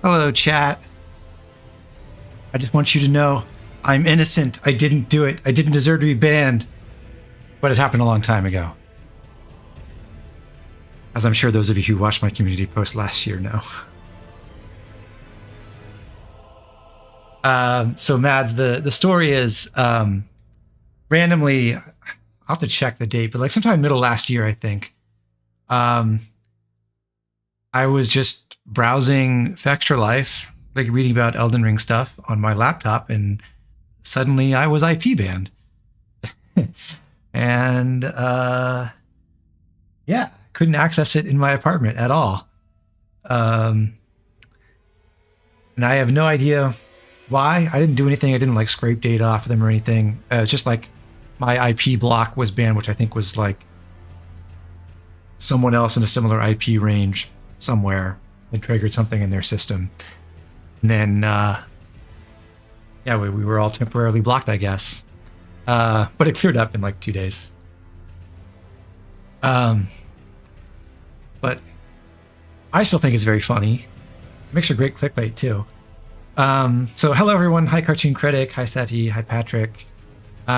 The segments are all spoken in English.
Hello, chat. I just want you to know I'm innocent. I didn't do it. I didn't deserve to be banned. But it happened a long time ago. As I'm sure those of you who watched my community post last year know. So Mads, the story is randomly, I'll have to check the date, but like sometime middle last year, I think. I was just browsing Fextralife, like reading about Elden Ring stuff on my laptop, and suddenly I was IP banned. And yeah, couldn't access it in my apartment at all. And I have no idea why. I didn't do anything. I didn't like scrape data off of them or anything. It's just like my IP block was banned, which I think was like someone else in a similar IP range somewhere had triggered something in their system. And then, yeah, we were all temporarily blocked, I guess. But it cleared up in like 2 days. But I still think it's very funny. It makes for great clickbait too. So hello everyone. Hi Cartoon Critic. Hi Seti. Hi Patrick.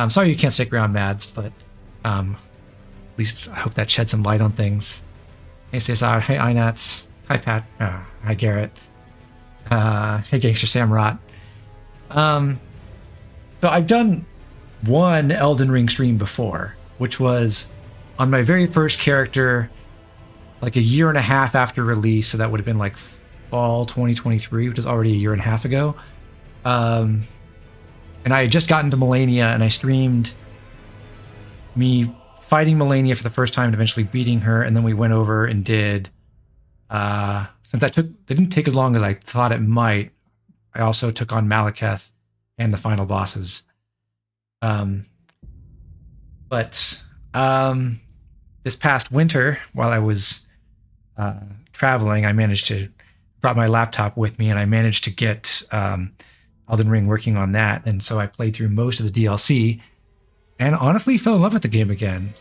Sorry you can't stick around, Mads, but at least I hope that shed some light on things. Hey Cesar. Hey Inats. Hi Pat. Hi Garrett. Hey Gangster Samrat. So I've done one Elden Ring stream before, which was on my very first character, like a year and a half after release. So that would have been like fall 2023, which is already a year and a half ago. And I had just gotten to Melania, and I streamed me fighting Melania for the first time and eventually beating her. And then we went over and did, since that didn't take as long as I thought it might, I also took on Malekith and the final bosses. But this past winter, while I was traveling, I brought my laptop with me, and I managed to get Elden Ring working on that. And so I played through most of the DLC and honestly fell in love with the game again.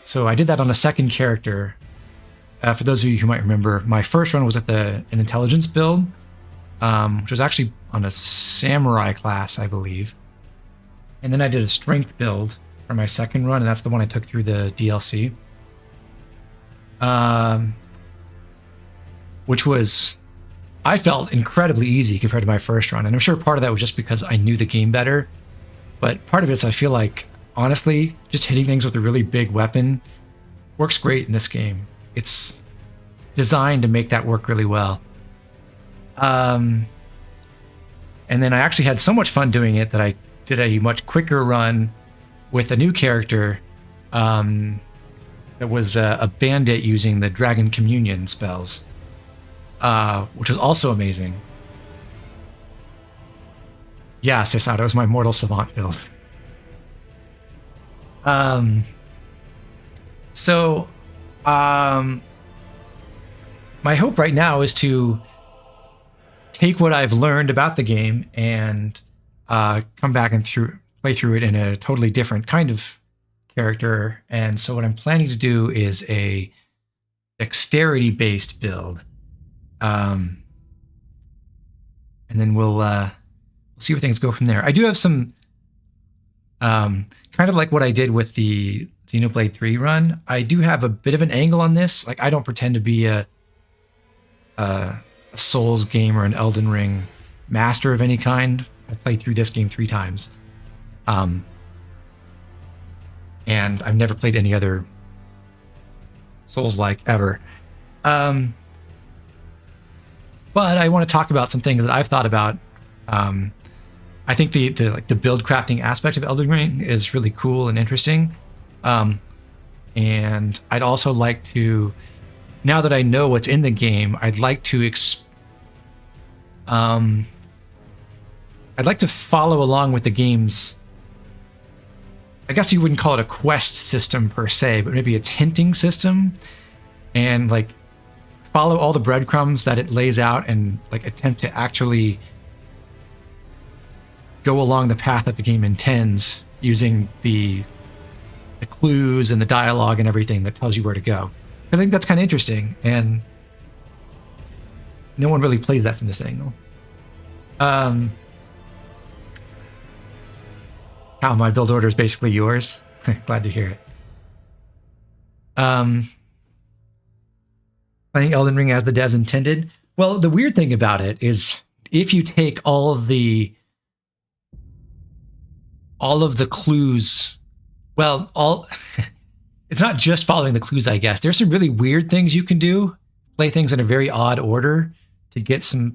So I did that on a second character. For those of you who might remember, my first run was at an intelligence build, which was actually on a samurai class, I believe. And then I did a strength build for my second run, and that's the one I took through the DLC. Which was, I felt incredibly easy compared to my first run. And I'm sure part of that was just because I knew the game better. But part of it is I feel like, honestly, just hitting things with a really big weapon works great in this game. It's designed to make that work really well. And then I actually had so much fun doing it that I did a much quicker run with a new character that was a bandit using the Dragon Communion spells, which was also amazing. Yeah, Cesar, it was my Mortal Savant build. My hope right now is to take what I've learned about the game and come back and play through it in a totally different kind of character. And so what I'm planning to do is a dexterity-based build. And then we'll see where things go from there. I do have some, kind of like what I did with the Xenoblade 3 run, I do have a bit of an angle on this. Like, I don't pretend to be a Souls game or an Elden Ring master of any kind. I've played through this game 3 times. And I've never played any other Souls-like ever. But I want to talk about some things that I've thought about. I think the build crafting aspect of Elden Ring is really cool and interesting. And I'd also like to, now that I know what's in the game, I'd like to follow along with the game's, I guess you wouldn't call it a quest system per se, but maybe its hinting system, and like follow all the breadcrumbs that it lays out and like attempt to actually go along the path that the game intends using the clues and the dialogue and everything that tells you where to go. I think that's kind of interesting, and no one really plays that from this angle. How my build order is basically yours. Glad to hear it. I think Elden Ring as the devs intended. Well, the weird thing about it is if you take all of the clues, well, it's not just following the clues, I guess. There's some really weird things you can do, play things in a very odd order to get to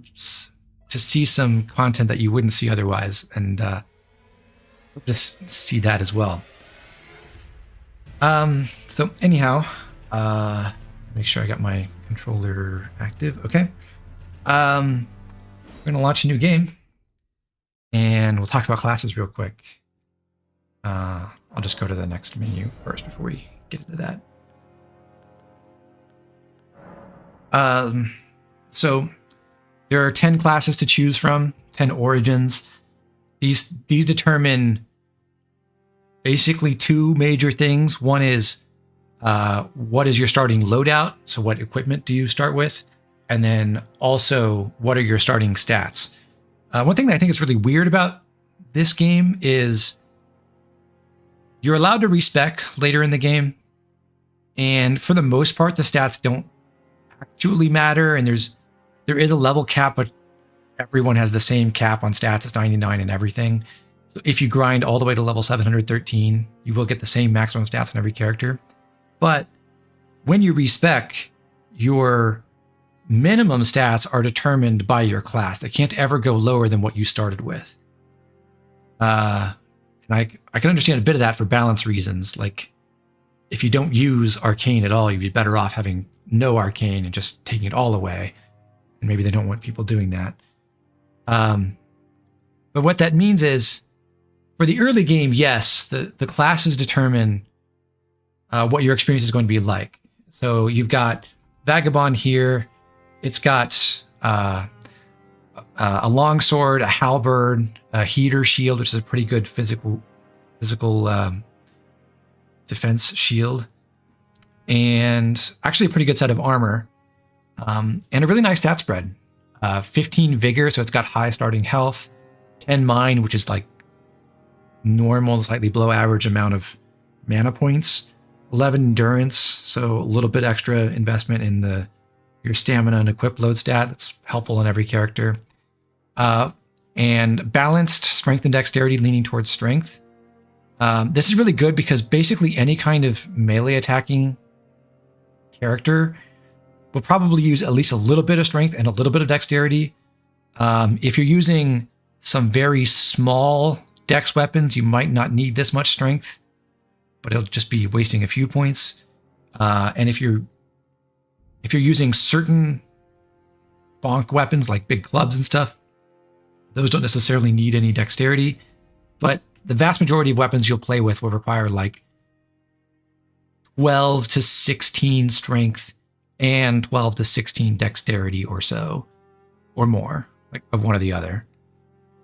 see some content that you wouldn't see otherwise, and just see that as well. So anyhow, make sure I got my controller active. Okay. We're gonna launch a new game, and we'll talk about classes real quick. I'll just go to the next menu first before we get into that. So there are 10 classes to choose from, 10 origins. These determine basically two major things. One is what is your starting loadout? So what equipment do you start with? And then also, what are your starting stats? One thing that I think is really weird about this game is you're allowed to respec later in the game. And for the most part, the stats don't actually matter. And there is a level cap, but everyone has the same cap on stats. It's 99 and everything. So if you grind all the way to level 713, you will get the same maximum stats on every character. But when you respec, your minimum stats are determined by your class. They can't ever go lower than what you started with. And I can understand a bit of that for balance reasons. Like, if you don't use arcane at all, you'd be better off having no arcane and just taking it all away. And maybe they don't want people doing that. But what that means is, for the early game, yes, the classes determine what your experience is going to be like. So you've got Vagabond here. It's got a longsword, a halberd, a heater shield, which is a pretty good physical defense shield, and actually a pretty good set of armor, and a really nice stat spread. 15 vigor, so it's got high starting health. 10 mind, which is like normal, slightly below average amount of mana points. 11 endurance, so a little bit extra investment in your stamina and equip load stat. That's helpful on every character. And balanced strength and dexterity, leaning towards strength. This is really good because basically any kind of melee attacking character will probably use at least a little bit of strength and a little bit of dexterity. If you're using some very small dex weapons, you might not need this much strength, but it'll just be wasting a few points. And if you're using certain bonk weapons like big clubs and stuff, those don't necessarily need any dexterity, but the vast majority of weapons you'll play with will require like 12 to 16 strength and 12 to 16 dexterity or so, or more, like of one or the other.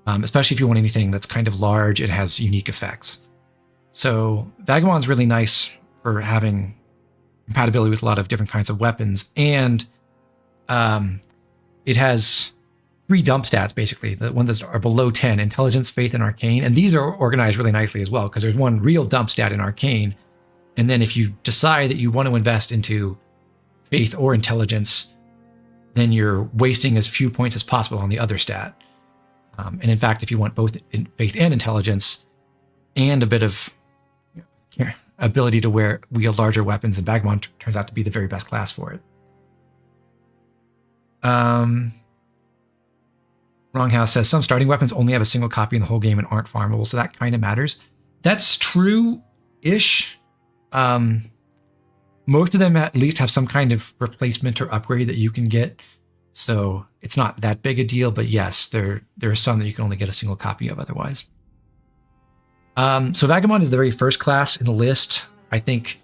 Especially if you want anything that's kind of large and has unique effects. So Vagabond's really nice for having compatibility with a lot of different kinds of weapons, and it has 3 dump stats, basically. The ones that are below 10, Intelligence, Faith, and Arcane. And these are organized really nicely as well, because there's one real dump stat in Arcane. And then if you decide that you want to invest into Faith or Intelligence, then you're wasting as few points as possible on the other stat. And in fact, if you want both Faith and Intelligence, and a bit of ability to wield larger weapons, and Vagabond turns out to be the very best class for it. Wronghouse says some starting weapons only have a single copy in the whole game and aren't farmable, so that kind of matters. That's true-ish. Most of them at least have some kind of replacement or upgrade that you can get, so it's not that big a deal, but yes, there are some that you can only get a single copy of otherwise. So Vagabond is the very first class in the list. I think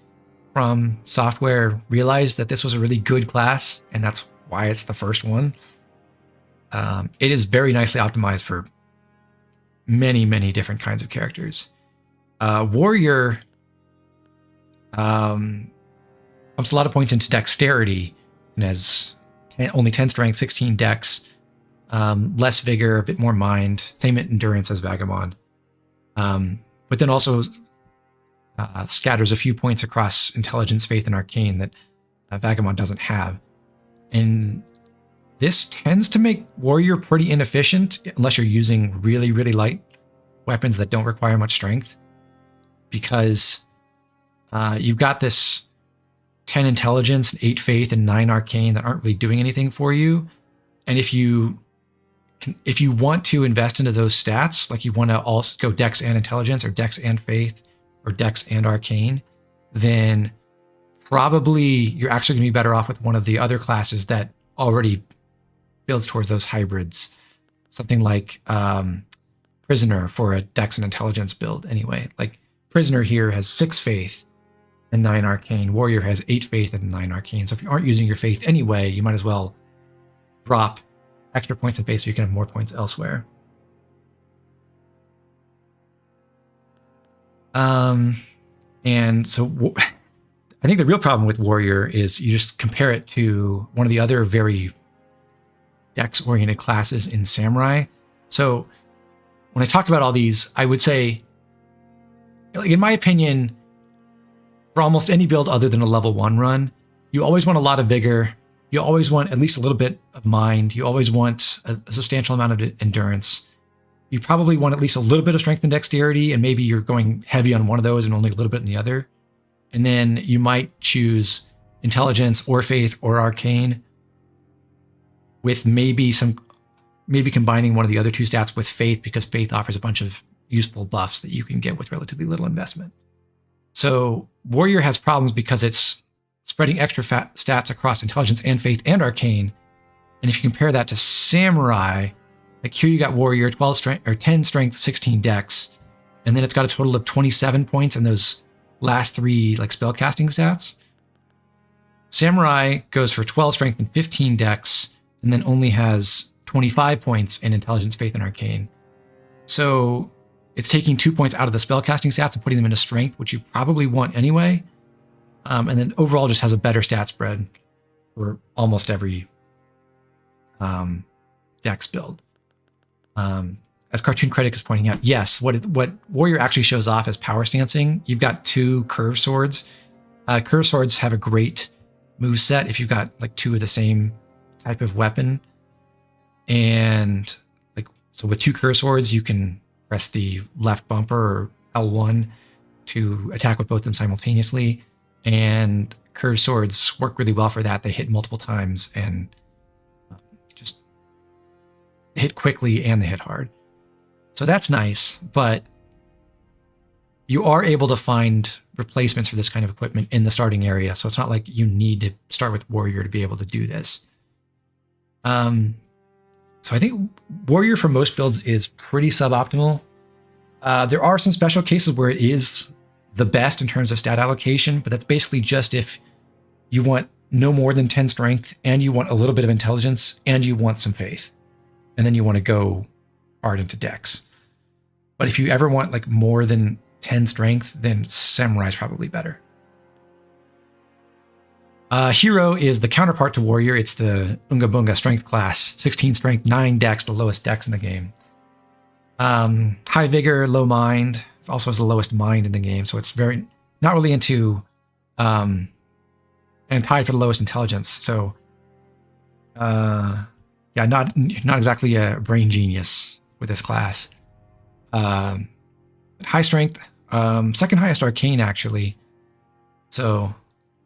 From Software realized that this was a really good class, and that's why it's the first one. It is very nicely optimized for many, many different kinds of characters. Warrior pumps a lot of points into dexterity and has only 10 strength, 16 dex, less vigor, a bit more mind, same endurance as Vagamond. But then also scatters a few points across intelligence, faith, and arcane that Vagamond doesn't have. And this tends to make warrior pretty inefficient unless you're using really, really light weapons that don't require much strength, because you've got this 10 intelligence, 8 faith, and 9 arcane that aren't really doing anything for you. And if you want to invest into those stats, like you want to also go dex and intelligence, or dex and faith, or dex and arcane, then probably you're actually going to be better off with one of the other classes that already builds towards those hybrids. Something like Prisoner for a dex and intelligence build anyway. Like Prisoner here has 6 faith and 9 arcane. Warrior has 8 faith and 9 arcane. So if you aren't using your faith anyway, you might as well drop extra points in faith so you can have more points elsewhere. And so I think the real problem with Warrior is you just compare it to one of the other very dex-oriented classes in Samurai. So when I talk about all these, I would say, in my opinion, for almost any build other than a level 1 run, you always want a lot of vigor. You always want at least a little bit of mind. You always want a substantial amount of endurance. You probably want at least a little bit of strength and dexterity, and maybe you're going heavy on one of those and only a little bit in the other. And then you might choose intelligence or faith or arcane with maybe combining one of the other 2 stats with faith, because faith offers a bunch of useful buffs that you can get with relatively little investment. So Warrior has problems because it's spreading extra stats across intelligence and faith and arcane. And if you compare that to Samurai, like here you got Warrior 12 strength or 10 strength, 16 dex, and then it's got a total of 27 points in those last 3 like spellcasting stats. Samurai goes for 12 strength and 15 dex, and then only has 25 points in intelligence, faith, and arcane. So it's taking 2 points out of the spellcasting stats and putting them into strength, which you probably want anyway. And then overall just has a better stat spread for almost every dex build. As Cartoon Critic is pointing out, yes, what Warrior actually shows off is power stancing. You've got 2 curved swords. Curved swords have a great move set if you've got like 2 of the same type of weapon. And like, so with 2 curved swords, you can press the left bumper or L1 to attack with both of them simultaneously. And curved swords work really well for that. They hit multiple times and just hit quickly, and they hit hard. So that's nice, but you are able to find replacements for this kind of equipment in the starting area. So it's not like you need to start with Warrior to be able to do this. So I think Warrior for most builds is pretty suboptimal. There are some special cases where it is the best in terms of stat allocation, but that's basically just if you want no more than 10 strength, and you want a little bit of intelligence, and you want some faith. And then you want to go hard into dex. But if you ever want like more than 10 strength, then Samurai is probably better. Hero is the counterpart to Warrior. It's the Unga Bunga strength class. 16 strength, 9 dex, the lowest dex in the game. High vigor, low mind. It also has the lowest mind in the game, so it's very not really into and tied for the lowest intelligence. So yeah, not exactly a brain genius with this class. High strength, second highest arcane actually. So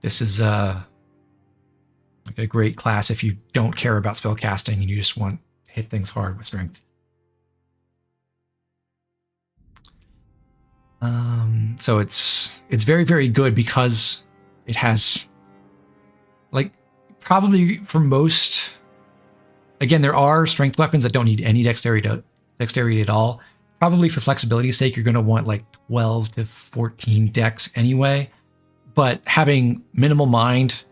this is like a great class if you don't care about spell casting and you just want to hit things hard with strength. So it's very, very good because it has, like, probably for most, again, there are strength weapons that don't need any dexterity at all. Probably for flexibility's sake, you're going to want like 12 to 14 dex anyway. But having minimal mind,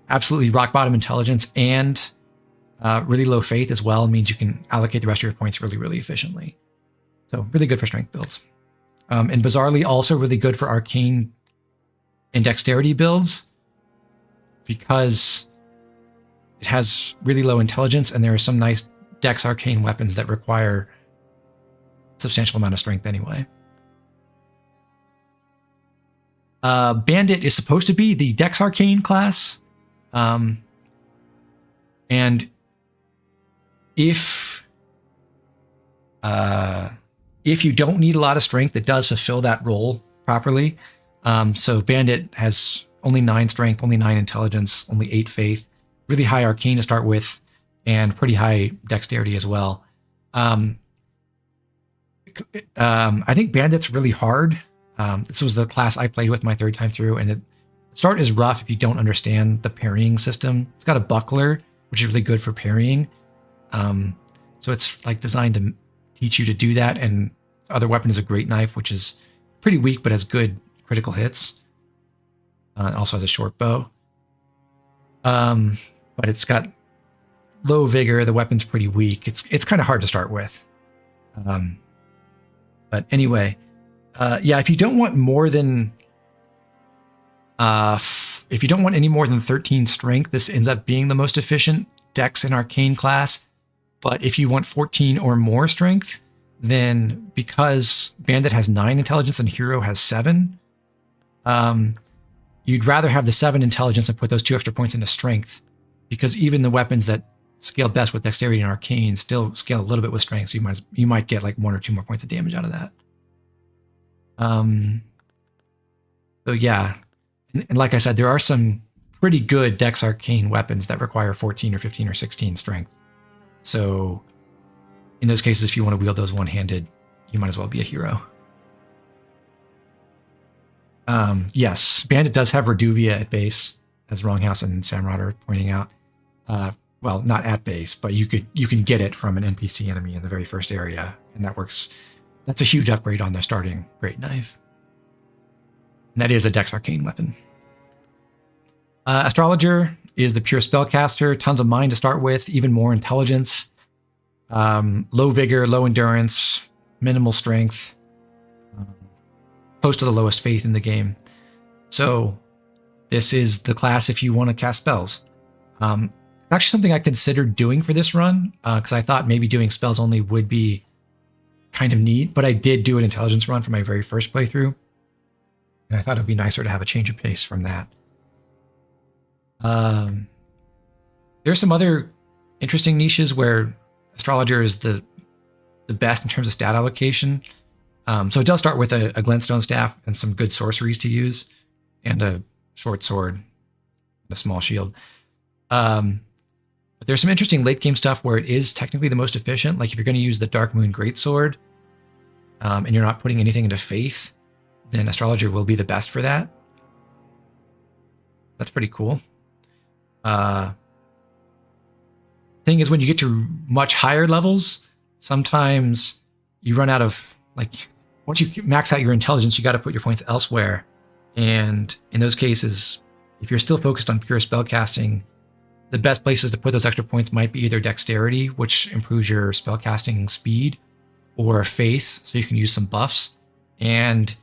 absolutely rock bottom intelligence, and really low faith as well means you can allocate the rest of your points really, really efficiently. So really good for strength builds. And bizarrely also really good for arcane and dexterity builds, because it has really low intelligence, and there are some nice Dex arcane weapons that require a substantial amount of strength anyway. Bandit is supposed to be the Dex arcane class, and if you don't need a lot of strength, it does fulfill that role properly. So Bandit has only 9 strength, only 9 intelligence, only 8 faith, really high arcane to start with, and pretty high dexterity as well. I think Bandit's really hard. This was the class I played with my 3rd time through, and the start is rough if you don't understand the parrying system. It's got a buckler, which is really good for parrying. So it's like designed to teach you to do that, and the other weapon is a great knife, which is pretty weak but has good critical hits. It also has a short bow. But it's got low vigor. The weapon's pretty weak. It's kind of hard to start with. But anyway, yeah, if you don't want more than if you don't want any more than 13 strength, this ends up being the most efficient Dex and arcane class. But if you want 14 or more strength, then because Bandit has 9 intelligence and Hero has 7, you'd rather have the 7 intelligence and put those 2 extra points into strength, because even the weapons that scale best with dexterity and arcane still scale a little bit with strength, so you might get like 1 or 2 more points of damage out of that. So yeah, and like I said, there are some pretty good Dex arcane weapons that require 14 or 15 or 16 strength. So in those cases, if you want to wield those one-handed, you might as well be a hero. Yes, Bandit does have Reduvia at base, as Wronghouse and Samrod are pointing out. Well, not at base, but you can get it from an NPC enemy in the very first area, and that works. That's a huge upgrade on their starting great knife. And that is a Dex arcane weapon. Astrologer is the pure spellcaster, tons of mind to start with, even more intelligence, low vigor, low endurance, minimal strength, close to the lowest faith in the game. So this is the class if you want to cast spells. It's actually something I considered doing for this run, because I thought maybe doing spells only would be kind of neat, but I did do an intelligence run for my very first playthrough, and I thought it would be nicer to have a change of pace from that. There's some other interesting niches where Astrologer is the best in terms of stat allocation. So it does start with a glintstone staff and some good sorceries to use, and a short sword, and a small shield. But there's some interesting late game stuff where it is technically the most efficient. Like if you're going to use the Dark Moon Greatsword, and you're not putting anything into faith, then Astrologer will be the best for that. That's pretty cool. Thing is, when you get to much higher levels, sometimes you run out of, like, once you max out your intelligence, you got to put your points elsewhere. And in those cases, if you're still focused on pure spellcasting, the best places to put those extra points might be either dexterity, which improves your spellcasting speed, or faith, so you can use some buffs. And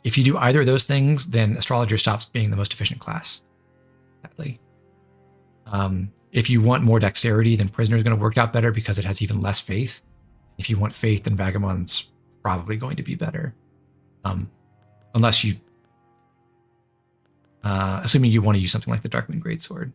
if you do either of those things, then Astrologer stops being the most efficient class. Sadly. If you want more dexterity, then Prisoner is going to work out better because it has even less faith. If you want faith, then Vagabond's probably going to be better. Unless you... assuming you want to use something like the Darkmoon Greatsword.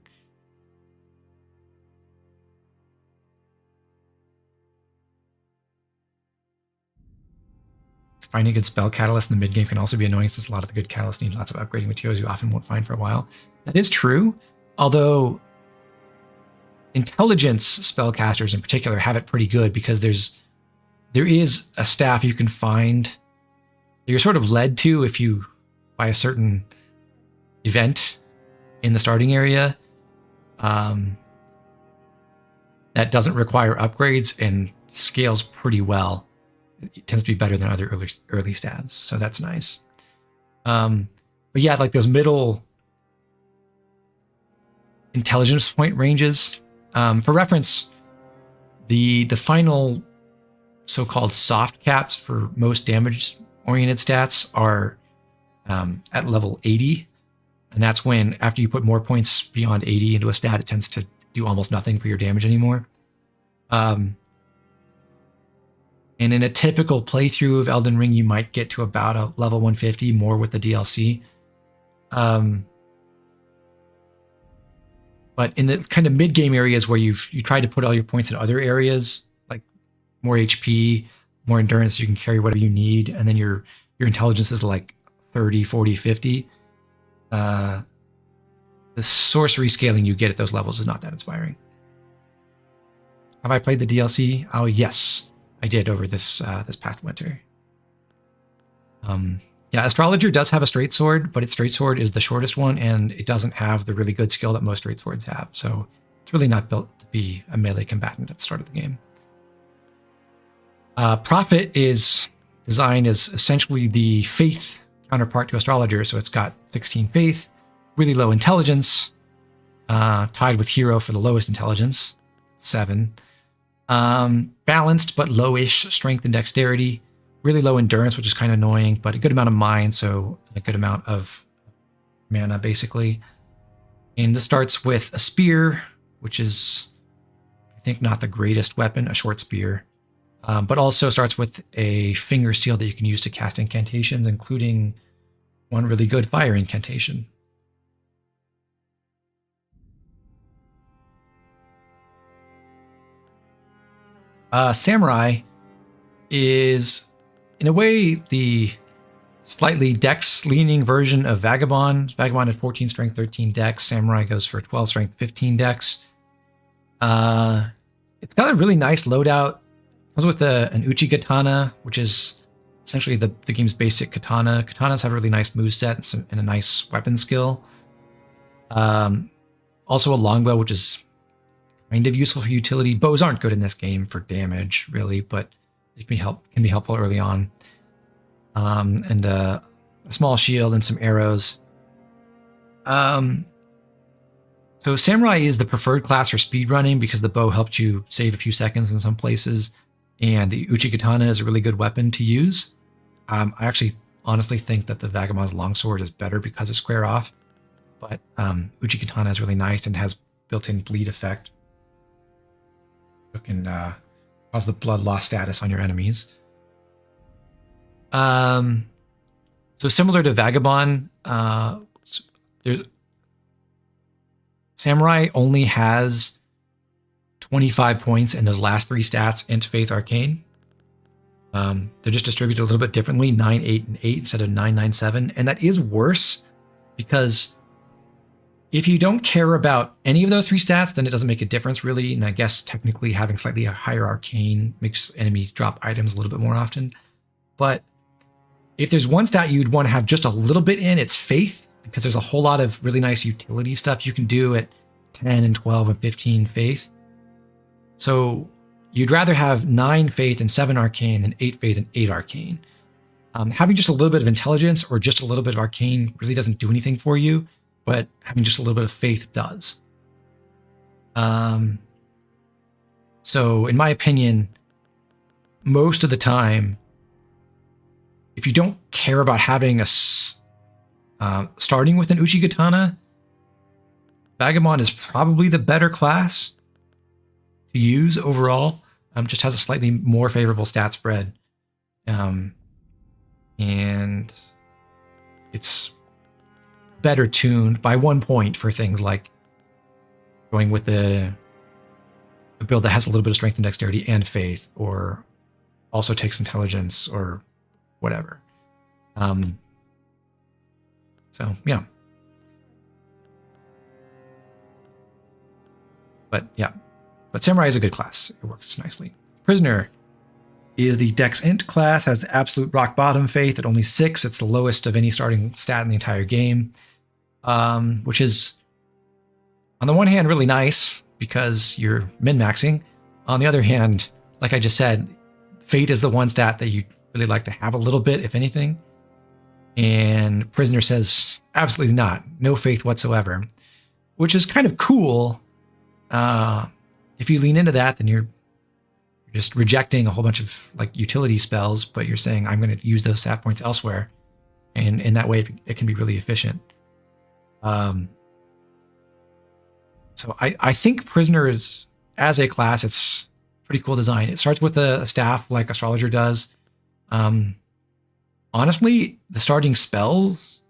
Finding a good spell catalyst in the mid-game can also be annoying, since a lot of the good catalysts need lots of upgrading materials you often won't find for a while. That is true, although intelligence spellcasters in particular have it pretty good, because there is a staff you can find that you're sort of led to if you buy a certain event in the starting area that doesn't require upgrades and scales pretty well. It tends to be better than other early staffs, so that's nice. But yeah, like those middle intelligence point ranges. For reference, the final so-called soft caps for most damage-oriented stats are at level 80. And that's when, after you put more points beyond 80 into a stat, it tends to do almost nothing for your damage anymore. And in a typical playthrough of Elden Ring, you might get to about a level 150, more with the DLC. But in the kind of mid-game areas where you tried to put all your points in other areas, like more HP, more endurance, you can carry whatever you need, and then your intelligence is like 30, 40, 50. The sorcery scaling you get at those levels is not that inspiring. Have I played the DLC? Oh, yes, I did over this past winter. Yeah, Astrologer does have a straight sword, but its straight sword is the shortest one, and it doesn't have the really good skill that most straight swords have. So it's really not built to be a melee combatant at the start of the game. Prophet is designed as essentially the faith counterpart to Astrologer, so it's got 16 faith, really low intelligence, tied with Hero for the lowest intelligence, 7. Balanced but lowish strength and dexterity, really low endurance, which is kind of annoying, but a good amount of mind, so a good amount of mana, basically. And this starts with a spear, which is, I think, not the greatest weapon, a short spear, but also starts with a finger steel that you can use to cast incantations, including one really good fire incantation. Samurai is, in a way, the slightly dex-leaning version of Vagabond. Vagabond had 14 strength, 13 dex. Samurai goes for 12 strength, 15 dex. It's got a really nice loadout. It comes with an Uchi Katana, which is essentially the game's basic katana. Katanas have a really nice moveset and a nice weapon skill. Also a longbow, which is kind of useful for utility. Bows aren't good in this game for damage, really, but it can be helpful early on. And a small shield and some arrows. So Samurai is the preferred class for speedrunning because the bow helps you save a few seconds in some places, and the Uchi Katana is a really good weapon to use. I actually honestly think that the Vagabond's longsword is better because of square off, but Uchi Katana is really nice and has built-in bleed effect. It can cause the blood loss status on your enemies. So similar to Vagabond, Samurai only has 25 points in those last 3 stats, Int, Faith, Arcane. They're just distributed a little bit differently, 9, 8, and 8 instead of 9, 9, 7. And that is worse because if you don't care about any of those 3 stats, then it doesn't make a difference really. And I guess technically having slightly a higher Arcane makes enemies drop items a little bit more often. But if there's one stat you'd want to have just a little bit in, it's Faith, because there's a whole lot of really nice utility stuff you can do at 10 and 12 and 15 Faith. So you'd rather have 9 Faith and 7 Arcane than 8 Faith and 8 Arcane. Having just a little bit of intelligence or just a little bit of Arcane really doesn't do anything for you, but having just a little bit of Faith does. So in my opinion, most of the time, if you don't care about having starting with an Uchi Katana, Vagabond is probably the better class to use overall. Just has a slightly more favorable stat spread. And it's better tuned by 1 point for things like going with a build that has a little bit of strength and dexterity and faith, or also takes intelligence or whatever. So yeah. But Samurai is a good class. It works nicely. Prisoner is the Dex Int class, has the absolute rock bottom faith at only 6. It's the lowest of any starting stat in the entire game, which is, on the one hand, really nice because you're min-maxing. On the other hand, like I just said, faith is the one stat that you really like to have a little bit, if anything. And Prisoner says, absolutely not. No faith whatsoever, which is kind of cool. If you lean into that, then you're just rejecting a whole bunch of like utility spells, but you're saying, I'm going to use those stat points elsewhere. And in that way, it can be really efficient. So I think Prisoner is, as a class, it's pretty cool design. It starts with a staff like Astrologer does. Honestly, the starting spells,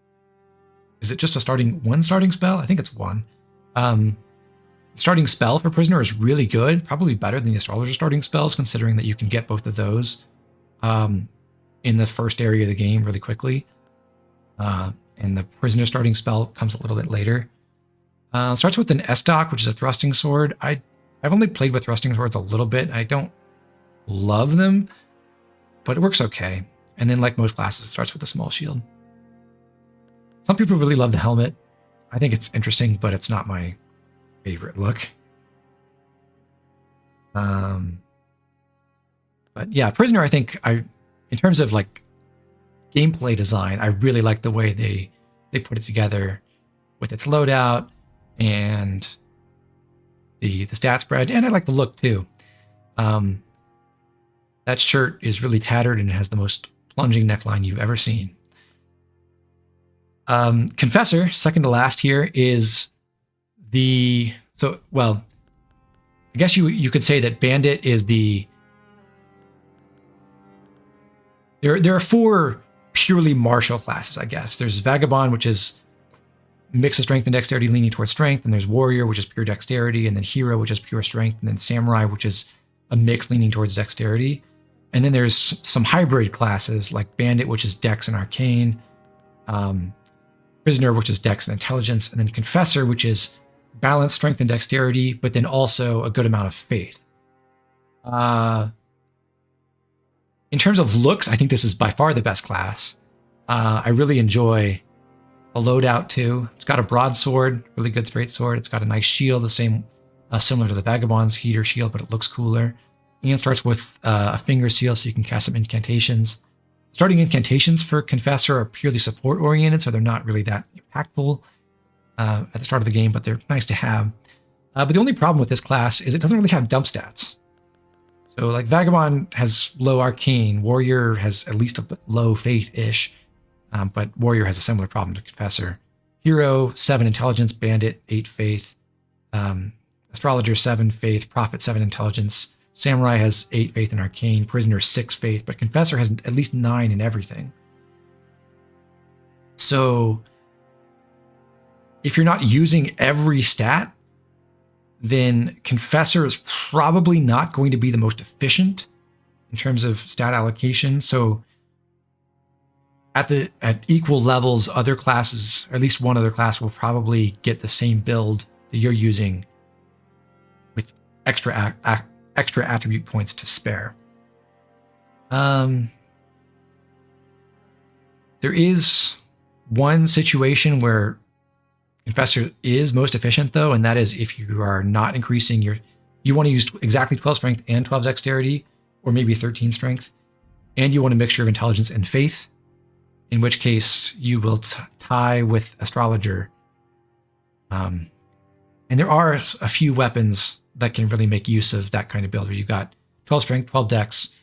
is it just one starting spell? I think it's one. Starting spell for Prisoner is really good, probably better than the Astrologer starting spells, considering that you can get both of those in the first area of the game really quickly. And the Prisoner starting spell comes a little bit later. Starts with an S-Dock, which is a thrusting sword. I've only played with thrusting swords a little bit. I don't love them, but it works okay. And then, like most classes, it starts with a small shield. Some people really love the helmet. I think it's interesting, but it's not my favorite look. But yeah, Prisoner, I think in terms of like gameplay design, I really like the way they put it together with its loadout and the stat spread, and I like the look too. That shirt is really tattered and it has the most plunging neckline you've ever seen. Confessor, second to last here, is I guess you could say that Bandit is there are four purely martial classes, I guess. There's Vagabond, which is mix of strength and dexterity leaning towards strength, and there's Warrior, which is pure dexterity, and then Hero, which is pure strength, and then Samurai, which is a mix leaning towards dexterity. And then there's some hybrid classes like Bandit, which is Dex and Arcane, Prisoner, which is Dex and Intelligence, and then Confessor, which is balance, strength, and dexterity, but then also a good amount of faith. In terms of looks, I think this is by far the best class. I really enjoy the loadout too. It's got a broadsword, really good straight sword. It's got a nice shield, the same, similar to the Vagabond's heater shield, but it looks cooler. And it starts with a finger seal, so you can cast some incantations. Starting incantations for Confessor are purely support oriented, so they're not really that impactful at the start of the game, but they're nice to have. But the only problem with this class is it doesn't really have dump stats. So like Vagabond has low Arcane, Warrior has at least a low Faith-ish, but Warrior has a similar problem to Confessor. Hero, 7 Intelligence, Bandit, 8 Faith, Astrologer, 7 Faith, Prophet, 7 Intelligence, Samurai has 8 Faith and Arcane, Prisoner, 6 Faith, but Confessor has at least 9 in everything. So if you're not using every stat, then Confessor is probably not going to be the most efficient in terms of stat allocation. So at equal levels, other classes, or at least one other class, will probably get the same build that you're using with extra attribute points to spare. There is one situation where Confessor is most efficient, though, and that is if you are not increasing you want to use exactly 12 strength and 12 dexterity, or maybe 13 strength, and you want a mixture of intelligence and faith, in which case you will tie with Astrologer. And there are a few weapons that can really make use of that kind of build, where you've got 12 strength, 12 dex,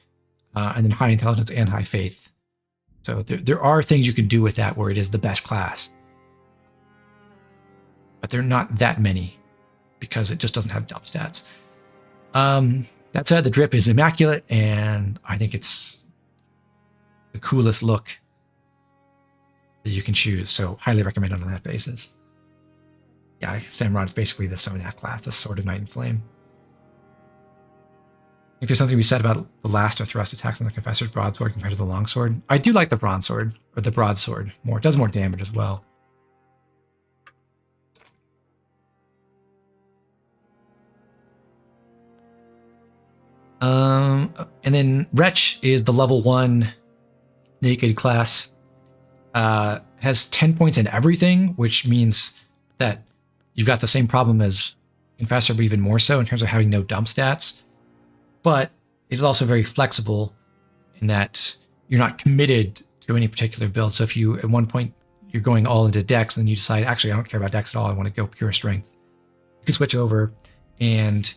and then high intelligence and high faith. So there are things you can do with that where it is the best class. But they're not that many because it just doesn't have dump stats. That said, the drip is immaculate, and I think it's the coolest look that you can choose. So highly recommend it on that basis. Yeah, Samurai is basically the Sonat class, the Sword of Night and Flame. I think there's something to be said about the last of thrust attacks on the Confessor's broadsword compared to the longsword. I do like the broadsword more. It does more damage as well. And then Wretch is the level 1 naked class. Has 10 points in everything, which means that you've got the same problem as Confessor, but even more so in terms of having no dump stats. But it is also very flexible in that you're not committed to any particular build. So if you, at one point, you're going all into Dex, and then you decide, actually, I don't care about Dex at all, I want to go pure strength, you can switch over, and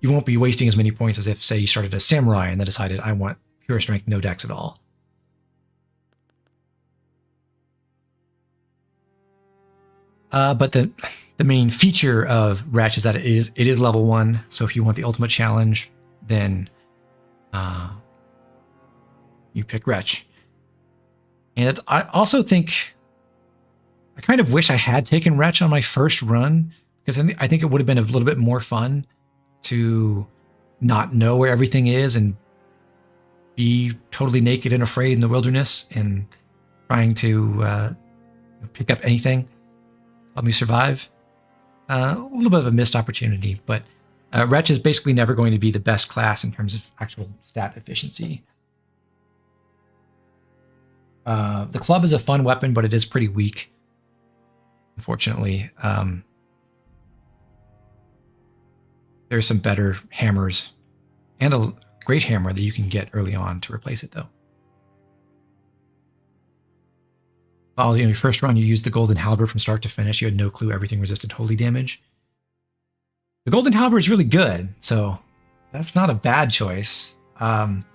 you won't be wasting as many points as if, say, you started as Samurai and then decided, I want pure strength, no Dex at all. But the main feature of Wretch is that it is level 1. So if you want the ultimate challenge, then you pick Wretch. And I also think I kind of wish I had taken Wretch on my first run, because I think it would have been a little bit more fun to not know where everything is and be totally naked and afraid in the wilderness and trying to pick up anything, help me survive. A little bit of a missed opportunity, but Wretch is basically never going to be the best class in terms of actual stat efficiency. The club is a fun weapon, but it is pretty weak, unfortunately. There's some better hammers and a great hammer that you can get early on to replace it, though. While your first run, you used the Golden Halberd from start to finish. You had no clue everything resisted holy damage. The Golden Halberd is really good, so that's not a bad choice. And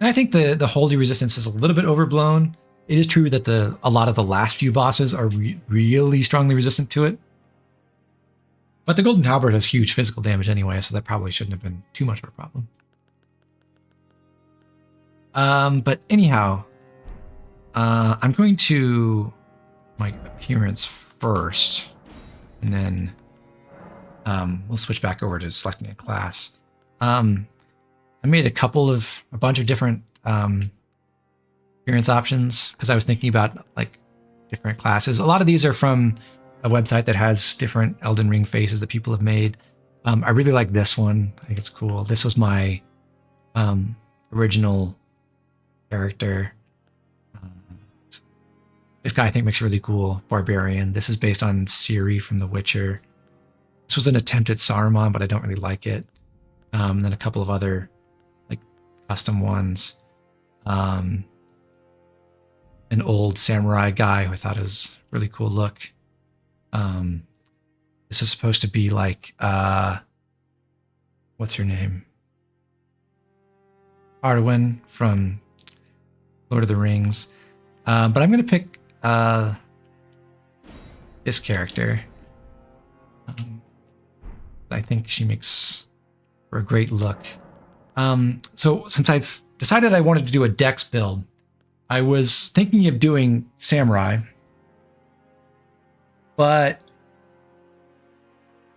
I think the holy resistance is a little bit overblown. It is true that a lot of the last few bosses are really strongly resistant to it. But the Golden Halberd has huge physical damage anyway, so that probably shouldn't have been too much of a problem. But anyhow, I'm going to my appearance first, and then we'll switch back over to selecting a class. I made a bunch of different appearance options because I was thinking about like different classes. A lot of these are from a website that has different Elden Ring faces that people have made. I really like this one. I think it's cool. This was my original character. This guy I think makes a really cool barbarian. This is based on Ciri from The Witcher. This was an attempt at Saruman, but I don't really like it. Then a couple of other like custom ones. An old samurai guy who I thought was a really cool look. This is supposed to be like what's her name? Arwen from Lord of the Rings. But I'm gonna pick this character. I think she makes for a great look. So since I've decided I wanted to do a dex build, I was thinking of doing samurai, but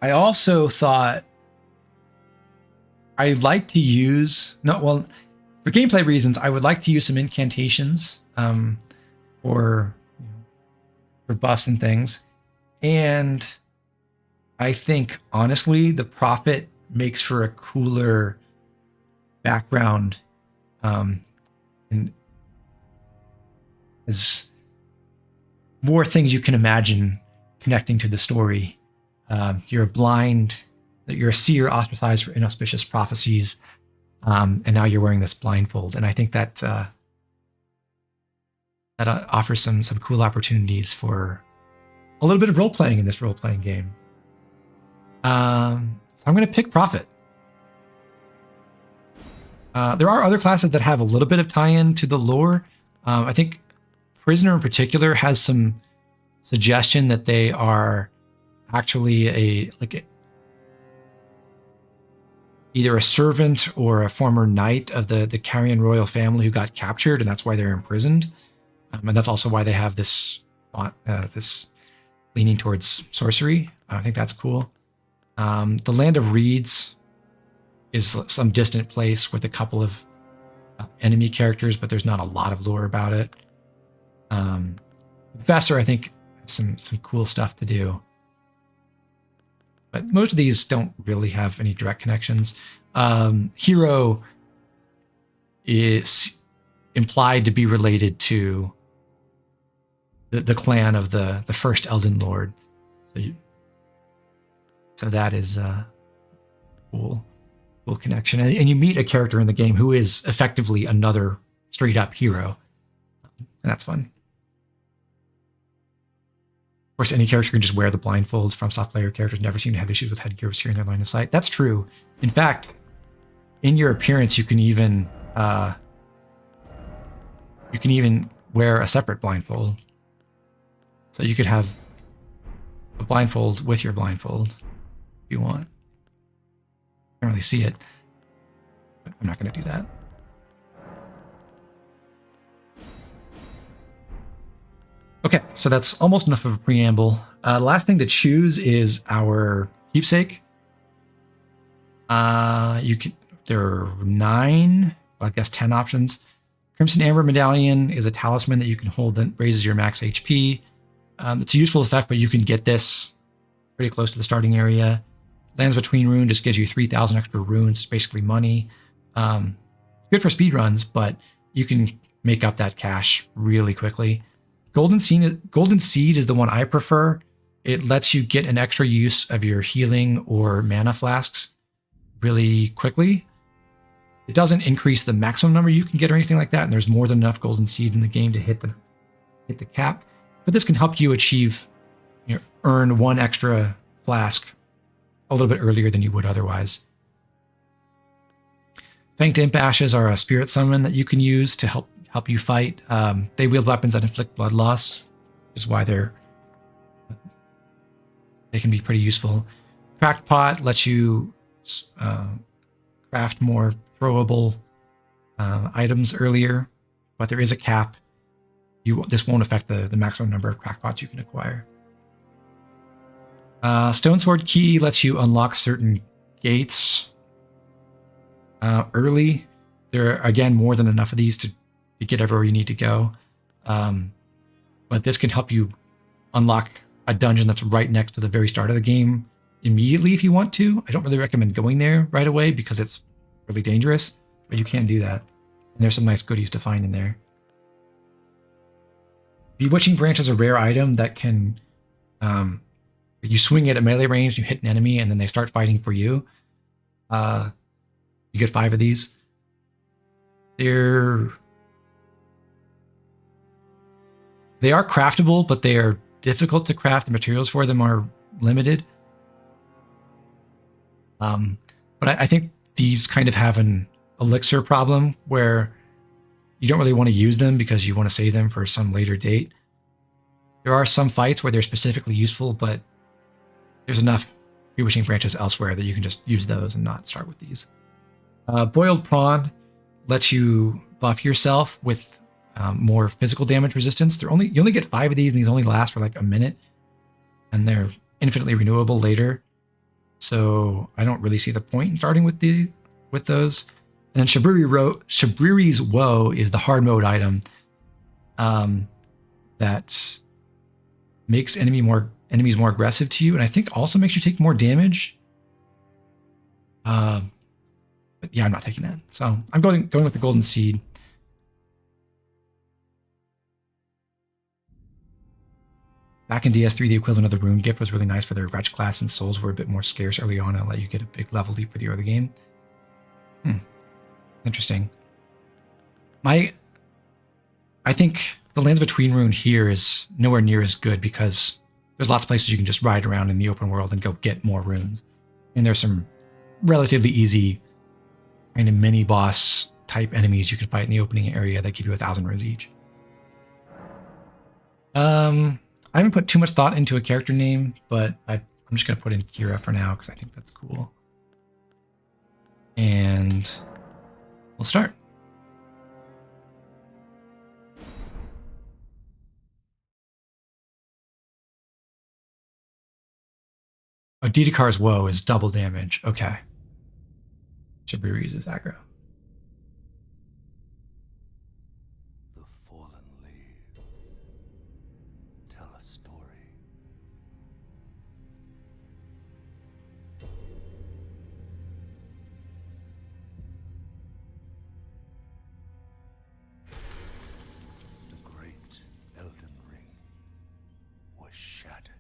I also thought I'd like to use, for gameplay reasons, I would like to use some incantations for buffs and things. And I think, honestly, the Prophet makes for a cooler background and is more things you can imagine connecting to the story. You're a seer ostracized for inauspicious prophecies, and now you're wearing this blindfold. And I think that offers some cool opportunities for a little bit of role-playing in this role-playing game. So I'm going to pick Prophet. There are other classes that have a little bit of tie-in to the lore. I think Prisoner in particular has some suggestion that they are actually either a servant or a former knight of the Carrion royal family who got captured, and that's why they're imprisoned. And that's also why they have this leaning towards sorcery. I think that's cool. The Land of Reeds is some distant place with a couple of enemy characters, but there's not a lot of lore about it. Professor, I think, has some cool stuff to do. But most of these don't really have any direct connections. Hero is implied to be related to the clan of the first Elden Lord. So that is a cool connection. And you meet a character in the game who is effectively another straight up hero. And that's fun. Of course, any character can just wear the blindfolds. FromSoft player characters never seem to have issues with headgear obscuring their line of sight. That's true. In fact, in your appearance, you can even wear a separate blindfold. So you could have a blindfold with your blindfold if you want. Can't really see it, but I'm not going to do that. Okay, so that's almost enough of a preamble. Last thing to choose is our keepsake. There are 9, well, I guess 10 options. Crimson Amber Medallion is a talisman that you can hold that raises your max HP. It's a useful effect, but you can get this pretty close to the starting area. Lands Between Rune just gives you 3,000 extra runes, it's basically money. Good for speedruns, but you can make up that cash really quickly. Golden Seed is the one I prefer. It lets you get an extra use of your healing or mana flasks really quickly. It doesn't increase the maximum number you can get or anything like that, and there's more than enough golden seeds in the game to hit the cap. But this can help you achieve, earn 1 extra flask a little bit earlier than you would otherwise. Fanged Imp Ashes are a spirit summon that you can use to help you fight. They wield weapons that inflict blood loss, which is why they can be pretty useful. Cracked Pot lets you craft more throwable items earlier, but there is a cap. This won't affect the maximum number of crackpots you can acquire. Stone Sword Key lets you unlock certain gates early. There are, again, more than enough of these to get everywhere you need to go. But this can help you unlock a dungeon that's right next to the very start of the game immediately if you want to. I don't really recommend going there right away because it's really dangerous, but you can do that. And there's some nice goodies to find in there. Bewitching Branch is a rare item that can, you swing it at melee range, you hit an enemy, and then they start fighting for you. You get 5 of these. They are craftable, but they are difficult to craft. The materials for them are limited. But I think these kind of have an elixir problem where you don't really want to use them because you want to save them for some later date. There are some fights where they're specifically useful, but there's enough Bewitching Branches elsewhere that you can just use those and not start with these. Boiled Prawn lets you buff yourself with more physical damage resistance. You only get 5 of these, and these only last for like a minute, and they're infinitely renewable later. So I don't really see the point in starting with those. And then Shabriri's Woe is the hard mode item that makes enemies more aggressive to you, and I think also makes you take more damage. But yeah, I'm not taking that. So I'm going with the Golden Seed. Back in DS3, the equivalent of the Rune Gift was really nice for their Wretch class, and souls were a bit more scarce early on and let you get a big level leap for the early game. Interesting. I think the Lands Between Rune here is nowhere near as good because there's lots of places you can just ride around in the open world and go get more runes. And there's some relatively easy kind of mini boss type enemies you can fight in the opening area that give you 1,000 runes each. I haven't put too much thought into a character name, but I'm just going to put in Kira for now because I think that's cool. And we'll start. Oh, Didakar's Woe is double damage. Okay. Shabriri's is aggro. The fallen leaves tell a story. The great Elden Ring was shattered.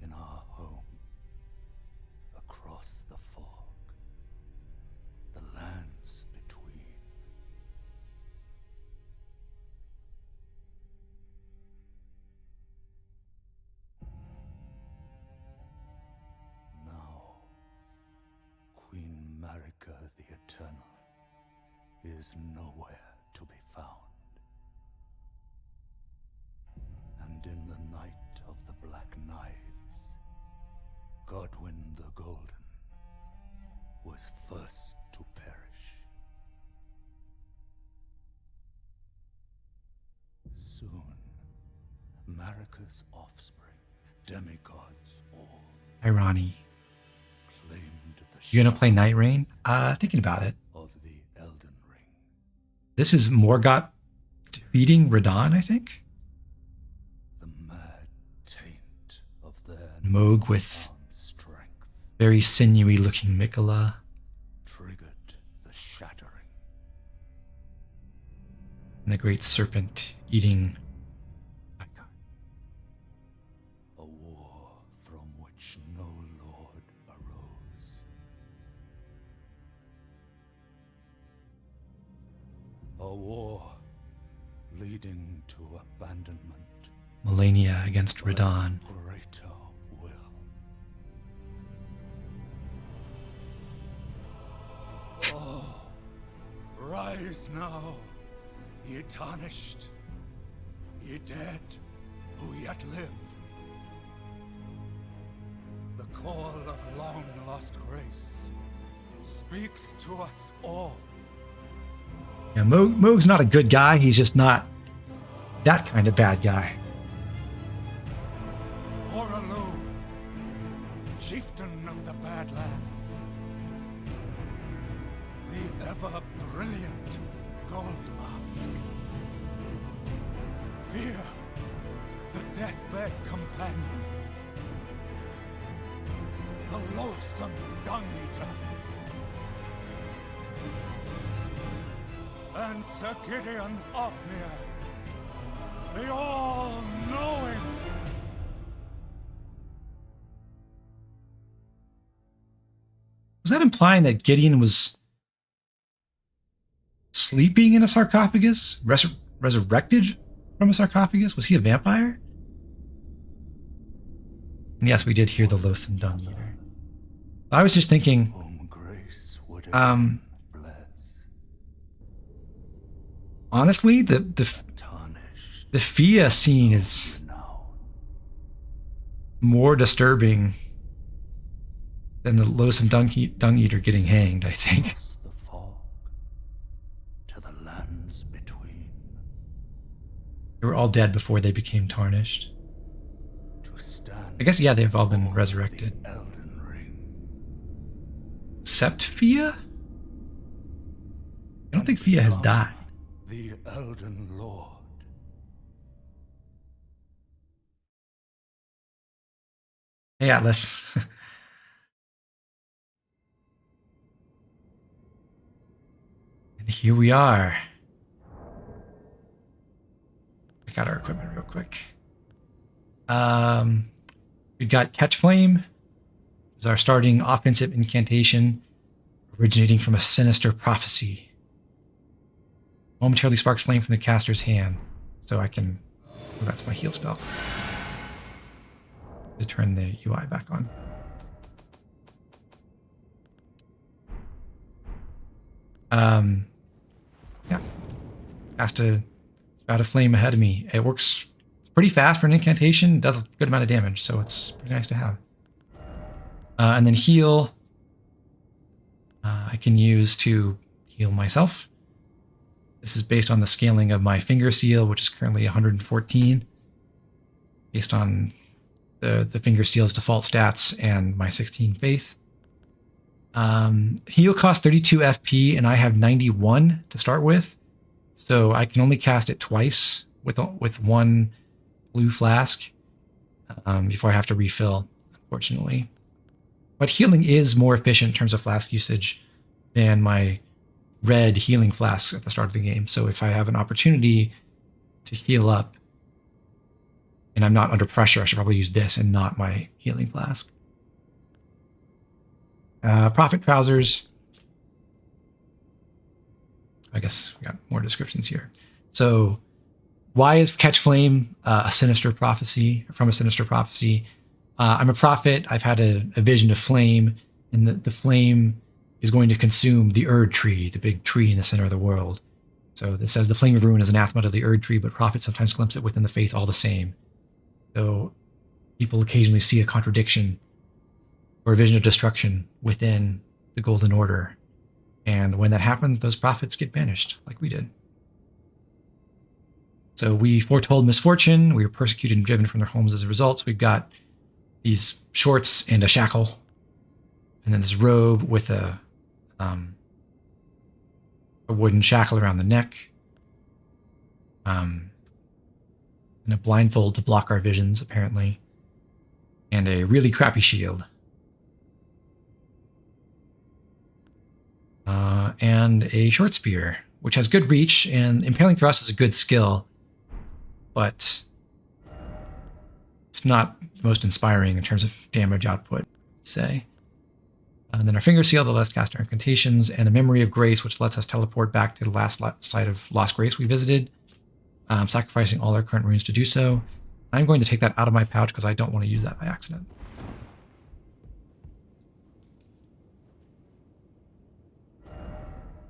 In our home, across the fog, the lands between. Now, Queen Marika the Eternal is nowhere to be found. And in the night of the Black Knives, Godwyn the Golden was first to perish. Soon, Marika's offspring, demigods all, Irony. claimed the You gonna play shadow Night Rain? Thinking about it. of the Elden Ring. This is Morgoth defeating Radon, I think. The mad taint of their Moog with newfound strength very sinewy looking Mikola. triggered the shattering. And the great serpent eating icon. A war from which no lord arose. A war leading to abandonment. Melania against Radon. Greater will. Oh, rise now, ye tarnished, ye dead who yet live. The call of long-lost grace speaks to us all. Yeah, Moog's not a good guy. He's just not that kind of bad guy. Horalu, chieftain of the Badlands, the ever-brilliant Gold Mask. Fear, the deathbed companion, the loathsome dung-eater, and Sir Gideon Ofnir, the all-knowing. Was that implying that Gideon was sleeping in a sarcophagus? Resurrected from a sarcophagus? Was he a vampire? And yes, we did hear the loathsome dung eater. I was just thinking, Whom grace would bless, honestly, the tarnished Fia scene is now. more disturbing than the loathsome dung eater getting hanged, I think. Across the fog to the lands between. They were all dead before they became tarnished. To stand I guess, yeah, they've all been before resurrected. the Elden Ring. Except Fia? I don't think Fia has died. The Elden Lord. Hey, Atlas. And here we are. Check out our equipment real quick. We've got Catch Flame. Is our starting offensive incantation originating from a sinister prophecy. Momentarily sparks flame from the caster's hand. So I can... Oh, that's my heal spell. To turn the UI back on. Yeah. Cast a spout of flame ahead of me. It works pretty fast for an incantation. It does a good amount of damage, so it's pretty nice to have. And then heal. I can use to heal myself. This is based on the scaling of my finger seal, which is currently 114. Based on the finger seal's default stats and my 16 faith. Heal costs 32 FP, and I have 91 to start with. So I can only cast it twice with one blue flask before I have to refill, unfortunately. But healing is more efficient in terms of flask usage than my red healing flasks at the start of the game. So if I have an opportunity to heal up and I'm not under pressure, I should probably use this and not my healing flask. Prophet trousers. I guess we got more descriptions here. So why is Catch Flame a sinister prophecy, from a sinister prophecy? I'm a prophet. I've had a vision of flame, and the flame is going to consume the Erd tree, the big tree in the center of the world. So this says the flame of ruin is anathema to the Erd tree, but prophets sometimes glimpse it within the faith all the same. So people occasionally see a contradiction or a vision of destruction within the Golden Order. And when that happens, those prophets get banished, like we did. So we foretold misfortune. We were persecuted and driven from their homes as a result. So we've got these shorts and a shackle, and then this robe with a wooden shackle around the neck, and a blindfold to block our visions, apparently, and a really crappy shield. And a short spear, which has good reach, and impaling thrust is a good skill, but it's not the most inspiring in terms of damage output, I'd say. And then our finger seal that lets us cast our incantations, and a memory of grace, which lets us teleport back to the last site of lost grace we visited, sacrificing all our current runes to do so. I'm going to take that out of my pouch because I don't want to use that by accident.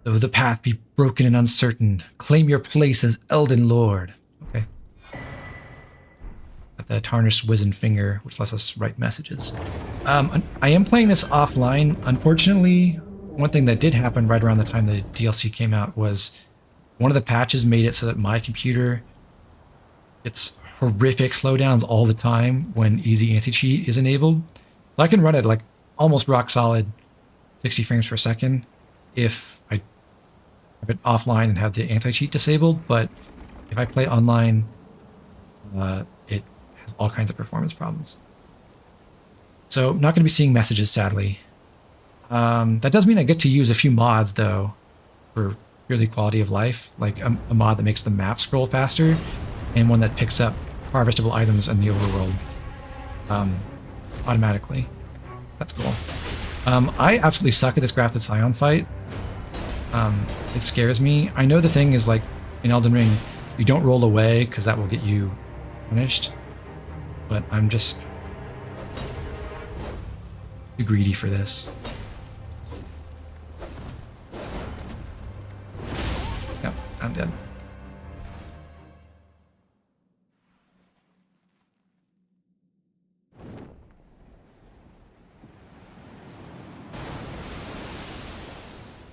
Though the path be broken and uncertain, claim your place as Elden Lord. Okay. Got the tarnished wizened finger, which lets us write messages. I am playing this offline. Unfortunately, one thing that did happen right around the time the DLC came out was one of the patches made it so that my computer gets horrific slowdowns all the time when easy anti-cheat is enabled. So I can run at like almost rock solid 60 frames per second if I have it offline and have the anti-cheat disabled, but if I play online, it has all kinds of performance problems. So not going to be seeing messages, sadly. That does mean I get to use a few mods, though, for purely quality of life, like a mod that makes the map scroll faster, and one that picks up harvestable items in the overworld automatically. That's cool. I absolutely suck at this Grafted Scion fight. It scares me. I know the thing is, like, in Elden Ring, you don't roll away because that will get you punished, but I'm just too greedy for this. Yep, I'm dead.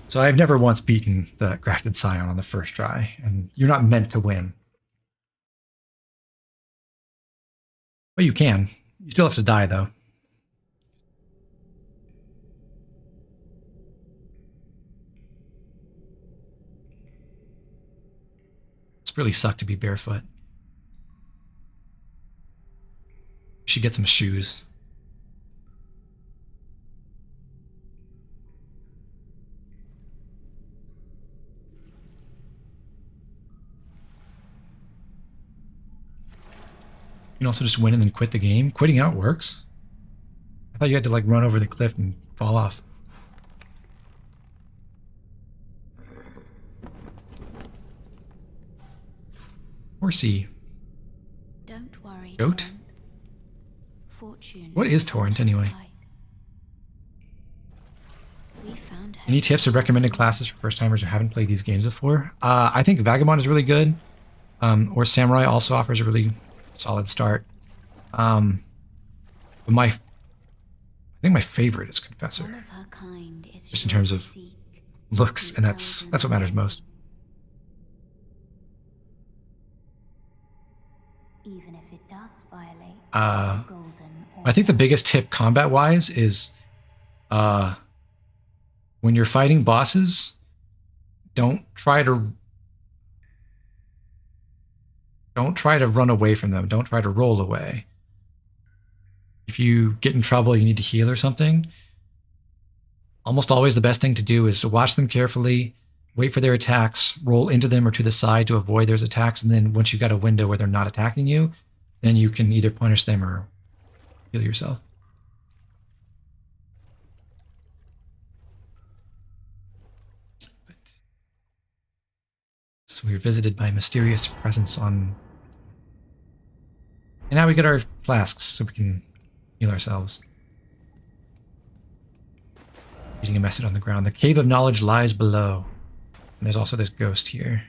So I've never once beaten the Grafted Scion on the first try, and you're not meant to win. Well, you can. You still have to die, though. It's really sucked to be barefoot. You should get some shoes. You can also just win and then quit the game. Quitting out works. I thought you had to like run over the cliff and fall off. Horsey. Don't worry. Goat? Fortune. What is Torrent anyway? We found Any tips or recommended classes for first timers who haven't played these games before? I think Vagabond is really good. Or Samurai also offers a really solid start. But I think my favorite is Confessor. One of her kind is Just in terms of looks, and that's what matters most. Even if it does violate golden I think the biggest tip combat-wise is when you're fighting bosses, don't try to run away from them. Don't try to roll away. If you get in trouble, you need to heal or something, almost always the best thing to do is to watch them carefully, wait for their attacks, roll into them or to the side to avoid those attacks, and then once you've got a window where they're not attacking you, then you can either punish them or heal yourself. So we were visited by a mysterious presence on... And now we get our flasks so we can heal ourselves. Reading a message on the ground. The cave of knowledge lies below. And there's also this ghost here.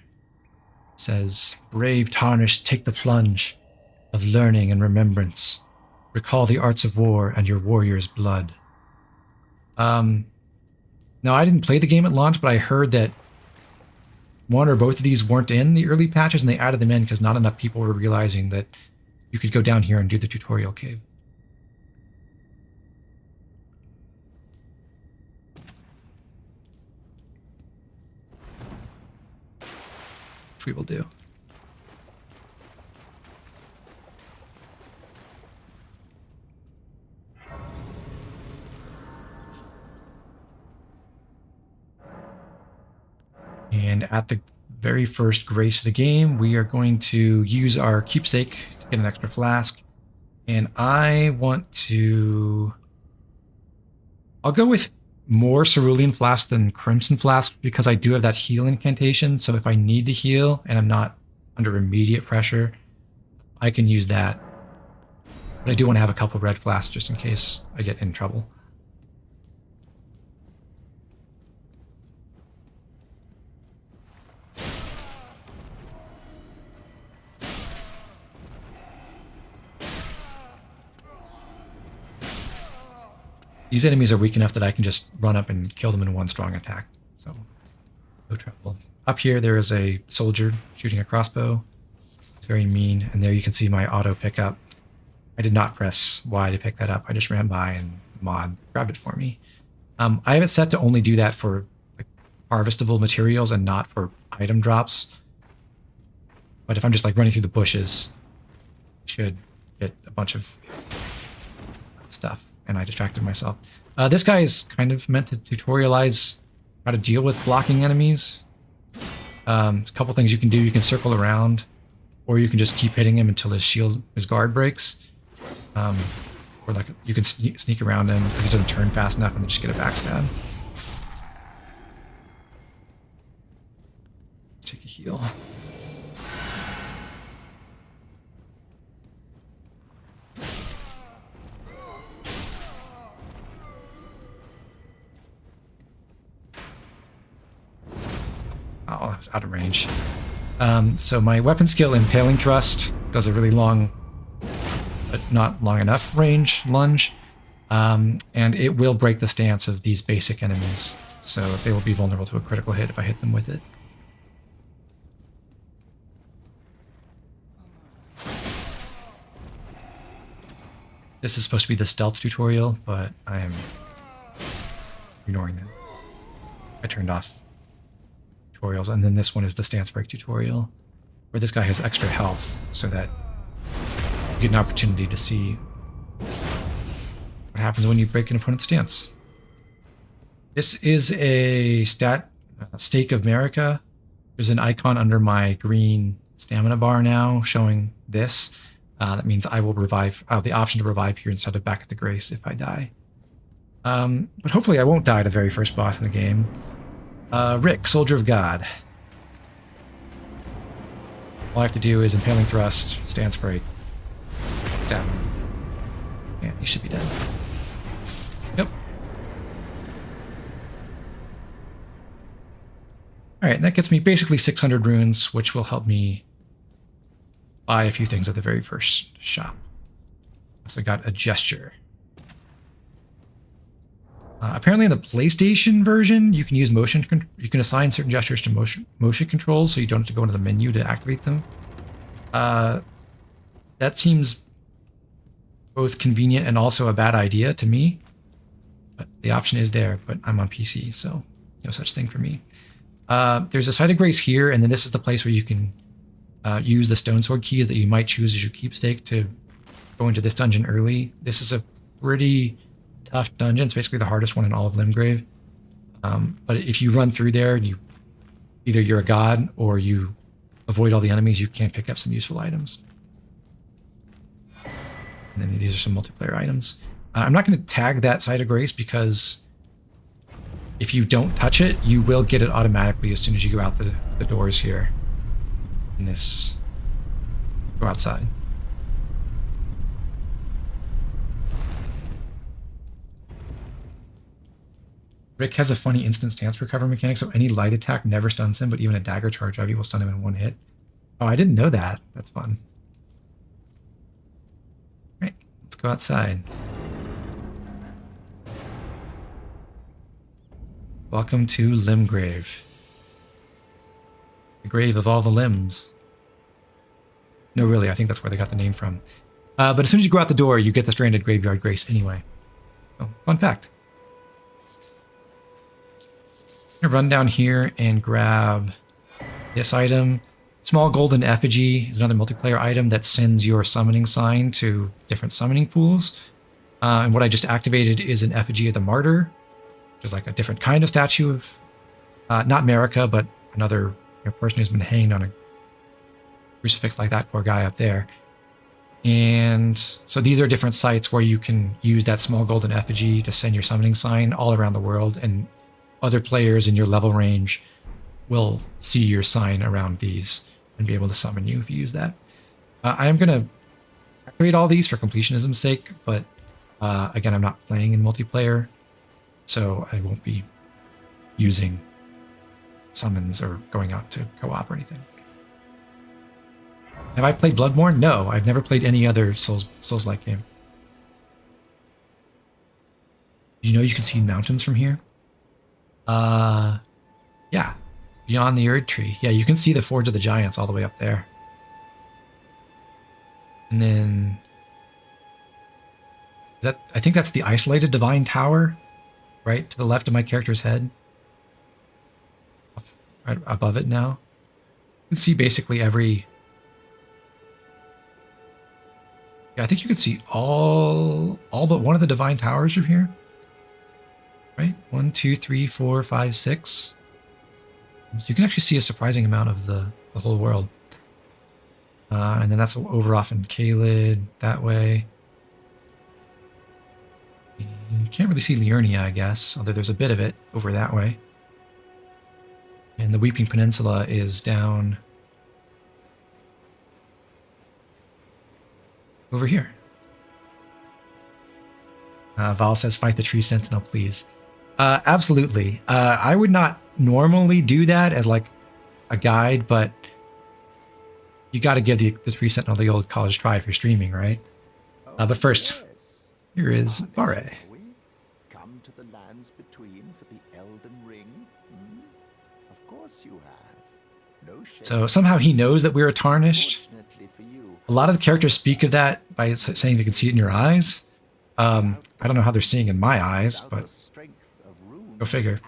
It says, brave tarnished, take the plunge. of learning and remembrance. Recall the arts of war and your warrior's blood. Now, I didn't play the game at launch, but I heard that one or both of these weren't in the early patches, and they added them in because not enough people were realizing that you could go down here and do the tutorial cave. Which we will do. And at the very first grace of the game, we are going to use our keepsake to get an extra flask. And I want to... I'll go with more cerulean flask than crimson flask because I do have that heal incantation. So if I need to heal and I'm not under immediate pressure, I can use that. But I do want to have a couple red flasks just in case I get in trouble. These enemies are weak enough that I can just run up and kill them in one strong attack, so no trouble. Up here there is a soldier shooting a crossbow. It's very mean, and there you can see my auto pickup. I did not press Y to pick that up. I just ran by and mod grabbed it for me. I have it set to only do that for like, harvestable materials and not for item drops. But if I'm just like running through the bushes, I should get a bunch of stuff. And I distracted myself. This guy is kind of meant to tutorialize how to deal with blocking enemies. There's a couple things you can do. You can circle around, or you can just keep hitting him until his guard breaks. Or like you can sneak around him because he doesn't turn fast enough and then just get a backstab. Let's take a heal. Oh, I was out of range. So my weapon skill, Impaling Thrust, does a really long, but not long enough range lunge. And it will break the stance of these basic enemies. So they will be vulnerable to a critical hit if I hit them with it. This is supposed to be the stealth tutorial, but I am ignoring that. I turned off tutorials, and then this one is the stance break tutorial, where this guy has extra health so that you get an opportunity to see what happens when you break an opponent's stance. This is a Stake of America. There's an icon under my green stamina bar now showing this. That means I will revive. I have the option to revive here instead of back at the Grace if I die. But hopefully I won't die to the very first boss in the game. Rick, Soldier of God. All I have to do is Impaling Thrust, Stance Break, stab him. Yeah, he should be dead. Yep. Alright, that gets me basically 600 runes, which will help me buy a few things at the very first shop. So I got a gesture. Apparently in the PlayStation version, you can use you can assign certain gestures to motion controls, so you don't have to go into the menu to activate them. That seems both convenient and also a bad idea to me. But the option is there, but I'm on PC, so no such thing for me. There's a Site of Grace here, and then this is the place where you can use the stone sword keys that you might choose as your keepsake to go into this dungeon early. This is a pretty tough dungeon. It's basically the hardest one in all of Limgrave. But if you run through there and either you're a god or you avoid all the enemies, you can pick up some useful items. And then these are some multiplayer items. I'm not going to tag that Site of Grace because if you don't touch it, you will get it automatically as soon as you go out the doors here. In this, go outside. Rick has a funny instant stance recover mechanic, so any light attack never stuns him, but even a dagger charge of you will stun him in one hit. Oh, I didn't know that. That's fun. go outside. Welcome to Limgrave. The grave of all the limbs. No, really, I think that's where they got the name from. But as soon as you go out the door, you get the Stranded Graveyard Grace anyway. So, fun fact. I'm gonna run down here and grab this item. Small Golden Effigy is another multiplayer item that sends your summoning sign to different summoning pools. And what I just activated is an Effigy of the Martyr, which is like a different kind of statue of, not America, but another person who's been hanged on a crucifix like that poor guy up there. And so these are different sites where you can use that small golden effigy to send your summoning sign all around the world, and other players in your level range will see your sign around these and be able to summon you if you use that. I am going to activate all these for completionism's sake, but again, I'm not playing in multiplayer, so I won't be using summons or going out to co-op or anything. Have I played Bloodborne? No, I've never played any other Souls-like game. You know you can see mountains from here? Yeah. Beyond the Erd Tree. Yeah, you can see the Forge of the Giants all the way up there. And then... I think that's the Isolated Divine Tower, right to the left of my character's head. Right above it now. You can see basically every... Yeah, I think you can see all but one of the Divine Towers from here. Right? 1, 2, 3, 4, 5, 6. So you can actually see a surprising amount of the whole world. And then that's over off in Caelid, that way. You can't really see Liurnia, I guess, although there's a bit of it over that way. And the Weeping Peninsula is down over here. Val says, fight the tree sentinel, please. Absolutely. I would not normally do that as like a guide, but you got to give the tree sentinel the old college try if you're streaming, right? But first, here is Vare. Come to the lands between for the Elden Ring? Of course you have. No shame. So somehow he knows that we're tarnished. A lot of the characters speak of that by saying they can see it in your eyes. I don't know how they're seeing in my eyes, but go figure.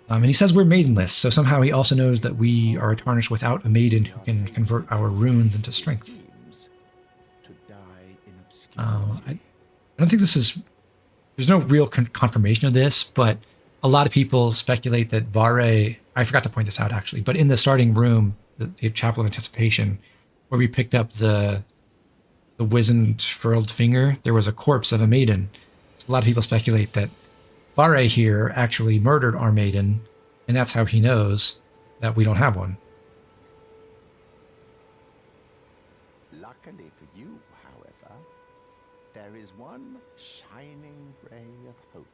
And he says we're maidenless, so somehow he also knows that we are tarnished without a maiden who can convert our runes into strength. I don't think this is... There's no real confirmation of this, but a lot of people speculate that Vare... I forgot to point this out, actually, but in the starting room, the Chapel of Anticipation, where we picked up the wizened, furled finger, there was a corpse of a maiden. So a lot of people speculate that Vare here actually murdered our maiden, and that's how he knows that we don't have one. Luckily for you, however, there is one shining ray of hope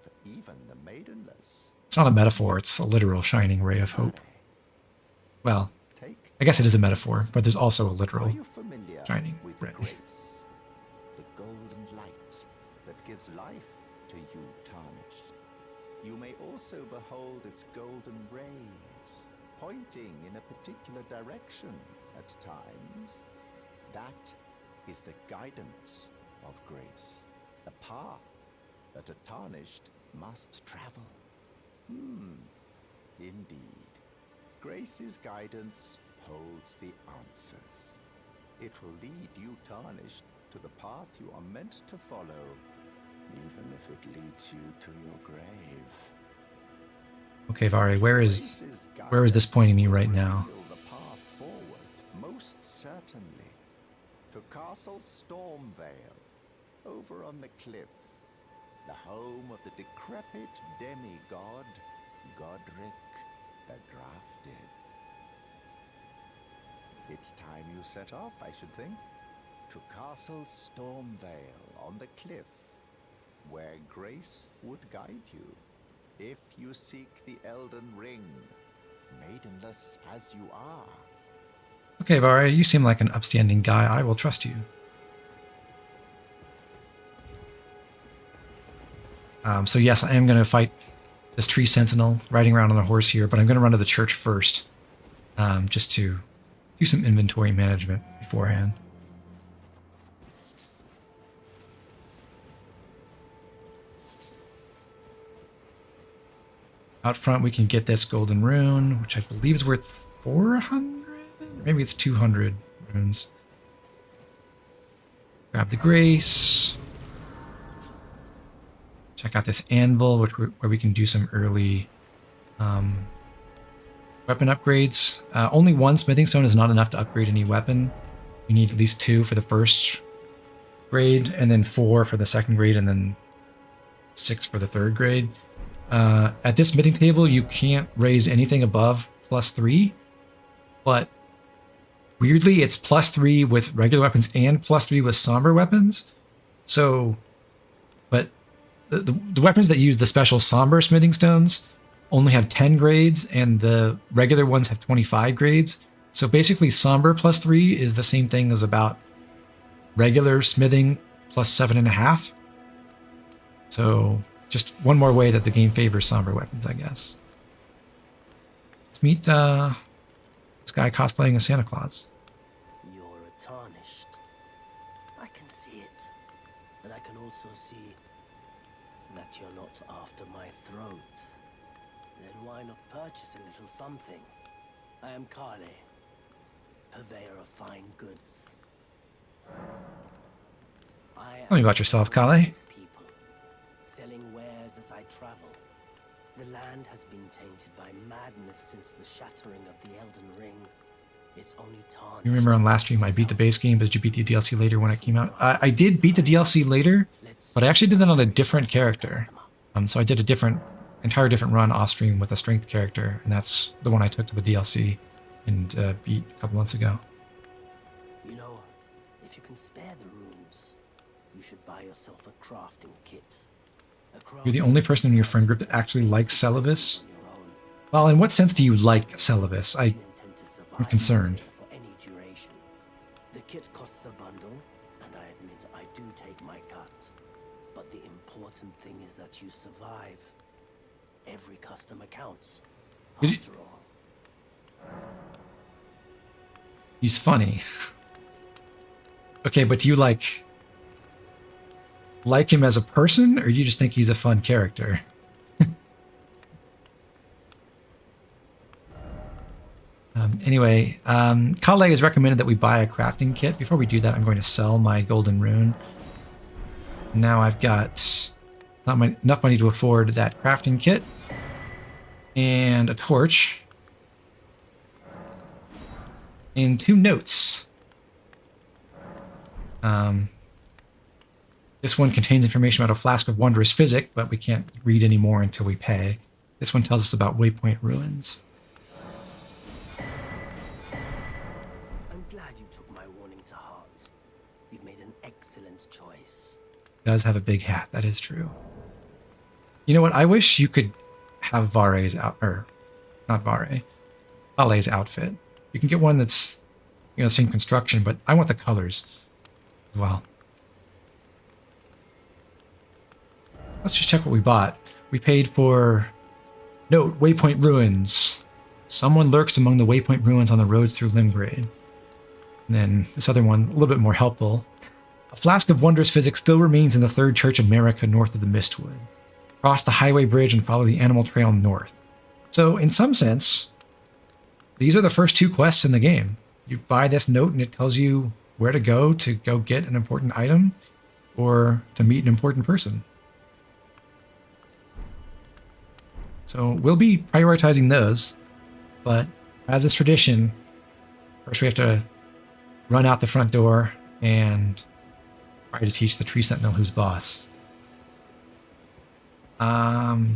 for even the maidenless. It's not a metaphor, it's a literal shining ray of hope. Well, I guess it is a metaphor, but there's also a literal shining ray. The golden light that gives life to you tarnished. You may also behold its golden rays, pointing in a particular direction at times. That is the guidance of grace, the path that a tarnished must travel. Indeed. Grace's guidance holds the answers. It will lead you tarnished to the path you are meant to follow, even if it leads you to your grave. Okay, Vare, where is this pointing me right now? The path forward, most certainly, to Castle Stormvale, over on the cliff, the home of the decrepit demigod Godric the Grafted. It's time you set off, I should think, to Castle Stormvale on the cliff, where grace would guide you, if you seek the Elden Ring, maidenless as you are. Okay, Vare, you seem like an upstanding guy. I will trust you. So yes, I am going to fight this tree sentinel riding around on the horse here, but I'm going to run to the church first, just to do some inventory management beforehand. Out front, we can get this golden rune, which I believe is worth 400? Maybe it's 200 runes. Grab the grace. Check out this anvil, where we can do some early weapon upgrades. Only one smithing stone is not enough to upgrade any weapon. You need at least 2 for the first grade, and then 4 for the second grade, and then 6 for the third grade. At this smithing table, you can't raise anything above +3, but weirdly, it's +3 with regular weapons and +3 with somber weapons. So, but the weapons that use the special somber smithing stones only have 10 grades, and the regular ones have 25 grades. So basically, somber +3 is the same thing as about regular smithing +7.5. So just one more way that the game favors somber weapons, I guess. Let's meet this guy cosplaying as Santa Claus. You're a tarnished. I can see it, but I can also see that you're not after my throat. Then why not purchase a little something? I am Kale, purveyor of fine goods. Tell me about yourself, Kale. People, selling wares as I travel. The land has been tainted by madness since the shattering of the Elden Ring. It's only tarnished. You remember on last stream I beat the base game, but did you beat the DLC later when it came out? I did beat the DLC later, but I actually did that on a different character. So I did a entire different run off stream with a strength character, and that's the one I took to the DLC and beat a couple months ago. You know, if you can spare the runes, you should buy yourself a crafting kit. You're the only person in your friend group that actually likes Celavis? Well, in what sense do you like Celavis? I'm concerned. The kit costs a bundle, and I admit I do take my cut. But the important thing is that you survive. Every customer counts, after all. He's funny. Okay, but do you like him as a person, or you just think he's a fun character? Anyway, Kale has recommended that we buy a crafting kit. Before we do that, I'm going to sell my golden rune. Now I've got enough money to afford that crafting kit and a torch and 2 notes. This one contains information about a flask of wondrous physic, but we can't read any more until we pay. This one tells us about Waypoint Ruins. I'm glad you took my warning to heart. You've made an excellent choice. Does have a big hat, that is true. You know what? I wish you could have Vare's Kale's outfit. You can get one that's, same construction, but I want the colors as well. Let's just check what we bought. We paid for note, Waypoint Ruins. Someone lurks among the Waypoint Ruins on the roads through Limgrave. And then this other one, a little bit more helpful. A flask of wondrous physics still remains in the Third Church of Marika north of the Mistwood. Cross the highway bridge and follow the animal trail north. So in some sense, these are the first 2 quests in the game. You buy this note and it tells you where to go get an important item or to meet an important person. So we'll be prioritizing those, but as is tradition, first we have to run out the front door and try to teach the tree sentinel who's boss. I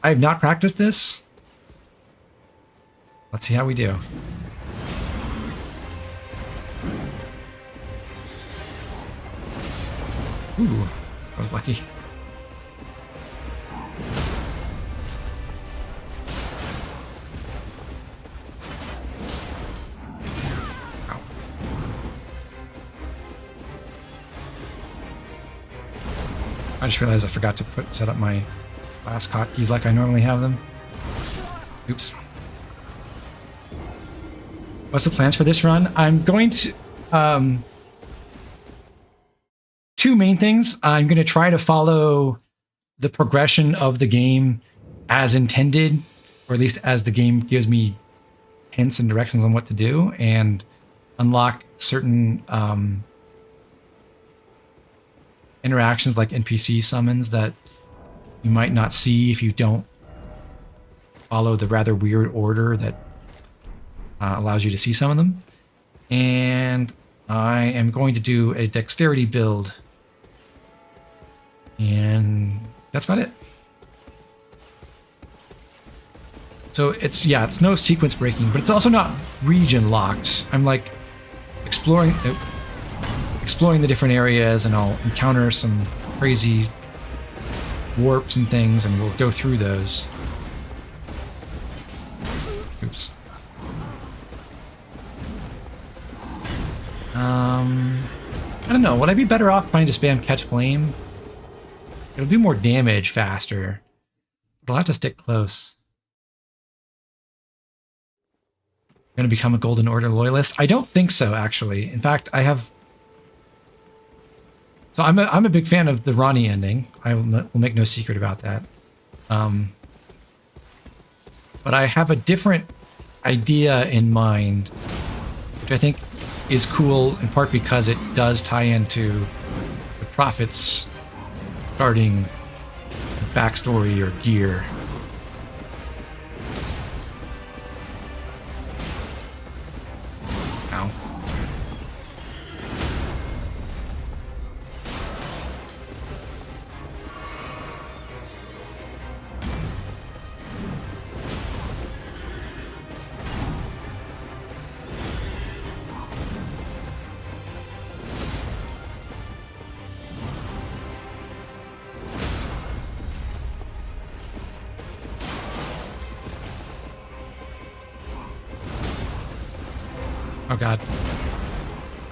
have not practiced this. Let's see how we do. Ooh, I was lucky. I just realized I forgot to set up my last hotkeys like I normally have them. Oops. What's the plans for this run? I'm going to... two main things. I'm going to try to follow the progression of the game as intended, or at least as the game gives me hints and directions on what to do, and unlock certain interactions like NPC summons that you might not see if you don't follow the rather weird order that allows you to see some of them. And I am going to do a dexterity build. And that's about it. So it's no sequence breaking, but it's also not region locked. I'm like exploring the different areas, and I'll encounter some crazy warps and things, and we'll go through those. Oops. I don't know. Would I be better off trying to spam catch flame? It'll do more damage faster, but I'll have to stick close. I'm going to become a Golden Order loyalist? I don't think so, actually. In fact, I have... So I'm a big fan of the Ronnie ending. I will make no secret about that. But I have a different idea in mind, which I think is cool, in part because it does tie into the Prophet's starting backstory or gear. Ow. Oh god.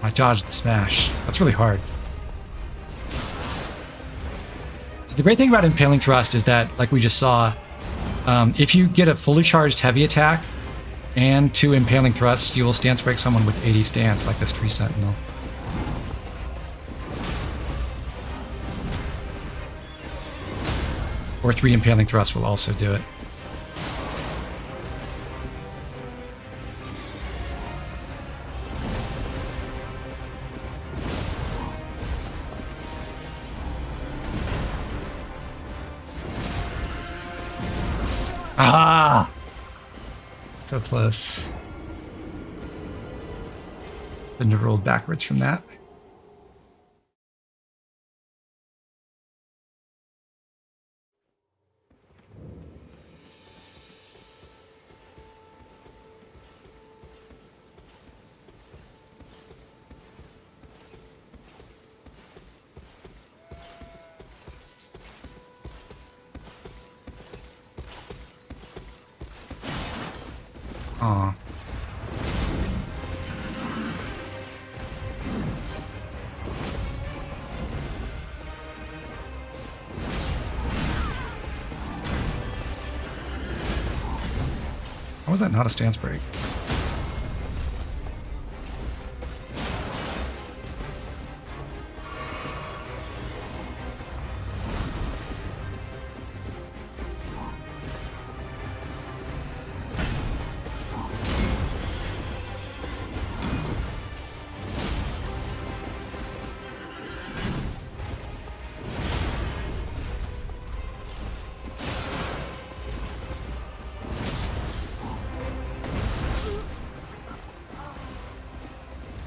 I dodged the smash. That's really hard. So the great thing about Impaling Thrust is that, like we just saw, if you get a fully charged heavy attack and 2 Impaling Thrusts, you will stance break someone with 80 stance, like this Tree Sentinel. Or 3 Impaling Thrusts will also do it. Ah! So close. Couldn't have rolled backwards from that. Aw. How was that not a stance break?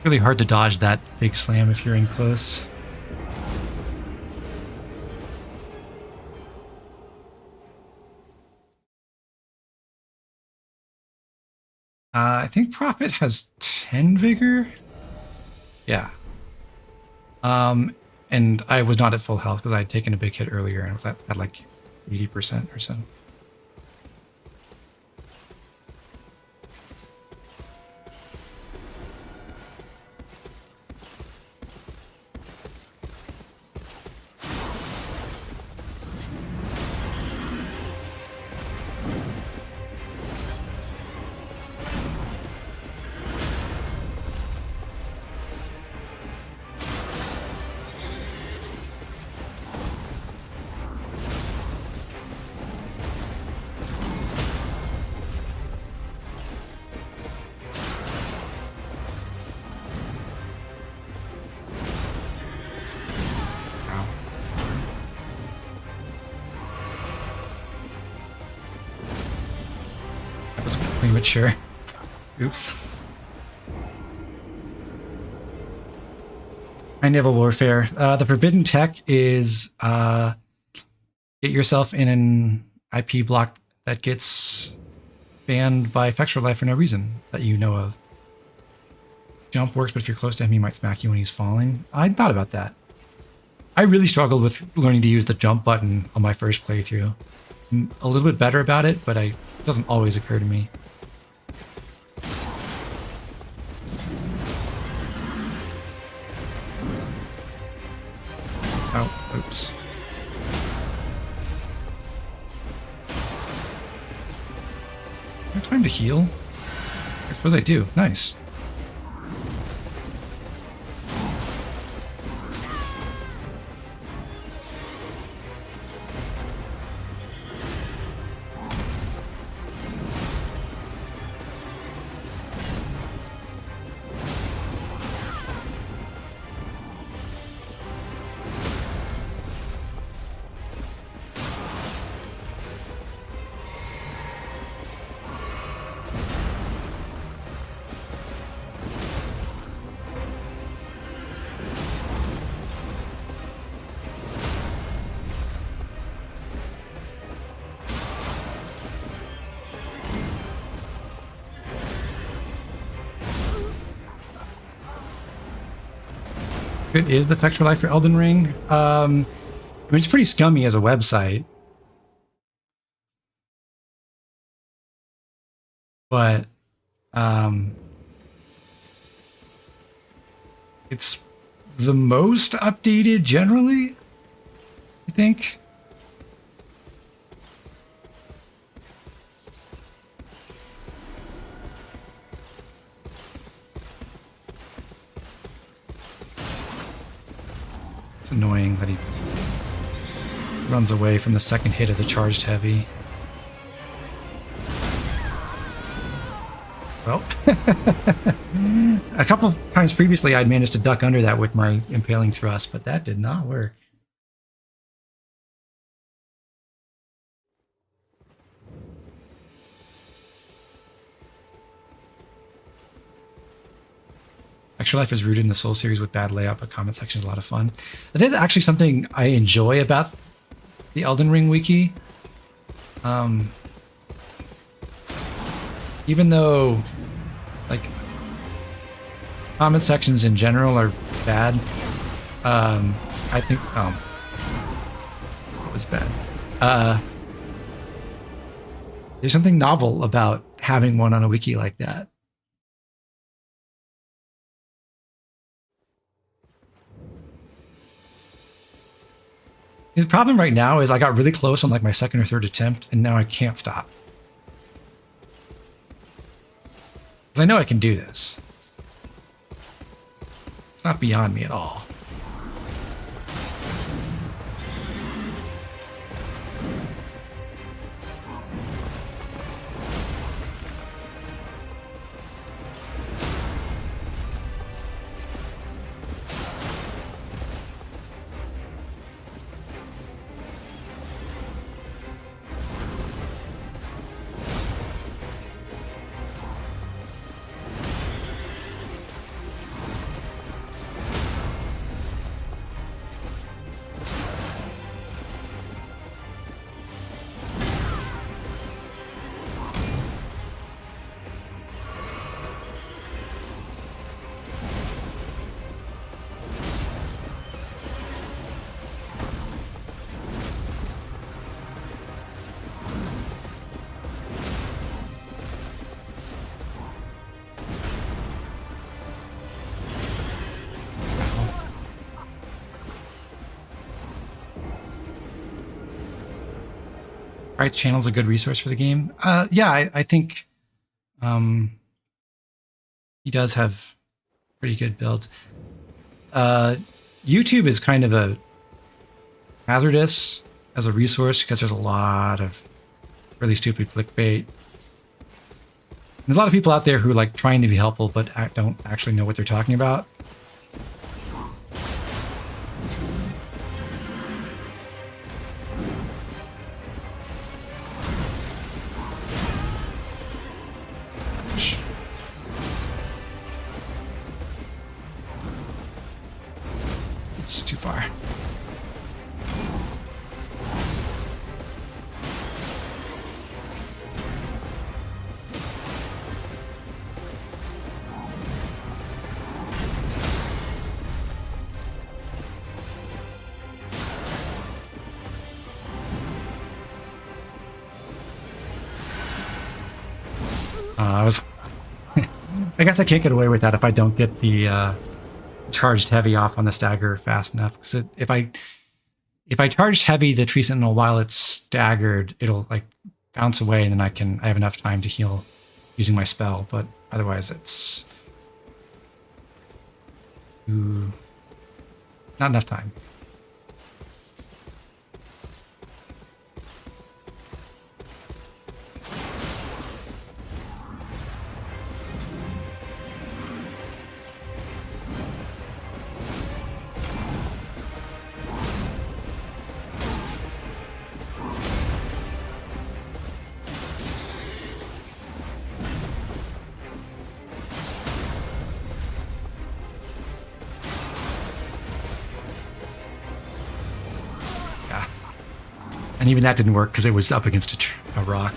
Really hard to dodge that big slam if you're in close. I think Prophet has 10 vigor. Yeah. And I was not at full health because I had taken a big hit earlier and was at like 80% or so. immature. Oops. High naval warfare. The forbidden tech is get yourself in an IP block that gets banned by Fextralife for no reason that you know of. Jump works, but if you're close to him, he might smack you when he's falling. I thought about that. I really struggled with learning to use the jump button on my first playthrough. I'm a little bit better about it, but it doesn't always occur to me. Oh, oops. Do I have time to heal? I suppose I do. Nice. It is the Fextralife for Elden Ring. I mean, it's pretty scummy as a website. But it's the most updated generally, I think. It's annoying that he runs away from the second hit of the charged heavy. Well, a couple of times previously I'd managed to duck under that with my impaling thrust, but that did not work. Fextralife is rooted in the Soul series with bad layout, but comment section is a lot of fun. That is actually something I enjoy about the Elden Ring wiki. Even though, like, comment sections in general are bad, I think, it was bad. There's something novel about having one on a wiki like that. The problem right now is I got really close on like my second or third attempt, and now I can't stop. Because I know I can do this. It's not beyond me at all. Right, channel's a good resource for the game. Yeah, I think he does have pretty good builds. YouTube is kind of a hazardous as a resource because there's a lot of really stupid clickbait. There's a lot of people out there who are like trying to be helpful but don't actually know what they're talking about. far. I guess I can't get away with that if I don't get the charged heavy off on the stagger fast enough. Because if I charged heavy the tree sentinel while it's staggered, it'll like bounce away, and then I have enough time to heal using my spell. But otherwise, it's not enough time. And even that didn't work because it was up against a rock.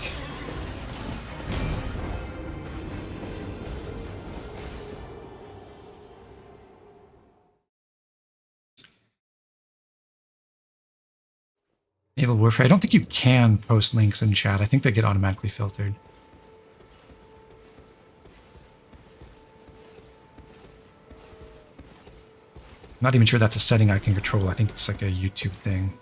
Naval Warfare. I don't think you can post links in chat. I think they get automatically filtered. I'm not even sure that's a setting I can control. I think it's like a YouTube thing.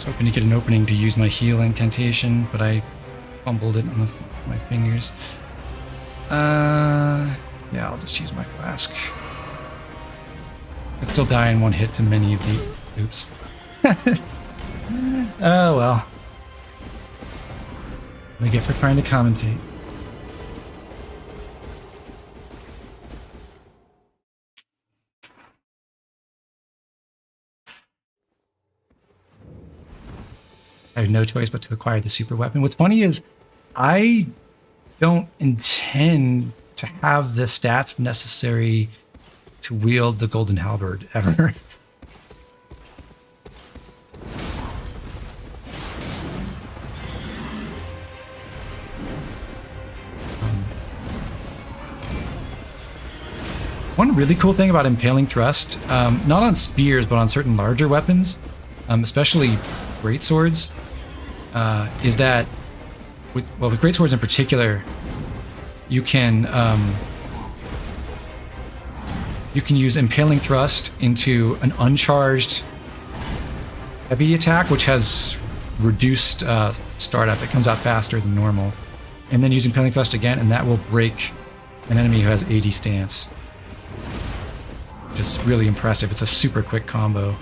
Hoping to get an opening to use my heal incantation, but I fumbled it on my fingers. Yeah, I'll just use my flask. I'd still die in one hit to many of the... Oops. Oh well. What do I get for trying to commentate? I had no choice but to acquire the super weapon. What's funny is I don't intend to have the stats necessary to wield the golden halberd ever. One really cool thing about impaling thrust, not on spears, but on certain larger weapons, especially greatswords, is that with greatswords in particular, you can use impaling thrust into an uncharged heavy attack, which has reduced startup. It comes out faster than normal, and then use impaling thrust again, and that will break an enemy who has 80 stance. Which is really impressive. It's a super quick combo.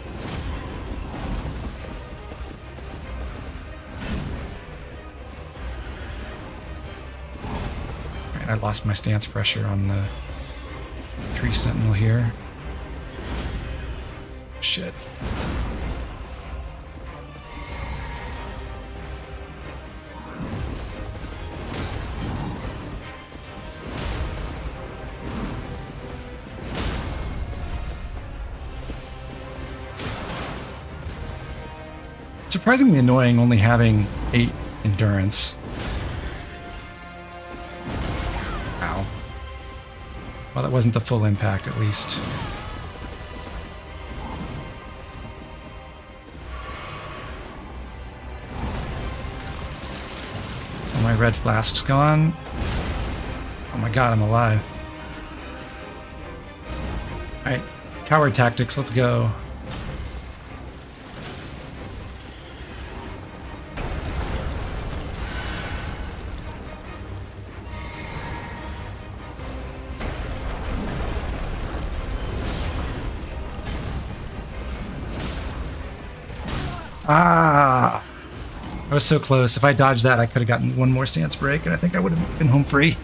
I lost my stance pressure on the tree sentinel here. Shit. surprisingly annoying only having 8 endurance. Ow. Well, that wasn't the full impact, at least. So my red flask's gone. Oh my god, I'm alive. Alright, coward tactics, let's go. Ah! I was so close. If I dodged that, I could have gotten one more stance break, and I think I would have been home free.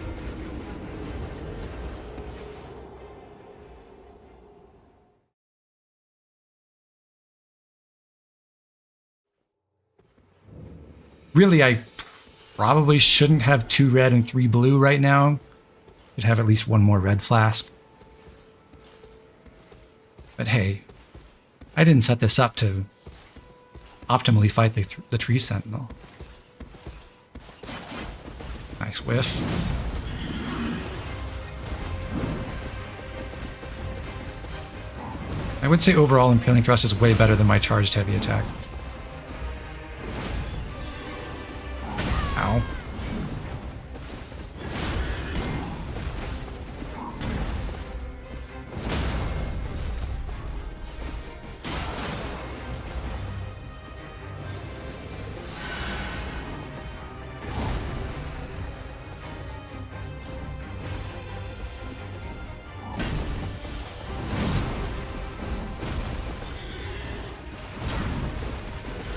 Really, I probably shouldn't have 2 red and 3 blue right now. Should have at least 1 more red flask. But hey, I didn't set this up to optimally fight the tree sentinel. Nice whiff. I would say overall Impaling Thrust is way better than my charged heavy attack. Ow.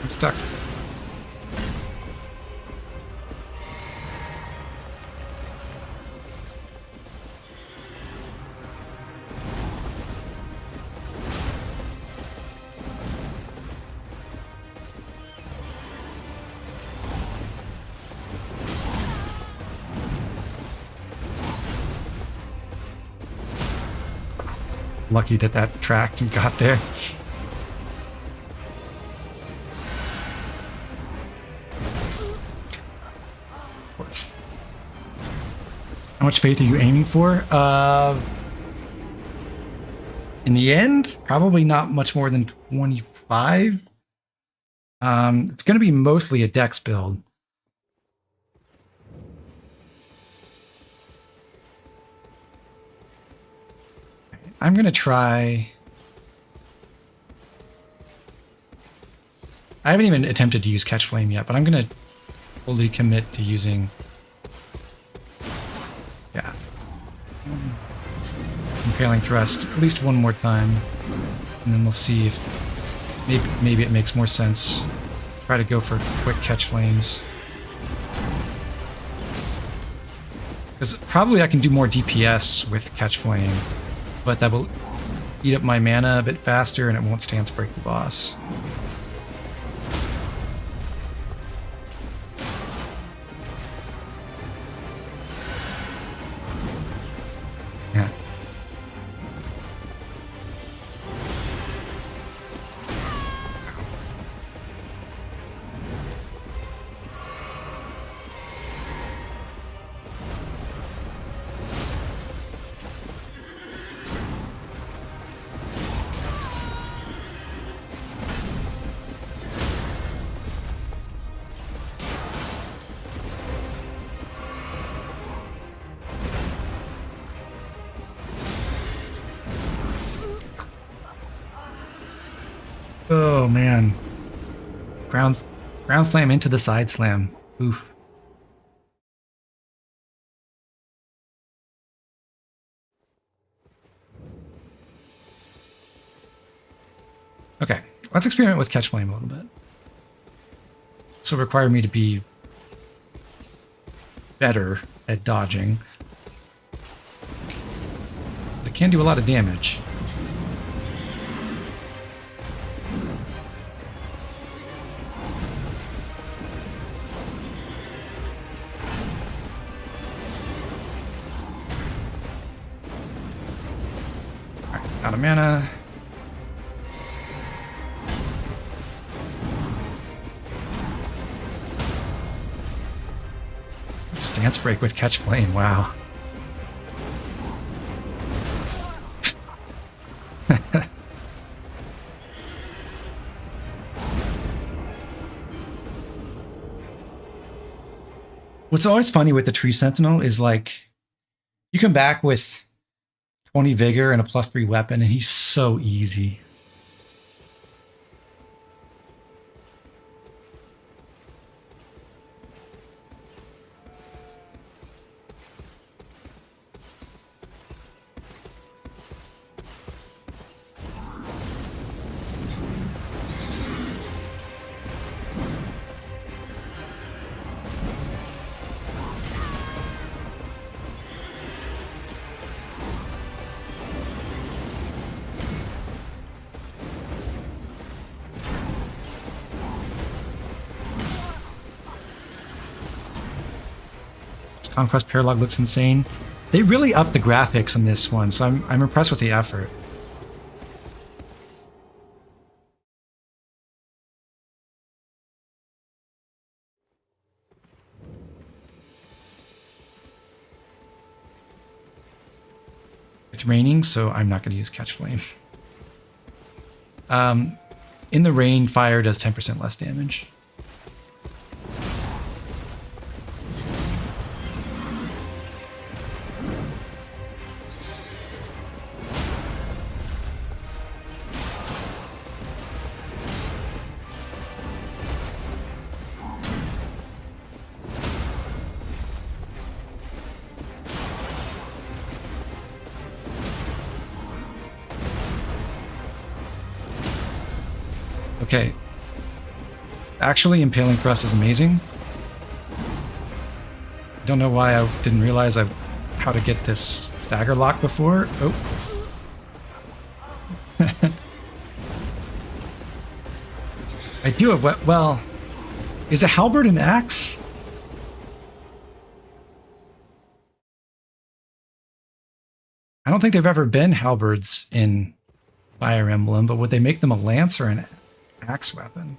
I'm stuck. Lucky that that tracked and got there. Of course. How much faith are you aiming for? In the end, probably not much more than 25. It's going to be mostly a dex build. I'm going to try... I haven't even attempted to use Catch Flame yet, but I'm going to fully commit to using... Yeah. Impaling Thrust at least 1 more time. And then we'll see if maybe it makes more sense. Try to go for quick Catch Flames. Because probably I can do more DPS with Catch Flame. But that will eat up my mana a bit faster, and it won't stance break the boss. Yeah. Oh man. Ground slam into the side slam. Oof. Okay, let's experiment with Catch Flame a little bit. This will require me to be better at dodging. But it can do a lot of damage. Alright, out of mana. break with catch flame. Wow. What's always funny with the Tree Sentinel is like, you come back with 20 vigor and a +3 weapon, and he's so easy. Conquest Paralog looks insane. They really upped the graphics on this one, so I'm impressed with the effort. It's raining, so I'm not going to use Catch Flame. In the rain, fire does 10% less damage. Okay. Actually, Impaling Thrust is amazing. I don't know why I didn't realize how to get this stagger lock before. Oh. I do it well. Is a halberd an axe? I don't think they've ever been halberds in Fire Emblem, but would they make them a lance or an axe weapon?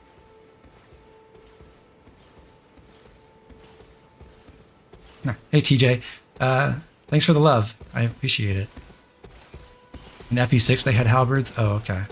Hey TJ, thanks for the love. I appreciate it. In FE6 they had halberds? Oh, okay.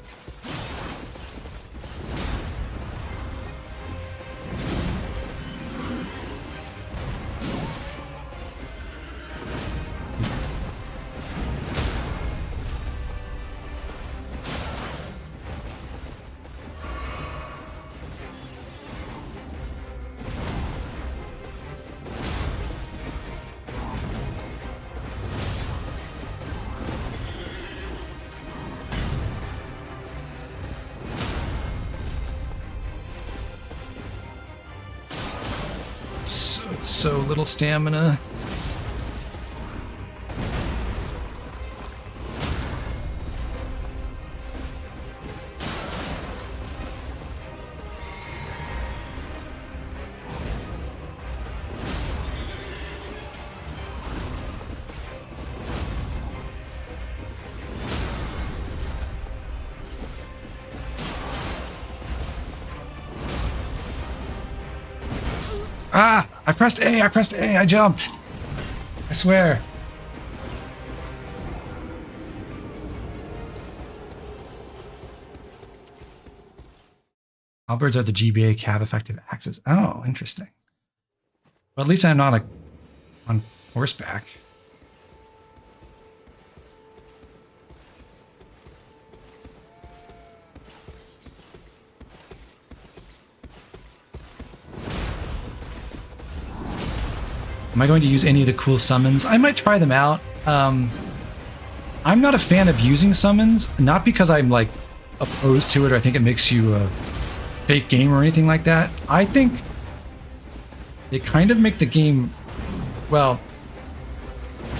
So little stamina. Ah! I pressed A, I jumped! I swear. Halberds are the GBA cab effective axes. Oh, interesting. Well, at least I'm not on horseback. Am I going to use any of the cool summons? I might try them out. I'm not a fan of using summons, not because I'm like opposed to it or I think it makes you a fake game or anything like that. I think they kind of make the game, well,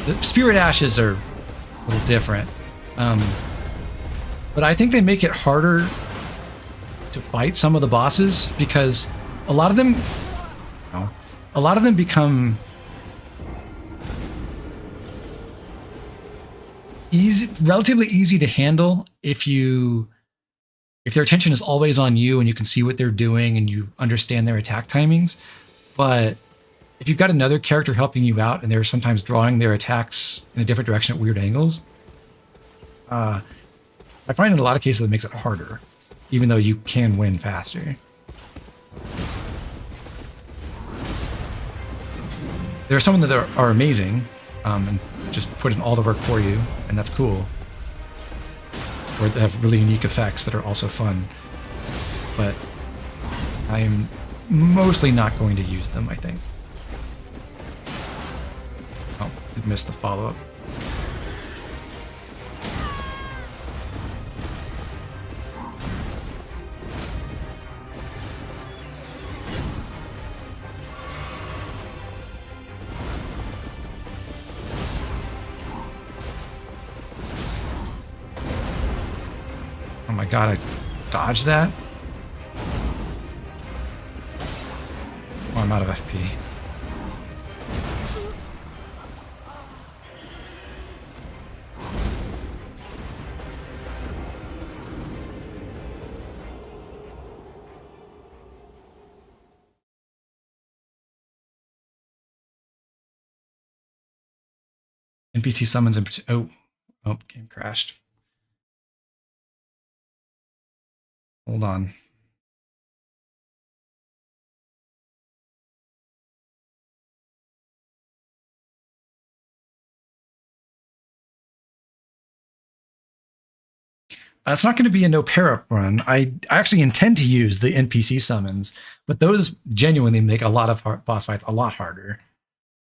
the Spirit Ashes are a little different. But I think they make it harder to fight some of the bosses because a lot of them become relatively easy to handle if their attention is always on you and you can see what they're doing and you understand their attack timings. But if you've got another character helping you out and they're sometimes drawing their attacks in a different direction at weird angles, I find in a lot of cases that makes it harder, even though you can win faster. There are some that are amazing and just put in all the work for you, and that's cool. Or they have really unique effects that are also fun. But I am mostly not going to use them, I think. Oh, I missed the follow-up. Oh my god, I dodged that? Oh, I'm out of FP. NPC summons in... Oh, game crashed. Hold on. It's not going to be a no pair-up run. I actually intend to use the NPC summons, but those genuinely make a lot of boss fights a lot harder.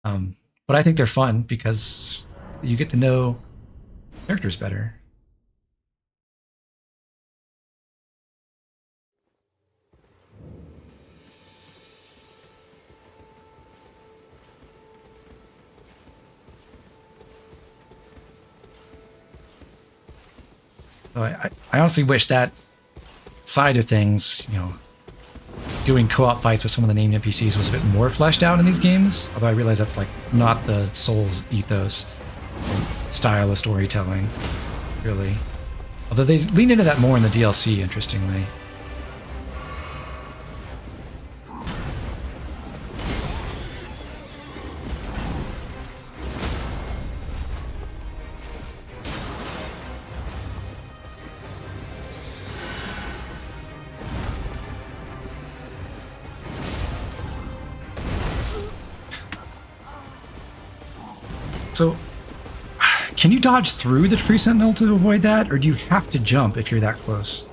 But I think they're fun because you get to know characters better. So I honestly wish that side of things, you know, doing co-op fights with some of the named NPCs was a bit more fleshed out in these games. Although I realize that's like not the Souls ethos or style of storytelling, really. Although they lean into that more in the DLC, interestingly. So, can you dodge through the tree sentinel to avoid that, or do you have to jump if you're that close?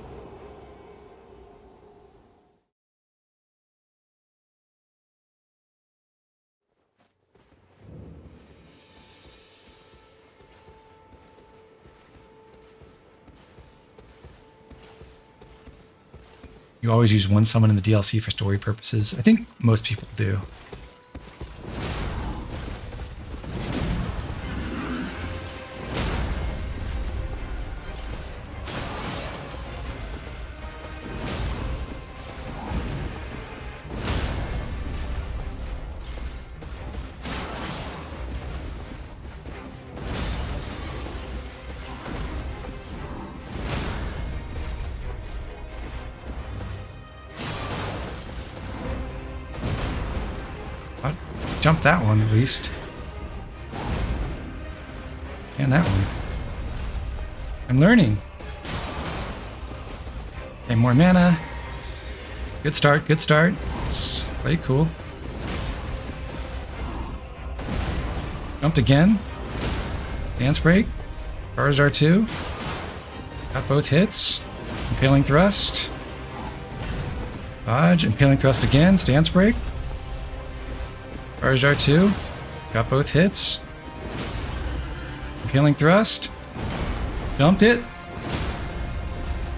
You always use one summon in the DLC for story purposes. I think most people do. Jump that one at least. And that one. I'm learning. Okay, more mana. Good start, good start. It's very cool. Jumped again. Stance break. Charged R2. Got both hits. Impaling thrust. Dodge. Impaling thrust again. Stance break. Charged R2. Got both hits. Impaling thrust. Jumped it.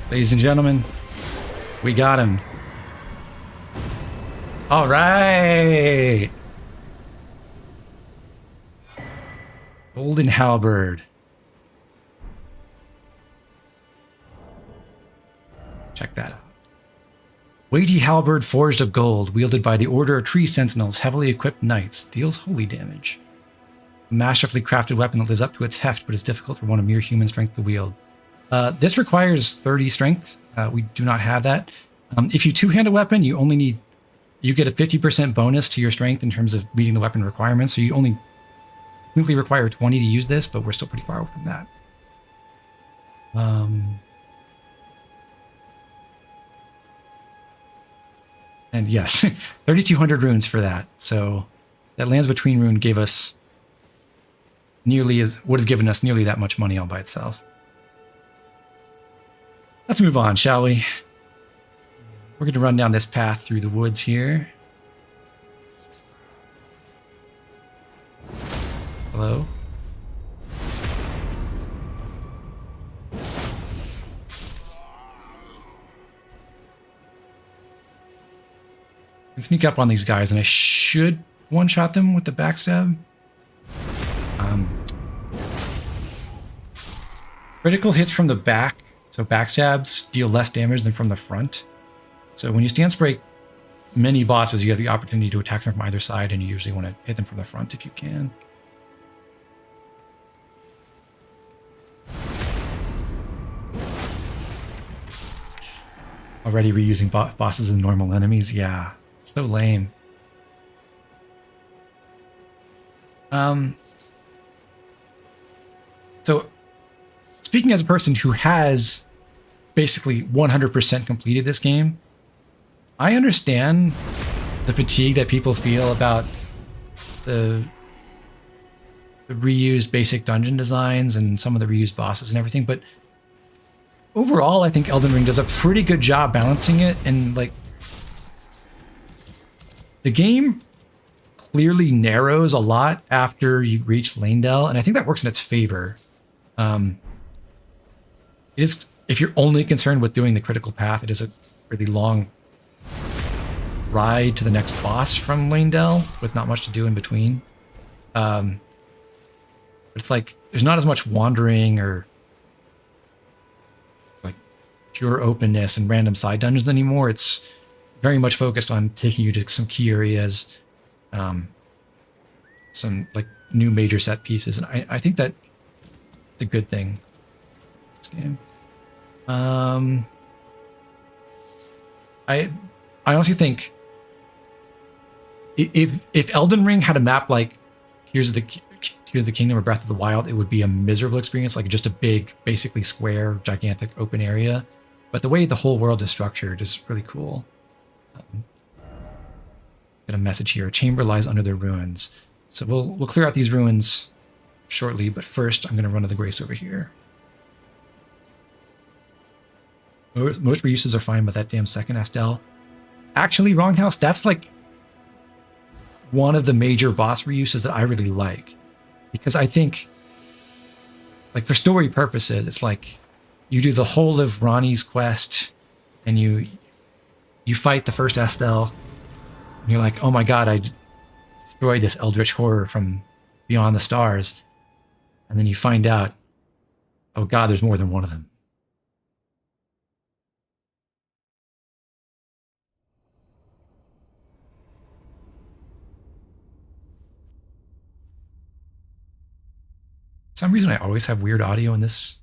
Ladies and gentlemen, we got him. All right. Golden Halberd. Check that out. Weighty halberd forged of gold, wielded by the Order of Tree Sentinels, heavily equipped knights, deals holy damage. A masterfully crafted weapon that lives up to its heft, but is difficult for one of mere human strength to wield. This requires 30 strength. We do not have that. If you two-hand a weapon, you you get a 50% bonus to your strength in terms of meeting the weapon requirements. So you only completely require 20 to use this, but we're still pretty far away from that. And yes, 3,200 runes for that. So that Lands Between rune gave us would have given us nearly that much money all by itself. Let's move on, shall we? We're going to run down this path through the woods here. Hello? I can sneak up on these guys, and I should one-shot them with the backstab. Critical hits from the back, so backstabs deal less damage than from the front. So when you stance break many bosses, you have the opportunity to attack them from either side, and you usually want to hit them from the front if you can. Already reusing bosses and normal enemies? Yeah, so lame. So, speaking as a person who has basically 100% completed this game, I understand the fatigue that people feel about the reused basic dungeon designs and some of the reused bosses and everything, but overall, I think Elden Ring does a pretty good job balancing it, and like the game clearly narrows a lot after you reach Leyndell, and I think that works in its favor. It is, if you're only concerned with doing the critical path, it is a really long ride to the next boss from Leyndell with not much to do in between. But it's like there's not as much wandering or like pure openness and random side dungeons anymore. It's very much focused on taking you to some key areas, some like new major set pieces, and I think that it's a good thing. This game. I honestly think if Elden Ring had a map like Here's the Kingdom or Breath of the Wild, it would be a miserable experience, like just a big, basically square, gigantic open area. But the way the whole world is structured is really cool. Get a message here. A chamber lies under the ruins. So we'll clear out these ruins shortly, but first I'm going to run to the Grace over here. Most reuses are fine, but that damn second Astel. Actually, Wronghouse, that's like one of the major boss reuses that I really like. Because I think, like for story purposes, it's like you do the whole of Ronnie's quest and you fight the first Astel. And you're like, oh my god, I destroyed this eldritch horror from beyond the stars. And then you find out, oh god, there's more than one of them. For some reason, I always have weird audio in this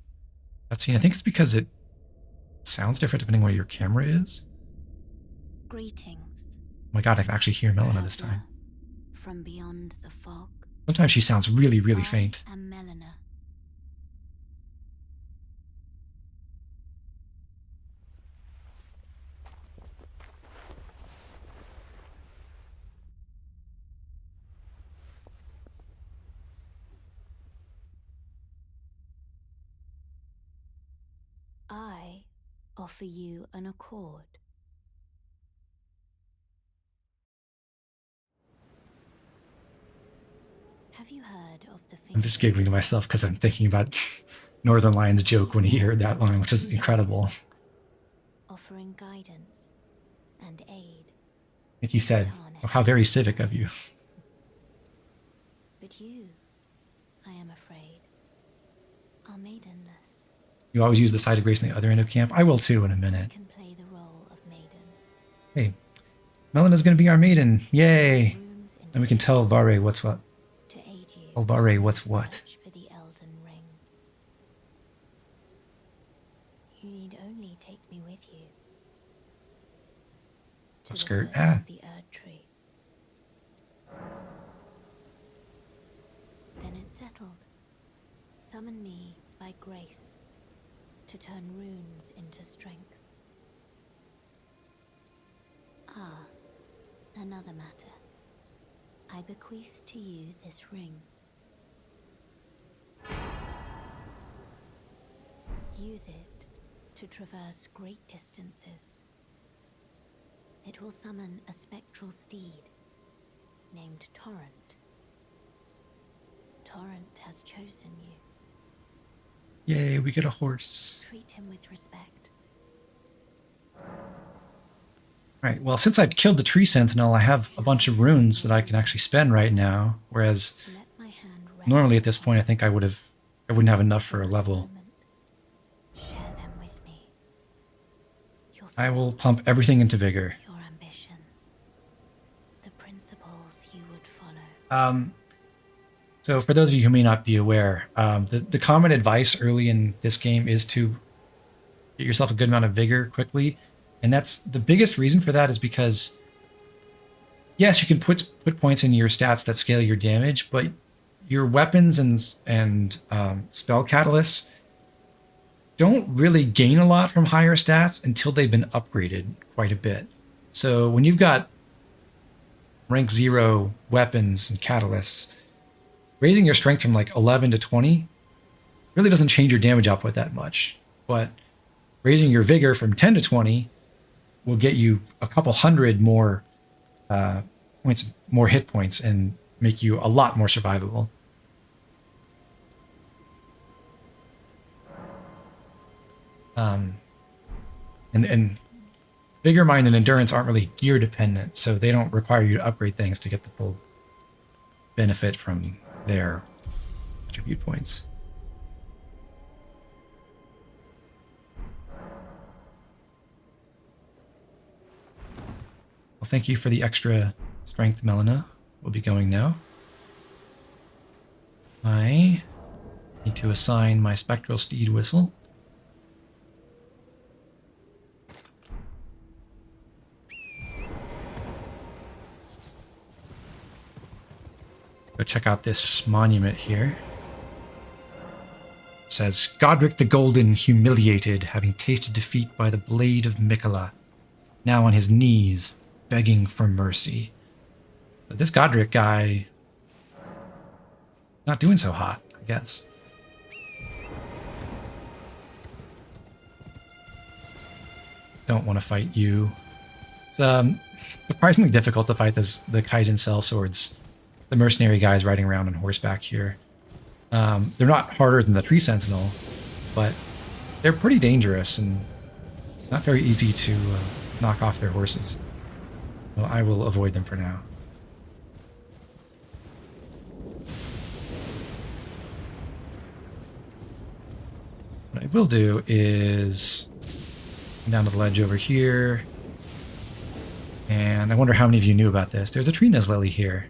cutscene. I think it's because it sounds different depending on where your camera is. Greetings. Oh my god, I can actually hear Melina this time. From beyond the fog. Sometimes she sounds really, really faint. I am Melina. I offer you an accord. Have you heard of the I'm just giggling to myself because I'm thinking about Northern Lion's joke when he heard that line, which is incredible. Offering guidance and aid. I think he said, oh, how very civic of you. But you, I am afraid, are maidenless. You always use the side of grace on the other end of camp. I will too in a minute. I can play the role of maiden. Hey, Melina's going to be our maiden. Yay! And we can tell Vare what's what. To aid you. Oh, Vare, what's what? Search for the Elden Ring. You need only take me with you. To the Skirt. foot of the Erd Then it's settled. Summon me by grace to turn runes into strength. Ah, another matter. I bequeath to you this ring. Use it to traverse great distances. It will summon a spectral steed named Torrent. Torrent has chosen you. Yay, we get a horse. Treat him with respect. Right, well, since I've killed the tree sentinel, I have a bunch of runes that I can actually spend right now, whereas Let my hand rest normally at this upon point I think I wouldn't have enough for a this level. moment. Share them with me. Your I will thoughts, pump everything into vigor. your ambitions, the principles you would follow. So for those of you who may not be aware, the common advice early in this game is to get yourself a good amount of vigor quickly. And that's the biggest reason for that is because, yes, you can put points in your stats that scale your damage, but your weapons and spell catalysts don't really gain a lot from higher stats until they've been upgraded quite a bit. So when you've got rank 0 weapons and catalysts, raising your strength from like 11 to 20 really doesn't change your damage output that much. But raising your vigor from 10 to 20 will get you a couple hundred more points, more hit points, and make you a lot more survivable. And vigor, mind, and endurance aren't really gear dependent, so they don't require you to upgrade things to get the full benefit from their attribute points. Well, thank you for the extra strength, Melina. We'll be going now. I need to assign my spectral steed whistle. Go check out this monument here. It says, Godric the Golden humiliated, having tasted defeat by the blade of Mikola, now on his knees, begging for mercy. But this Godric guy, not doing so hot, I guess. Don't want to fight you. It's surprisingly difficult to fight the kite and cell swords. The mercenary guys riding around on horseback here. They're not harder than the tree sentinel, but they're pretty dangerous and not very easy to knock off their horses. Well, I will avoid them for now. What I will do is come down to the ledge over here. And I wonder how many of you knew about this. There's a tree lily here.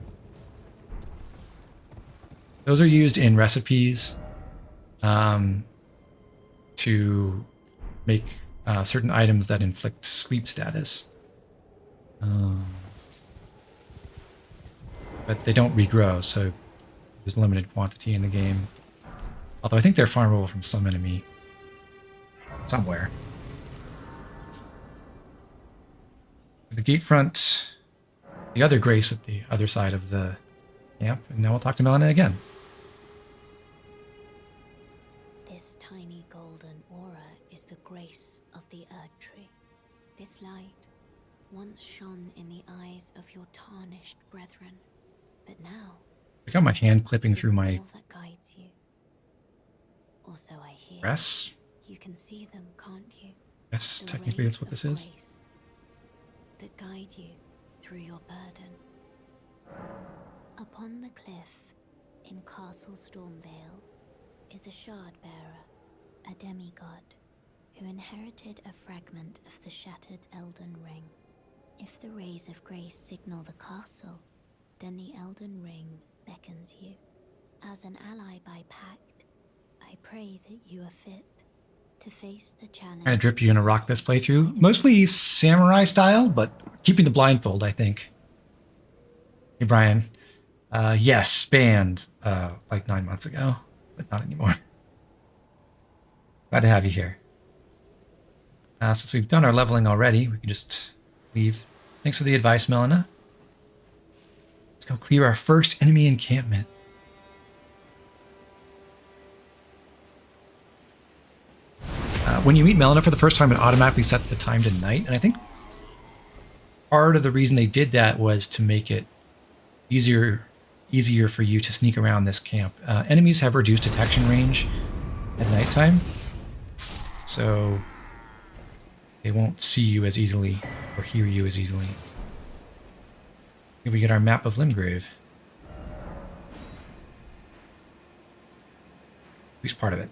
Those are used in recipes to make certain items that inflict sleep status. But they don't regrow, so there's limited quantity in the game. Although I think they're farmable from some enemy somewhere. The gate front, the other grace at the other side of the camp, and now we'll talk to Melina again. This tiny golden aura is the grace of the Erd Tree. This light once shone in the eyes of your tarnished brethren, but now I got my hand clipping it is through my all that guides you. Also, I hear dress. you can see them, can't you? Yes, The technically that's what rays this of is. grace that guide you through your burden. Upon the cliff in Castle Stormvale is a shard bearer, a demigod, who inherited a fragment of the shattered Elden Ring. If the rays of grace signal the castle, then the Elden Ring beckons you. As an ally by pact, I pray that you are fit to face the challenge. Kind of drip you gonna rock this playthrough. Mostly samurai style, but keeping the blindfold, I think. Hey, Brian. Yes, banned like 9 months ago, but not anymore. Glad to have you here. Since we've done our leveling already, we can just leave. Thanks for the advice, Melina. Let's go clear our first enemy encampment. When you meet Melina for the first time, it automatically sets the time to night, and I think part of the reason they did that was to make it easier for you to sneak around this camp. Enemies have reduced detection range at nighttime, so they won't see you as easily or hear you as easily. Here we get our map of Limgrave. At least part of it.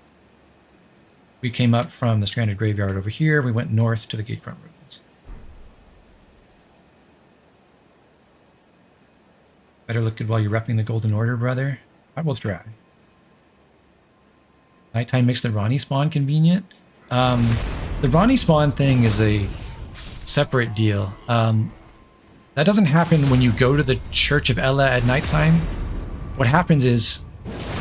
We came up from the Stranded Graveyard over here. We went north to the Gatefront Ruins. Better look good while you're repping the Golden Order, brother. Eyeballs dry. Nighttime makes the Ronnie spawn convenient. The Ronnie spawn thing is a separate deal. That doesn't happen when you go to the Church of Ella at nighttime. What happens is,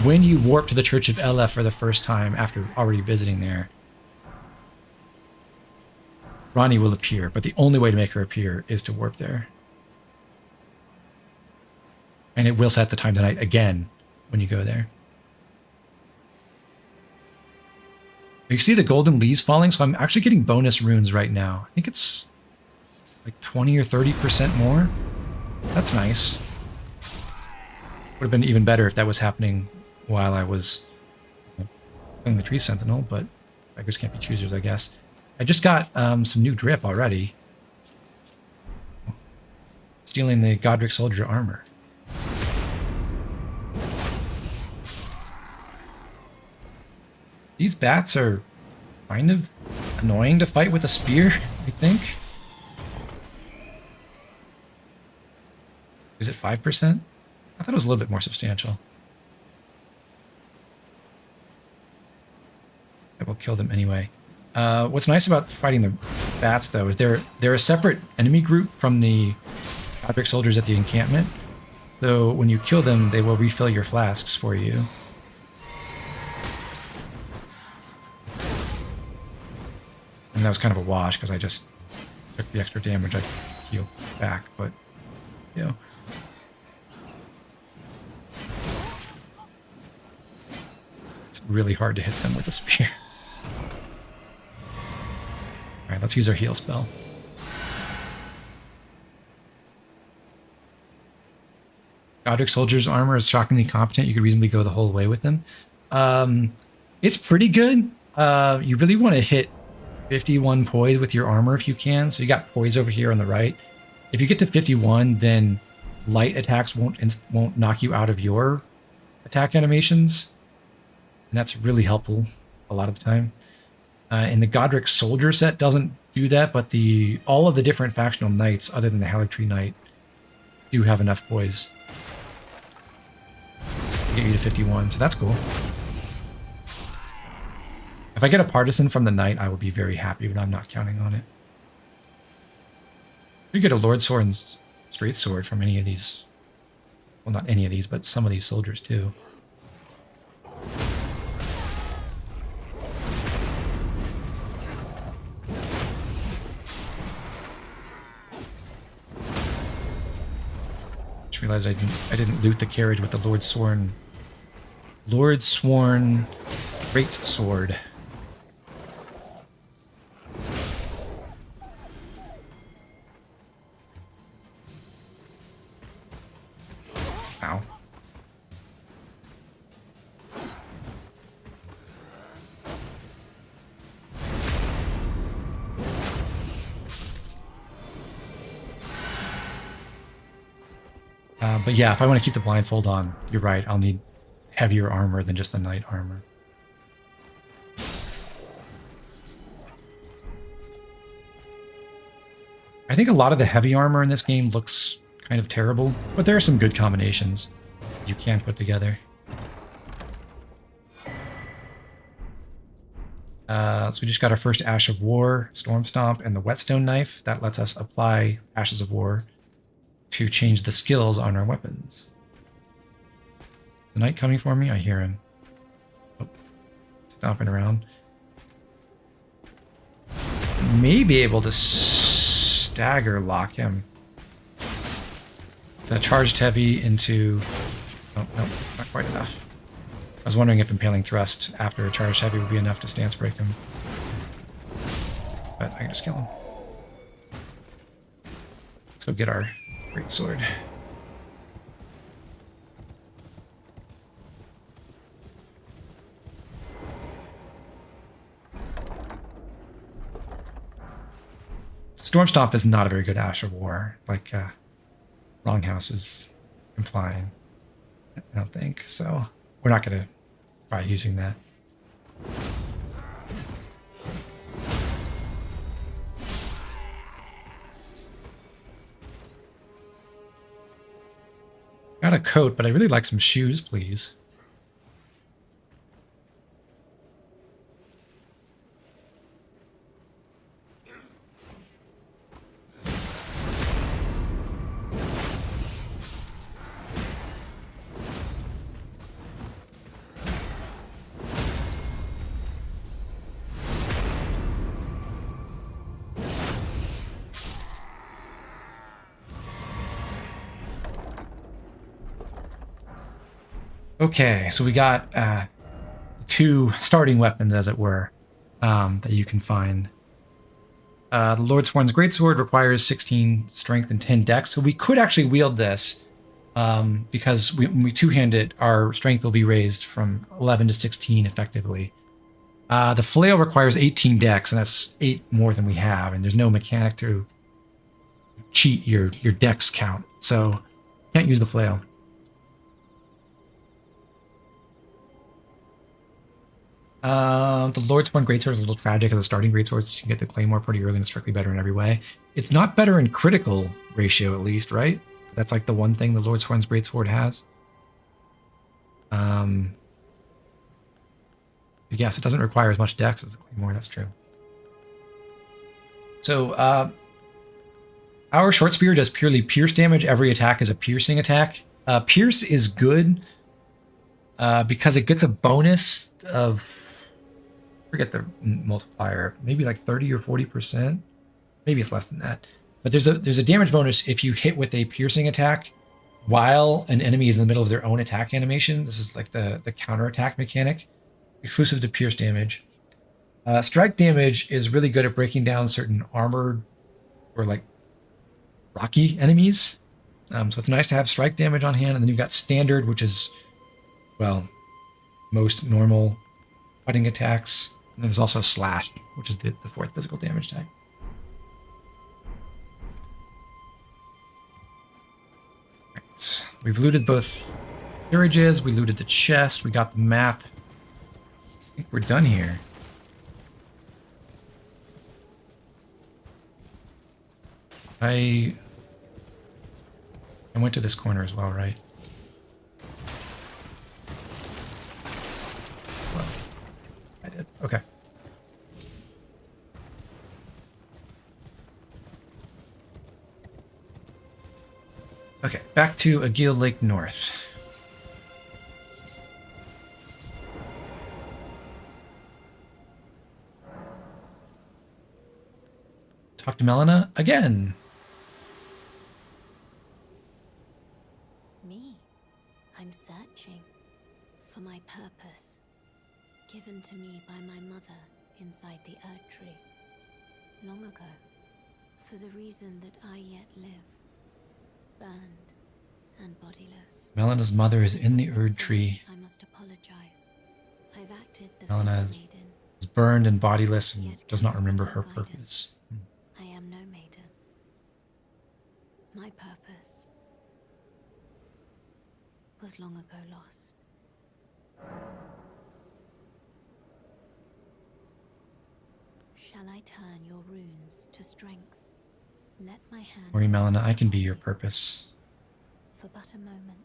when you warp to the Church of Ella for the first time after already visiting there, Ronnie will appear, but the only way to make her appear is to warp there. And it will set the time to night again when you go there. You can see the golden leaves falling, so I'm actually getting bonus runes right now. I think it's like 20 or 30% more. That's nice. Would have been even better if that was happening while I was playing the Tree Sentinel, but beggars can't be choosers, I guess. I just got some new drip already. Stealing the Godric Soldier armor. These bats are kind of annoying to fight with a spear, I think. Is it 5%? I thought it was a little bit more substantial. I will kill them anyway. What's nice about fighting the bats, though, is they're a separate enemy group from the Godric soldiers at the encampment. So when you kill them, they will refill your flasks for you. And that was kind of a wash because I just took the extra damage I healed back, but you know. It's really hard to hit them with a spear. Alright, let's use our heal spell. Godric Soldier's armor is shockingly competent. You could reasonably go the whole way with them. It's pretty good. You really want to hit 51 poise with your armor if you can. So you got poise over here on the right. If you get to 51, then light attacks won't knock you out of your attack animations. And that's really helpful a lot of the time. And the Godric Soldier set doesn't do that, but all of the different factional knights, other than the Haligtree Knight, do have enough poise to get you to 51, so that's cool. If I get a partisan from the knight, I will be very happy, but I'm not counting on it. You get a Lord Sword and Straight Sword from any of these. Well, not any of these, but some of these soldiers too. Just realized I didn't loot the carriage with the Lord Sworn Great Sword. Ow. But yeah, if I want to keep the blindfold on, you're right, I'll need heavier armor than just the knight armor. I think a lot of the heavy armor in this game looks kind of terrible, but there are some good combinations you can put together. So we just got our first Ash of War, Storm Stomp, and the Whetstone Knife. That lets us apply Ashes of War to change the skills on our weapons. the knight coming for me? I hear him. Oh, stomping around. May be able to stagger lock him. Charged heavy into... Oh, no, not quite enough. I was wondering if Impaling Thrust after a charged heavy would be enough to stance break him. But I can just kill him. Let's go get our great sword. Stormstomp is not a very good Ash of War, like Longhouse is implying. I don't think so. We're not going to try using that. Got a coat, but I really like some shoes, please. Okay, so we got two starting weapons, as it were, that you can find. The Lordsworn's Greatsword requires 16 strength and 10 dex, so we could actually wield this because when we two-hand it, our strength will be raised from 11 to 16 effectively. The flail requires 18 dex, and that's 8 more than we have, and there's no mechanic to cheat your dex count, so can't use the flail. The Lordsworn Greatsword is a little tragic as a starting greatsword, so you can get the Claymore pretty early and it's strictly better in every way. It's not better in critical ratio, at least, right? That's like the one thing the Lordsworn's Greatsword has. Yes, it doesn't require as much dex as the Claymore, that's true. So, our short spear does purely pierce damage. Every attack is a piercing attack. Pierce is good because it gets a bonus of... forget the multiplier, maybe like 30 or 40%. Maybe it's less than that. But there's a damage bonus if you hit with a piercing attack while an enemy is in the middle of their own attack animation. This is like the counterattack mechanic, exclusive to pierce damage. Strike damage is really good at breaking down certain armored or like rocky enemies. So it's nice to have strike damage on hand. And then you've got standard, which is, well, most normal fighting attacks. And then there's also slash, which is the fourth physical damage tag. Right. We've looted both carriages, we looted the chest, we got the map. I think we're done here. I went to this corner as well, right? Well, I did. Okay. Okay, back to Agil Lake North. Talk to Melina again. Me? I'm searching for my purpose, given to me by my mother inside the Erd Tree, long ago, for the reason that I yet live, burned and bodiless. Melina's mother is in the Erd Tree. I must apologize. I've acted the Melina maiden. is burned and bodiless and does not remember her purpose. I am no maiden. My purpose was long ago lost. Shall I turn your runes to strength? Let my hand... Worry, Melina, I can be your purpose. For but a moment,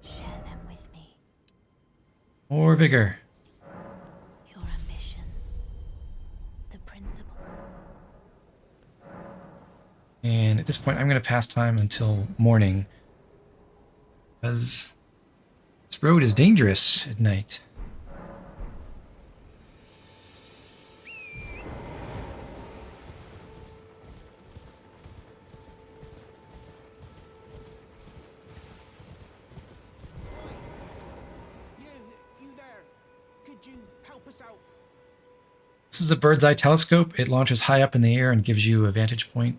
share them with me. More vigor. Your ambitions, the principle. And at this point, I'm going to pass time until morning. Because it's This road is dangerous at night. You there? Could you help us out? This is a bird's eye telescope. It launches high up in the air and gives you a vantage point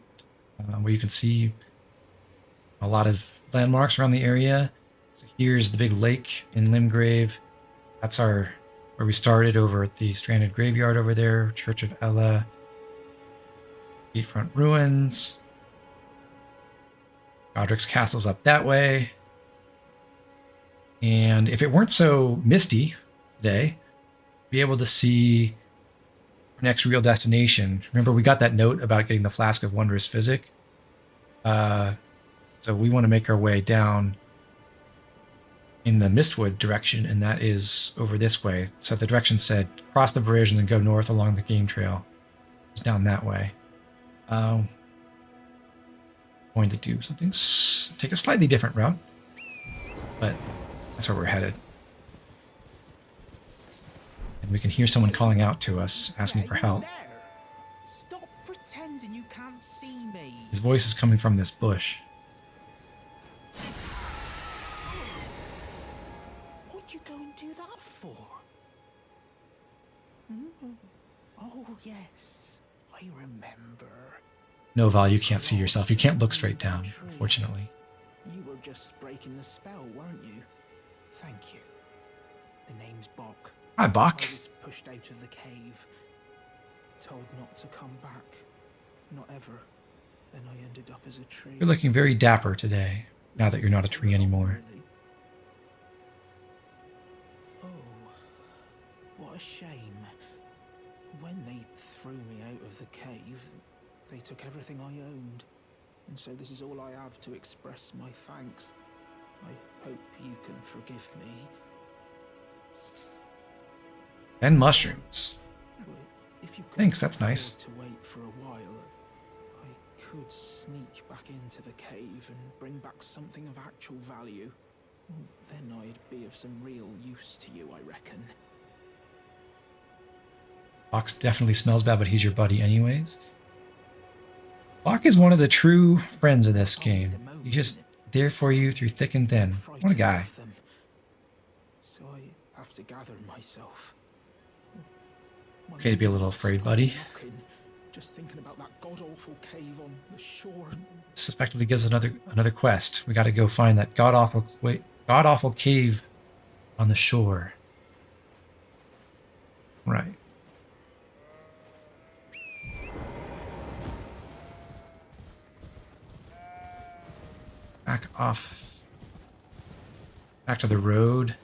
where you can see a lot of landmarks around the area. So here's the big lake in Limgrave. That's where we started, over at the Stranded Graveyard over there. Church of Ella. Gatefront Ruins. Godric's Castle's up that way. And if it weren't so misty today, be able to see our next real destination. Remember, we got that note about getting the Flask of Wondrous Physic. So we want to make our way down in the Mistwood direction, and that is over this way. So the direction said cross the bridge and then go north along the game trail. It's down that way. Going to do something, take a slightly different route, but that's where we're headed. And we can hear someone calling out to us, asking for help. Stop pretending you can't see me. His voice is coming from this bush. What'd you go and do that for? Oh, yes. I remember. No, Val, you can't see yourself. You can't look straight down, unfortunately. You were just breaking the spell, weren't you? Thank you. The name's Bok. Hi, Bok. I was pushed out of the cave. Told not to come back. Not ever. Then I ended up as a tree. You're looking very dapper today, now that you're not a tree anymore. Really? Oh, what a shame. When they threw me out of the cave, they took everything I owned. And so this is all I have to express my thanks. I hope you can forgive me. And mushrooms. Well, if you Thanks, couldn't that's nice. afford to wait for a while, I could sneak back into the cave and bring back something of actual value. Then I'd be of some real use to you, I reckon. Bok definitely smells bad, but he's your buddy anyways. Bok is one of the true friends of this game. He's just there for you through thick and thin. What a guy. So I have to gather myself. Okay to be a little afraid, buddy. Just thinking about that god-awful cave on the shore. This effectively gives us another quest. We got to go find that god-awful cave on the shore. Right. Back to the road.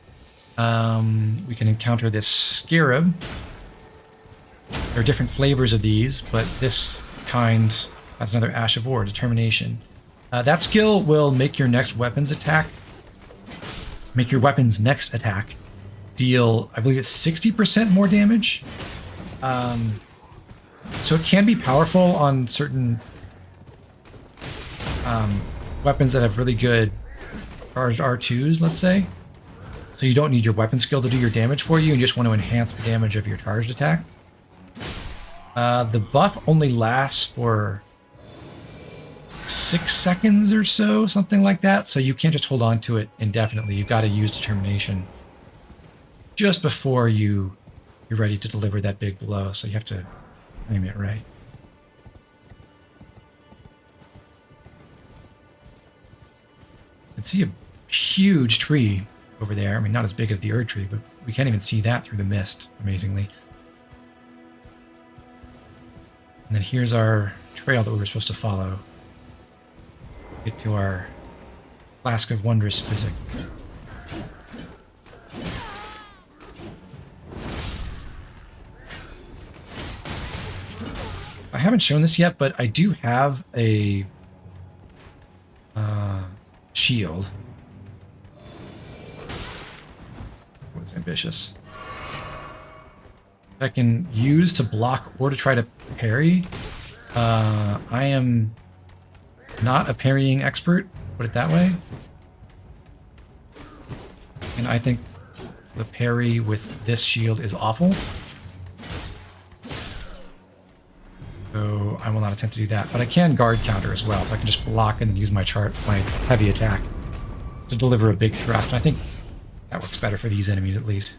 We can encounter this scarab. There are different flavors of these, but this kind has another Ash of War, Determination. That skill will make your next weapon's next attack deal, I believe it's 60% more damage. So it can be powerful on certain weapons that have really good charged R2s, let's say. So you don't need your weapon skill to do your damage for you, and you just want to enhance the damage of your charged attack. The buff only lasts for 6 seconds or so, something like that, so you can't just hold on to it indefinitely. You've got to use Determination just before you're ready to deliver that big blow, so you have to aim it right. You can see a huge tree over there. I mean, not as big as the Erd tree, but we can't even see that through the mist, amazingly. And then here's our trail that we were supposed to follow. Get to our Flask of Wondrous Physic. I haven't shown this yet, but I do have a shield. What's ambitious? I can use to block or to try to parry. I am not a parrying expert, put it that way. And I think the parry with this shield is awful. So I will not attempt to do that. But I can guard counter as well, so I can just block and then use my my heavy attack to deliver a big thrust. And I think that works better for these enemies, at least.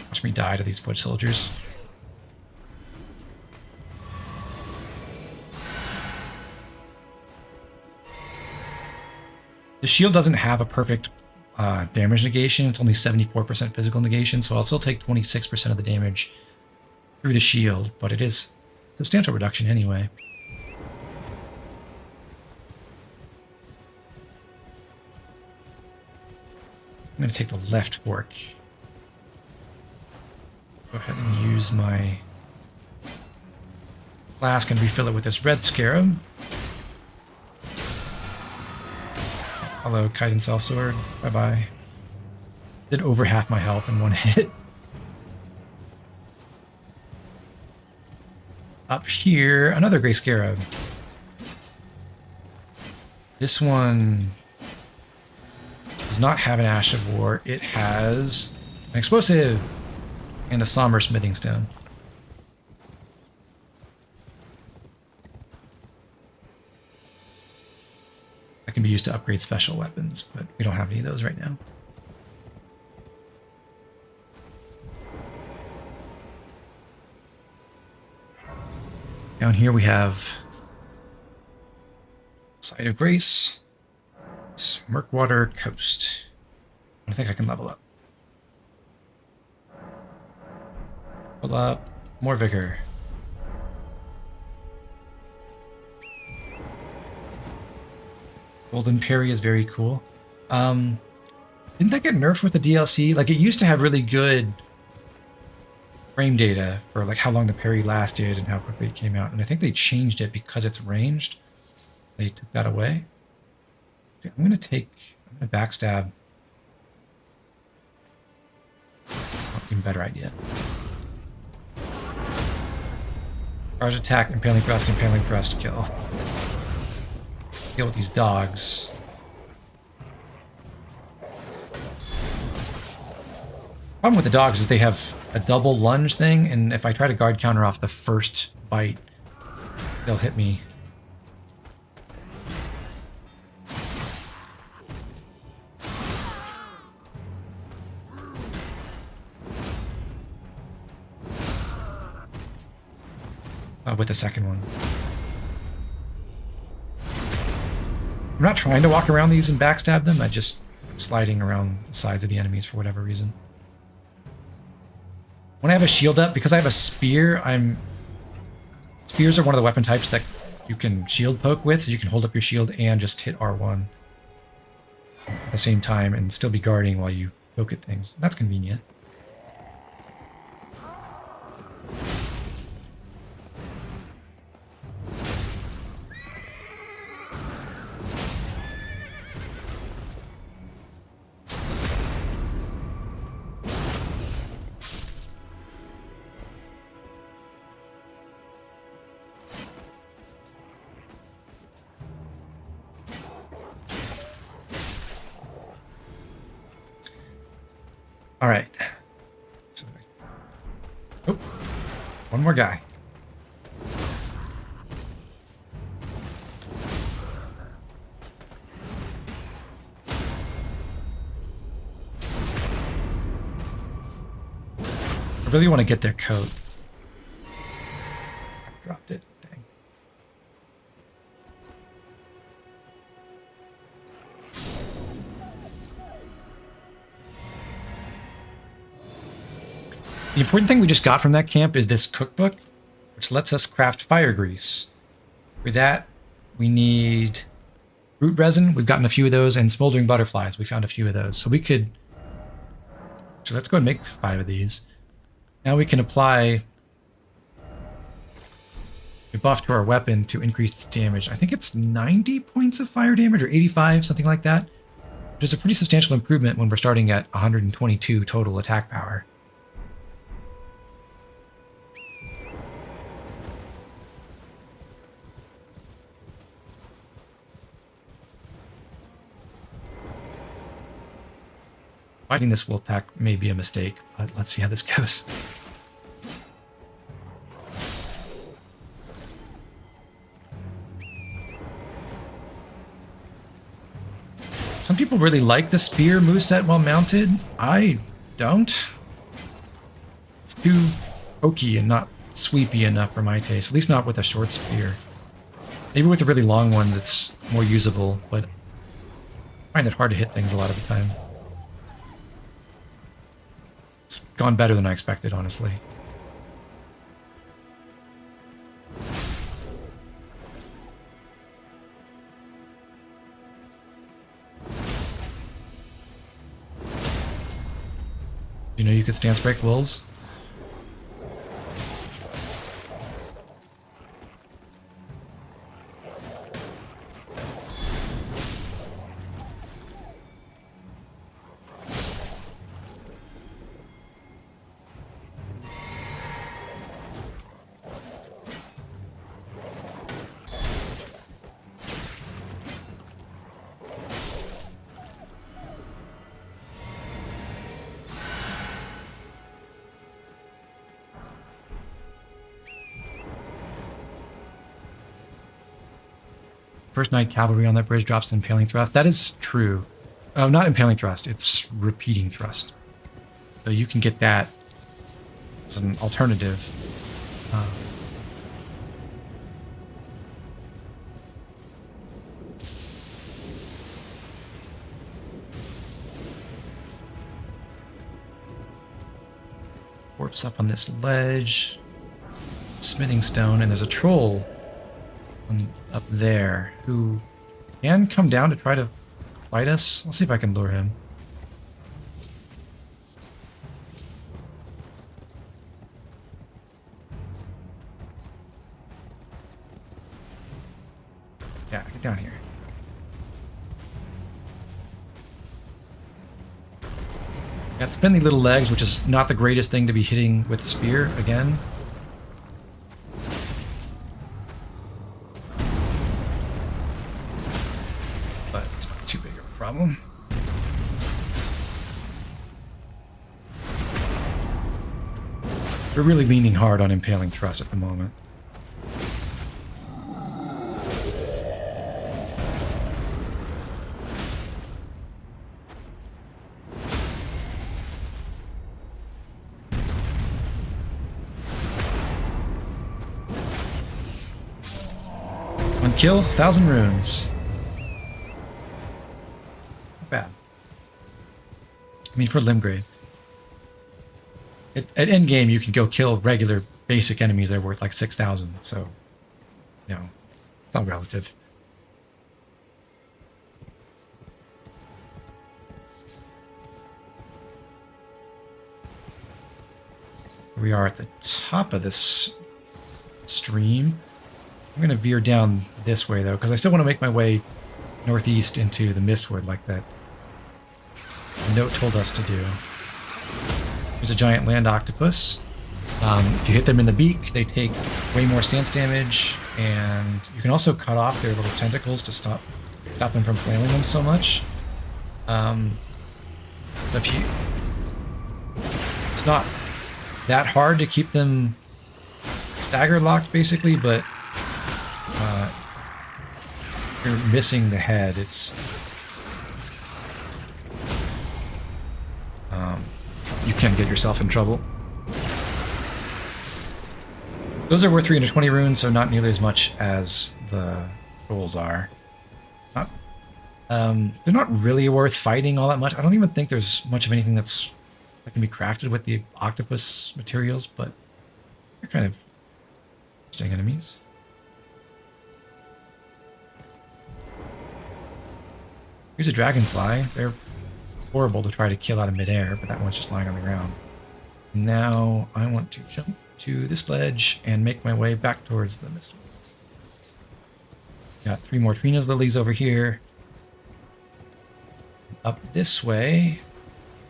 Watch me die to these foot soldiers. The shield doesn't have a perfect damage negation. It's only 74% physical negation, so I'll still take 26% of the damage through the shield, but it is a substantial reduction anyway. I'm going to take the left fork. Go ahead and use my flask and refill it with this red scarab. Hello, Kite Cell Sword. Bye-bye. Did over half my health in one hit. Up here, another Grey Scarab. This one does not have an Ash of War. It has an explosive and a somber smithing stone. That can be used to upgrade special weapons, but we don't have any of those right now. Down here we have Site of Grace. It's Murkwater Coast. I think I can level up. Level up. More vigor. Golden Parry is very cool. Didn't that get nerfed with the DLC? Like, it used to have really good frame data for like how long the parry lasted and how quickly it came out, and I think they changed it because it's ranged. They took that away. I'm gonna backstab. Even better idea. Charge attack, impaling thrust, kill. Deal with these dogs. Problem with the dogs is they have a double lunge thing, and if I try to guard counter off the first bite, they'll hit me. With the second one. I'm not trying to walk around these and backstab them, I'm just sliding around the sides of the enemies for whatever reason. When I have a shield up, because I have a spear, spears are one of the weapon types that you can shield poke with, so you can hold up your shield and just hit R1 at the same time and still be guarding while you poke at things. That's convenient. All right. So, oh, one more guy. I really want to get their coat. I dropped it. Dang. The important thing we just got from that camp is this cookbook, which lets us craft fire grease. For that, we need root resin. We've gotten a few of those, and smoldering butterflies. We found a few of those. So we could... So let's go and make 5 of these. Now we can apply a buff to our weapon to increase its damage. I think it's 90 points of fire damage, or 85, something like that. Which is a pretty substantial improvement when we're starting at 122 total attack power. Fighting this wolf pack may be a mistake, but let's see how this goes. Some people really like the spear moveset while mounted. I don't. It's too pokey and not sweepy enough for my taste, at least not with a short spear. Maybe with the really long ones it's more usable, but I find it hard to hit things a lot of the time. It's gone better than I expected, honestly. You know you could stance break wolves? First Knight Cavalry on that bridge drops an Impaling Thrust. That is true. Oh, not Impaling Thrust, it's Repeating Thrust. So you can get that as an alternative. Warps up on this ledge. Smithing Stone, and there's a troll up there who can come down to try to fight us. Let's see if I can lure him. Yeah, get down here. Got spindly little legs, which is not the greatest thing to be hitting with the spear again. Problem. We're really leaning hard on Impaling Thrust at the moment. One kill, 1,000 runes. Bad. I mean, for Limgrave. At endgame, you can go kill regular basic enemies that are worth like 6,000, so, you know, it's all relative. We are at the top of this stream. I'm going to veer down this way, though, because I still want to make my way northeast into the Mistwood like that the note told us to do. There's a giant land octopus. If you hit them in the beak, they take way more stance damage, and you can also cut off their little tentacles to stop them from flailing them so much. So if you... It's not that hard to keep them stagger locked, basically, but if you're missing the head, it's... you can get yourself in trouble. Those are worth 320 runes, so not nearly as much as the trolls are. They're not really worth fighting all that much. I don't even think there's much of anything that can be crafted with the octopus materials, but they're kind of interesting enemies. Here's a dragonfly. They're horrible to try to kill out of midair, but that one's just lying on the ground. Now I want to jump to this ledge and make my way back towards the mist. Got 3 more Trina's lilies over here. Up this way.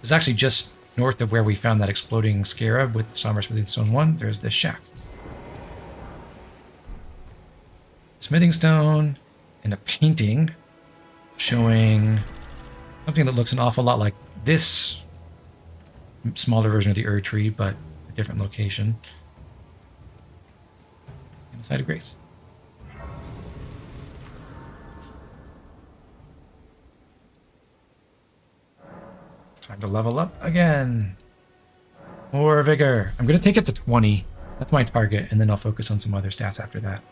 It's actually just north of where we found that exploding scarab with Somber Smithing Stone 1. There's this shack. Smithing Stone and a painting showing something that looks an awful lot like this smaller version of the Ur tree, but a different location. And the Site of Grace. It's time to level up again. More vigor. I'm going to take it to 20. That's my target, and then I'll focus on some other stats after that.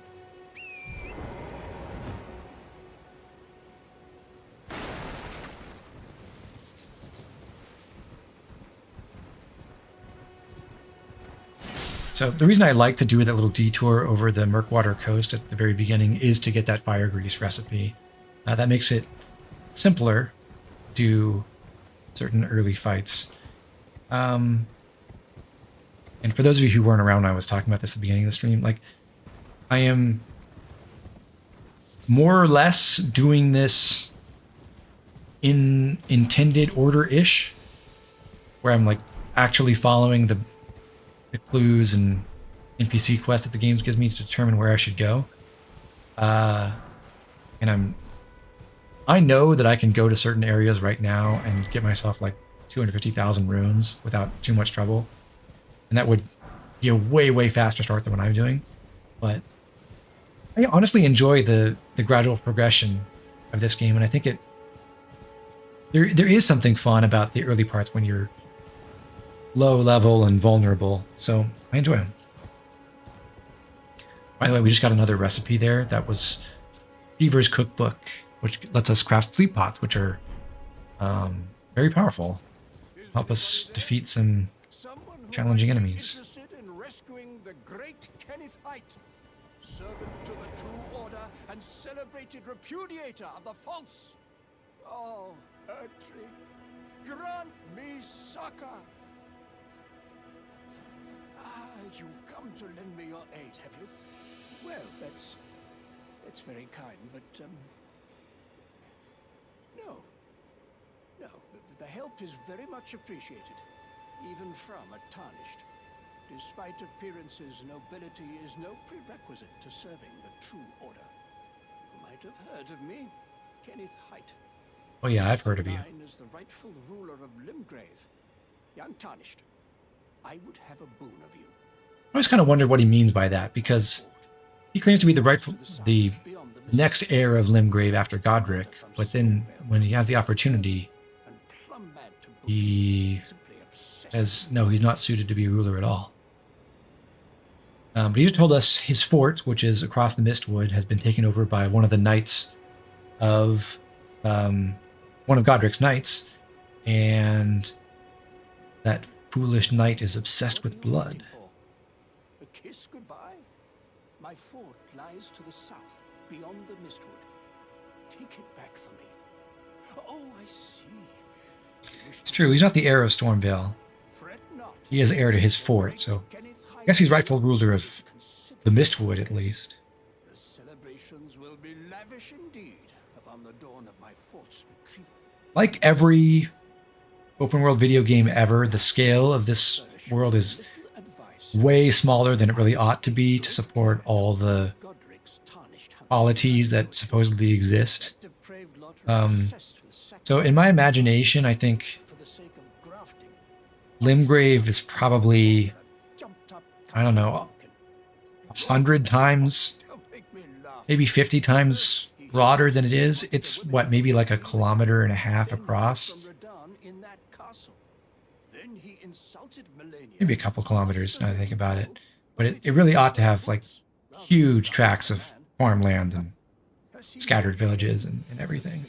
So the reason I like to do that little detour over the Murkwater coast at the very beginning is to get that fire grease recipe. That makes it simpler to do certain early fights. And for those of you who weren't around when I was talking about this at the beginning of the stream, like, I am more or less doing this in intended order-ish, where I'm like actually following the clues and NPC quests that the game gives me to determine where I should go. And I know that I can go to certain areas right now and get myself like 250,000 runes without too much trouble. And that would be a way, way faster start than what I'm doing. But I honestly enjoy the gradual progression of this game, and I think there is something fun about the early parts when you're low level and vulnerable, so I enjoy them. By the way, we just got another recipe there. That was Beaver's Cookbook, which lets us craft sleep pots, which are very powerful. Help us defeat some challenging enemies. Interested in rescuing the great Kenneth Height, servant to the true order and celebrated repudiator of the false. Oh, Ertri, grant me succor. You've come to lend me your aid, have you? Well, that's very kind, but no. The help is very much appreciated, even from a tarnished. Despite appearances, nobility is no prerequisite to serving the true order. You might have heard of me, Kenneth Height. Oh yeah, I've heard of you. As the rightful ruler of Limgrave, the Untarnished, I would have a boon of you. I always kind of wondered what he means by that, because he claims to be the next heir of Limgrave after Godric, but then when he has the opportunity, he says, no, he's not suited to be a ruler at all. But he just told us his fort, which is across the Mistwood, has been taken over by one of the knights of one of Godric's knights, and that foolish knight is obsessed with blood. A kiss goodbye? My fort lies to the south, beyond the Mistwood. Take it back for me. Oh, I see. It's true, he's not the heir of Stormvale. He is heir to his fort, so I guess he's rightful ruler of the Mistwood, at least. The celebrations will be lavish indeed upon the dawn of my fort's retrieval. Like every open world video game ever, the scale of this world is way smaller than it really ought to be to support all the qualities that supposedly exist. So in my imagination, I think Limgrave is probably, I don't know, 100 times, maybe 50 times broader than it is. It's what, maybe like 1.5 kilometers across? Maybe a couple kilometers now that I think about it. But it really ought to have like huge tracts of farmland and scattered villages and everything.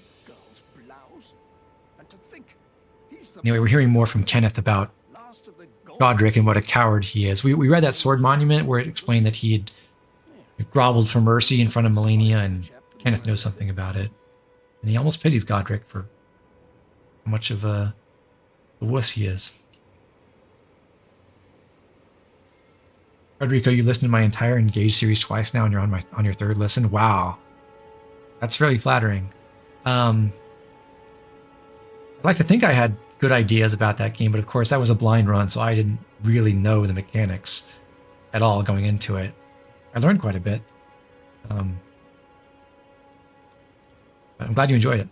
Anyway, we're hearing more from Kenneth about Godric and what a coward he is. We read that sword monument where it explained that he had groveled for mercy in front of Melania, and Kenneth knows something about it. And he almost pities Godric for how much of a wuss he is. Rodrigo, you listened to my entire Engage series twice now, and you're on your third listen. Wow, that's really flattering. I'd like to think I had good ideas about that game, but of course that was a blind run, so I didn't really know the mechanics at all going into it. I learned quite a bit. But I'm glad you enjoyed it.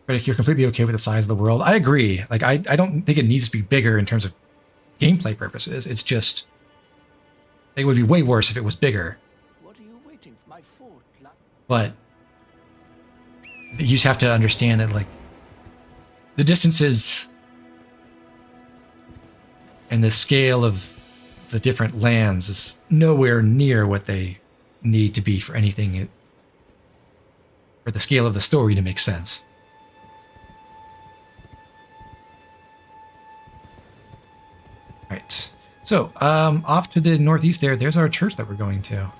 Critic, you're completely okay with the size of the world. I agree. Like, I don't think it needs to be bigger in terms of gameplay purposes. It's just, it would be way worse if it was bigger. What are you waiting for? My fort. But you just have to understand that, like, the distances and the scale of the different lands is nowhere near what they need to be for anything, for the scale of the story to make sense. Right. So, off to the northeast there's our church that we're going to.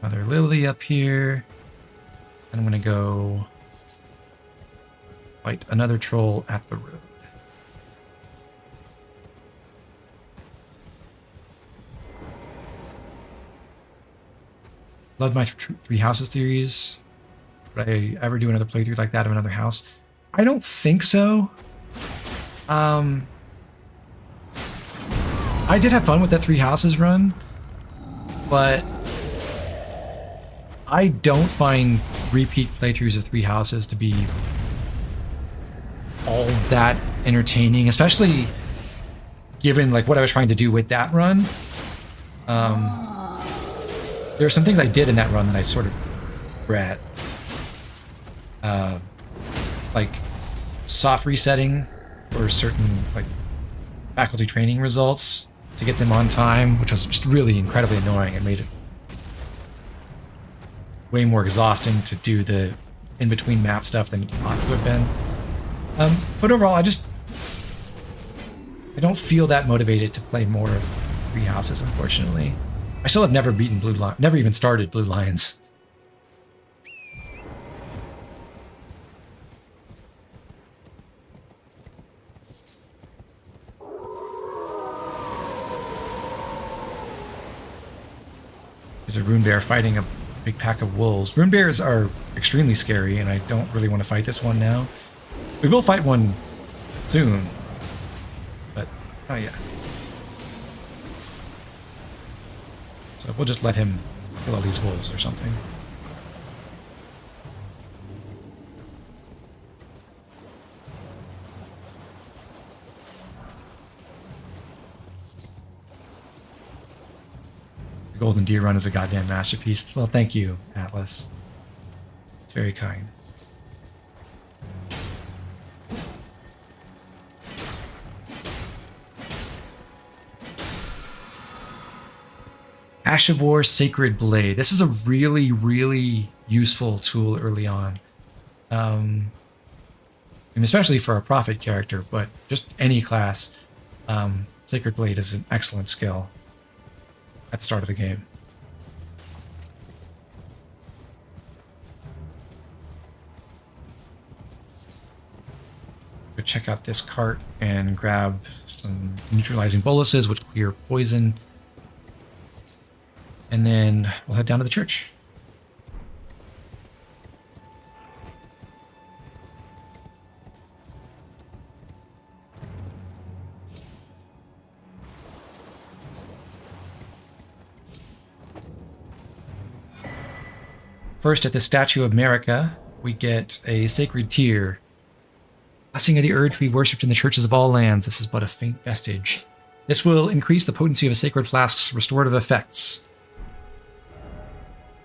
Mother Lily up here. And I'm going to go fight another troll at the road. Love my three houses theories. Would I ever do another playthrough like that of another house? I don't think so. I did have fun with that three houses run, but I don't find repeat playthroughs of three houses to be all that entertaining, especially given like what I was trying to do with that run. There are some things I did in that run that I sort of regret. Like soft resetting for certain like faculty training results to get them on time, which was just really incredibly annoying. It made it way more exhausting to do the in-between map stuff than it ought to have been. But overall, I don't feel that motivated to play more of Three Houses, unfortunately. I still have never beaten Blue Lion, never even started Blue Lions. There's a rune bear fighting a big pack of wolves. Rune bears are extremely scary, and I don't really want to fight this one now. We will fight one soon, but not yet. So we'll just let him kill all these wolves or something. The Golden Deer Run is a goddamn masterpiece. Well, thank you, Atlas. It's very kind. Ash of War Sacred Blade. This is a really, really useful tool early on. And especially for a Prophet character, but just any class. Sacred Blade is an excellent skill at the start of the game. Go check out this cart and grab some neutralizing boluses, which clear poison. And then we'll head down to the church. First, at the Statue of Marika, we get a sacred tear. Blessing of the Urge to be worshipped in the churches of all lands. This is but a faint vestige. This will increase the potency of a sacred flask's restorative effects.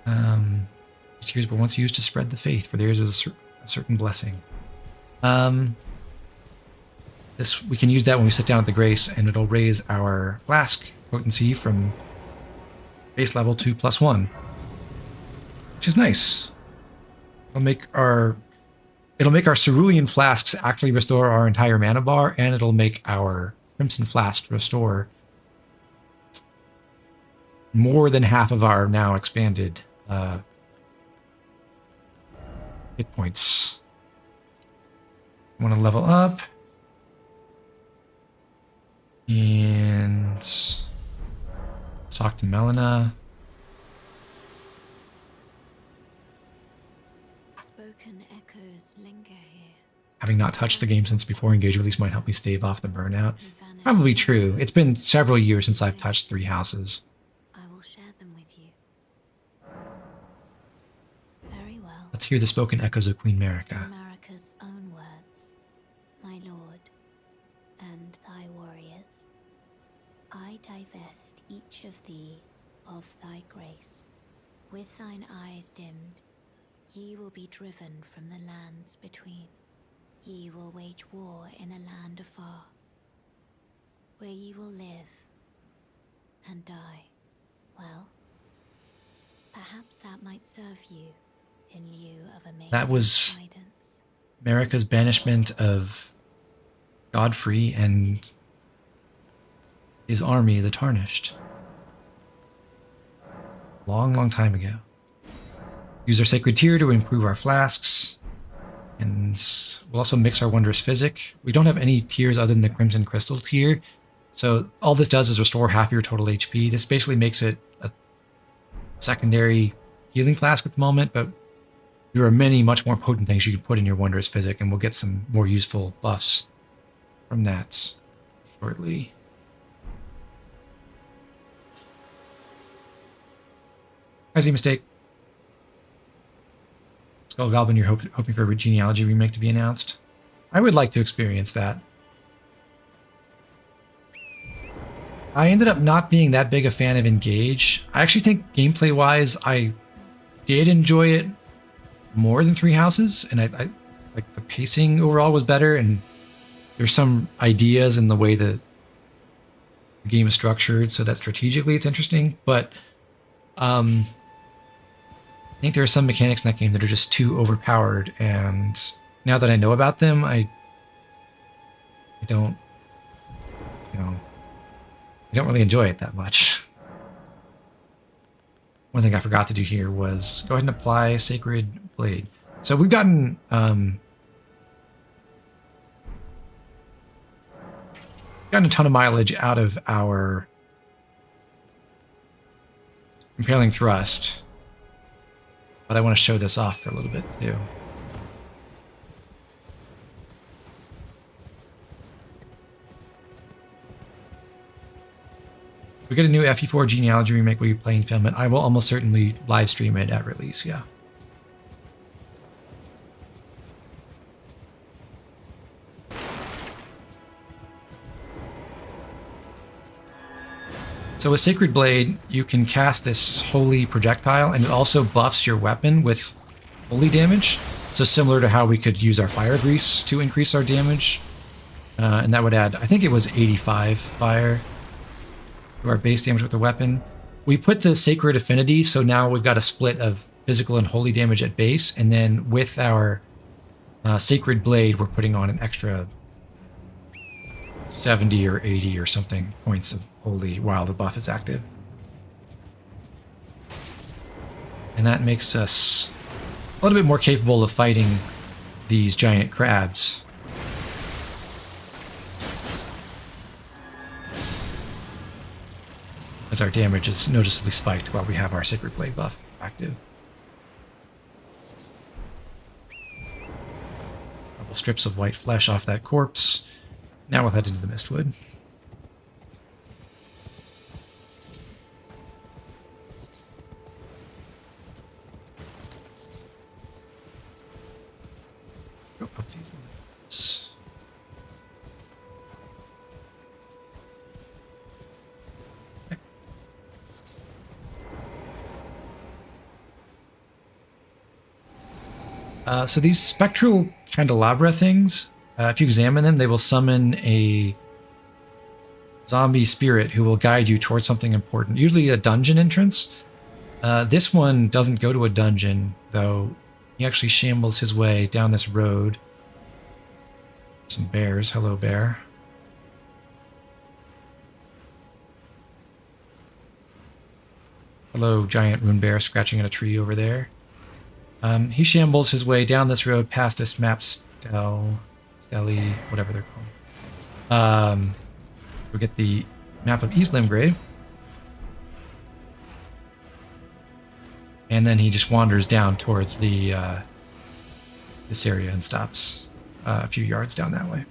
These tears were once used to spread the faith, for theirs was a certain blessing. This we can use that when we sit down at the Grace, and it'll raise our flask potency from base level to +1, which is nice. It'll make our cerulean flasks actually restore our entire mana bar, and it'll make our crimson flask restore more than half of our now expanded hit points. Want to level up. And let's talk to Melina. Spoken echoes linger here. having not touched the game since before Engage Release might help me stave off the burnout. He vanished. Probably true. It's been several years since I've touched 3 houses. I will share them with you. Very well. Let's hear the spoken echoes of Queen In Marika. Marika's own words, my lord, and thy warriors, I divest each of thee of thy grace. With thine eyes dimmed, ye will be driven from the lands between. Ye will wage war in a land afar, where ye will live and die. Well, perhaps that might serve you in lieu of a That was guidance. Marika's banishment of Godfrey and his army, the Tarnished. Long, long time ago. Use our sacred tier to improve our flasks. And we'll also mix our wondrous physic. We don't have any tiers other than the Crimson Crystal tier. So all this does is restore half your total HP. This basically makes it a secondary healing flask at the moment, but there are many much more potent things you can put in your wondrous physic, and we'll get some more useful buffs from that shortly. Easy mistake. Skull Goblin, you're hoping for a genealogy remake to be announced. I would like to experience that. I ended up not being that big a fan of Engage. I actually think gameplay-wise, I did enjoy it more than 3 Houses, and I like the pacing overall was better, and there's some ideas in the way that the game is structured, so that strategically it's interesting, but I think there are some mechanics in that game that are just too overpowered, and now that I know about them, I don't, I don't really enjoy it that much. One thing I forgot to do here was go ahead and apply Sacred Blade. So we've gotten a ton of mileage out of our Impaling Thrust. But I want to show this off for a little bit too. If we get a new FE4 genealogy remake, will you play and film it? I will almost certainly live stream it at release, yeah. So with Sacred Blade, you can cast this holy projectile, and it also buffs your weapon with holy damage. So similar to how we could use our fire grease to increase our damage. And that would add, I think it was 85 fire to our base damage with the weapon. We put the Sacred Affinity, so now we've got a split of physical and holy damage at base. And then with our Sacred Blade, we're putting on an extra 70 or 80 or something points of holy while the buff is active. And that makes us a little bit more capable of fighting these giant crabs. As our damage is noticeably spiked while we have our Sacred Blade buff active. Couple strips of white flesh off that corpse. Now we'll head into the Mistwood. Go up these limits. Okay. So these spectral candelabra things, if you examine them, they will summon a zombie spirit who will guide you towards something important, usually a dungeon entrance. This one doesn't go to a dungeon, though. He actually shambles his way down this road. Some bears. Hello, bear. Hello, giant rune bear scratching at a tree over there. He shambles his way down this road past this map Stelly, whatever they're called. We get the map of East Limgrave. And then he just wanders down towards the this area and stops. a few yards down that way.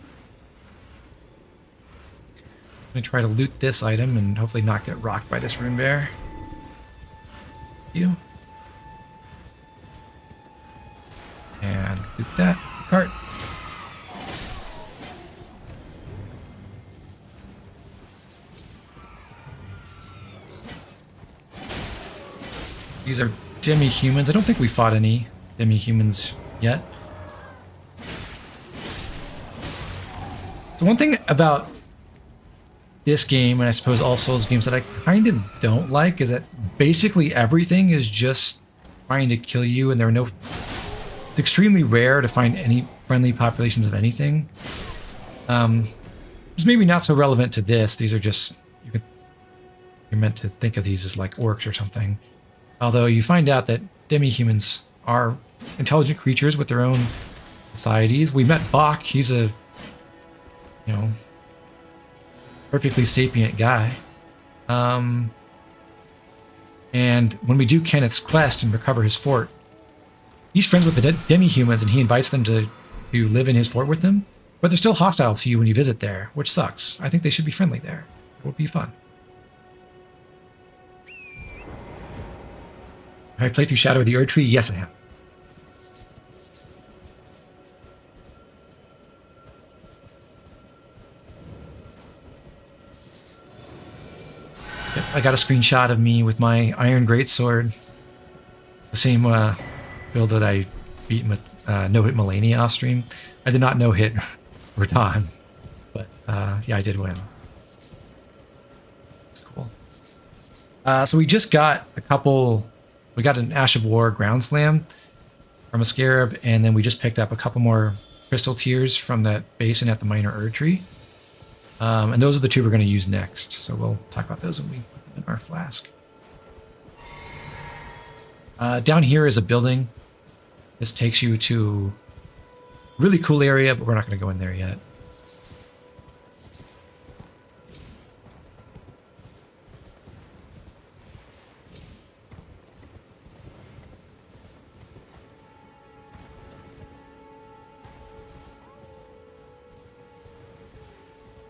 I'm going to try to loot this item and hopefully not get rocked by this rune bear. You. And loot that cart. These are demi-humans. I don't think we fought any demi-humans yet. So one thing about this game, and I suppose all Souls games, that I kind of don't like is that basically everything is just trying to kill you, and there are no... It's extremely rare to find any friendly populations of anything. It's maybe not so relevant to this. These are just... You're meant to think of these as like orcs or something. Although you find out that demi-humans are intelligent creatures with their own societies. We met Bach. He's a, you know, perfectly sapient guy. And when we do Kenneth's quest and recover his fort, he's friends with the demi-humans and he invites them to live in his fort with him. But they're still hostile to you when you visit there, which sucks. I think they should be friendly there. It would be fun. Have I played through Shadow of the Erdtree? Yes, I have. Yep, I got a screenshot of me with my Iron Greatsword. The same build that I beat no-hit Melania off stream. I did not no-hit Radon, but yeah, I did win. That's cool. So we just got a couple... We got an Ash of War Ground Slam from a Scarab, and then we just picked up a couple more Crystal Tears from that basin at the Minor Erdtree. And those are the two we're going to use next, so we'll talk about those when we put them in our flask. Down here is a building. This takes you to a really cool area, but we're not going to go in there yet.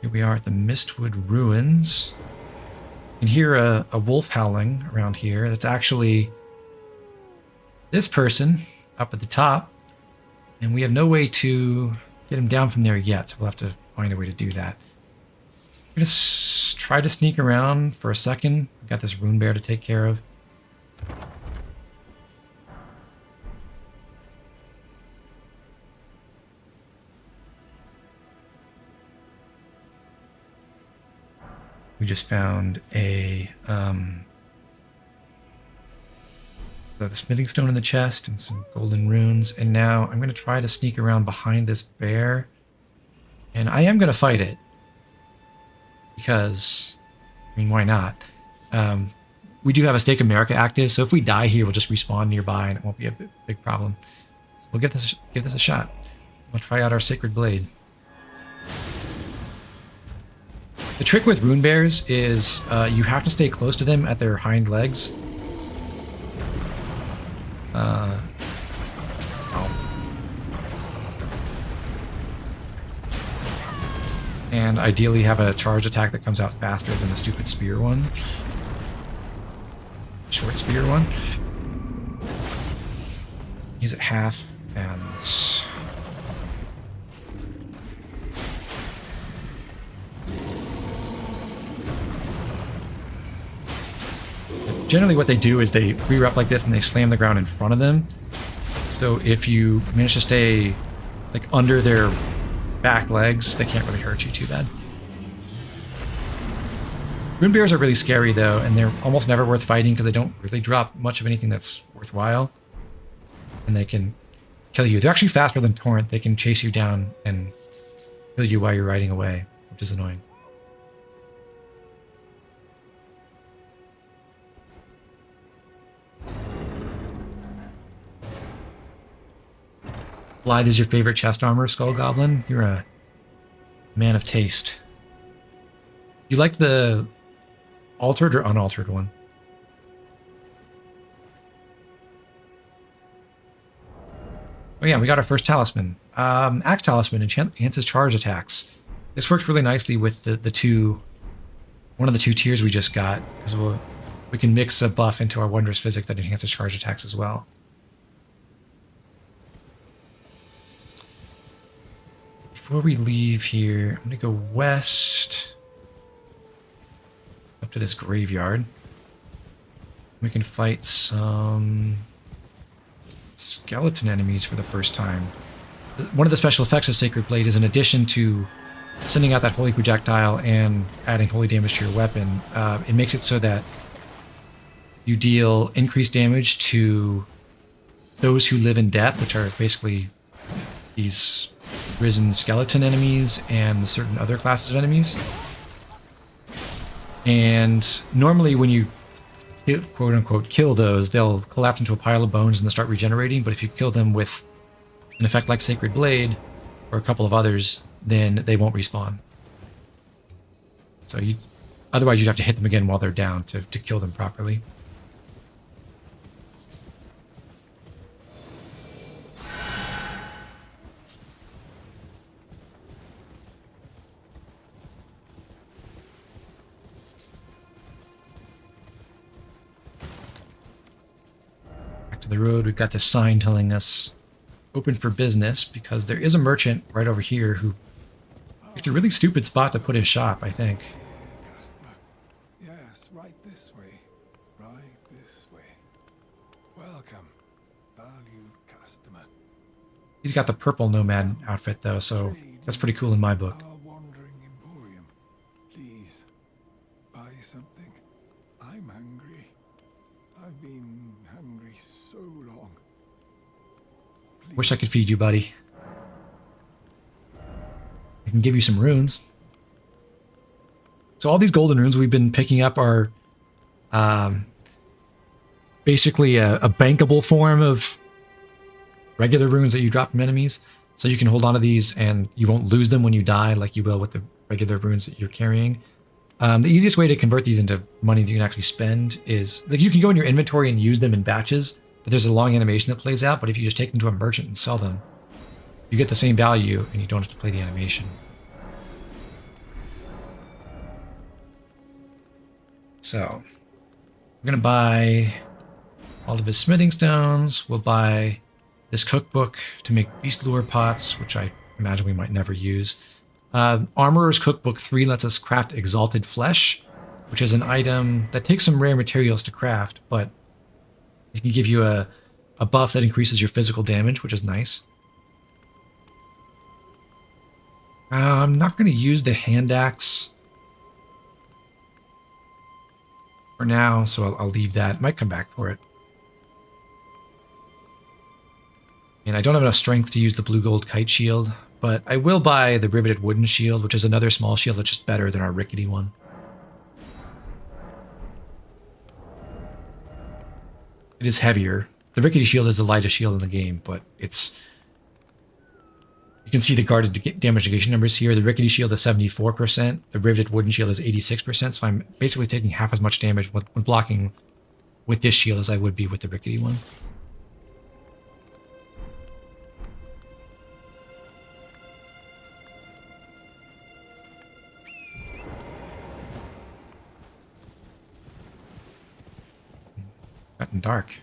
Here we are at the Mistwood Ruins. You can hear a wolf howling around here. That's actually this person up at the top. And we have no way to get him down from there yet, so we'll have to find a way to do that. We're going to try to sneak around for a second. We've got this rune bear to take care of. We just found the smithing stone in the chest and some golden runes. And now I'm going to try to sneak around behind this bear. And I am going to fight it. Because, I mean, why not? We do have a Stake America active, so if we die here, we'll just respawn nearby and it won't be a big problem. So we'll give this a shot. We'll try out our Sacred Blade. The trick with rune bears is you have to stay close to them at their hind legs. And ideally have a charged attack that comes out faster than the stupid spear one. Short spear one. He's at half and... Generally what they do is they rear up like this and they slam the ground in front of them. So if you manage to stay like under their back legs, they can't really hurt you too bad. Rune bears are really scary though, and they're almost never worth fighting because they don't really drop much of anything that's worthwhile. And they can kill you. They're actually faster than Torrent. They can chase you down and kill you while you're riding away, which is annoying. Blythe is your favorite chest armor, Skull Goblin? You're a man of taste. You like the altered or unaltered one? Oh yeah, we got our first talisman. Axe talisman enhances charge attacks. This works really nicely with one of the two tiers we just got, because we can mix a buff into our wondrous physic that enhances charge attacks as well. Before we leave here, I'm gonna go west up to this graveyard. We can fight some skeleton enemies for the first time. One of the special effects of Sacred Blade is, in addition to sending out that holy projectile and adding holy damage to your weapon, it makes it so that you deal increased damage to those who live in death, which are basically these risen skeleton enemies and certain other classes of enemies. And normally when you quote-unquote kill those, they'll collapse into a pile of bones and they'll start regenerating, but if you kill them with an effect like Sacred Blade, or a couple of others, then they won't respawn. So otherwise you'd have to hit them again while they're down to kill them properly. Back to the road, we've got this sign telling us open for business, because there is a merchant right over here who picked a really stupid spot to put his shop, I think. Customer. Yes, right this way. Right this way. Welcome, valued customer. He's got the purple nomad outfit though, so that's pretty cool in my book. Our wandering emporium. Please, buy something. I'm hungry. I've been hungry so long. Please. Wish I could feed you, buddy. I can give you some runes. So all these golden runes we've been picking up are basically a bankable form of regular runes that you drop from enemies. So you can hold on to these and you won't lose them when you die like you will with the regular runes that you're carrying. The easiest way to convert these into money that you can actually spend is, like, you can go in your inventory and use them in batches, but there's a long animation that plays out. But if you just take them to a merchant and sell them, you get the same value and you don't have to play the animation. So we're going to buy all of his smithing stones. We'll buy this cookbook to make beast lure pots, which I imagine we might never use. Armorer's Cookbook 3 lets us craft Exalted Flesh, which is an item that takes some rare materials to craft, but it can give you a buff that increases your physical damage, which is nice. I'm not going to use the hand axe for now, so I'll leave that. Might come back for it. And I don't have enough strength to use the blue gold kite shield, but I will buy the riveted wooden shield, which is another small shield that's just better than our rickety one. It is heavier. The rickety shield is the lightest shield in the game, but it's... You can see the guarded damage negation numbers here. The rickety shield is 74%. The riveted wooden shield is 86%, so I'm basically taking half as much damage when blocking with this shield as I would be with the rickety one. Gotten dark.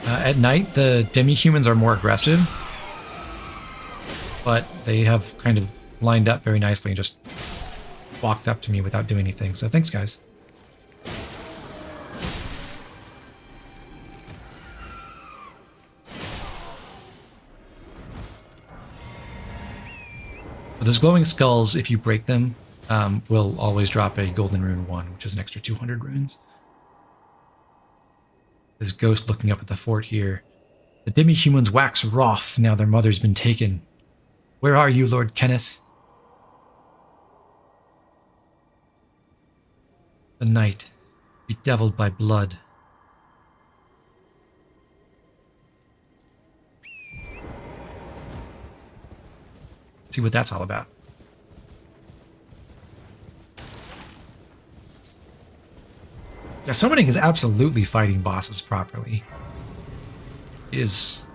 At night, the demi-humans are more aggressive, but they have kind of lined up very nicely and just walked up to me without doing anything. So thanks, guys. Those glowing skulls, if you break them, will always drop a golden rune 1, which is an extra 200 runes. This ghost looking up at the fort here. The demi-humans wax wroth now their mother's been taken. Where are you, Lord Kenneth? The night, bedeviled by blood. See what that's all about. Yeah, summoning is absolutely fighting bosses properly. It's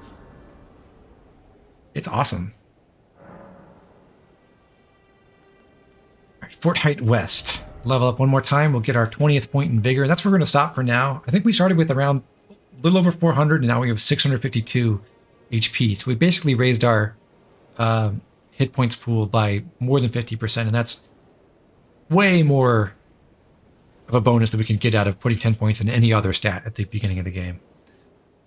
awesome. All right, Fort Height West. Level up one more time. We'll get our 20th point in vigor. That's where we're going to stop for now. I think we started with around a little over 400, and now we have 652 HP. So we basically raised our hit points pool by more than 50%, and that's way more of a bonus that we can get out of putting 10 points in any other stat at the beginning of the game.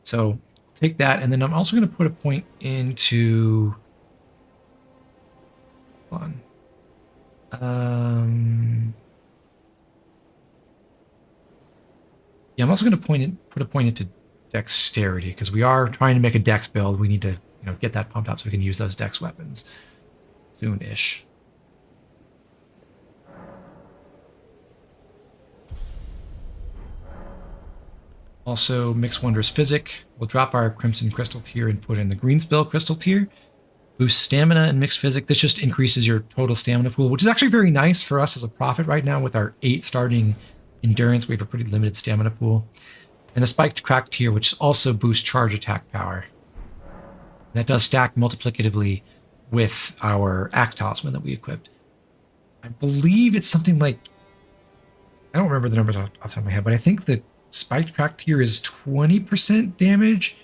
So take that, and then I'm also going to put a point into... Hold on. Yeah, I'm also going to put a point into dexterity, because we are trying to make a dex build. We need to, get that pumped up so we can use those dex weapons soon-ish. Also, Mix Wonders Physic. We'll drop our Crimson Crystal tier and put in the Greenspill Crystal tier. Boost stamina and Mixed Physic. This just increases your total stamina pool, which is actually very nice for us as a profit right now with our 8 starting endurance. We have a pretty limited stamina pool. And the Spiked Crack tier, which also boosts charge attack power. That does stack multiplicatively with our Axe Talisman that we equipped. I believe it's something like... I don't remember the numbers off the top of my head, but I think the Spiked Crack tier is 20% damage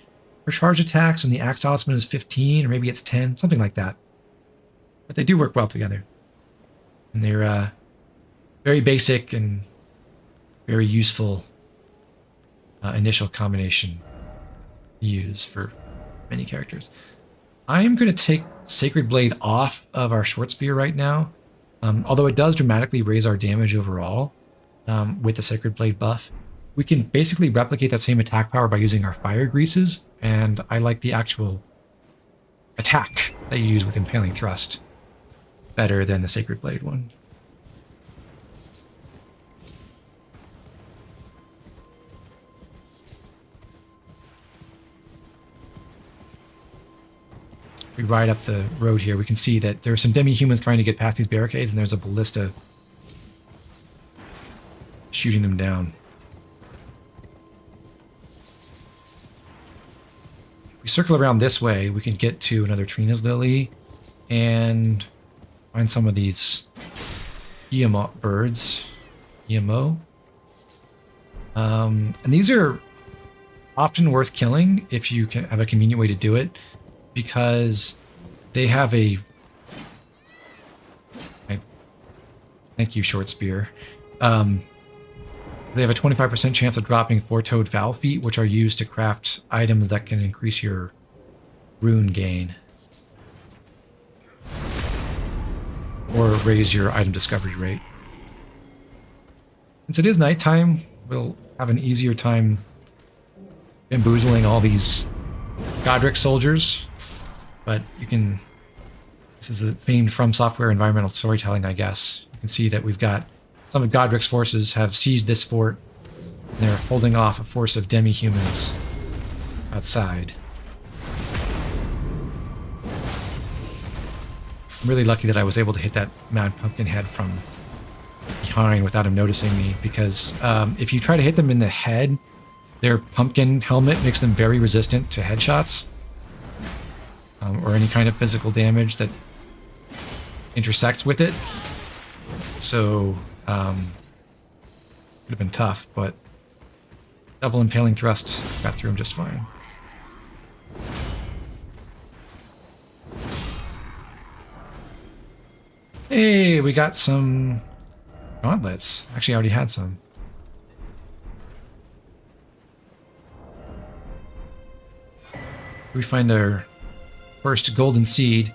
for charge attacks, and the Axe Talisman is 15, or maybe it's 10, something like that. But they do work well together. And they're very basic and very useful initial combination to use for many characters. I'm going to take Sacred Blade off of our Short Spear right now, although it does dramatically raise our damage overall with the Sacred Blade buff. We can basically replicate that same attack power by using our Fire Greases, and I like the actual attack that you use with Impaling Thrust better than the Sacred Blade one. We ride up the road here, we can see that there are some demi-humans trying to get past these barricades, and there's a ballista shooting them down. If we circle around this way, we can get to another Trina's Lily and find some of these EMO birds. EMO. And these are often worth killing if you can have a convenient way to do it, because they have a... Thank you, Short Spear. They have a 25% chance of dropping 4-toed Valve Feet, which are used to craft items that can increase your rune gain. Or raise your item discovery rate. Since it is nighttime, we'll have an easier time bamboozling all these Godric soldiers. But you can... This is the famed From Software environmental storytelling, I guess. You can see that we've got... Some of Godric's forces have seized this fort. And they're holding off a force of demi-humans outside. I'm really lucky that I was able to hit that Mad Pumpkinhead from behind without him noticing me, because if you try to hit them in the head, their pumpkin helmet makes them very resistant to headshots. Or any kind of physical damage that intersects with it. So, would have been tough, but double Impaling Thrust got through him just fine. Hey, we got some gauntlets. Actually, I already had some. We find our first golden seed.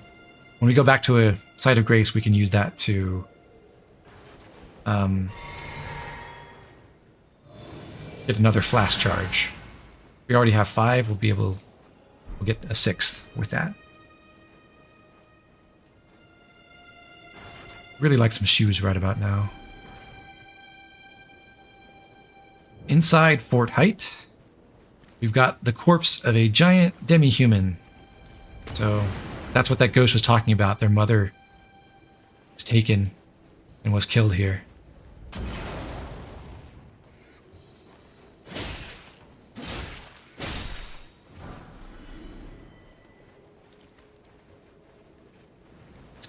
When we go back to a site of grace, we can use that to get another flask charge. We already have 5. We'll get a 6th with that. Really like some shoes right about now. Inside Fort Height, we've got the corpse of a giant demi-human. So that's what that ghost was talking about. Their mother was taken and was killed here.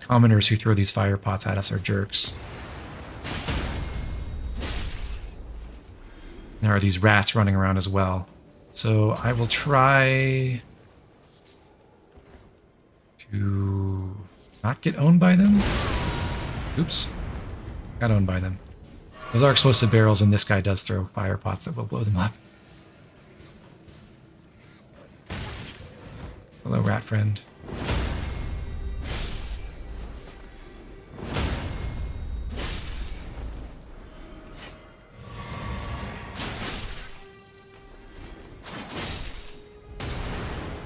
commoners who throw these fire pots at us are jerks. There are these rats running around as well. So I will try to not get owned by them. Oops. Got owned by them. Those are explosive barrels, and this guy does throw fire pots that will blow them up. Hello, rat friend.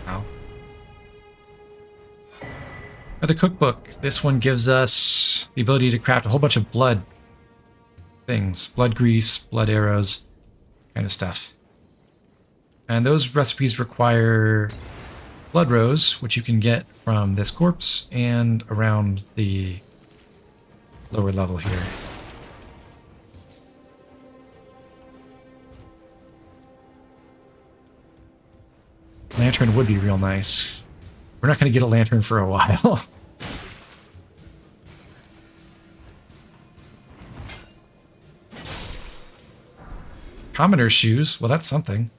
Ow. The cookbook. This one gives us the ability to craft a whole bunch of blood things. Blood grease, blood arrows, kind of stuff. And those recipes require blood rose, which you can get from this corpse and around the lower level here. Lantern would be real nice. We're not going to get a lantern for a while. Commoner's shoes. Well, that's something.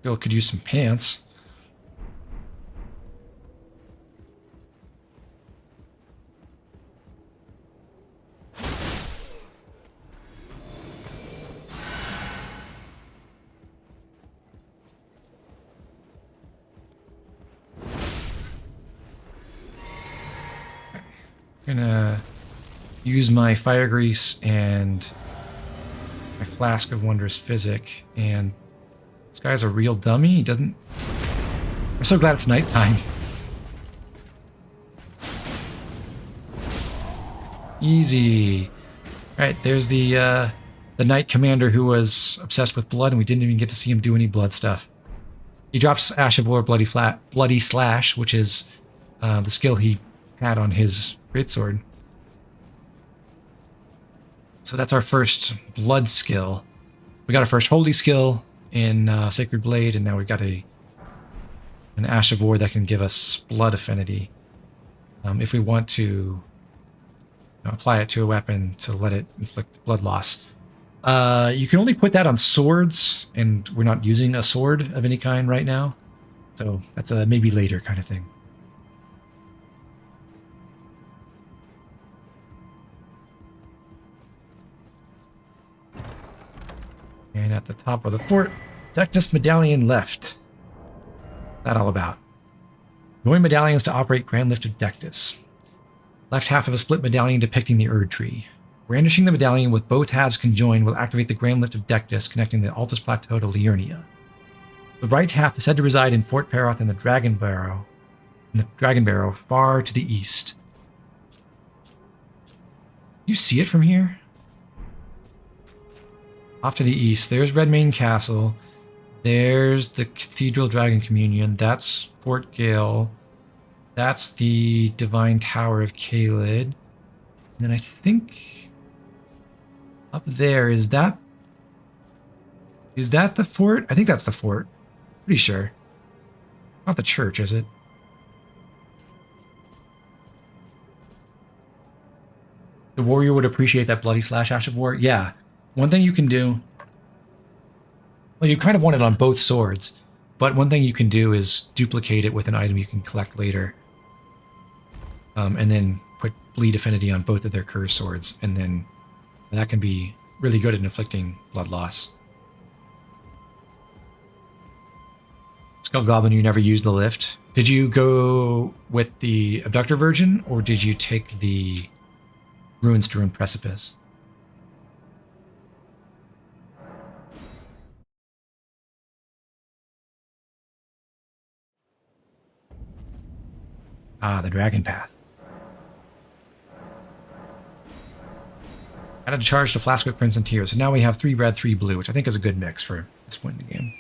Still could use some pants. I'm gonna use my fire grease and my flask of wondrous physic, and this guy's a real dummy. He doesn't... I'm so glad it's nighttime. Easy. Alright, there's the Knight Commander who was obsessed with blood, and we didn't even get to see him do any blood stuff. He drops Ash of War Bloody Slash, which is the skill he had on his greatsword. So that's our first blood skill. We got our first holy skill in Sacred Blade, and now we've got an Ash of War that can give us blood affinity. If we want to apply it to a weapon to let it inflict blood loss. You can only put that on swords, and we're not using a sword of any kind right now. So that's a maybe later kind of thing. And at the top of the fort, Dectus Medallion left. What's that all about? Join medallions to operate Grand Lift of Dectus. Left half of a split medallion depicting the Erd Tree. Brandishing the medallion with both halves conjoined will activate the Grand Lift of Dectus, connecting the Altus Plateau to Liurnia. The right half is said to reside in Fort Peroth and the Dragon Barrow, far to the east. You see it from here? Off to the east, there's Redmane Castle. There's the Cathedral Dragon Communion. That's Fort Gale. That's the Divine Tower of Caelid. And then I think up there, is that the fort? I think that's the fort. Pretty sure. Not the church, is it? The warrior would appreciate that Bloody Slash Ash of War. Yeah. One thing you can do, well, you kind of want it on both swords, but one thing you can do is duplicate it with an item you can collect later. And then put bleed affinity on both of their cursed swords, and then that can be really good at inflicting blood loss. Skull Goblin, you never used the lift. Did you go with the Abductor Virgin, or did you take the Ruin-strewn Precipice? Ah, the Dragon Path. Added a charge to Flask of Crimson Tears, so now we have 3 red, 3 blue, which I think is a good mix for this point in the game.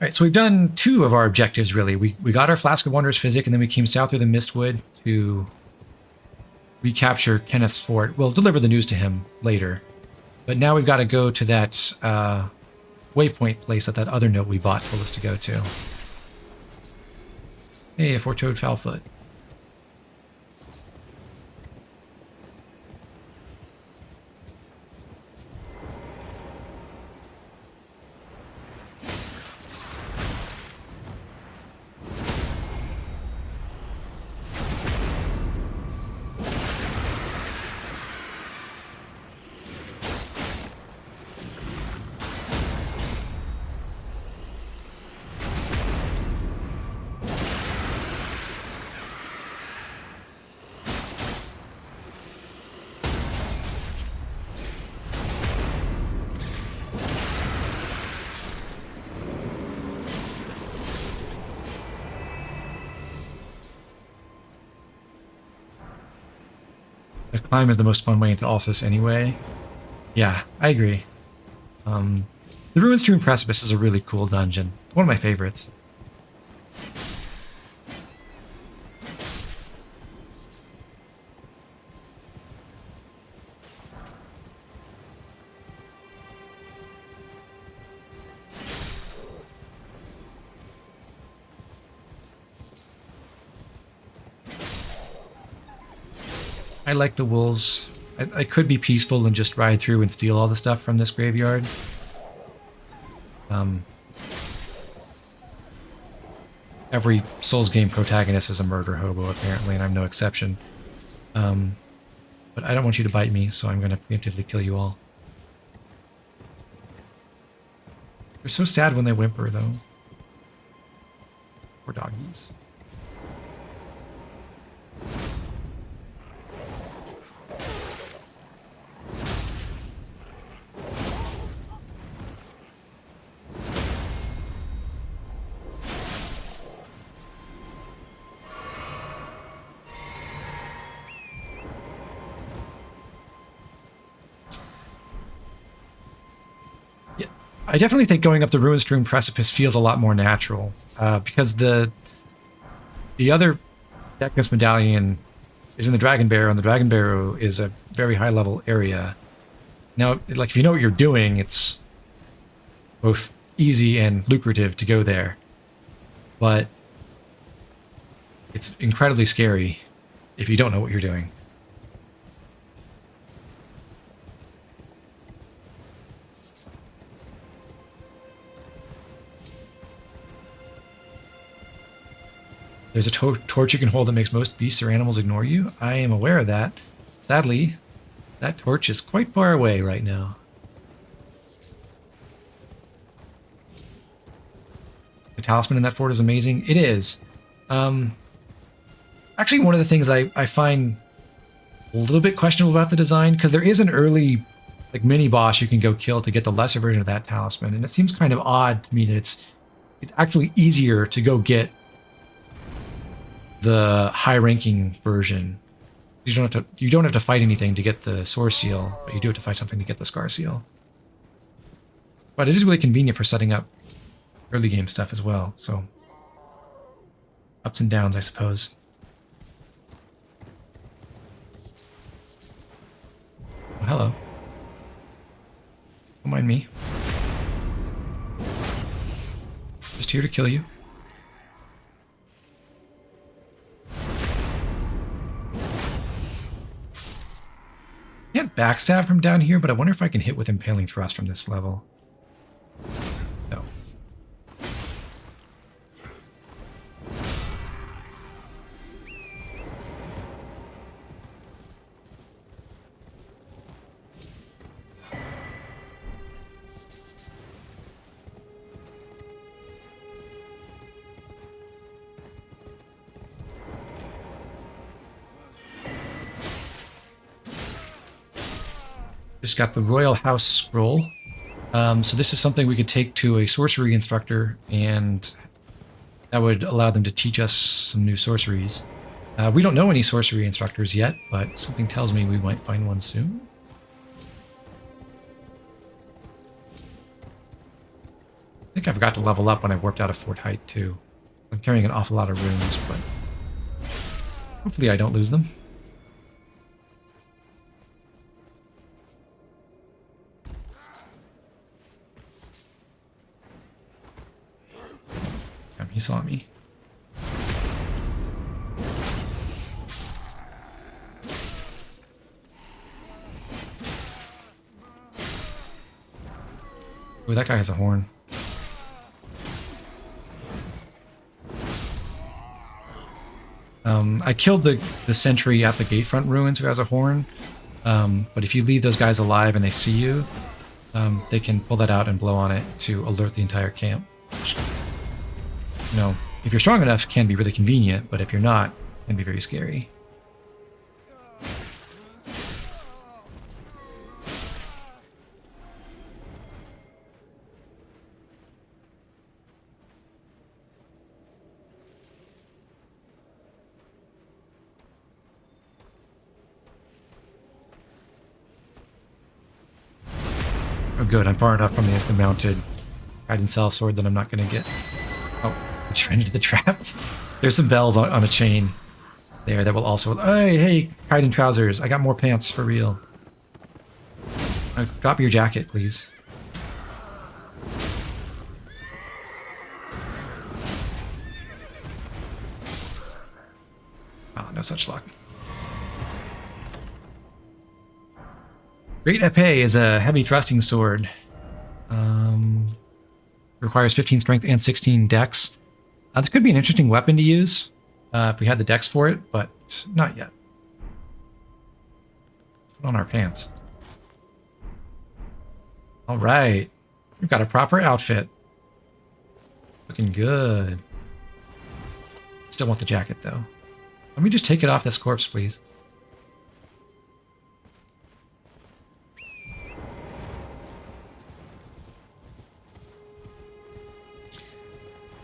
Alright, so we've done 2 of our objectives, really. We got our Flask of Wondrous Physic, and then we came south through the Mistwood to recapture Kenneth's fort. We'll deliver the news to him later. But now we've got to go to that waypoint place that that other note we bought told us to go to. Hey, a four-toed foulfoot. The climb is the most fun way into Alsus anyway. Yeah, I agree. The Ruin-strewn Precipice is a really cool dungeon. One of my favorites. I like the wolves. I could be peaceful and just ride through and steal all the stuff from this graveyard. Every Souls game protagonist is a murder hobo, apparently, and I'm no exception. But I don't want you to bite me, so I'm going to preemptively kill you all. They're so sad when they whimper, though. Poor doggies. I definitely think going up the Ruin-strewn Precipice feels a lot more natural, because the other Deckness Medallion is in the Dragon Barrow, and the Dragon Barrow is a very high-level area. Now, like, if you know what you're doing, it's both easy and lucrative to go there, but it's incredibly scary if you don't know what you're doing. There's a torch you can hold that makes most beasts or animals ignore you. I am aware of that. Sadly, that torch is quite far away right now. The talisman in that fort is amazing. It is. Actually, one of the things I find a little bit questionable about the design, because there is an early like mini boss you can go kill to get the lesser version of that talisman, and it seems kind of odd to me that it's actually easier to go get the high-ranking version. You don't have to fight anything to get the Source Seal, but you do have to fight something to get the Scar Seal. But it is really convenient for setting up early game stuff as well, so ups and downs, I suppose. Oh, hello. Don't mind me. Just here to kill you. I can't backstab from down here, but I wonder if I can hit with Impaling Thrust from this level. No. Just got the Royal House Scroll. So this is something we could take to a sorcery instructor, and that would allow them to teach us some new sorceries. We don't know any sorcery instructors yet, but something tells me we might find one soon. I think I forgot to level up when I warped out of Fort Height too. I'm carrying an awful lot of runes, but hopefully I don't lose them. He saw me. Ooh, that guy has a horn. I killed the sentry at the gatefront ruins who has a horn, but if you leave those guys alive and they see you, they can pull that out and blow on it to alert the entire camp. You know, if you're strong enough, it can be really convenient, but if you're not, it can be very scary. Oh good, I'm far enough from the mounted hide and sell sword that I'm not going to get... Oh, I just ran into the trap. There's some bells on a chain there that will also... Hey, hide in trousers. I got more pants for real. Drop your jacket, please. Oh, no such luck. Great epee is a heavy thrusting sword. Requires 15 strength and 16 dex. This could be an interesting weapon to use if we had the dex for it, but not yet. Put on our pants. All right, we've got a proper outfit. Looking good. Still want the jacket though. Let me just take it off this corpse, please.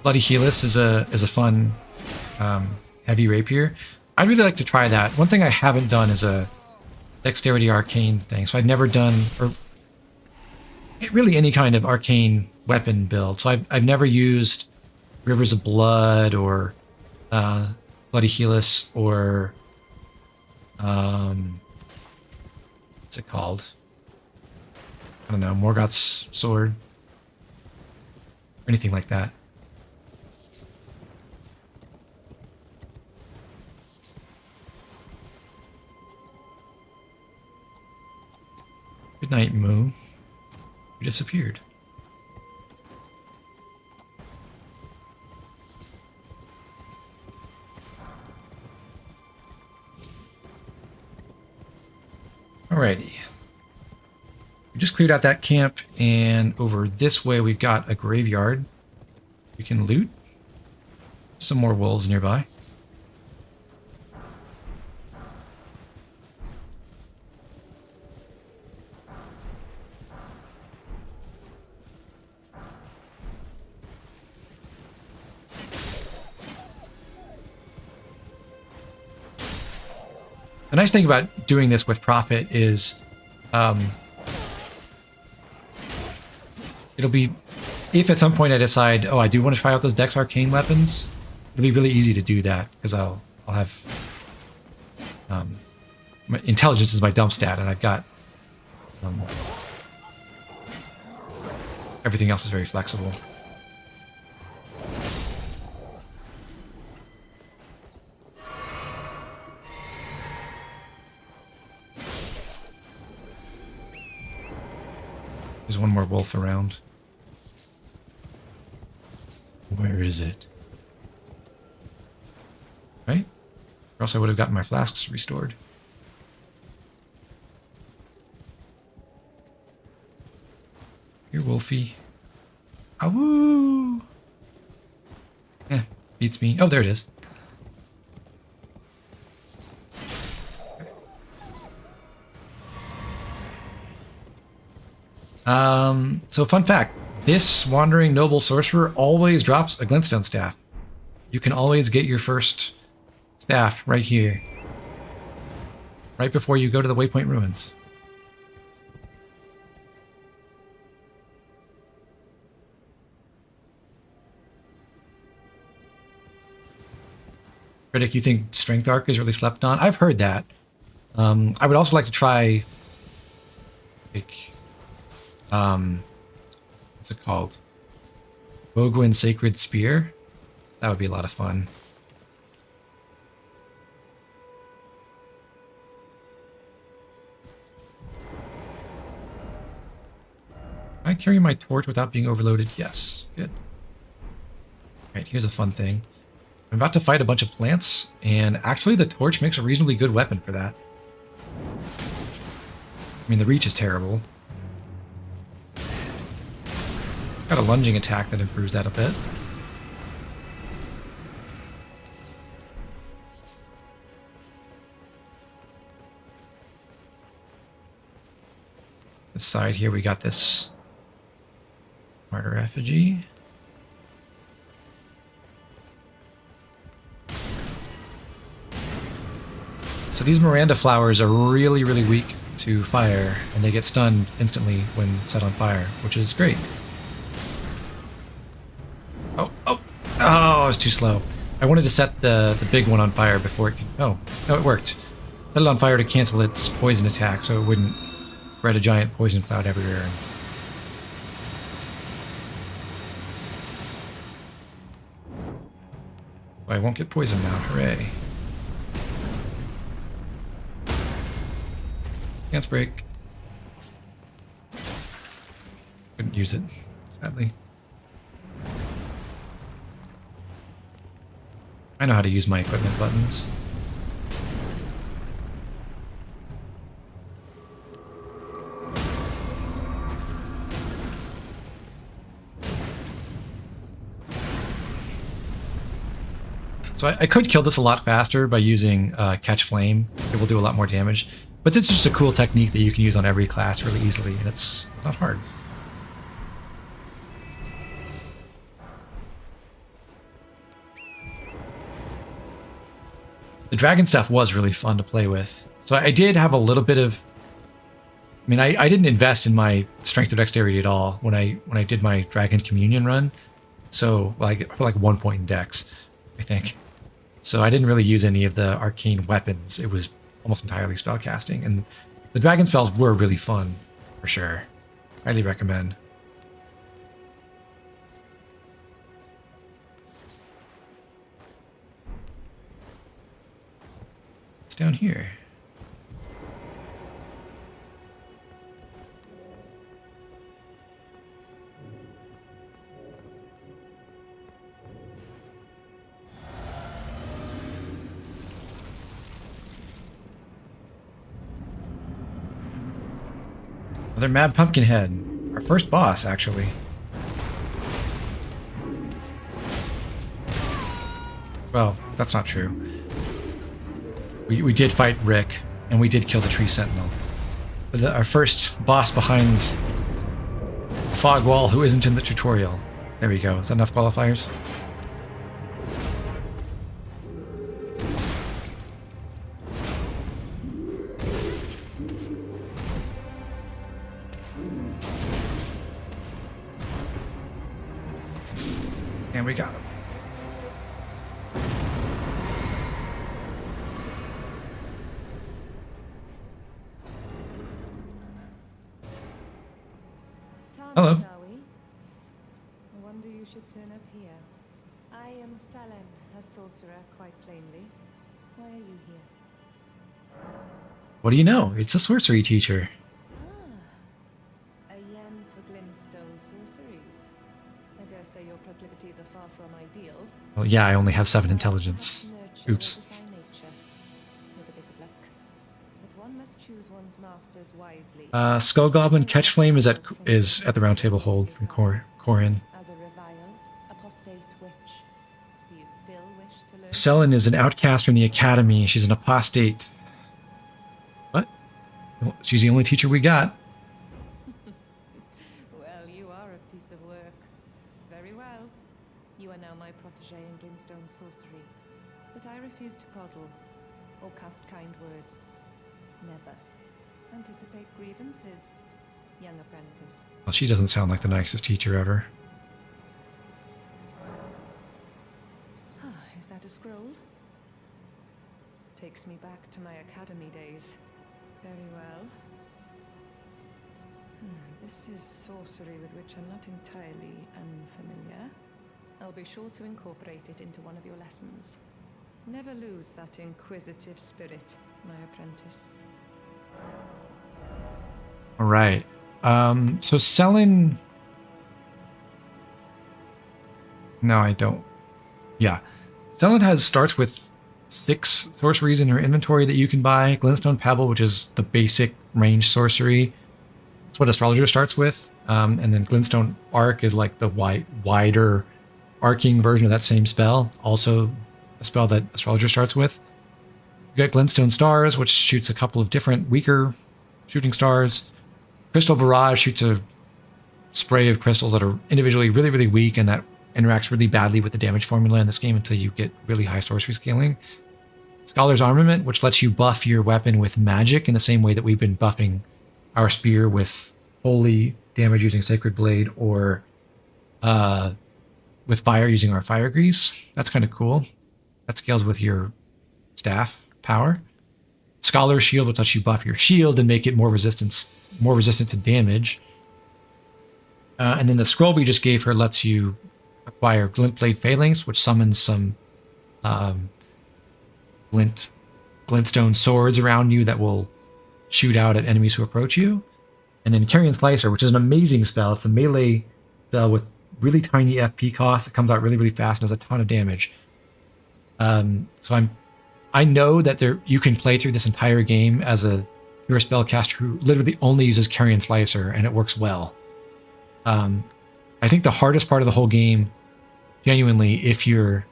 Bloody Helix is a fun heavy rapier. I'd really like to try that. One thing I haven't done is a dexterity arcane thing. So I've never done, or really any kind of arcane weapon build. So I've never used Rivers of Blood or Bloody Helix or what's it called? I don't know, Morgoth's sword or anything like that. Good night, Moon. You disappeared. Alrighty. We just cleared out that camp, and over this way we've got a graveyard. We can loot. Some more wolves nearby. The nice thing about doing this with Prophet is it'll be, if at some point I decide, oh, I do want to try out those Dex Arcane weapons, it'll be really easy to do that because I'll have my intelligence is my dump stat, and I've got everything else is very flexible. There's one more wolf around. Where is it? Right? Or else I would have gotten my flasks restored. Here, Wolfie. Awoo! Beats me. Oh, there it is. So fun fact, this Wandering Noble Sorcerer always drops a glintstone staff. You can always get your first staff right here. Right before you go to the Waypoint Ruins. Critic, you think Strength Arc is really slept on? I've heard that. I would also like to try, like, what's it called? Bogwin Sacred Spear. That would be a lot of fun. Can I carry my torch without being overloaded? Yes. Good. Alright, here's a fun thing. I'm about to fight a bunch of plants, and actually the torch makes a reasonably good weapon for that. I mean, the reach is terrible. Got a lunging attack that improves that a bit. This side here, we got this martyr effigy. So these Miranda flowers are really, really weak to fire, and they get stunned instantly when set on fire, which is great. Oh, I was too slow. I wanted to set the big one on fire before it could... Oh, no, it worked. Set it on fire to cancel its poison attack so it wouldn't spread a giant poison cloud everywhere. I won't get poisoned now, hooray. Chance break. Couldn't use it, sadly. I know how to use my equipment buttons. So I could kill this a lot faster by using Catch Flame. It will do a lot more damage. But this is just a cool technique that you can use on every class really easily, and it's not hard. The dragon stuff was really fun to play with. So I did have a little bit of... I mean, I didn't invest in my strength or dexterity at all when I did my dragon communion run. So I get like 1 point in dex, I think. So I didn't really use any of the arcane weapons. It was almost entirely spellcasting, and the dragon spells were really fun, for sure. Highly recommend. It's down here. Another Mad Pumpkinhead. Our first boss, actually. Well, that's not true. We did fight Rick, and we did kill the Tree Sentinel. But our first boss behind the fog wall who isn't in the tutorial. There we go. Is that enough qualifiers? And we got him. Hello. Shall we? I wonder you should turn up here. I am Selen, a sorcerer, quite plainly. Why are you here? What do you know? It's a sorcery teacher. A yen for glintstone sorceries. I dare say your proclivities are far from ideal. Well, yeah, I only have 7 intelligence. Oops. With a bit of luck. But one must choose one's masters wisely. Skull Goblin Catch Flame is at the Round Table Hold from Corin. As a reviled, apostate witch, do you still wish to learn? Selen is an outcast from the academy. She's an apostate. What? Well, she's the only teacher we got. Well, you are a piece of work. Very well. You are now my protege in glintstone sorcery. But I refuse to coddle or cast kind words. Never. Anticipate grievances, young apprentice. Well, she doesn't sound like the nicest teacher ever. Is that a scroll? Takes me back to my academy days. Very well. This is sorcery with which I'm not entirely unfamiliar. I'll be sure to incorporate it into one of your lessons. Never lose that inquisitive spirit, my apprentice. All right. So selling... No, I don't. Yeah. Selling starts with 6 sorceries in your inventory that you can buy. Glintstone Pebble, which is the basic range sorcery. That's what Astrologer starts with. And then Glintstone Arc is like the wider arcing version of that same spell. Also a spell that Astrologer starts with. You got Glintstone Stars, which shoots a couple of different weaker shooting stars. Crystal Barrage shoots a spray of crystals that are individually really, really weak and that interacts really badly with the damage formula in this game until you get really high sorcery scaling. Scholar's Armament, which lets you buff your weapon with magic in the same way that we've been buffing our spear with holy damage using Sacred Blade or with fire using our Fire Grease. That's kind of cool. That scales with your staff power. Scholar's Shield, which lets you buff your shield and make it more resistant to damage. And then the scroll we just gave her lets you acquire Glintblade Phalanx, which summons some glintstone swords around you that will shoot out at enemies who approach you. And then Carrion Slicer, which is an amazing spell. It's a melee spell with really tiny FP cost. It comes out really, really fast and does a ton of damage. So I know that you can play through this entire game as a pure spellcaster who literally only uses Carrion Slicer, and it works well. I think the hardest part of the whole game, genuinely, if you're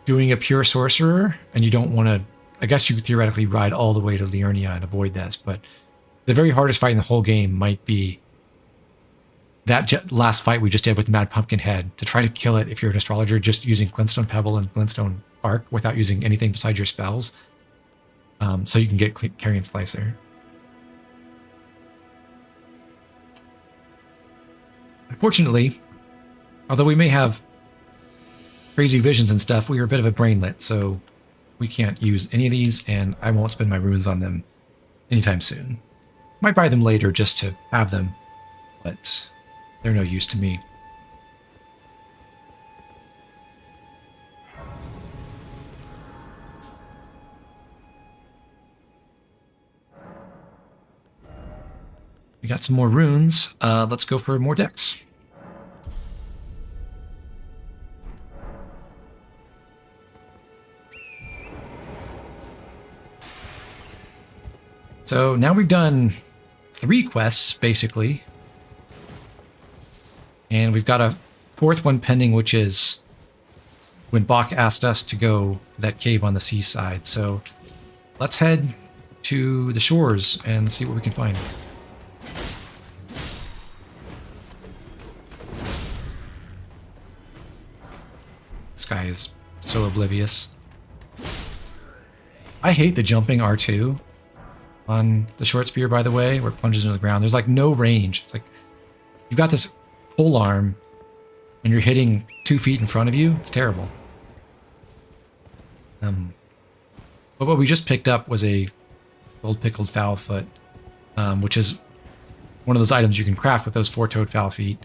doing a pure sorcerer and you don't want to, I guess you could theoretically ride all the way to Liurnia and avoid this, but the very hardest fight in the whole game might be that last fight we just did with Mad Pumpkinhead, to try to kill it if you're an astrologer just using Glintstone Pebble and Glintstone Arc without using anything besides your spells. So you can get Carrion Slicer. Unfortunately, although we may have crazy visions and stuff, we are a bit of a brainlet, so we can't use any of these, and I won't spend my runes on them anytime soon. Might buy them later just to have them, but they're no use to me. We got some more runes. Let's go for more decks. So now we've done 3 quests, basically. And we've got a 4th one pending, which is when Bach asked us to go to that cave on the seaside. So let's head to the shores and see what we can find. This guy is so oblivious. I hate the jumping R2 on the short spear, by the way, where it plunges into the ground. There's like no range. It's like you've got this pole arm and you're hitting 2 feet in front of you. It's terrible. But what we just picked up was a gold pickled fowl foot, which is one of those items you can craft with those 4-toed fowl feet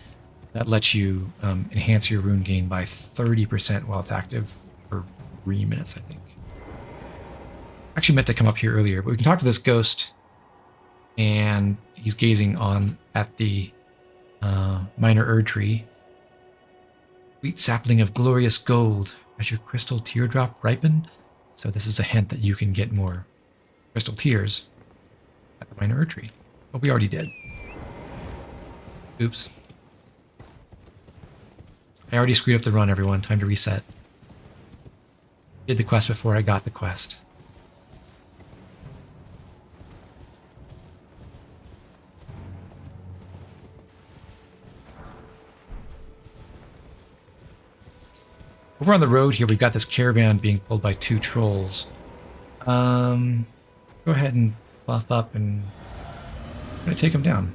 that lets you enhance your rune gain by 30% while it's active for 3 minutes, I think. Actually meant to come up here earlier, but we can talk to this ghost, and he's gazing on at the minor Erd tree. Sweet sapling of glorious gold, as your crystal teardrop ripen. So this is a hint that you can get more crystal tears at the minor Erd tree. But we already did. Oops. I already screwed up the run, everyone. Time to reset. Did the quest before I got the quest. Over on the road here, we've got this caravan being pulled by 2 trolls. Go ahead and buff up, and I'm going to take them down.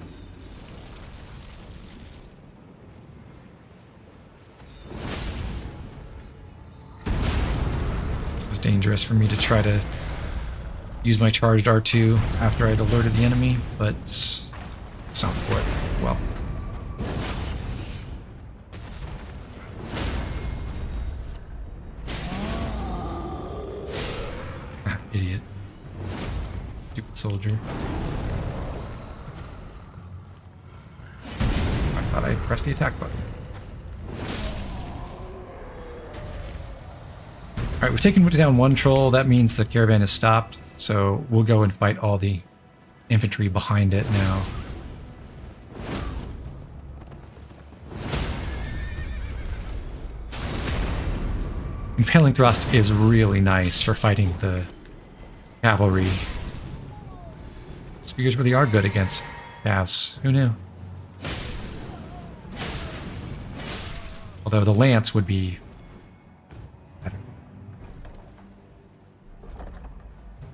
It was dangerous for me to try to use my charged R2 after I'd alerted the enemy, but it's not for it. Well. soldier. I thought I pressed the attack button. Alright, we've taken down one troll. That means the caravan is stopped. So we'll go and fight all the infantry behind it now. Impaling Thrust is really nice for fighting the cavalry. Spears really are good against Bass. Who knew? Although the lance would be better.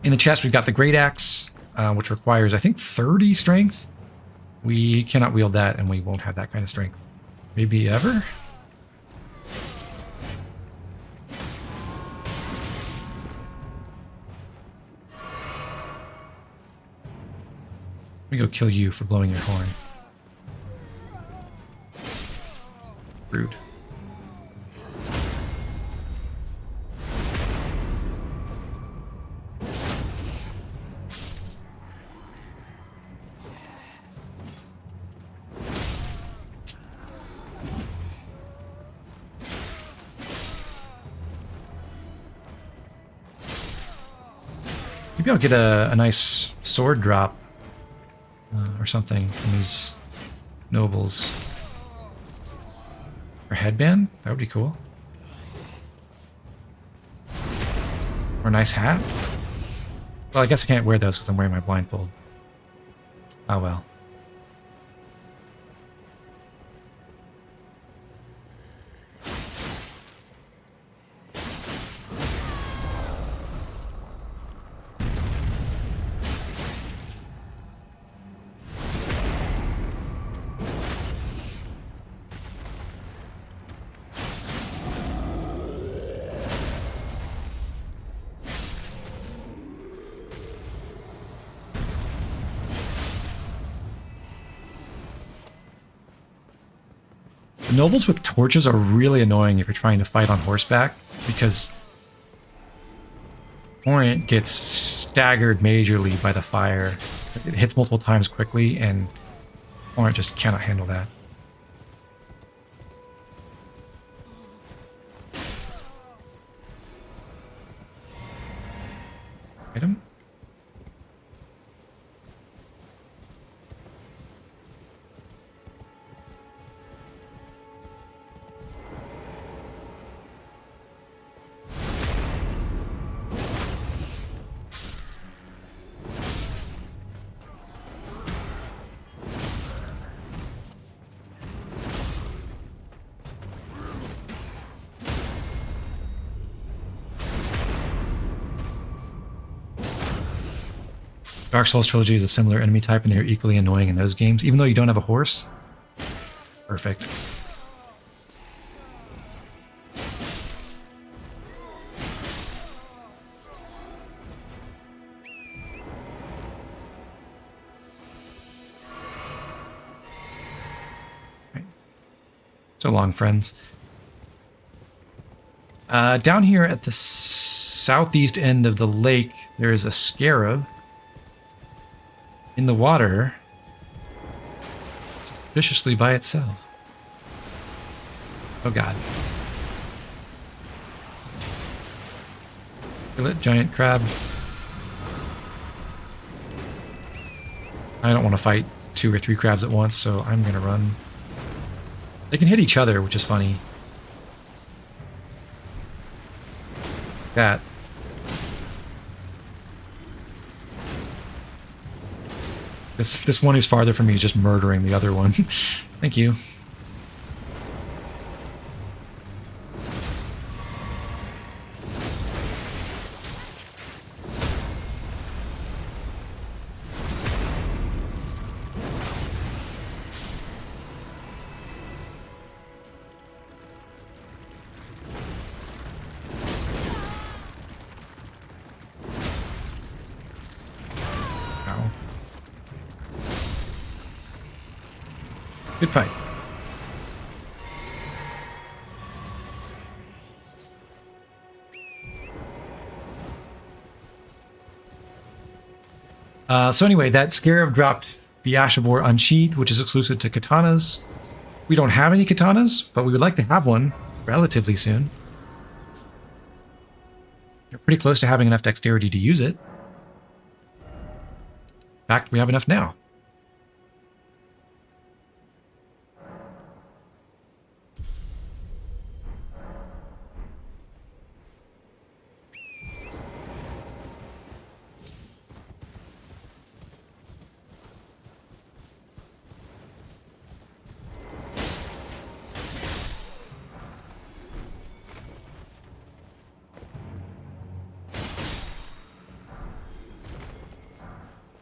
In the chest, we've got the Great Axe, which requires, I think, 30 strength. We cannot wield that, and we won't have that kind of strength. Maybe ever? Let me go kill you for blowing your horn. Rude. Maybe I'll get a nice sword drop or something from these nobles. Or headband? That would be cool. Or a nice hat? Well, I guess I can't wear those because I'm wearing my blindfold. Oh well. Nobles with torches are really annoying if you're trying to fight on horseback, because Orient gets staggered majorly by the fire. It hits multiple times quickly, and Orient just cannot handle that. Item? Dark Souls Trilogy is a similar enemy type, and they're equally annoying in those games, even though you don't have a horse. Perfect. Right. So long, friends. Down here at the southeast end of the lake, there is a scarab in the water, suspiciously by itself. Oh god. Kill it, giant crab. I don't want to fight 2 or 3 crabs at once, so I'm gonna run. They can hit each other, which is funny. That. This one who's farther from me is just murdering the other one. Thank you. Good fight. So anyway, that Scarab dropped the Ash of War Unsheathed, which is exclusive to katanas. We don't have any katanas, but we would like to have one relatively soon. We're pretty close to having enough dexterity to use it. In fact, we have enough now.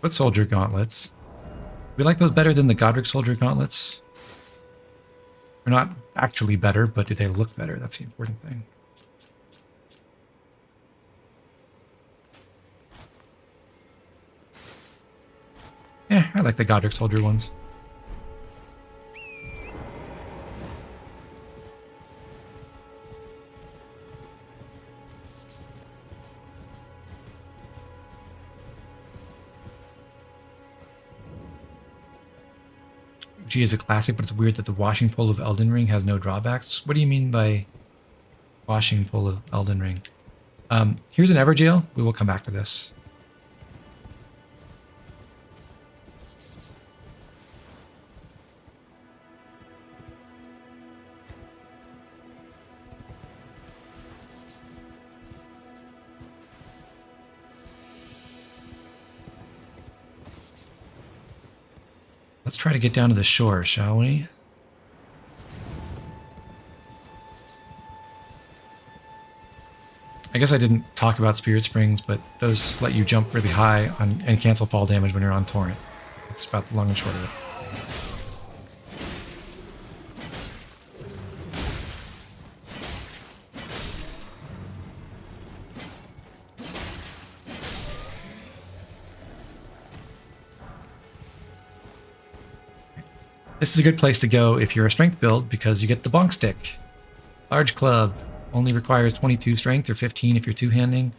Foot Soldier Gauntlets. We like those better than the Godric Soldier Gauntlets. They're not actually better, but do they look better? That's the important thing. Yeah, I like the Godric Soldier ones. G is a classic, but it's weird that the washing pole of Elden Ring has no drawbacks. What do you mean by washing pole of Elden Ring? Here's an Everjail. We will come back to this. Let's try to get down to the shore, shall we? I guess I didn't talk about Spirit Springs, but those let you jump really high on, and cancel fall damage when you're on Torrent. That's about the long and short of it. This is a good place to go if you're a strength build because you get the bonk stick. Large club only requires 22 strength or 15 if you're two-handing,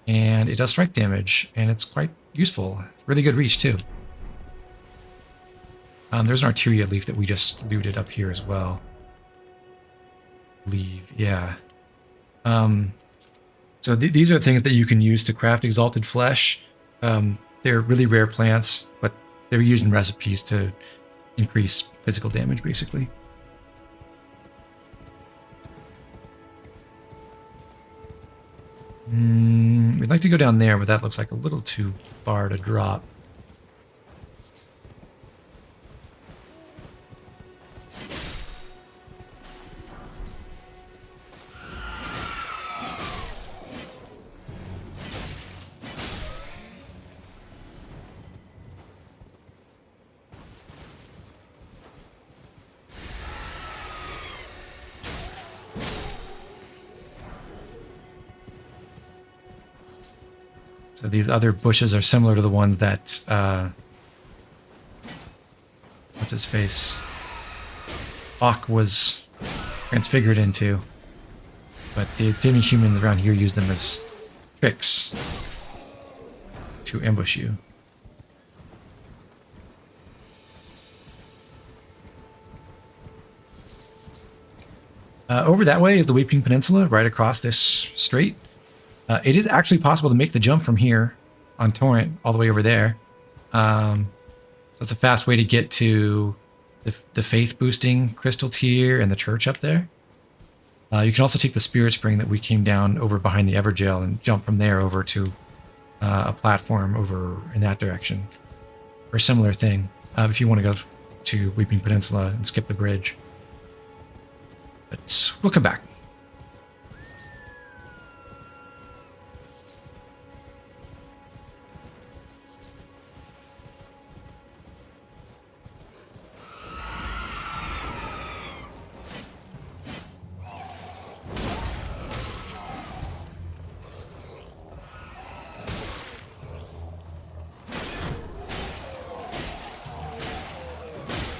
and it does strike damage, and it's quite useful. Really good reach too. There's an Arteria leaf that we just looted up here as well. Yeah. So these are things that you can use to craft Exalted Flesh. They're really rare plants, but they're used in recipes to increase physical damage, basically. We'd like to go down there, but that looks like a little too far to drop. So these other bushes are similar to the ones that, what's his face? Hawk was transfigured into. But the demi-humans around here use them as tricks to ambush you. Over that way is the Weeping Peninsula, right across this strait. It is actually possible to make the jump from here on Torrent all the way over there. So it's a fast way to get to the faith boosting crystal tier and the church up there. You can also take the Spirit Spring that we came down over behind the Everjail and jump from there over to a platform over in that direction. Or a similar thing if you want to go to Weeping Peninsula and skip the bridge. But we'll come back.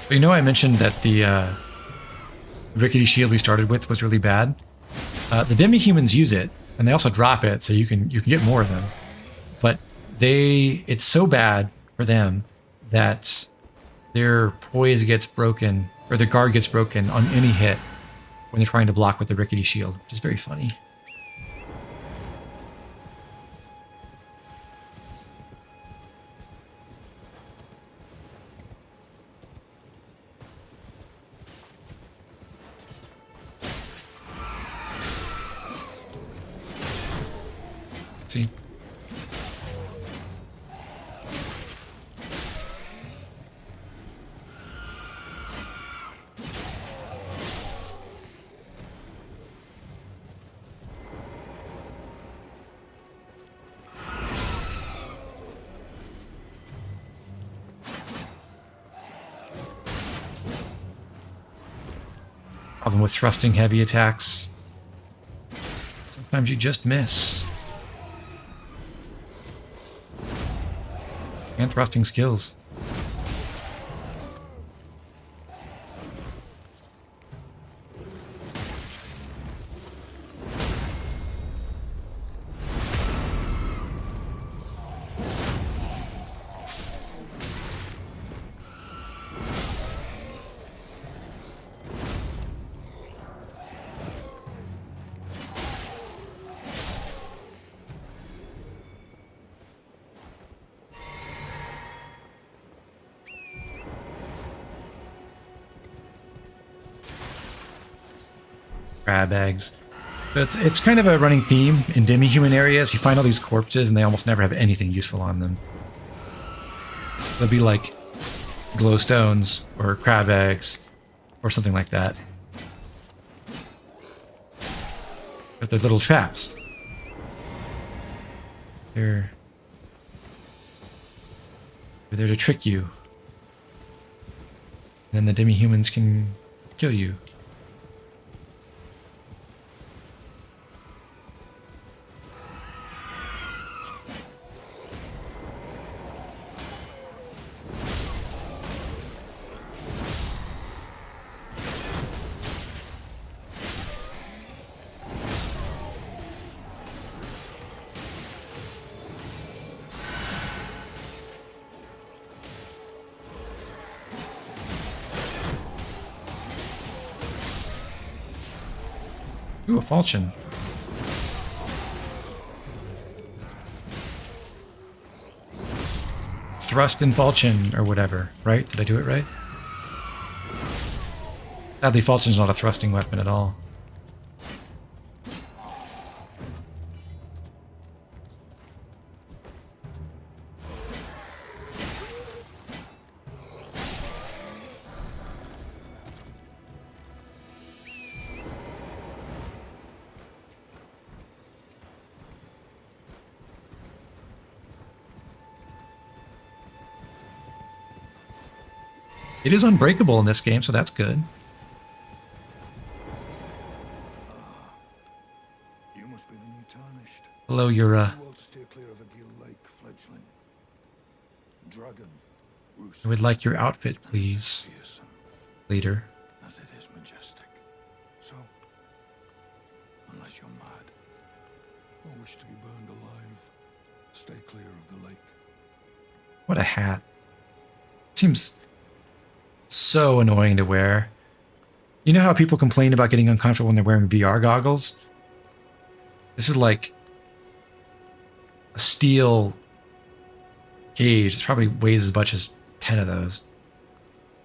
But you know, I mentioned that the rickety shield we started with was really bad. The demi-humans use it, and they also drop it, so you can get more of them. But it's so bad for them that their poise gets broken, or their guard gets broken on any hit when they're trying to block with the rickety shield, which is very funny. See? Problem with thrusting heavy attacks. Sometimes you just miss. And thrusting skills. Crab eggs. But it's kind of a running theme in demi-human areas. You find all these corpses and they almost never have anything useful on them. They'll be like glowstones or crab eggs or something like that. But they're little traps. They're there to trick you. And then the demi-humans can kill you. Ooh, a falchion. Thrust and falchion, or whatever, right? Did I do it right? Sadly, falchion's not a thrusting weapon at all. It is unbreakable in this game, so that's good. You must be the new Tarnished. Hello, Yura. Well to steer clear of a Gill Lake fledgling. Dragon. I would like your outfit, please, Fearsome leader. as it is majestic. So, unless you're mad or wish to be burned alive, stay clear of the lake. What a hat. Seems so annoying to wear. You know how people complain about getting uncomfortable when they're wearing VR goggles? This is like a steel cage. It probably weighs as much as 10 of those.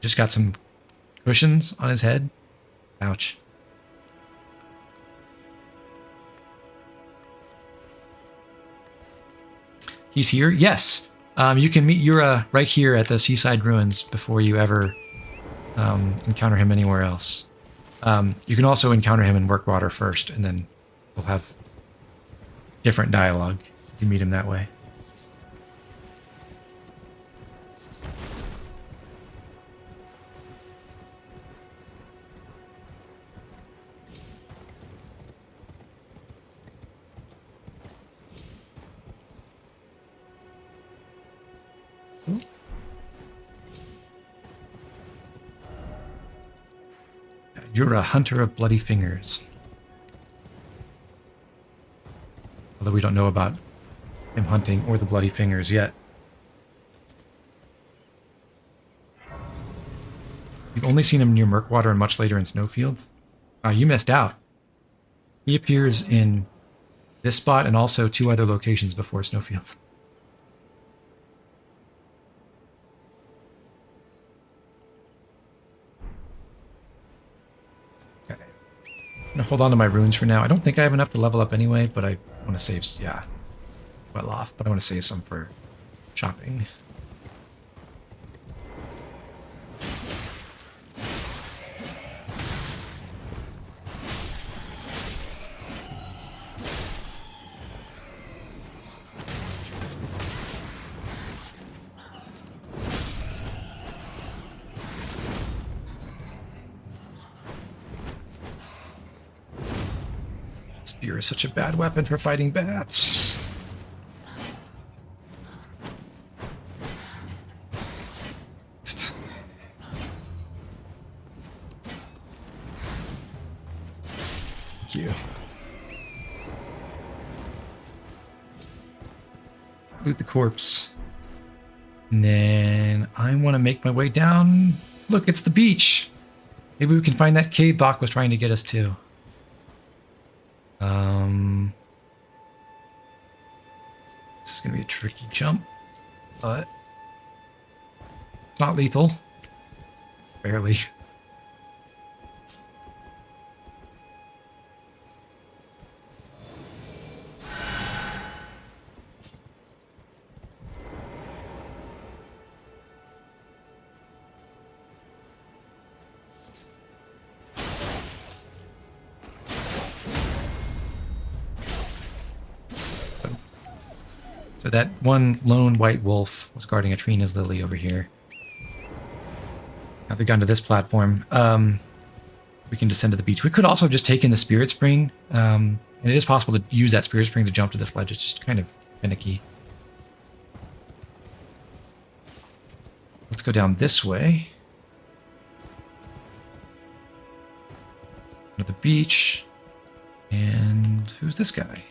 Just got some cushions on his head. Ouch. He's here? Yes. You can meet Yura right here at the Seaside Ruins before you ever encounter him anywhere else. You can also encounter him in Workwater first, and then we'll have different dialogue if you meet him that way. You're a hunter of bloody fingers. Although we don't know about him hunting or the bloody fingers yet. You've only seen him near Murkwater and much later in Snowfield. You missed out. He appears in this spot and also 2 other locations before Snowfield. Okay. I'm gonna hold on to my runes for now. I don't think I have enough to level up anyway, but I want to save, yeah, well off, but I want to save some for shopping. Spear is such a bad weapon for fighting bats. Thank you. Loot the corpse. And then I want to make my way down. Look, it's the beach. Maybe we can find that cave Bach was trying to get us to. This is going to be a tricky jump, but it's not lethal. Barely. So that one lone white wolf was guarding a Trina's lily over here. Now they've gone to this platform. We can descend to the beach. We could also have just taken the spirit spring. And it is possible to use that spirit spring to jump to this ledge. It's just kind of finicky. Let's go down this way. To the beach. And who's this guy?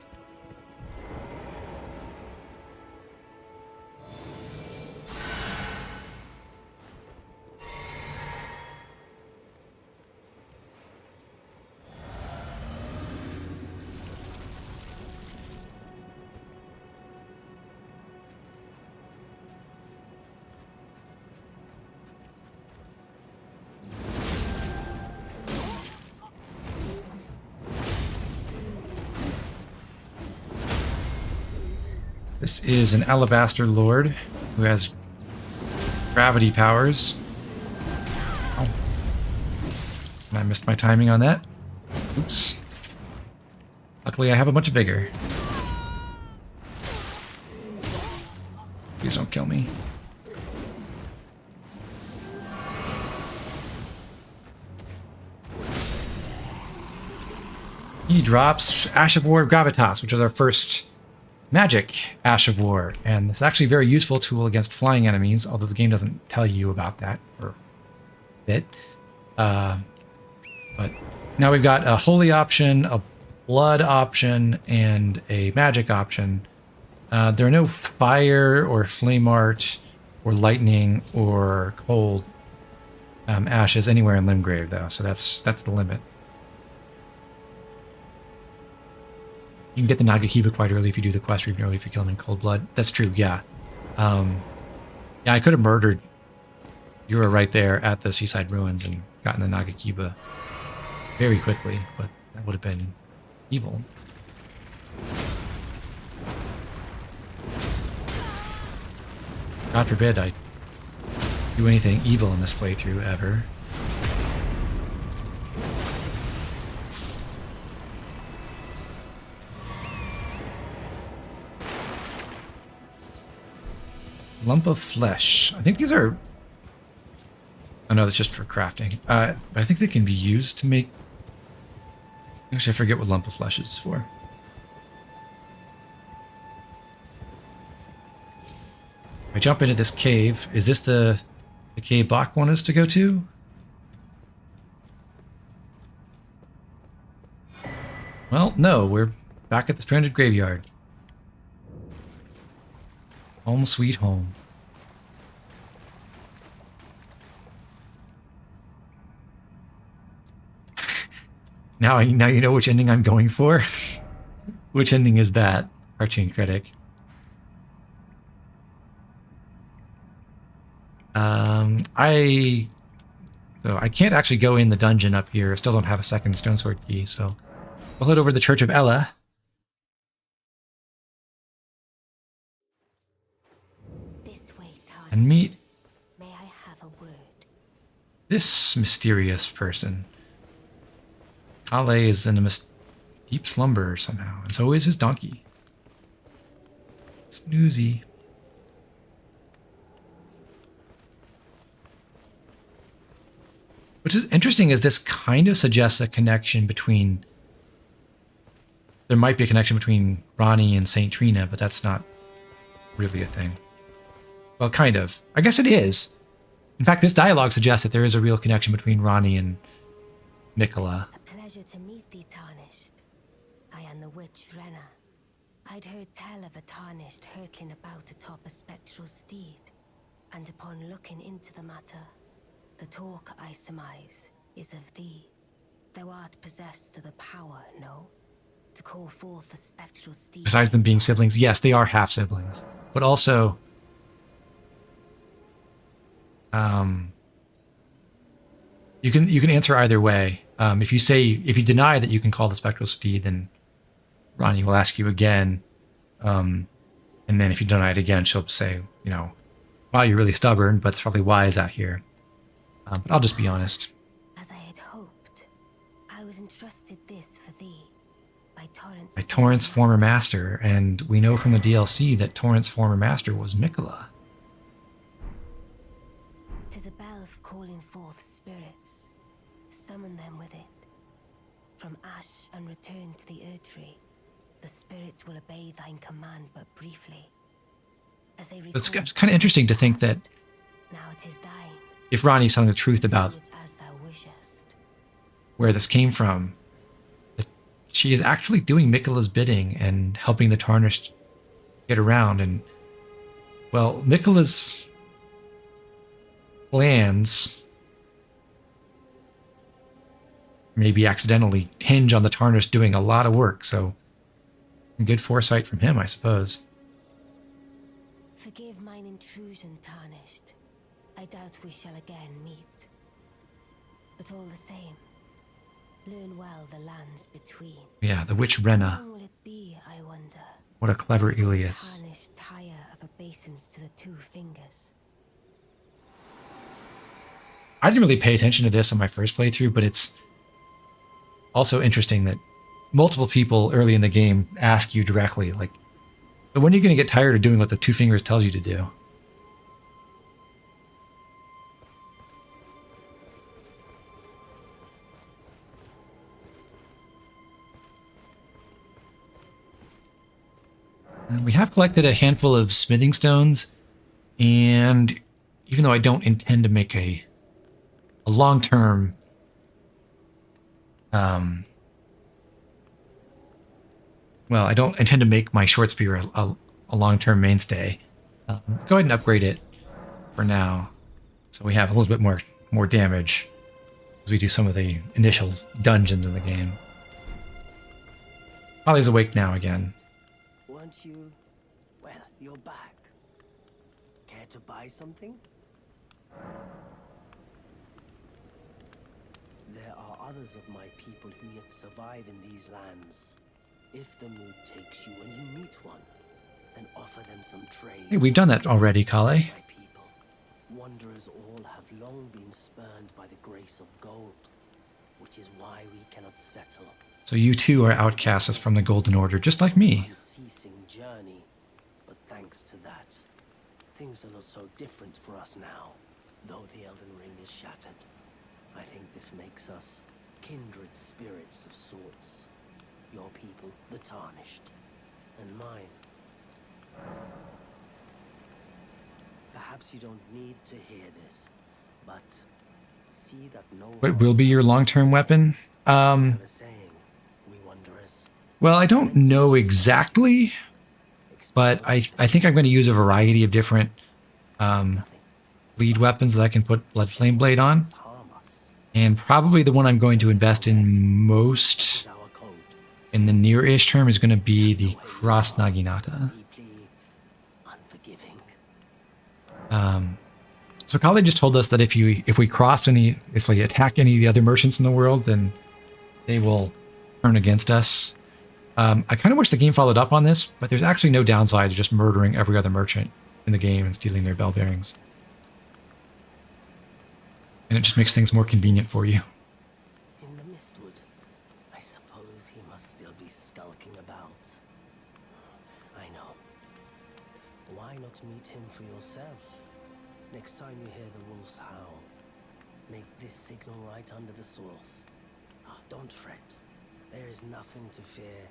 This is an Alabaster Lord who has gravity powers. Oh. And I missed my timing on that. Oops. Luckily I have a bunch of vigor. Please don't kill me. He drops Ash of War of Gravitas, which is our first magic Ash of War, and it's actually a very useful tool against flying enemies, although the game doesn't tell you about that for a bit. But now we've got a holy option, a blood option, and a magic option. There are no fire or flame art or lightning or cold ashes anywhere in Limgrave, though, so that's the limit. You can get the Nagakiba quite early if you do the quest, or even early if you kill him in cold blood. That's true, yeah. Yeah, I could have murdered Yura right there at the Seaside Ruins and gotten the Nagakiba very quickly, but that would have been evil. God forbid I do anything evil in this playthrough ever. Lump of flesh. I think these are... Oh no, that's just for crafting. But I think they can be used to make... Actually, I forget what lump of flesh is for. I jump into this cave. Is this the cave Bach wanted us to go to? Well, no. We're back at the stranded graveyard. Home sweet home. Now you know which ending I'm going for. Which ending is that, Cartoon Critic? I can't actually go in the dungeon up here. I still don't have a second stone sword key, so we'll head over to the Church of Ella. This way, Tarnished. And meet May I have a word? this mysterious person. Kale is in a deep slumber somehow, and so is his donkey. Snoozy. Which is interesting, is this kind of suggests a connection between... There might be a connection between Ronnie and Saint Trina, but that's not really a thing. Well, kind of. I guess it is. In fact, this dialogue suggests that there is a real connection between Ronnie and Mikola. A pleasure to meet thee, Tarnished. I am the witch Renna. I'd heard tell of a Tarnished hurtling about atop a spectral steed, and upon looking into the matter, the talk, I surmise, is of thee. Thou art possessed of the power, no? To call forth the spectral steed. Besides them being siblings, yes, they are half-siblings. But also... You can answer either way. If you deny that you can call the spectral steed, then Ronnie will ask you again. And then if you deny it again, she'll say, you know, wow, you're really stubborn, but it's probably wise out here. But I'll just be honest. As I had hoped, I was entrusted this for thee by Torrent's former master, and we know from the DLC that Torrent's former master was Mikola. 'Tis a bell for calling forth spirits. Summon them with it. From ash and return to the Erdtree, the spirits will obey thine command but briefly. As they It's kind of interesting to think that now it is thine. If Ronnie's telling the truth about As thou wishest. where this came from, that she is actually doing Mikola's bidding and helping the Tarnished get around. And, well, Mikola's plans maybe accidentally hinge on the Tarnished doing a lot of work, so good foresight from him, I suppose. Forgive mine intrusion, Tarnished. I doubt we shall again meet. But all the same, learn well the lands between. Yeah, the witch Renna. How long will it be, I wonder? What a clever alias. Tarnished tire of obeisance to the 2 fingers. I didn't really pay attention to this on my first playthrough, but it's also interesting that multiple people early in the game ask you directly, like, so when are you going to get tired of doing what the 2 fingers tells you to do? We have collected a handful of smithing stones, and even though I don't intend to make a long-term well, I don't intend to make my short spear a long-term mainstay. Go ahead and upgrade it for now, so we have a little bit more damage as we do some of the initial dungeons in the game. Ollie's awake now again. Weren't you? Well, you're back. Care to buy something? There are others of my people who yet survive in these lands. If the mood takes you when you meet one, then offer them some trade. Hey, we've done that already, Kale. My people, wanderers all have long been spurned by the grace of gold, which is why we cannot settle. So you too are outcasts from the Golden Order, just like me. Unceasing journey, but thanks to that, things are not so different for us now, though the Elden Ring is shattered. I think this makes us kindred spirits of sorts. Your people, the Tarnished, and mine. Perhaps you don't need to hear this, but see that no What will be your long-term weapon? Never saying, we wanderers. Well, I don't know exactly. but I think I'm going to use a variety of different lead weapons that I can put Blood Flame Blade on. And probably the one I'm going to invest in most in the near-ish term is going to be the Cross Naginata. So Kali just told us that if we attack any of the other merchants in the world, then they will turn against us. I kind of wish the game followed up on this, but there's actually no downside to just murdering every other merchant in the game and stealing their bell bearings. And it just makes things more convenient for you. In the Mistwood, I suppose he must still be skulking about. I know. Why not meet him for yourself? Next time you hear the wolves howl, make this signal right under the source. Don't fret. There is nothing to fear.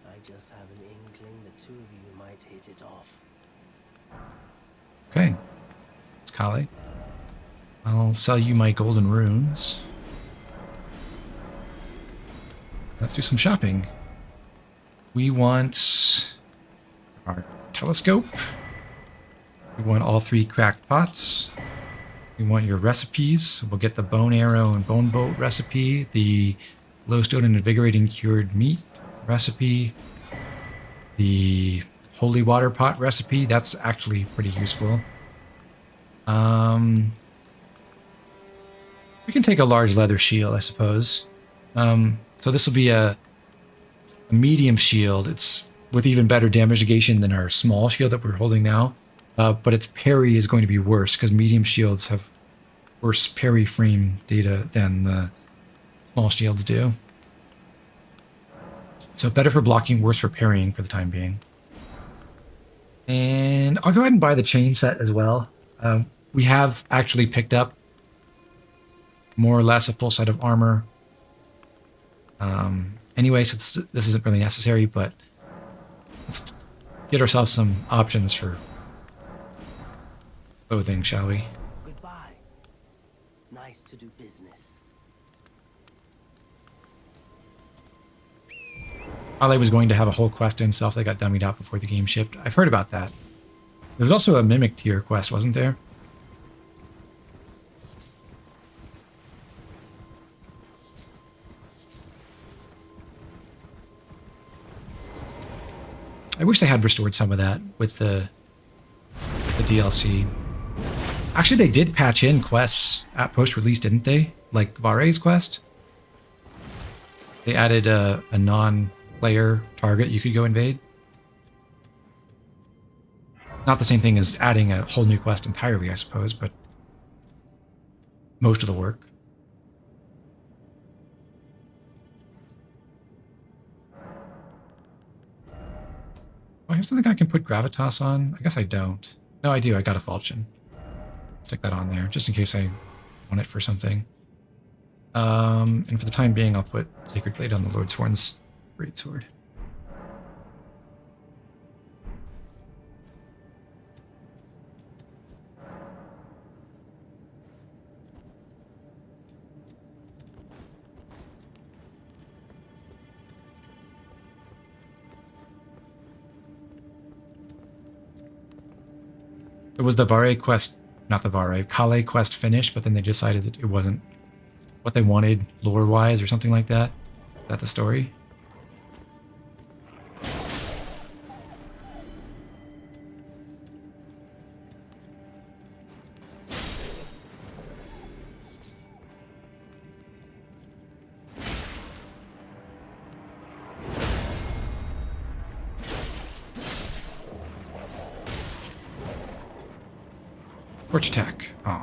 I just have an inkling the two of you might hit it off. Okay. It's Kali. I'll sell you my golden runes. Let's do some shopping. We want our telescope. We want all 3 cracked pots. We want your recipes. We'll get the bone arrow and bone boat recipe, the glowstone and invigorating cured meat recipe, the holy water pot recipe. That's actually pretty useful. We can take a large leather shield, I suppose. So this will be a medium shield. It's with even better damage negation than our small shield that we're holding now. But its parry is going to be worse because medium shields have worse parry frame data than the small shields do. So better for blocking, worse for parrying for the time being. And I'll go ahead and buy the chain set as well. We have actually picked up more or less a full set of armor. Anyway, so this isn't really necessary, but let's get ourselves some options for clothing, shall we? Goodbye. Nice to do business. Ale was going to have a whole quest to himself that got dummied out before the game shipped. I've heard about that. There was also a Mimic tier quest, wasn't there? I wish they had restored some of that with the DLC. Actually, they did patch in quests at post-release, didn't they? Like Vare's quest. They added a non-player target you could go invade. Not the same thing as adding a whole new quest entirely, I suppose, but most of the work. Oh, I have something I can put Gravitas on? I guess I don't. No, I do. I got a falchion. Stick that on there, just in case I want it for something. And for the time being, I'll put Sacred Blade on the Lord Sworn's greatsword. It was the Vare quest, not the Vare, Kale quest finished, but then they decided that it wasn't what they wanted lore-wise or something like that. Is that the story? Torch attack. Oh.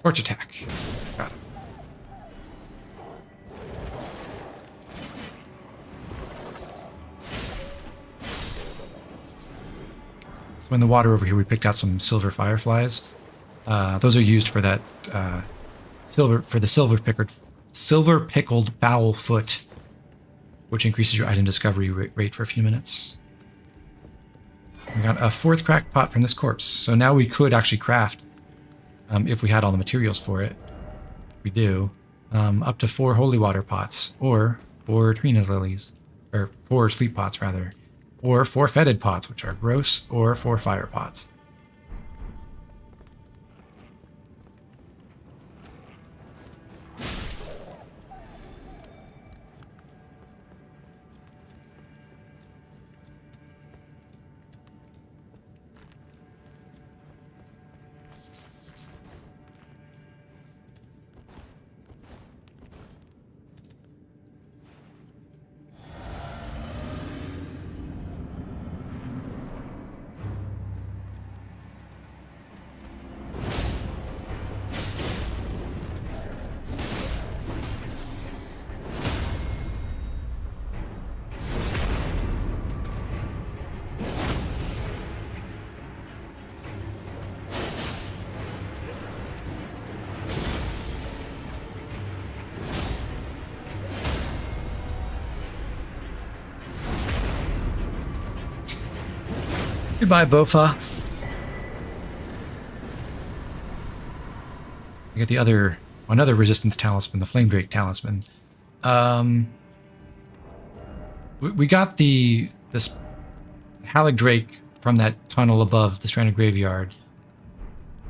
Torch attack. Got it. So in the water over here, we picked out some silver fireflies. Those are used for that silver pickled foul foot, which increases your item discovery rate for a few minutes. We got a 4th cracked pot from this corpse, so now we could actually craft if we had all the materials for it. We do. up to 4 holy water pots, or 4 Trina's lilies, or 4 sleep pots rather, or 4 fetid pots, which are gross, or 4 fire pots. Goodbye, Bofa. We get the another resistance talisman, the Flame Drake talisman. We got this Halig Drake from that tunnel above the Stranded Graveyard.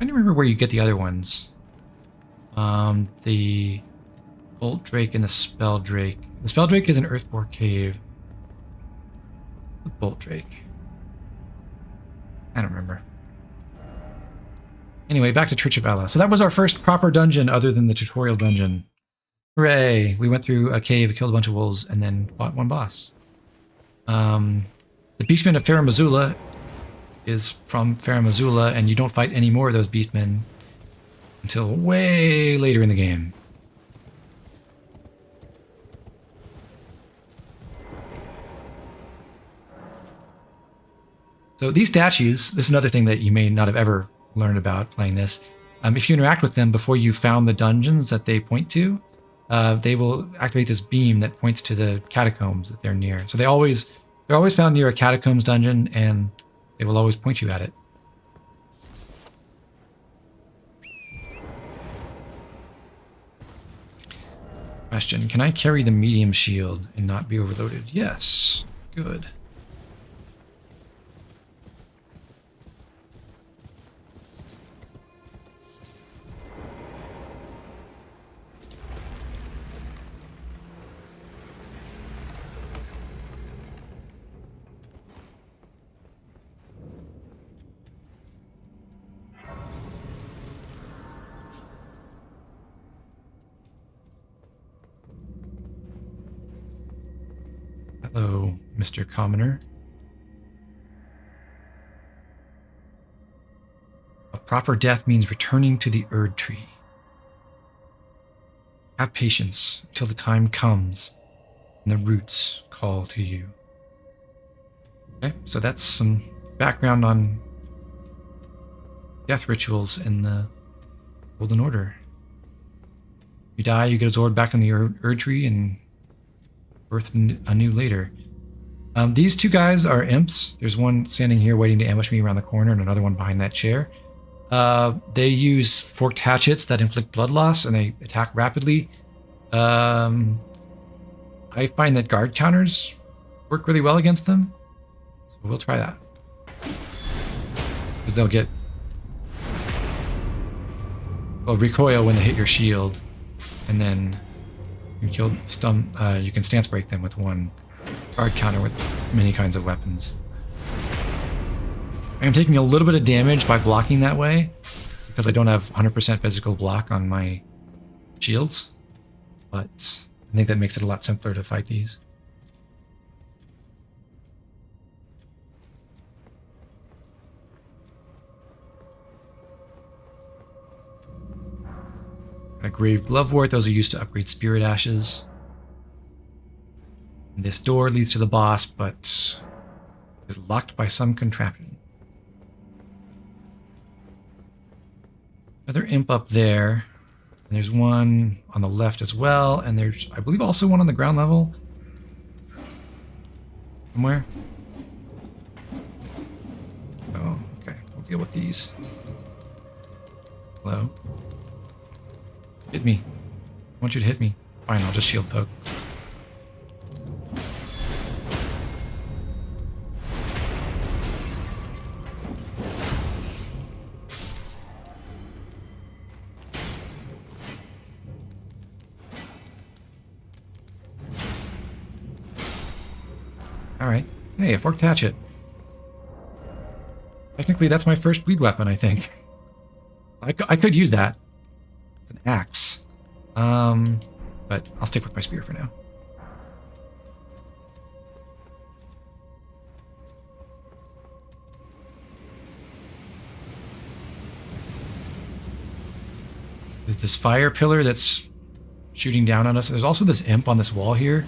I don't remember where you get the other ones. The Bolt Drake and the Spell Drake. The Spell Drake is an Earthbore Cave. The Bolt Drake. I don't remember. Anyway, back to Church of Ella. So that was our first proper dungeon other than the tutorial dungeon. Hooray! We went through a cave, killed a bunch of wolves, and then fought one boss. The Beastmen of Farum Azula is from Farum Azula, and you don't fight any more of those Beastmen until way later in the game. So these statues, this is another thing that you may not have ever learned about playing this. If you interact with them before you found the dungeons that they point to, they will activate this beam that points to the catacombs that they're near. So they're always found near a catacombs dungeon, and they will always point you at it. Question, can I carry the medium shield and not be overloaded? Yes. Good. Hello, Mr. Commoner. A proper death means returning to the Erd Tree. Have patience till the time comes and the roots call to you. Okay, so that's some background on death rituals in the Golden Order. You die, you get absorbed back in the Erd Tree and birthed anew later. These two guys are imps. There's one standing here waiting to ambush me around the corner, and another one behind that chair. They use forked hatchets that inflict blood loss, and they attack rapidly. I find that guard counters work really well against them, so we'll try that. Because they'll recoil when they hit your shield, and then you can stance break them with one guard counter with many kinds of weapons. I am taking a little bit of damage by blocking that way, because I don't have 100% physical block on my shields, but I think that makes it a lot simpler to fight these. A Grave Glovewort, those are used to upgrade Spirit Ashes. And this door leads to the boss, but is locked by some contraption. Another imp up there. And there's one on the left as well, and there's, I believe, also one on the ground level. Somewhere. Oh, okay. We'll deal with these. Hello. Hit me. want you to hit me. Fine, I'll just shield poke. Alright. Hey, a forked hatchet. Technically, that's my first bleed weapon, I think. I could use that. It's an axe. But I'll stick with my spear for now. There's this fire pillar that's shooting down on us. There's also this imp on this wall here.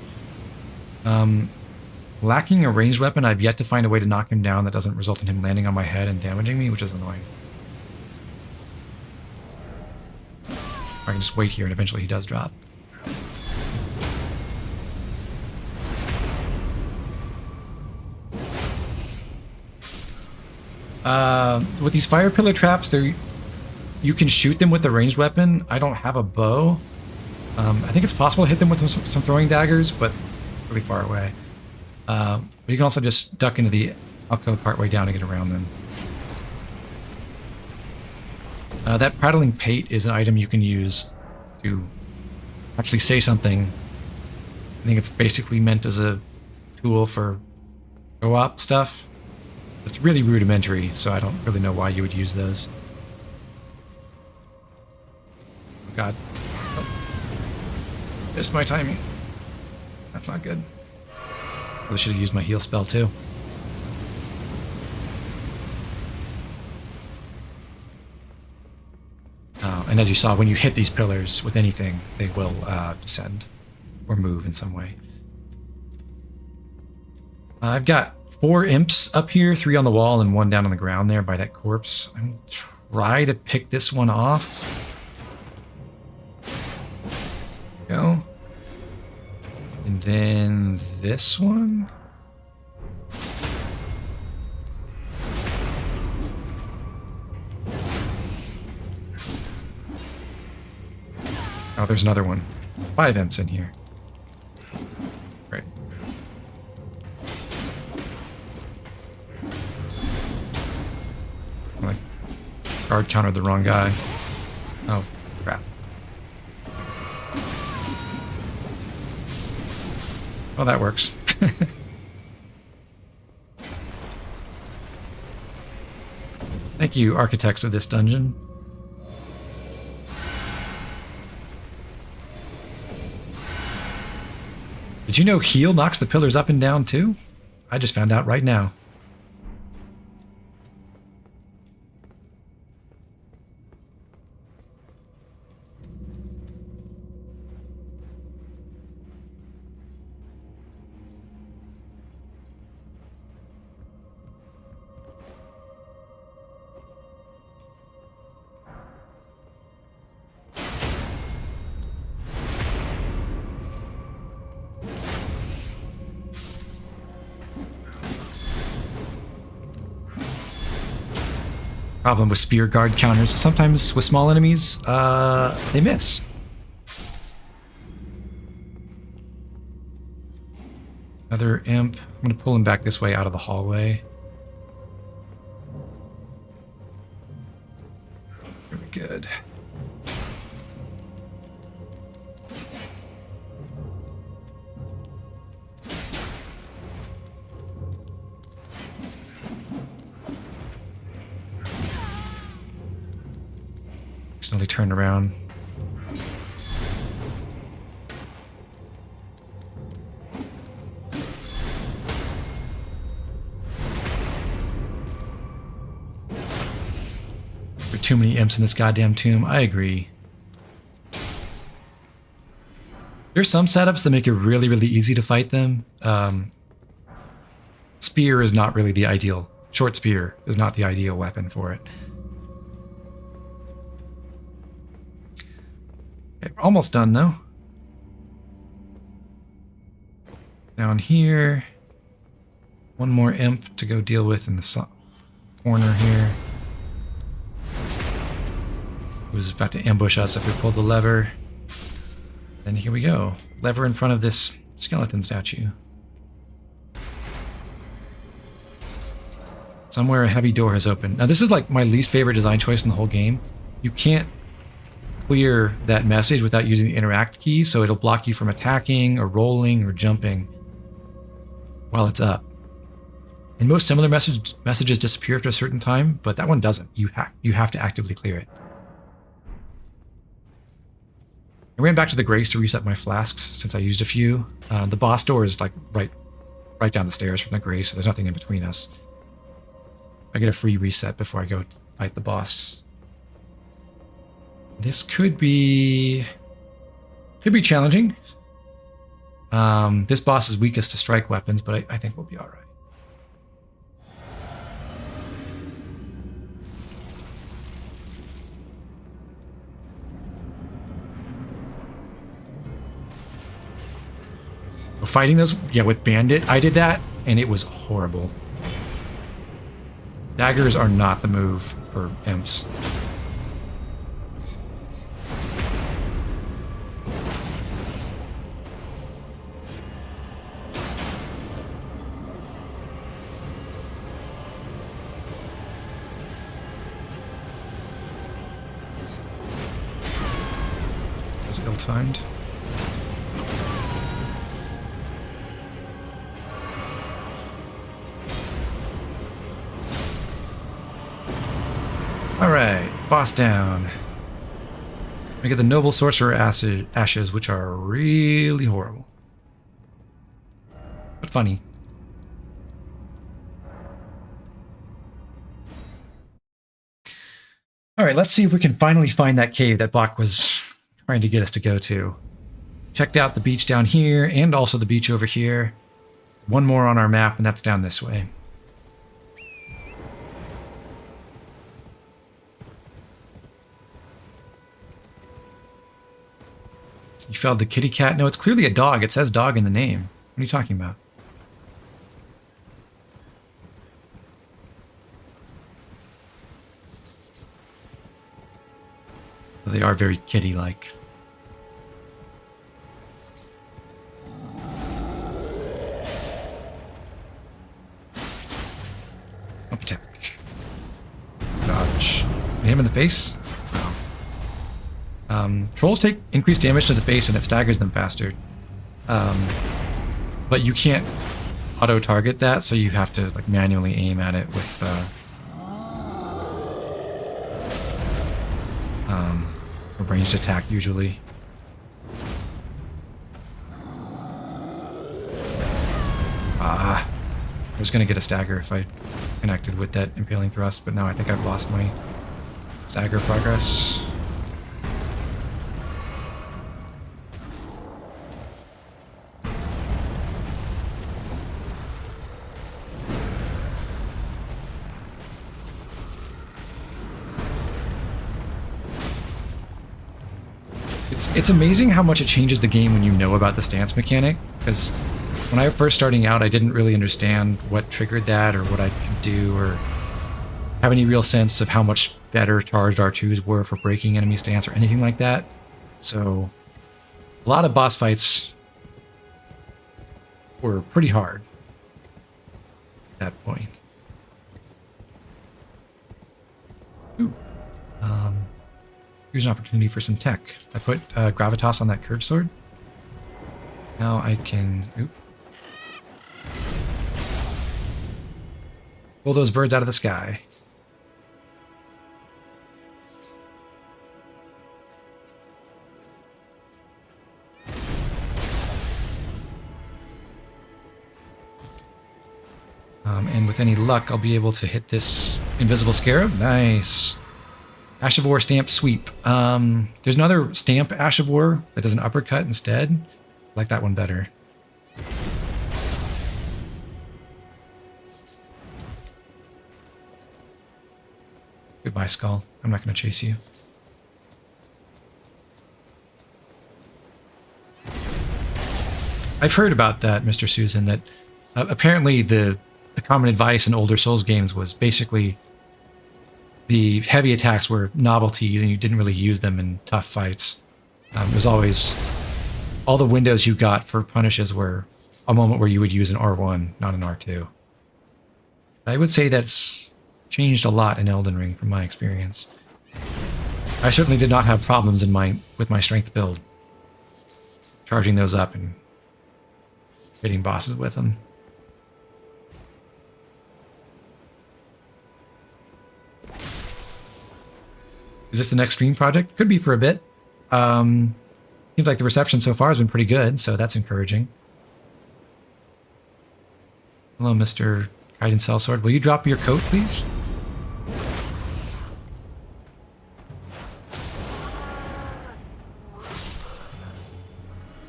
Lacking a ranged weapon, I've yet to find a way to knock him down that doesn't result in him landing on my head and damaging me, which is annoying. I can just wait here and eventually he does drop. With these fire pillar traps, you can shoot them with a ranged weapon. I don't have a bow. I think it's possible to hit them with some throwing daggers, but really far away. But you can also just duck into the alcove partway down to get around them. That prattling pate is an item you can use to actually say something. I think it's basically meant as a tool for co-op stuff. It's really rudimentary, so I don't really know why you would use those. Oh god. Oh. Missed my timing. That's not good. Probably should have used my heal spell too. And as you saw, when you hit these pillars with anything, they will descend or move in some way. I've got 4 imps up here, 3 on the wall and 1 down on the ground there by that corpse. I'm going to try to pick this one off. There we go. And then this one. Oh, there's another one. 5 imps in here. Great. Like, guard countered the wrong guy. Oh, crap. Well, that works. Thank you, architects of this dungeon. Did you know heal knocks the pillars up and down too? I just found out right now. Problem with spear guard counters, sometimes with small enemies, they miss. Another imp. I'm going to pull him back this way out of the hallway. Very good. Accidentally turned around. There are too many imps in this goddamn tomb. I agree. There's some setups that make it really, really easy to fight them. Spear is not really the ideal. Short spear is not the ideal weapon for it. Okay, we're almost done though. Down here. One more imp to go deal with in the corner here. Who's about to ambush us if we pull the lever. Then here we go. Lever in front of this skeleton statue. Somewhere a heavy door has opened. Now this is like my least favorite design choice in the whole game. You can't clear that message without using the interact key, so it'll block you from attacking or rolling or jumping while it's up. And most similar messages disappear after a certain time, but that one doesn't. You have to actively clear it. I ran back to the Grace to reset my flasks since I used a few. The boss door is like right down the stairs from the Grace, so there's nothing in between us. I get a free reset before I go fight the boss. This could be challenging. This boss is weakest to strike weapons, but I think we'll be all right. Fighting those, yeah, with Bandit, I did that, and it was horrible. Daggers are not the move for imps. Was ill-timed. Alright, boss down. We get the Noble Sorcerer Ashes, which are really horrible. But funny. Alright, let's see if we can finally find that cave that Bach was trying to get us to go to. Checked out the beach down here, and also the beach over here. One more on our map, and that's down this way. You felled the kitty cat? No, it's clearly a dog. It says dog in the name. What are you talking about? Well, they are very kitty-like. Up attack. Dodge. Hit him in the face? Trolls take increased damage to the face and it staggers them faster. But you can't auto-target that, so you have to like manually aim at it with a ranged attack usually. I was gonna get a stagger if I connected with that impaling thrust, but now I think I've lost my stagger progress. It's amazing how much it changes the game when you know about the stance mechanic, because when I was first starting out, I didn't really understand what triggered that or what I could do or have any real sense of how much better charged R2s were for breaking enemy stance or anything like that. So a lot of boss fights were pretty hard at that point. Ooh. Here's an opportunity for some tech. I put gravitas on that curved sword. Now I can pull those birds out of the sky. And with any luck, I'll be able to hit this invisible scarab. Nice. Ash of War stamp sweep. There's another stamp Ash of War that does an uppercut instead. I like that one better. Goodbye, Skull. I'm not going to chase you. I've heard about that, Mr. Susan, that apparently the common advice in older Souls games was basically the heavy attacks were novelties and you didn't really use them in tough fights. It was always all the windows you got for punishes were a moment where you would use an R1, not an R2. I would say that's changed a lot in Elden Ring from my experience. I certainly did not have problems with my strength build, charging those up and hitting bosses with them. Is this the next stream project? Could be for a bit. Seems like the reception so far has been pretty good, so that's encouraging. Hello, Mr. Kaiden Sellsword. Will you drop your coat, please?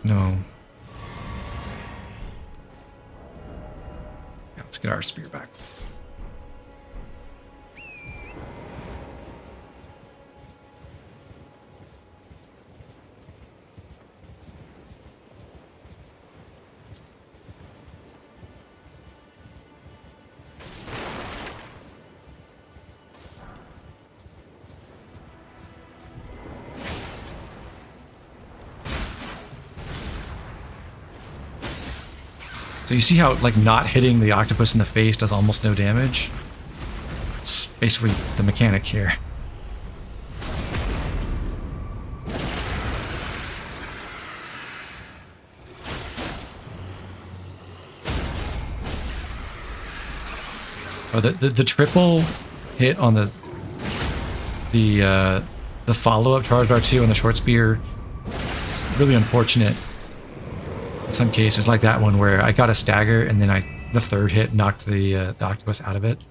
No. Yeah, let's get our spear back. So you see how, like, not hitting the octopus in the face does almost no damage? It's basically the mechanic here. Oh, the triple hit on the follow-up charged R2 on the short spear, it's really unfortunate. In some cases, like that one where I got a stagger and then the third hit knocked the octopus out of it.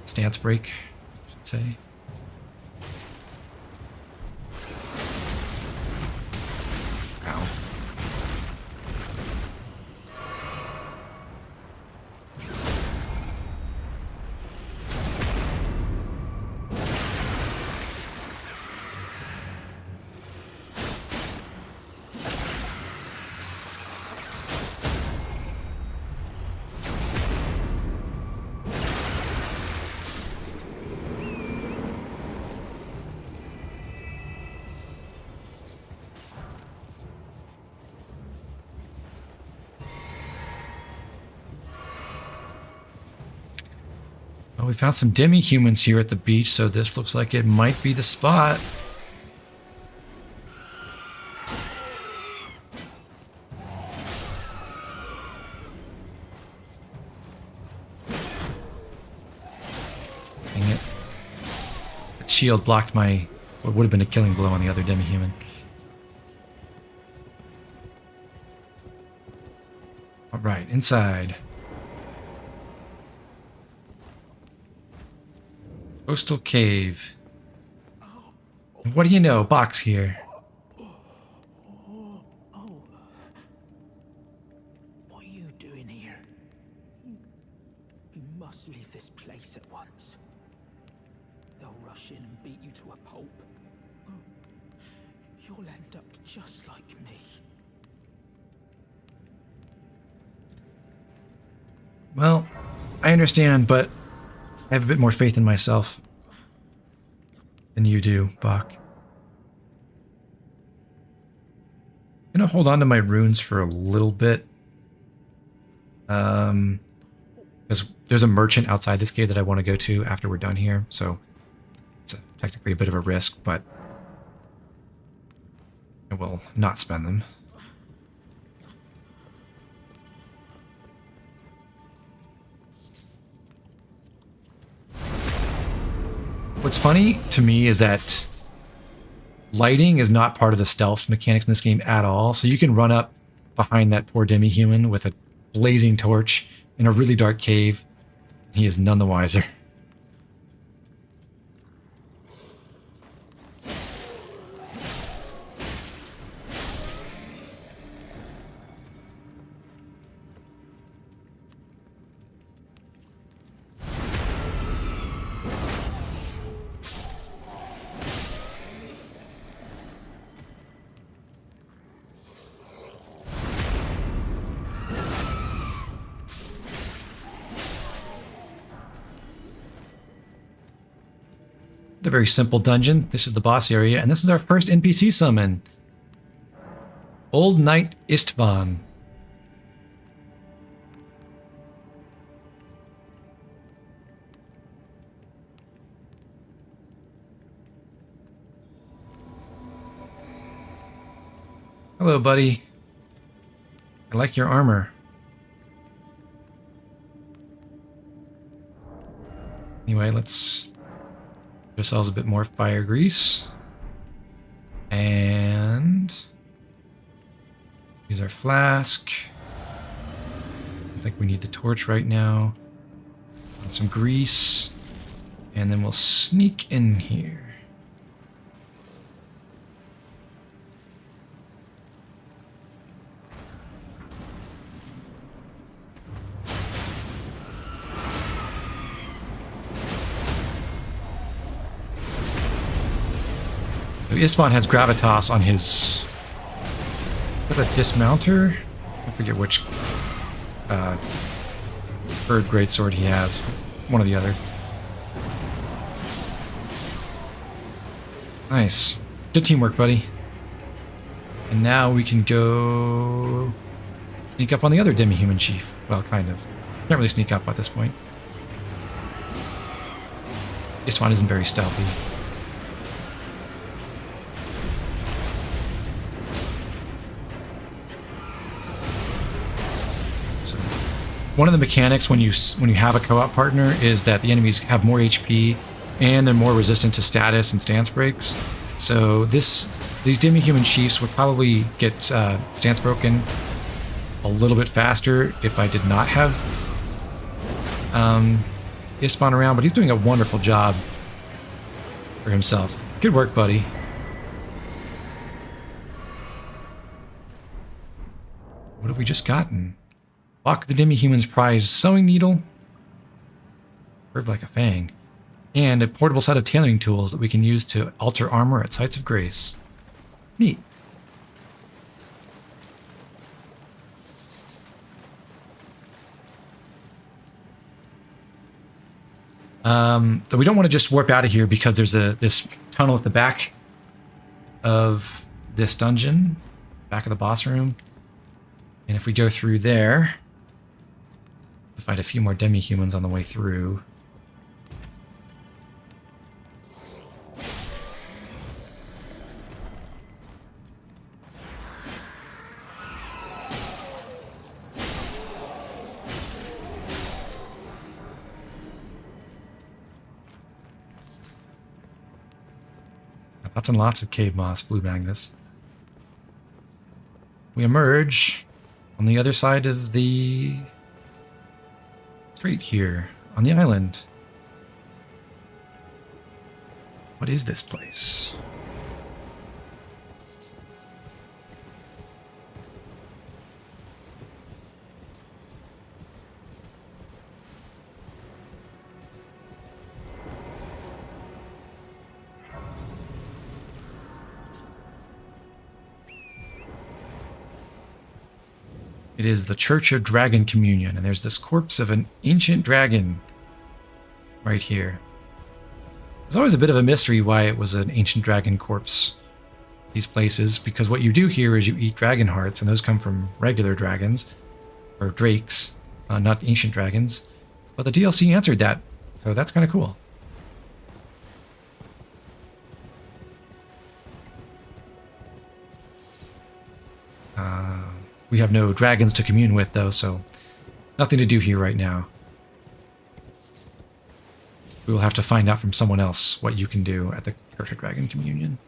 Stance break, I should say. Ow. Well, we found some demi-humans here at the beach, so this looks like it might be the spot. Dang it. That shield blocked what would have been a killing blow on the other demi-human. Alright, inside. Coastal cave. What do you know? Box here. What are you doing here? You must leave this place at once. They'll rush in and beat you to a pulp. You'll end up just like me. Well, I understand, but I have a bit more faith in myself than you do, Bach. I'm gonna hold on to my runes for a little bit. Because there's a merchant outside this cave that I want to go to after we're done here, so it's technically a bit of a risk, but I will not spend them. What's funny to me is that lighting is not part of the stealth mechanics in this game at all. So you can run up behind that poor demi-human with a blazing torch in a really dark cave. He is none the wiser. A very simple dungeon. This is the boss area, and this is our first NPC summon. Old Knight Istvan. Hello, buddy. I like your armor. Anyway, let's give ourselves a bit more fire grease. And use our flask. I think we need the torch right now. And some grease. And then we'll sneak in here. So Istvan has gravitas on his... Is that a dismounter? I forget which third greatsword he has. One or the other. Nice. Good teamwork, buddy. And now we can go sneak up on the other demi-human chief. Well, kind of. Can't really sneak up at this point. Istvan isn't very stealthy. One of the mechanics when you have a co-op partner is that the enemies have more HP and they're more resistant to status and stance breaks. So these demi-human chiefs would probably get stance broken a little bit faster if I did not have Istvan around, but he's doing a wonderful job for himself. Good work, buddy. What have we just gotten? Lock the demi-human's prized sewing needle, curved like a fang, and a portable set of tailoring tools that we can use to alter armor at sites of grace. Neat. So we don't want to just warp out of here because there's this tunnel at the back of this dungeon, back of the boss room, and if we go through there, we'll find a few more demi-humans on the way through. Lots and lots of cave moss, blue magnus. We emerge on the other side of the street here, on the island. What is this place? It is the Church of Dragon Communion, and there's this corpse of an ancient dragon right here. There's always a bit of a mystery why it was an ancient dragon corpse, these places, because what you do here is you eat dragon hearts, and those come from regular dragons, or drakes, not ancient dragons. But the DLC answered that, so that's kind of cool. We have no dragons to commune with, though, so nothing to do here right now. We will have to find out from someone else what you can do at the Church of Dragon Communion.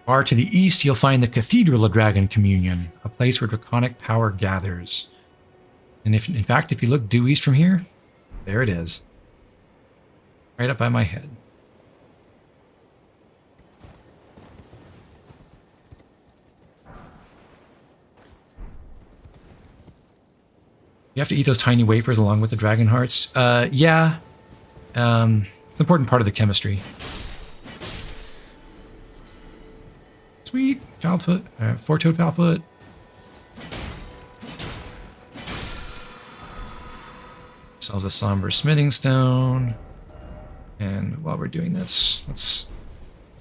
Far to the east, you'll find the Cathedral of Dragon Communion, a place where draconic power gathers. And if, in fact, if you look due east from here, there it is. Right up by my head. You have to eat those tiny wafers along with the dragon hearts. Yeah. It's an important part of the chemistry. Sweet. Foulfoot. Four-toed foulfoot. Sells a somber smithing stone. And while we're doing this, let's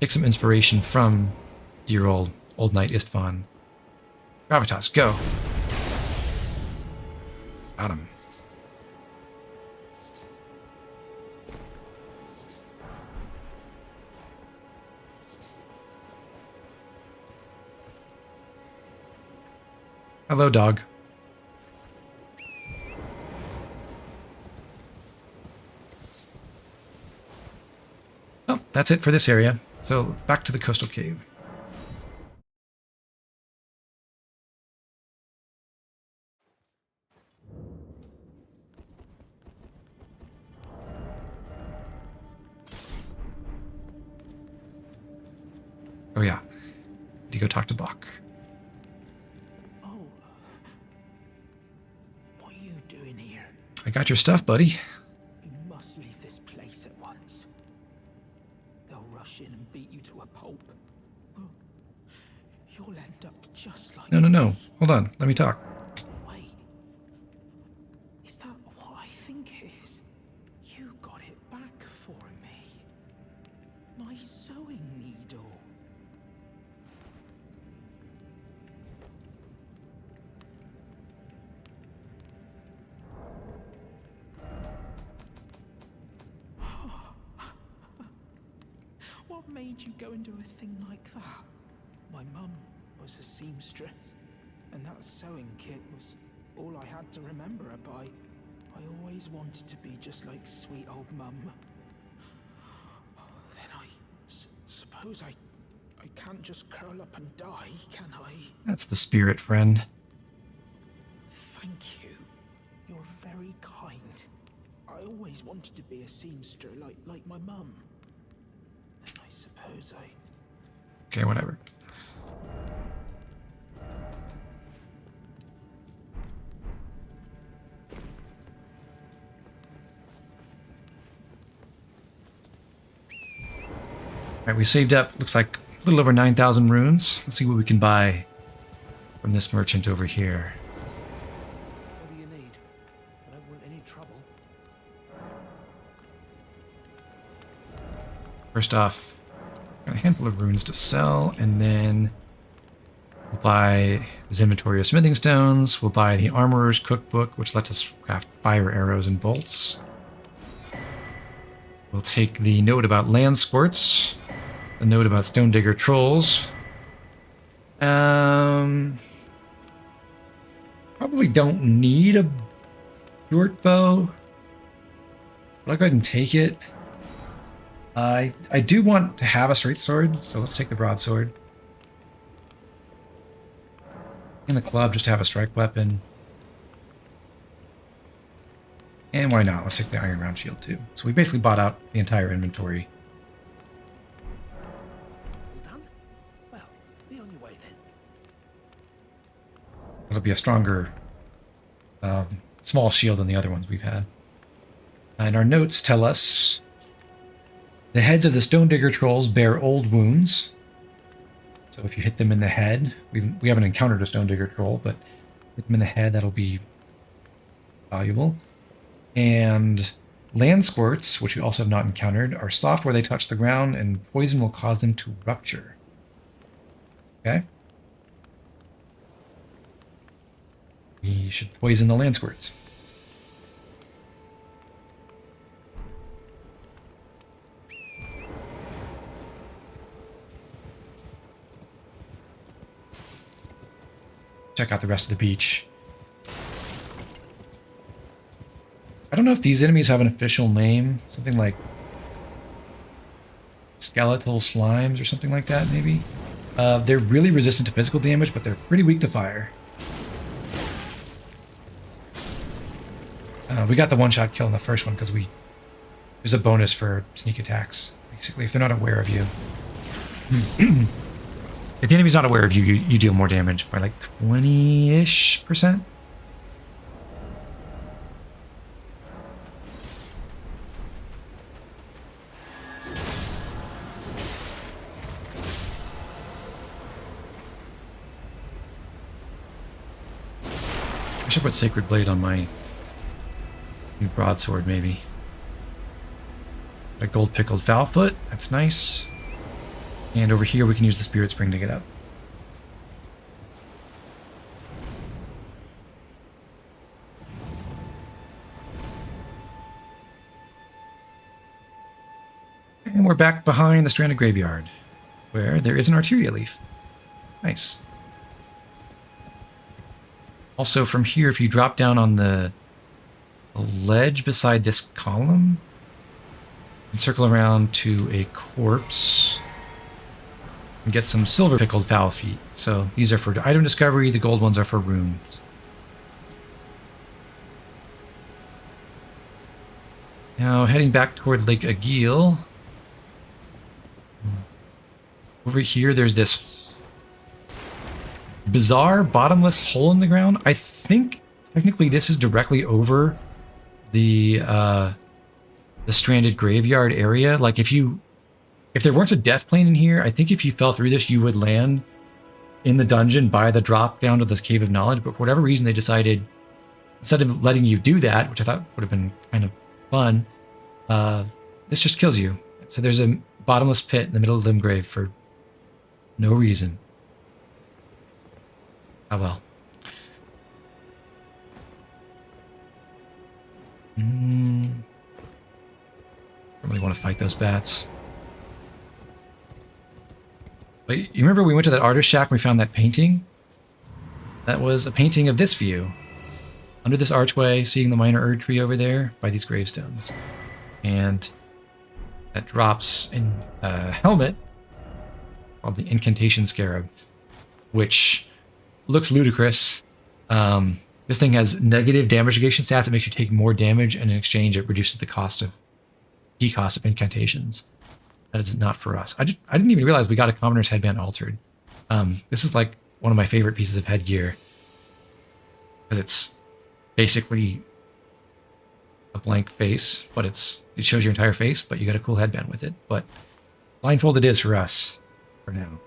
take some inspiration from dear old Knight Istvan. Gravitas, go. Got him. Hello, dog. Oh, that's it for this area. So back to the coastal cave. Oh yeah, need to go talk to Bach. Oh, what are you doing here? I got your stuff, buddy. You must leave this place at once. They'll rush in and beat you to a pulp. You'll end up just like No. Hold on, let me talk. Wait. Is that what I think it is? You got it back for me. My sewing needle. What made you go and do a thing like that? My mum was a seamstress, and that sewing kit was all I had to remember her by. I always wanted to be just like sweet old mum. Then I suppose I can't just curl up and die, can I? That's the spirit, friend. Thank you. You're very kind. I always wanted to be a seamster like my mum. Then I suppose I... Okay, whatever. Alright, we saved up, looks like a little over 9,000 runes. Let's see what we can buy from this merchant over here. What do you need? I don't want any trouble. First off, got a handful of runes to sell, and then we'll buy his inventory of smithing stones. We'll buy the armorer's cookbook, which lets us craft fire arrows and bolts. We'll take the note about land squirts, the note about stone digger trolls. Probably don't need a short bow, but I'll go ahead and take it. I do want to have a straight sword, so let's take the broadsword. And the club, just to have a strike weapon. And why not? Let's take the iron round shield too. So we basically bought out the entire inventory. All done? Well, be on your way then. It'll be a stronger small shield than the other ones we've had. And our notes tell us the heads of the stone digger trolls bear old wounds. So if you hit them in the head, we haven't encountered a stone digger troll, but hit them in the head, that'll be valuable. And land squirts, which we also have not encountered, are soft where they touch the ground, and poison will cause them to rupture. Okay? We should poison the land squirts. Check out the rest of the beach. I don't know if these enemies have an official name. Something like skeletal slimes or something like that, maybe. They're really resistant to physical damage, but they're pretty weak to fire. We got the one-shot kill in the first one because there's a bonus for sneak attacks. Basically, if they're not aware of you. If the enemy's not aware of you, you deal more damage by like 20-ish%. I should put Sacred Blade on my new broadsword, maybe. A gold pickled foul foot, that's nice. And over here we can use the Spirit Spring to get up. And we're back behind the Stranded Graveyard, where there is an Arteria Leaf. Nice. Also from here, if you drop down on the ledge beside this column, and circle around to a corpse, and get some silver pickled foul feet. So these are for item discovery, the gold ones are for runes. Now heading back toward Lake Agil. Over here there's this bizarre bottomless hole in the ground. I think technically this is directly over the Stranded Graveyard area. Like if there weren't a death plane in here, I think if you fell through this, you would land in the dungeon by the drop down to this Cave of Knowledge. But for whatever reason, they decided, instead of letting you do that, which I thought would have been kind of fun, this just kills you. So there's a bottomless pit in the middle of Limgrave for no reason. Oh well. Don't really want to fight those bats. But you remember we went to that artist shack and we found that painting? That was a painting of this view. Under this archway, seeing the minor Erd tree over there by these gravestones. And that drops in a helmet called the Incantation Scarab, which looks ludicrous. This thing has negative damage negation stats. It makes you take more damage, and in exchange, it reduces the cost of incantations. That is not for us. I didn't even realize we got a commoner's headband altered. This is like one of my favorite pieces of headgear, because it's basically a blank face, but it shows your entire face, but you got a cool headband with it. But blindfold it is for us for now.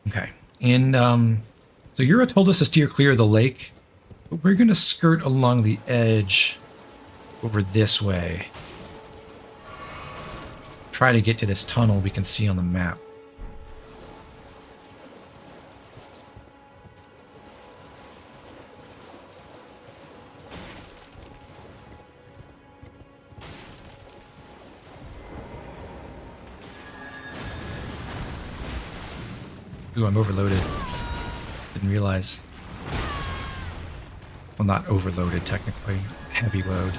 Okay, and so Yura told us to steer clear of the lake, but we're going to skirt along the edge over this way. Try to get to this tunnel we can see on the map. Ooh, I'm overloaded. Didn't realize. Well, not overloaded, technically. Heavy load.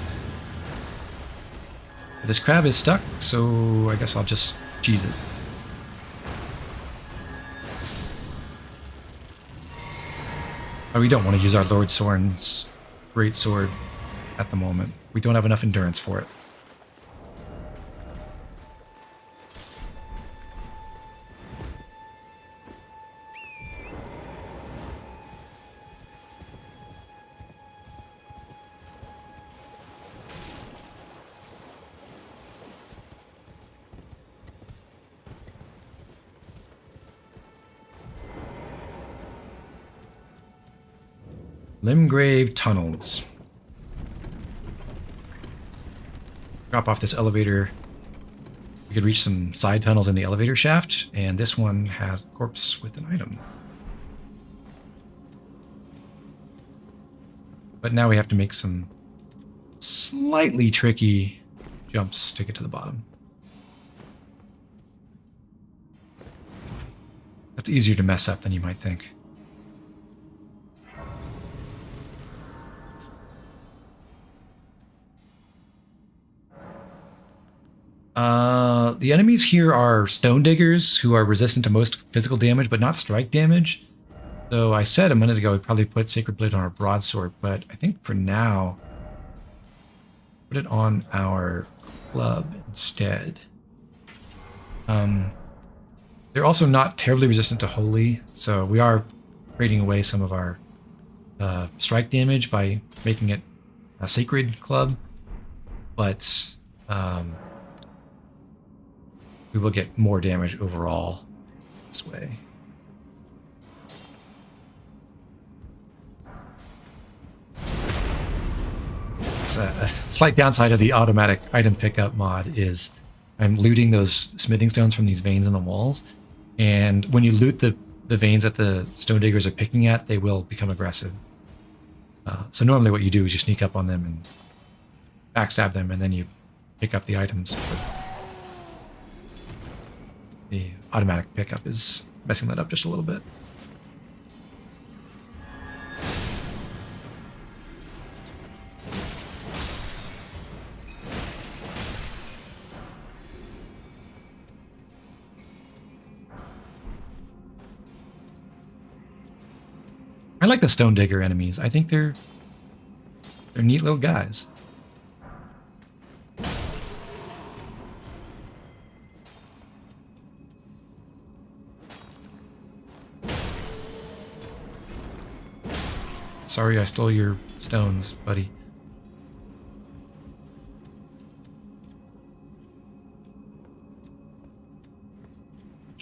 But this crab is stuck, so I guess I'll just cheese it. Oh, we don't want to use our Lord Sorin's great sword at the moment. We don't have enough endurance for it. Limgrave tunnels. Drop off this elevator. We could reach some side tunnels in the elevator shaft, and this one has a corpse with an item. But now we have to make some slightly tricky jumps to get to the bottom. That's easier to mess up than you might think. The enemies here are stone diggers who are resistant to most physical damage, but not strike damage. So I said a minute ago we'd probably put Sacred Blade on our broadsword, but I think for now, put it on our club instead. They're also not terribly resistant to holy, so we are trading away some of our strike damage by making it a sacred club, but we will get more damage overall this way. Yes, a slight downside of the automatic item pickup mod is I'm looting those smithing stones from these veins in the walls, and when you loot the veins that the stone diggers are picking at, they will become aggressive. So normally what you do is you sneak up on them and backstab them, and then you pick up the items. But the automatic pickup is messing that up just a little bit. I like the stone digger enemies. I think they're neat little guys. Sorry I stole your stones, buddy.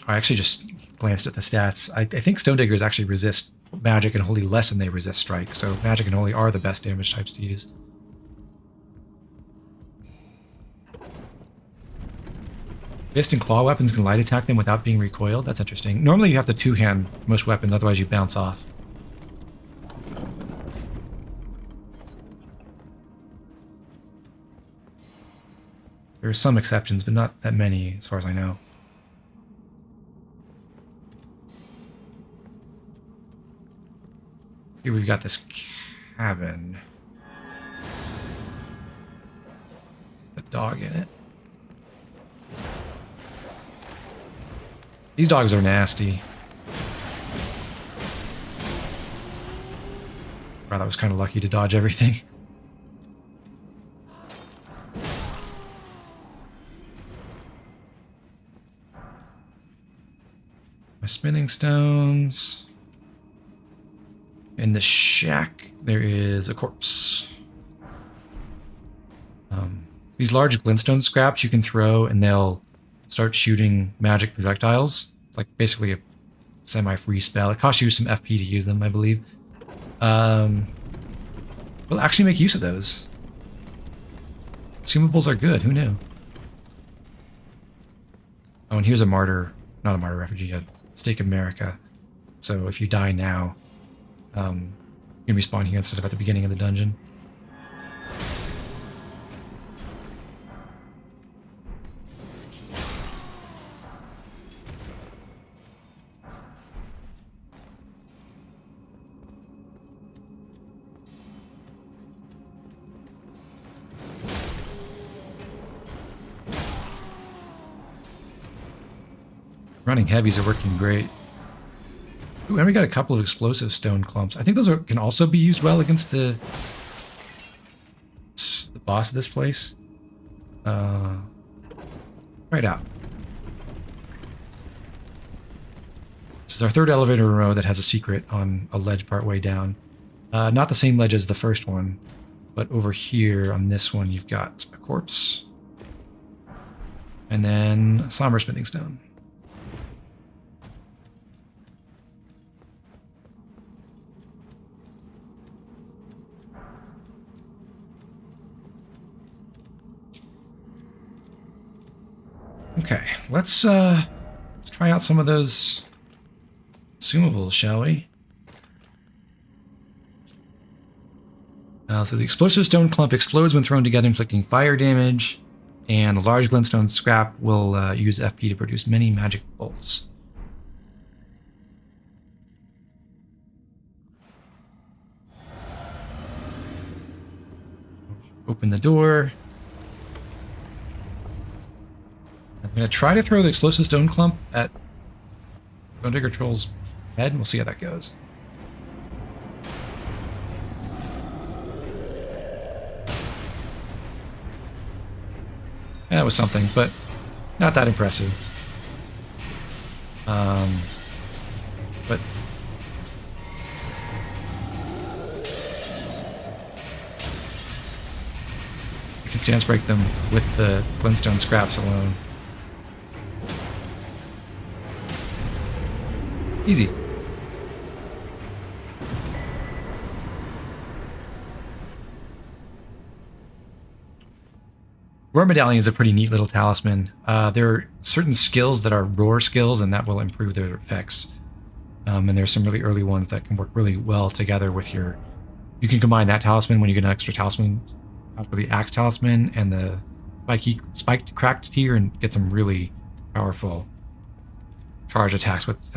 I actually just glanced at the stats. I think stone diggers actually resist magic and holy less than they resist strike, so magic and holy are the best damage types to use. Fist and claw weapons can light attack them without being recoiled. That's interesting. Normally you have to two-hand most weapons, otherwise you bounce off. There are some exceptions, but not that many as far as I know. Here we've got this cabin. A dog in it. These dogs are nasty. Wow, that was kind of lucky to dodge everything. My smithing stones. In the shack, there is a corpse. These large glintstone scraps you can throw, and they'll start shooting magic projectiles. It's like basically a semi-free spell. It costs you some FP to use them, I believe. We'll actually make use of those. Consumables are good. Who knew? Oh, and here's a martyr, not a martyr refugee, a stake of America. So if you die now, you can respawn here instead of at the beginning of the dungeon. Running heavies are working great. Ooh, and we got a couple of explosive stone clumps. I think those can also be used well against the boss of this place. Right out. This is our third elevator in a row that has a secret on a ledge part way down. Not the same ledge as the first one, but over here on this one you've got a corpse. And then a somber smithing stone. Okay, let's try out some of those consumables, shall we? So the explosive stone clump explodes when thrown together, inflicting fire damage, and the large glintstone scrap will use FP to produce many magic bolts. Open the door. I'm going to try to throw the explosive stone clump at Stone Digger Troll's head, and we'll see how that goes. That was something, but not that impressive. But you can stance break them with the glintstone scraps alone. Easy. Roar Medallion is a pretty neat little talisman. There are certain skills that are roar skills, and that will improve their effects. And there's some really early ones that can work really well together with your... You can combine that talisman when you get an extra talisman after the Axe Talisman and the spiked cracked tier, and get some really powerful charge attacks with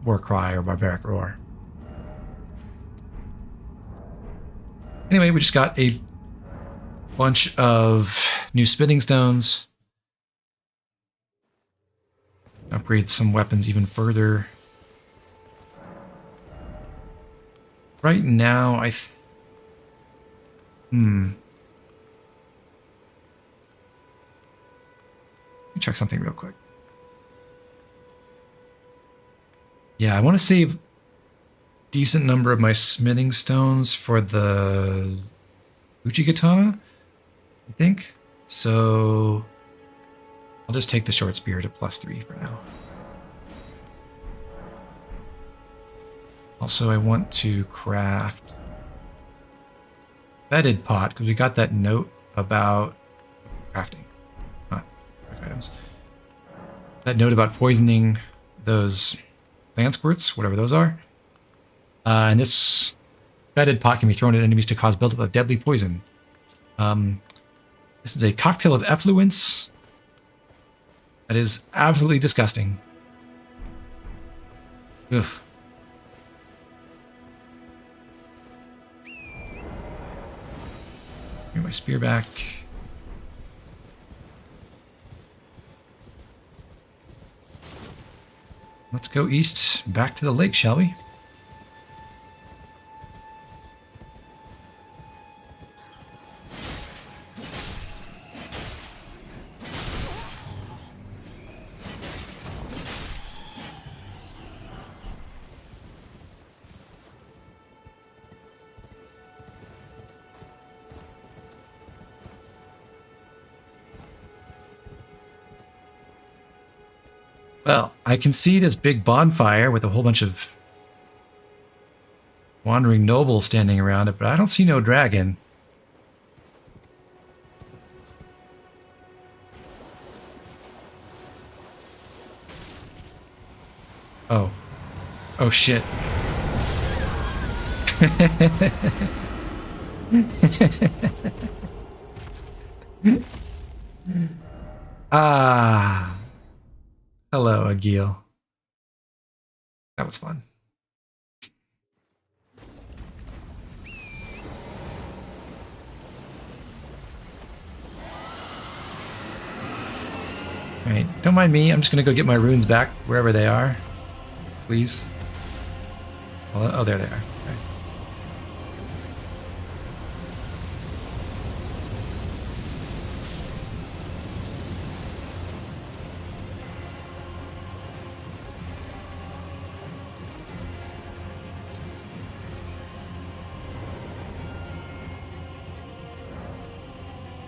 War Cry or Barbaric Roar. Anyway, we just got a bunch of new smithing stones. Upgrade some weapons even further. Right now, Let me check something real quick. Yeah, I want to save decent number of my smithing stones for the Uchigatana, I think. So I'll just take the short spear to +3 for now. Also, I want to craft bedded pot because we got that note about crafting, not items. That note about poisoning those land squirts, whatever those are. And this bedded pot can be thrown at enemies to cause buildup of deadly poison. This is a cocktail of effluence that is absolutely disgusting. Ugh. Get my spear back. Let's go east, back to the lake, shall we? Well, I can see this big bonfire with a whole bunch of wandering nobles standing around it, but I don't see no dragon. Oh. Oh, shit. Ah. Hello, Agil. That was fun. Alright, don't mind me. I'm just gonna go get my runes back wherever they are. Please. Oh, there they are. Okay.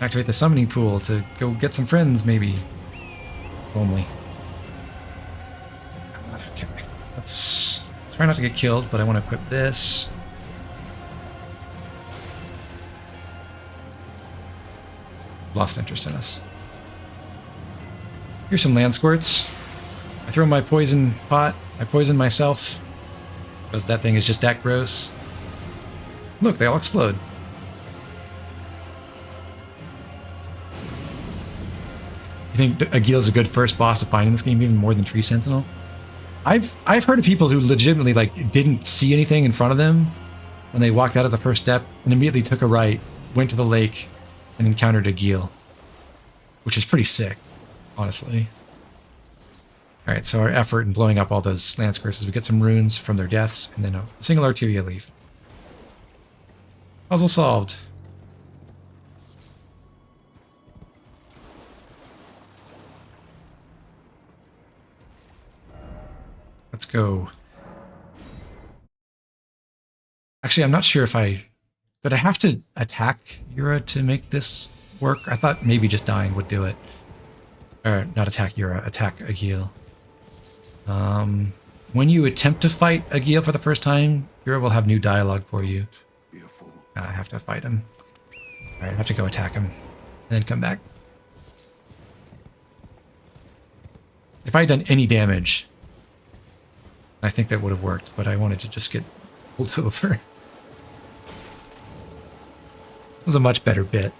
Activate the summoning pool to go get some friends, maybe. Only. Okay, let's try not to get killed, but I want to equip this. Lost interest in us. Here's some land squirts. I throw my poison pot. I poison myself because that thing is just that gross. Look, they all explode. I think Agil's a good first boss to find in this game, even more than Tree Sentinel. I've heard of people who legitimately didn't see anything in front of them when they walked out of the first step and immediately took a right, went to the lake, and encountered Agil, which is pretty sick, honestly. All right, so our effort in blowing up all those land squirts is we get some runes from their deaths and then a single Arteria leaf. Puzzle solved. Let's go. Actually, I'm not sure if did I have to attack Yura to make this work? I thought maybe just dying would do it. Or not attack Yura, attack Agil. When you attempt to fight Agil for the first time, Yura will have new dialogue for you. I have to fight him. Alright, I have to go attack him. And then come back. If I had done any damage, I think that would have worked, but I wanted to just get pulled over. It was a much better bit.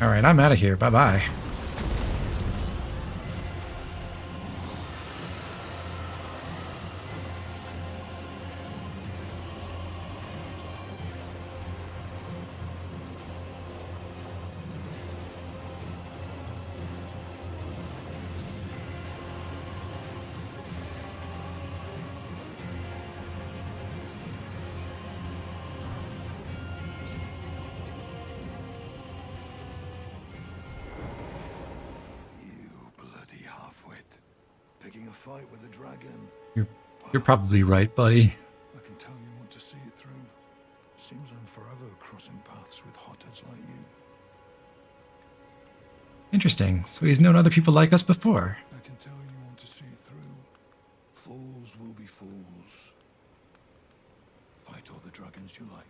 All right, I'm out of here. Bye-bye. Picking a fight with a dragon. You're probably right, buddy. I can tell you want to see it through. Seems I'm forever crossing paths with hotheads like you. Interesting. So he's known other people like us before. I can tell you want to see it through. Fools will be fools. Fight all the dragons you like.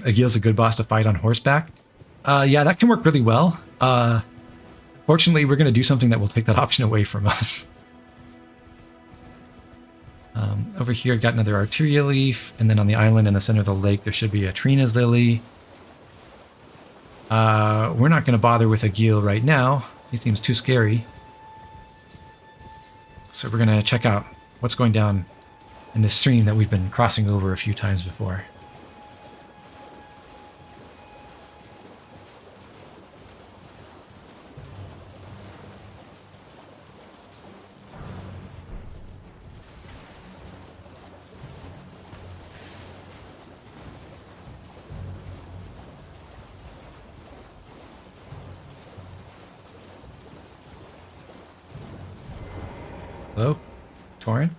Agil's a good boss to fight on horseback. Yeah, that can work really well. Fortunately, we're going to do something that will take that option away from us. Over here, got another Arteria leaf, and then on the island in the center of the lake, there should be a Trina's lily. We're not going to bother with Agil right now. He seems too scary. So we're going to check out what's going down in this stream that we've been crossing over a few times before. Hello? Torin?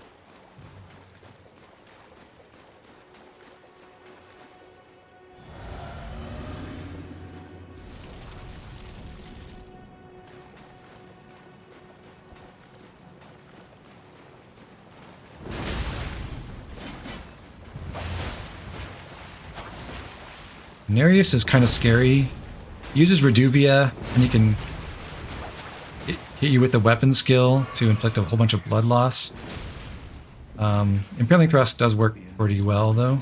Nereus is kind of scary. He uses Reduvia, and he can hit you with the weapon skill to inflict a whole bunch of blood loss. Impaling Thrust does work pretty well, though.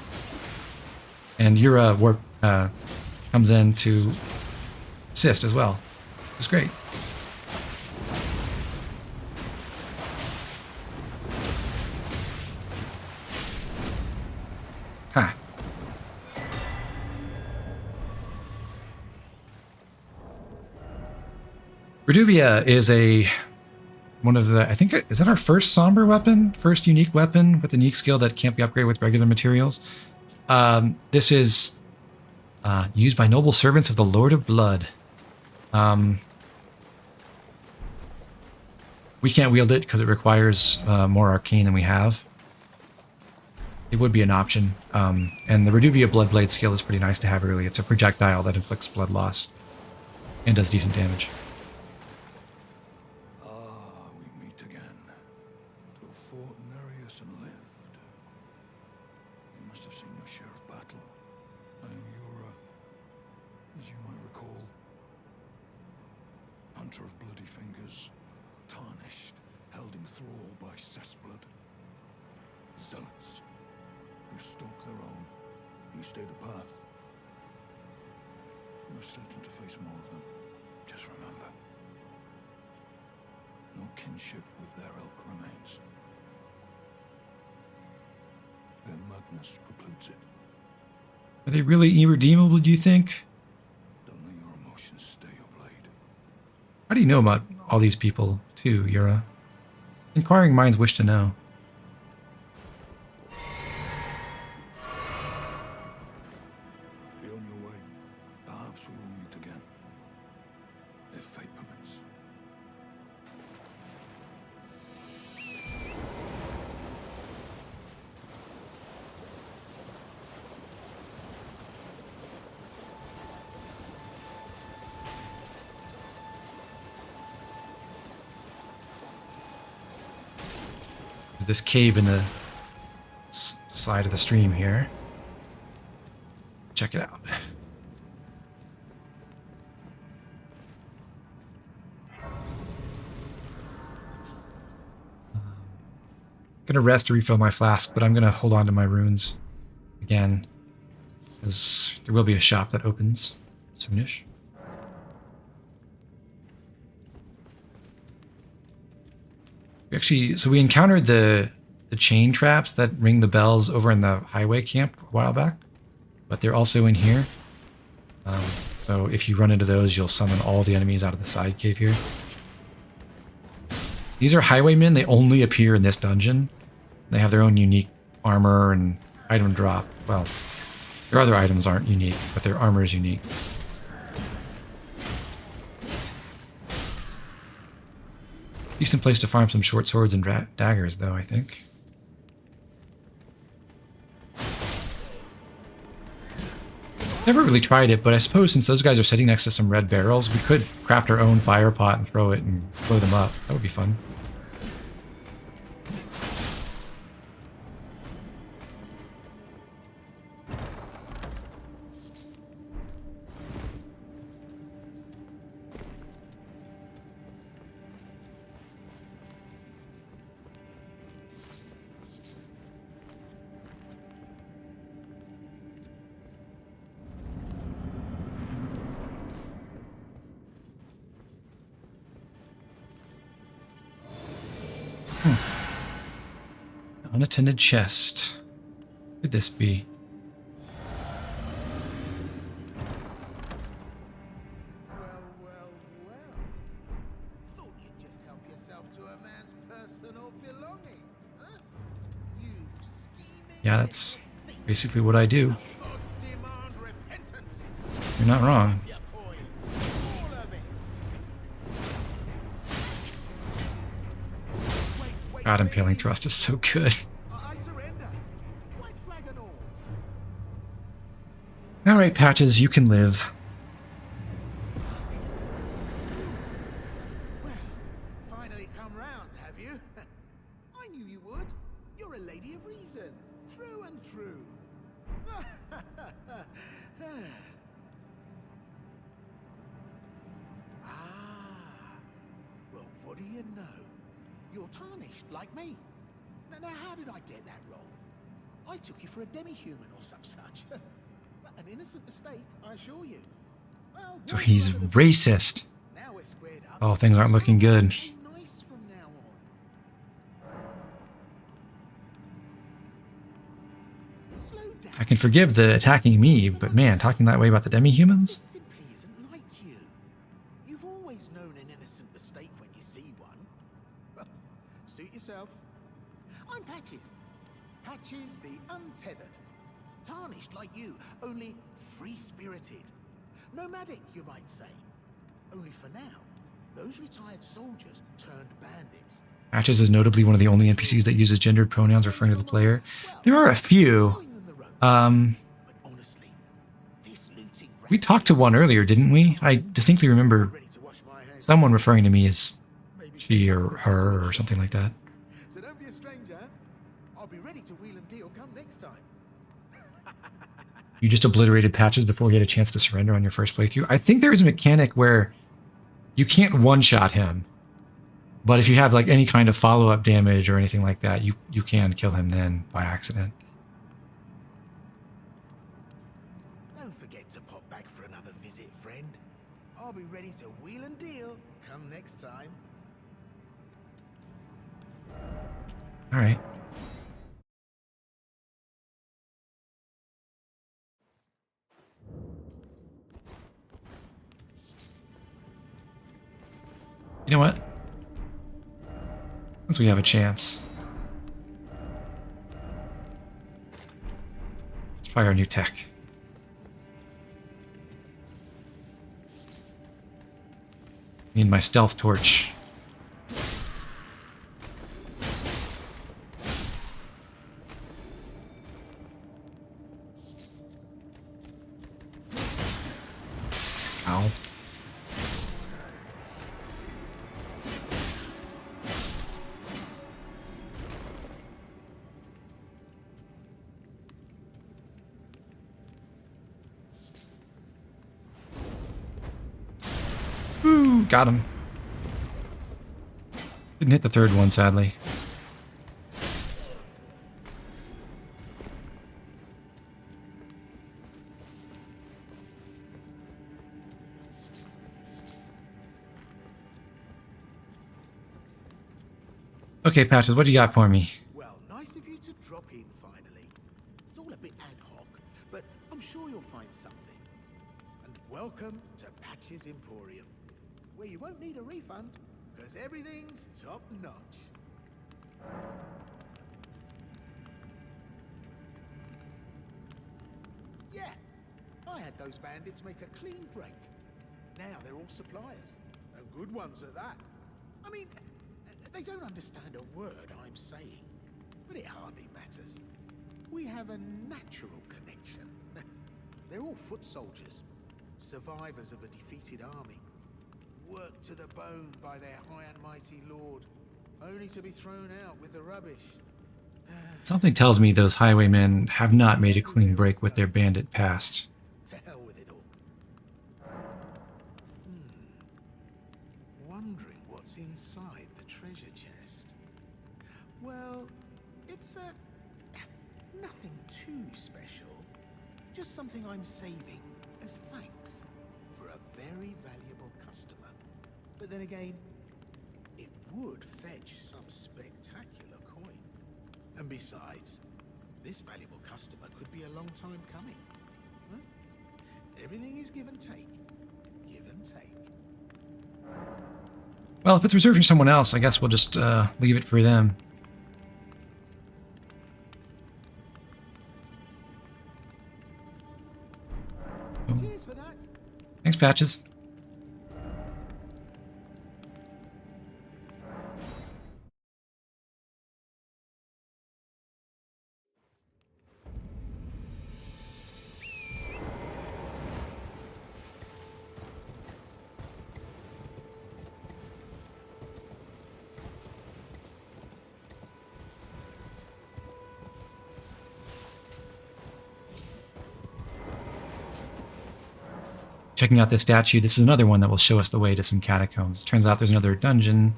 And Yura comes in to assist as well, which is great. Ha. Reduvia is one of the, I think, is that our first somber weapon? First unique weapon with a unique skill that can't be upgraded with regular materials. This is used by noble servants of the Lord of Blood. We can't wield it because it requires more arcane than we have. It would be an option. And the Reduvia Bloodblade skill is pretty nice to have early. It's a projectile that inflicts blood loss and does decent damage. Are they really irredeemable, do you think? Don't let your emotions stay your blade. How do you know about all these people, too, Yura? Inquiring minds wish to know. Be on your way. Perhaps we will meet again. If fate permits. There's this cave in the side of the stream here. Check it out. I'm gonna rest to refill my flask, but I'm gonna hold on to my runes again, because there will be a shop that opens soonish. Actually, so we encountered the chain traps that ring the bells over in the highway camp a while back, but they're also in here. So if you run into those, you'll summon all the enemies out of the side cave here. These are highwaymen. They only appear in this dungeon. They have their own unique armor and item drop. Well, their other items aren't unique, but their armor is unique. Decent place to farm some short swords and daggers, though, I think. Never really tried it, but I suppose since those guys are sitting next to some red barrels, we could craft our own fire pot and throw it and blow them up. That would be fun. Unattended chest. What could this be? Thought you'd just help yourself to a man's personal belongings, huh? You scheming. Yeah, that's basically what I do. Gods demand repentance. You're not wrong. Your coin. All of it. God, Impaling Thrust is so good. I surrender. White flag and all. Alright, Patches, you can live. Well, finally come round, have you? I knew you would. You're a lady of reason, through and through. Well, what do you know? You're tarnished, like me. Now, how did I get that wrong? I took you for a demi-human or some such. An innocent mistake, I assure you. Well, So he's racist. now we're squared up. Oh, things aren't looking good. Be nice from now on. Slow down. I can forgive the attacking me, but man, talking that way about the This demi-humans? simply isn't like you. You've always known an innocent mistake when you see one. Suit yourself. I'm Patches. Patches the Untethered. Tarnished like you, only free-spirited. Nomadic, you might say. Only for now, those retired soldiers turned bandits. Patches is notably one of the only NPCs that uses gendered pronouns referring to the player. There are a few. Showing them the ropes. But honestly, this looting We talked to one earlier, didn't we? I distinctly remember ready to wash my hands. someone referring to me as she or her or something like that. So don't be a stranger. I'll be ready to wheel and deal come next time. You just obliterated Patches before he had a chance to surrender on your first playthrough. I think there is a mechanic where you can't one-shot him, but if you have like any kind of follow-up damage or anything like that, you can kill him then by accident. Don't forget to pop back for another visit, friend. I'll be ready to wheel and deal come next time. All right. You know what? Once we have a chance, let's fire a new tech. Need my stealth torch. Ow. got him. Didn't hit the third one, sadly. Okay, Patches, what do you got for me? Well, nice of you to drop in finally. It's all a bit ad hoc, but I'm sure you'll find something. And welcome to Patch's Emporium, where you won't need a refund, because everything's top notch. Yeah, I had those bandits make a clean break. Now they're all suppliers, and good ones at that. I mean, they don't understand a word I'm saying, but it hardly matters. We have a natural connection. They're all foot soldiers, survivors of a defeated army, worked to the bone by their high and mighty lord, only to be thrown out with the rubbish. Something tells me those highwaymen have not made a clean break with their bandit past. To hell with it all. Wondering what's inside the treasure chest. Well, it's nothing too special. Just something I'm saving as thanks for a very valuable customer. But then again, it would fetch some spectacular coin. And besides, this valuable customer could be a long time coming. Huh? Everything is give and take. Give and take. Well, if it's reserved for someone else, I guess we'll just leave it for them. Cheers for that. Thanks, Patches. Checking out this statue, this is another one that will show us the way to some catacombs. Turns out there's another dungeon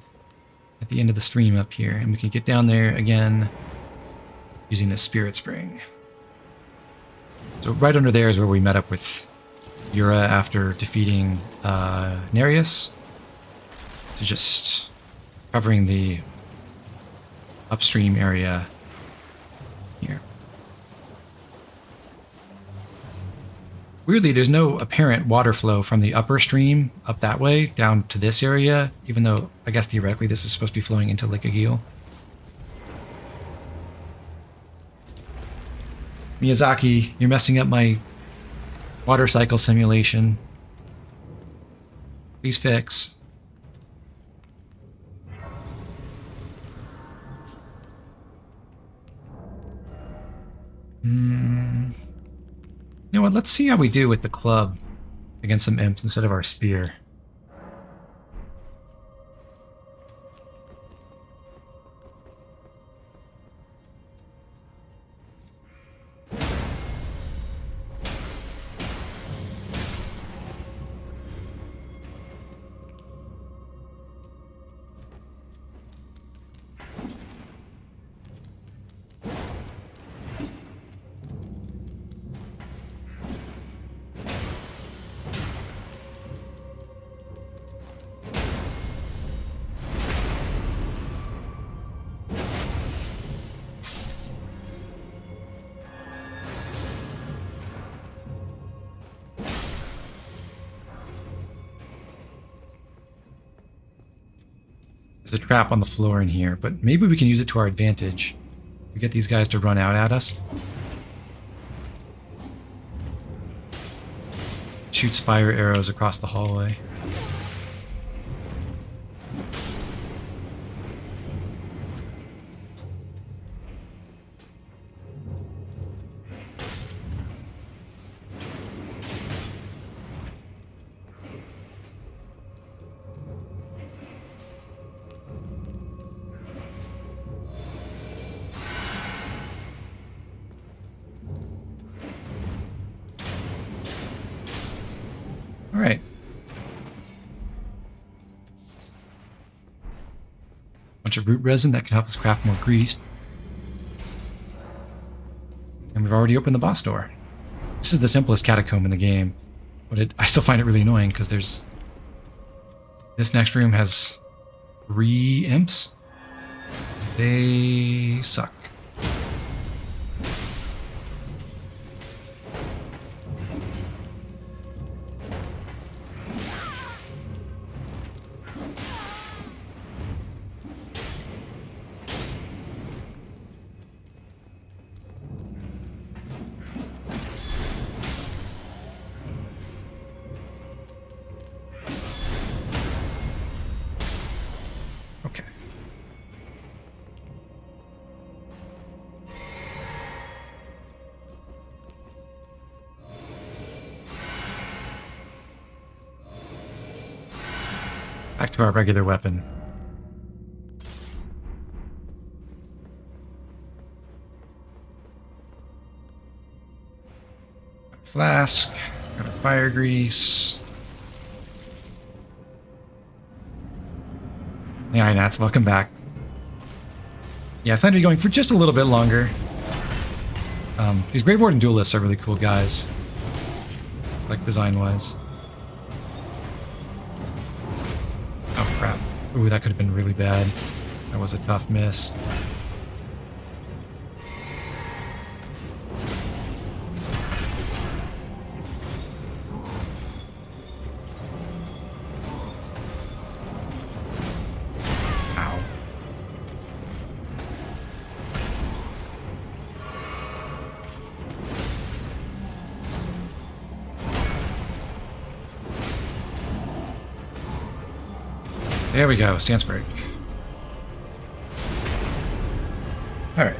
at the end of the stream up here, and we can get down there again using the spirit spring. So right under there is where we met up with Yura after defeating Nereus. So just covering the upstream area here. Weirdly, there's no apparent water flow from the upper stream up that way down to this area, even though I guess theoretically this is supposed to be flowing into Lake Agil. Miyazaki, you're messing up my water cycle simulation. Please fix. You know what, let's see how we do with the club against some imps instead of our spear. There's a trap on the floor in here, but maybe we can use it to our advantage. We get these guys to run out at us. Shoots fire arrows across the hallway. Alright. bunch of root resin that can help us craft more grease. And we've already opened the boss door. This is the simplest catacomb in the game, but I still find it really annoying because there's... This next room has 3 imps. They suck. Okay. Back to our regular weapon. Flask, got a fire grease. Yeah, Nats, welcome back. Yeah, I plan to be going for just a little bit longer. These Grey Warden duelists are really cool guys, like design-wise. Oh crap! Ooh, that could have been really bad. That was a tough miss. There we go, stance break. Alright.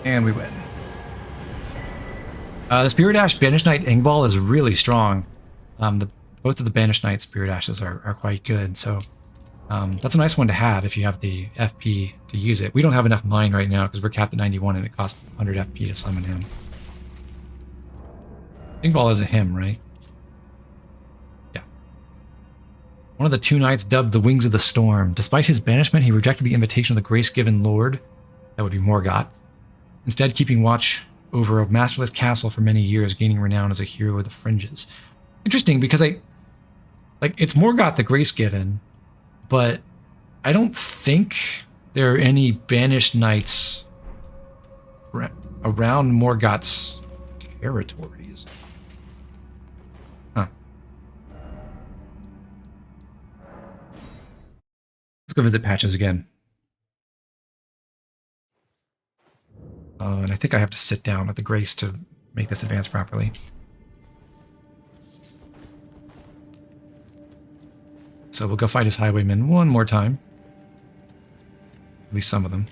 And we win. The Spirit Ash Banished Knight Ingval is really strong. Both of the Banished Knight Spirit Ashes are quite good, so that's a nice one to have if you have the FP to use it. We don't have enough mine right now because we're capped at 91 and it costs 100 FP to summon him. Ingval is a him, right? Yeah. One of the 2 knights dubbed the Wings of the Storm. Despite his banishment, he rejected the invitation of the grace-given lord, that would be Morgott, instead keeping watch over a masterless castle for many years, gaining renown as a hero of the fringes. Interesting, because it's Morgott the grace-given, but I don't think there are any banished knights around Morgott's territories. Huh. Let's go visit Patches again. And I think I have to sit down with the grace to make this advance properly. So we'll go fight his highwaymen one more time. At least some of them.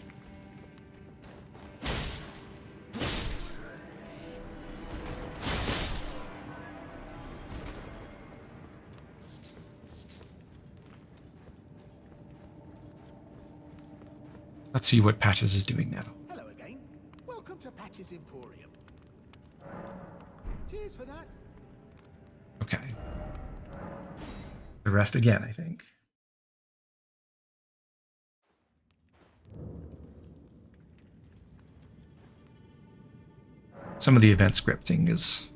Let's see what Patches is doing now. Hello again. Welcome to Patches Emporium. Cheers for that. Okay. The rest again, I think. Some of the event scripting is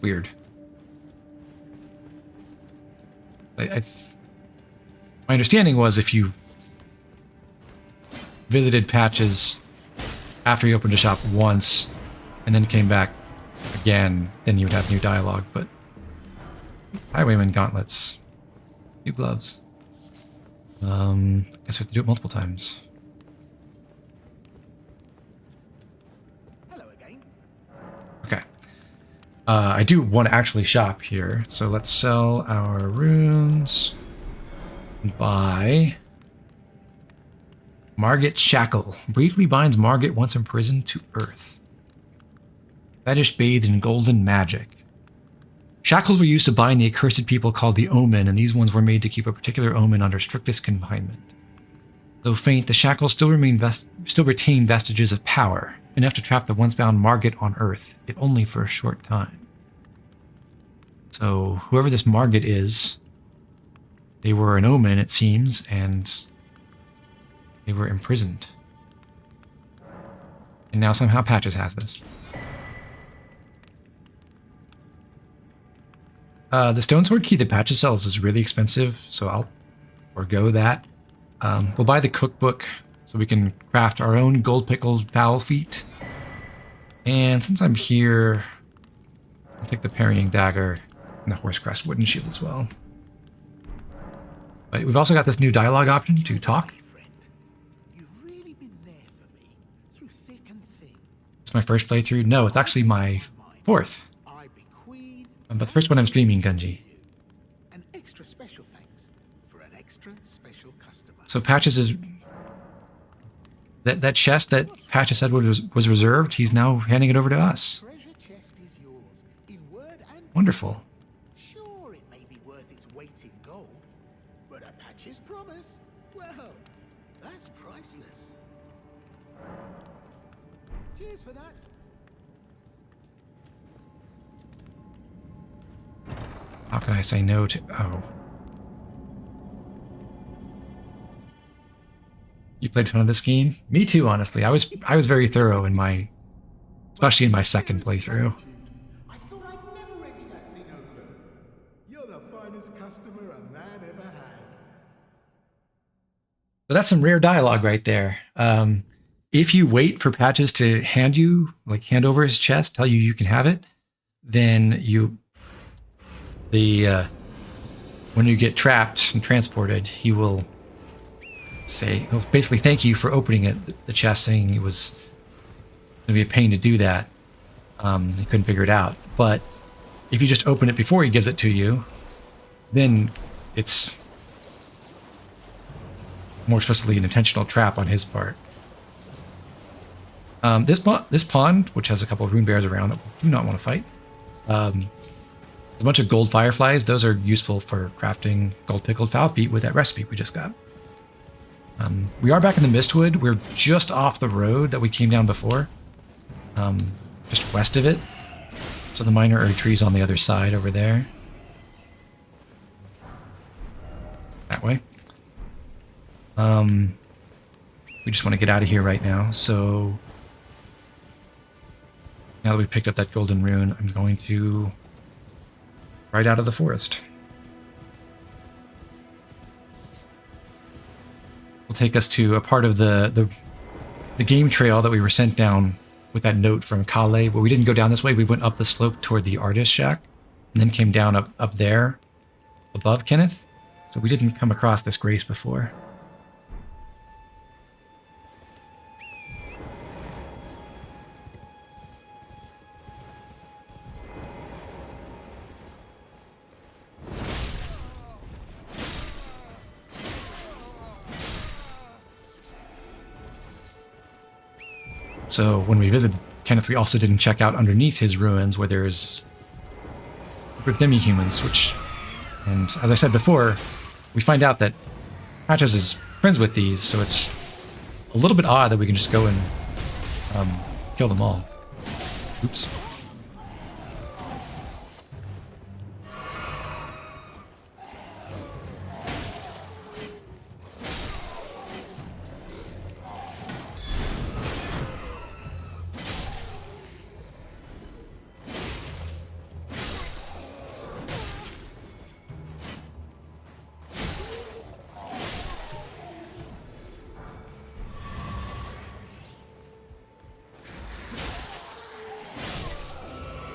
weird. My understanding was if you visited Patches after you opened a shop once and then came back again, then you would have new dialogue, but Highwayman gauntlets, new gloves. I guess we have to do it multiple times. Hello again. Okay. I do want to actually shop here, so let's sell our runes and buy Margit Shackle. Briefly binds Margit once imprisoned to earth. Fetish bathed in golden magic. Shackles were used to bind the accursed people called the Omen, and these ones were made to keep a particular omen under strictest confinement. Though faint, the shackles still retain vestiges of power, enough to trap the once bound Margit on earth, if only for a short time. So whoever this Margit is, they were an omen, it seems, and they were imprisoned. And now somehow Patches has this. The stone sword key that Patches sells is really expensive, so I'll forego that. We'll buy the cookbook so we can craft our own gold pickled fowl feet. And since I'm here, I'll take the parrying dagger and the horsecrest wooden shield as well. But we've also got this new dialogue option to talk. You've really been there for me through thick and thin. It's my first playthrough. No, it's actually my fourth. But the first one I'm streaming, Gunji. An extra special thanks for an extra special customer. So Patches is... That chest that Patches said was reserved, he's now handing it over to us. Treasure chest is yours, in word and Wonderful. sure it may be worth its weight in gold, but a Patch's promise, well, that's priceless. Cheers for that. How can I say no to... Oh. You played a ton of this game? Me too, honestly. I was very thorough in my... Especially in my second playthrough. I thought I'd never wrench that thing open. You're the finest customer a man ever had. So that's some rare dialogue right there. If you wait for Patches to hand over his chest, tell you can have it, then when you get trapped and transported, he'll basically thank you for opening it, the chest, saying it was going to be a pain to do that. He couldn't figure it out. But if you just open it before he gives it to you, then it's more explicitly an intentional trap on his part. This pond, which has a couple of rune bears around that we do not want to fight, a bunch of gold fireflies. Those are useful for crafting gold pickled fowl feet with that recipe we just got. We are back in the Mistwood. We're just off the road that we came down before. Just west of it. So the minor erd tree's on the other side over there. That way. We just want to get out of here right now, so... Now that we've picked up that golden rune, I'm going to... right out of the forest. Will take us to a part of the game trail that we were sent down with that note from Kale, but we didn't go down this way. We went up the slope toward the artist shack, and then came down up there, above Kenneth. So we didn't come across this grace before. So when we visited Kenneth, we also didn't check out underneath his ruins where there's a group of demi-humans, and as I said before, we find out that Patches is friends with these, so it's a little bit odd that we can just go and kill them all. Oops.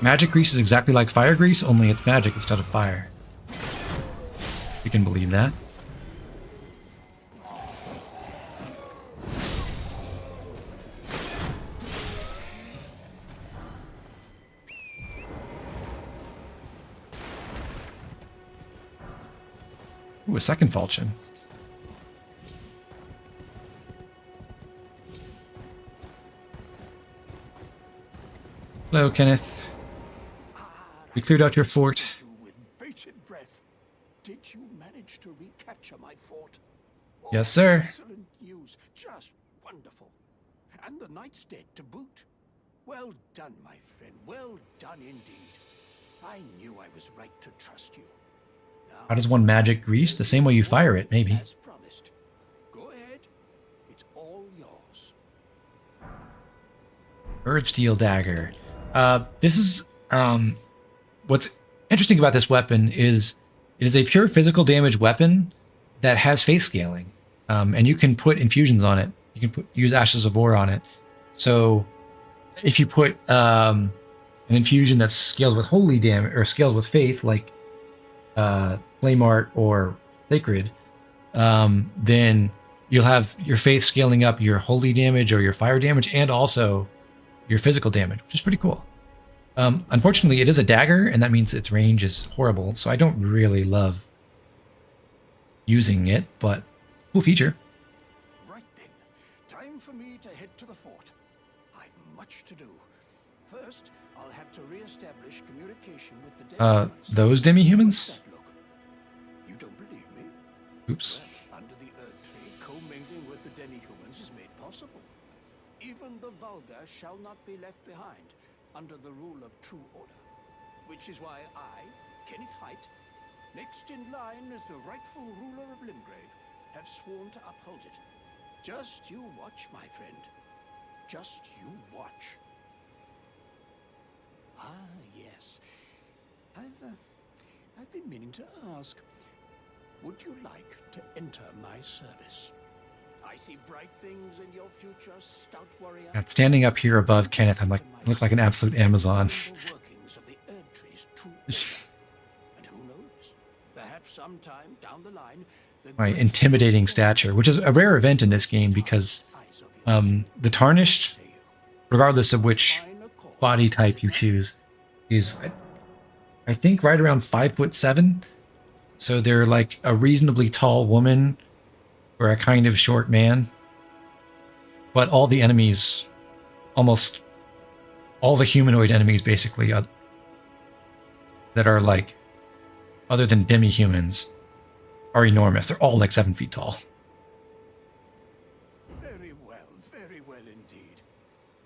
Magic grease is exactly like fire grease, only it's magic instead of fire. You can believe that. Ooh, a second falchion. Hello, Kenneth. We cleared out your fort. With bated breath, did you manage to recapture my fort? Yes, sir. Excellent news, just wonderful. And the knight's dead to boot. Well done, my friend, well done indeed. I knew I was right to trust you. Now, How does one magic grease? The same way you fire it, maybe. as promised. Go ahead. It's all yours. Bird Steel Dagger. This is what's interesting about this weapon is it is a pure physical damage weapon that has faith scaling, and you can put infusions on it. You can use Ashes of War on it. So if you put an infusion that scales with holy damage or scales with faith, like Flame Art or Sacred, then you'll have your faith scaling up your holy damage or your fire damage, and also your physical damage, which is pretty cool. Unfortunately, it is a dagger, and that means its range is horrible, so I don't really love using it, but cool feature. Right then. Time for me to head to the fort. I've much to do. First, I'll have to re-establish communication with the demi-humans. Those demi-humans? What's that look? You don't believe me? Oops. Well, under the Earth Tree, commingling with the demi-humans is made possible. Even the vulgar shall not be left behind under the rule of true order. Which is why I, Kenneth Haight, next in line as the rightful ruler of Limgrave, have sworn to uphold it. Just you watch, my friend. Just you watch. Ah, yes. I've been meaning to ask. Would you like to enter my service? I see bright things in your future, stout warrior. God, standing up here above Kenneth, I look like an absolute Amazon. Workings of the Erd Tree's true and who knows? Perhaps sometime down the line, My intimidating stature, which is a rare event in this game because the Tarnished, regardless of which body type you choose, is I think right around 5'7". So they're like a reasonably tall woman or a kind of short man. But all the enemies, almost all the humanoid enemies basically, that are like, other than demi-humans, are enormous. They're all like 7 feet tall. Very well indeed.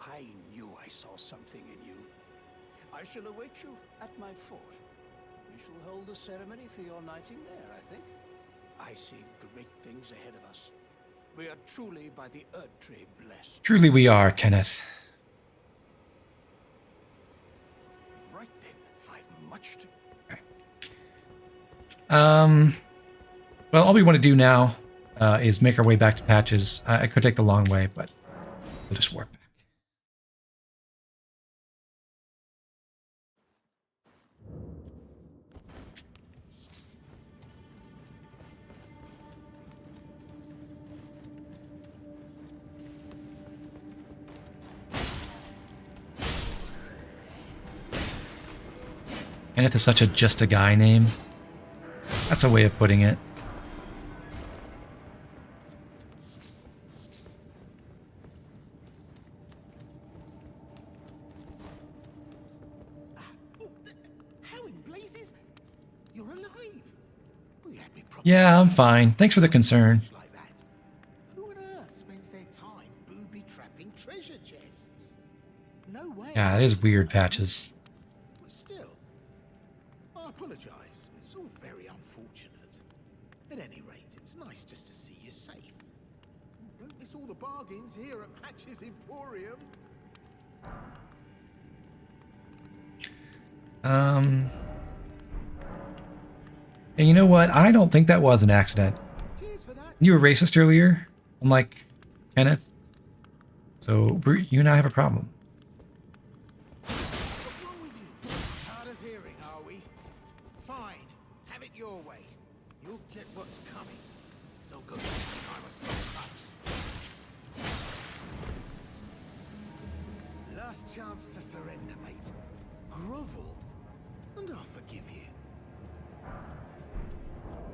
I knew I saw something in you. I shall await you at my fort. We shall hold a ceremony for your knighting there, I think. I see great things ahead of us. We are truly by the Erd Tree blessed. Truly we are, Kenneth. Right then, I've much to... Well, all we want to do now is make our way back to Patches. I could take the long way, but we'll just warp back. Kenneth is such a just a guy name. That's a way of putting it. How in blazes? You're alive. We had me Yeah, I'm fine. Thanks for the concern. like that. Who on earth spends their time booby trapping treasure chests? No way. Yeah, it is weird, Patches. But still, I apologise. It's all very unfortunate. At any rate, it's nice just to see you safe. Don't miss all the bargains here at Patches Emporium. Hey, you know what? I don't think that was an accident. Cheers for that. You were racist earlier, unlike Kenneth. So you and I have a problem. What's wrong with you? Hard of hearing, are we? Fine. Have it your way. You'll get what's coming. Don't go back to the time of soul touch. Last chance to surrender, mate. Grovel, and I'll forgive you.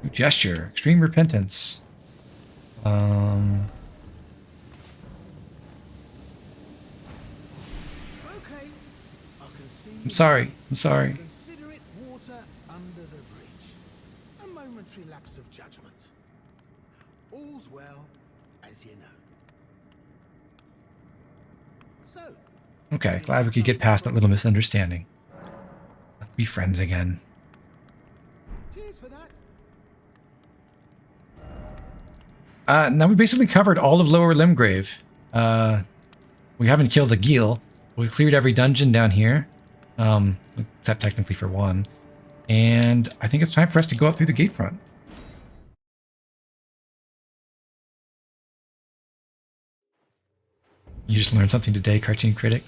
New gesture. Extreme repentance. Okay. I can see. I'm sorry. I'm sorry. Consider it water under the bridge. A momentary lapse of judgment. All's well, as you know. So, Okay, glad we could get past that little misunderstanding. be friends again. Cheers for that. Now we basically covered all of Lower Limgrave. We haven't killed a Geel. We've cleared every dungeon down here, except technically for one. And I think it's time for us to go up through the gate front. You just learned something today, Cartoon Critic.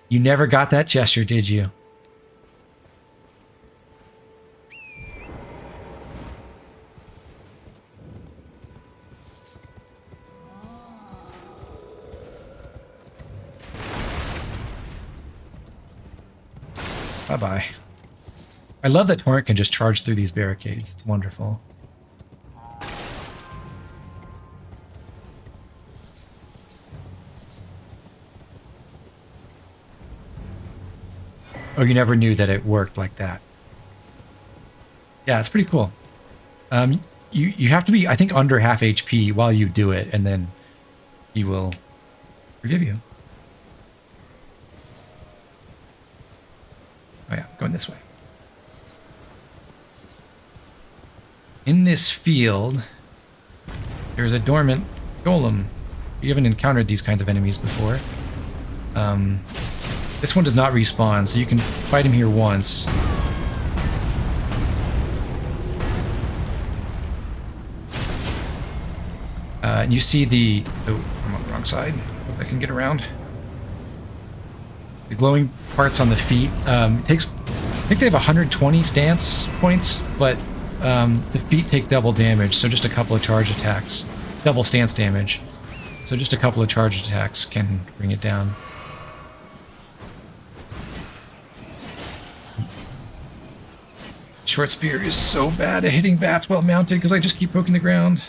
You never got that gesture, did you? Bye-bye. I love that Torrent can just charge through these barricades. It's wonderful. Oh, you never knew that it worked like that. Yeah, it's pretty cool. You have to be, I think, under half HP while you do it, and then he will forgive you. Oh yeah, going this way. In this field, there's a dormant golem. You haven't encountered these kinds of enemies before. This one does not respawn, so you can fight him here once. And you see the... Oh, I'm on the wrong side. Hope I can get around. The glowing parts on the feet. It takes... I think they have 120 stance points, but the feet take double damage, so just a couple of charge attacks. Double stance damage. So just a couple of charge attacks can bring it down. Short spear is so bad at hitting bats while mounted because I just keep poking the ground.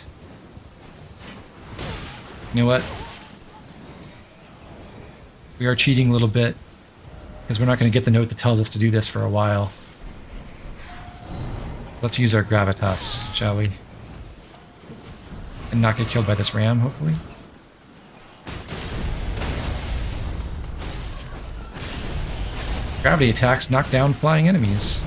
You know what? We are cheating a little bit because we're not going to get the note that tells us to do this for a while. Let's use our gravitas, shall we? And not get killed by this ram, hopefully. Gravity attacks knock down flying enemies.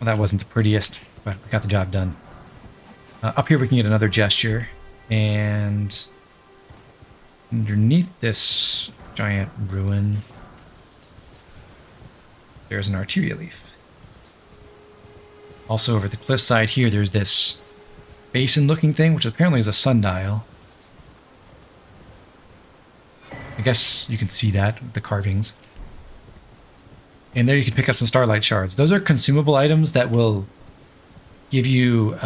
Well, that wasn't the prettiest, but we got the job done. Up here we can get another gesture, and underneath this giant ruin, there's an arteria leaf. Also over the cliffside here, there's this basin-looking thing, which apparently is a sundial. I guess you can see that, the carvings. And there you can pick up some starlight shards. Those are consumable items that will give you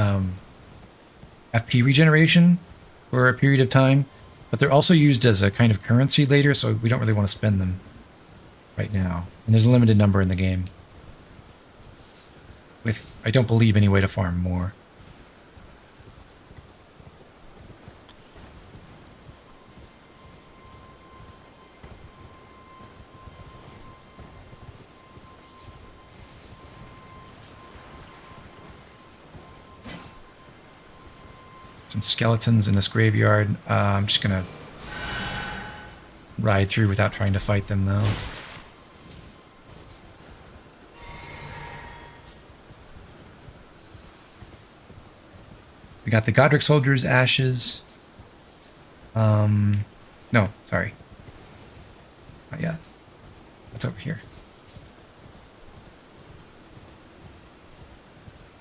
FP regeneration for a period of time, but they're also used as a kind of currency later, so we don't really want to spend them right now. And there's a limited number in the game, with, I don't believe, any way to farm more. Some skeletons in this graveyard. I'm just gonna ride through without trying to fight them, though. We got the Godric Soldier's ashes. No, sorry. Not yet. What's over here?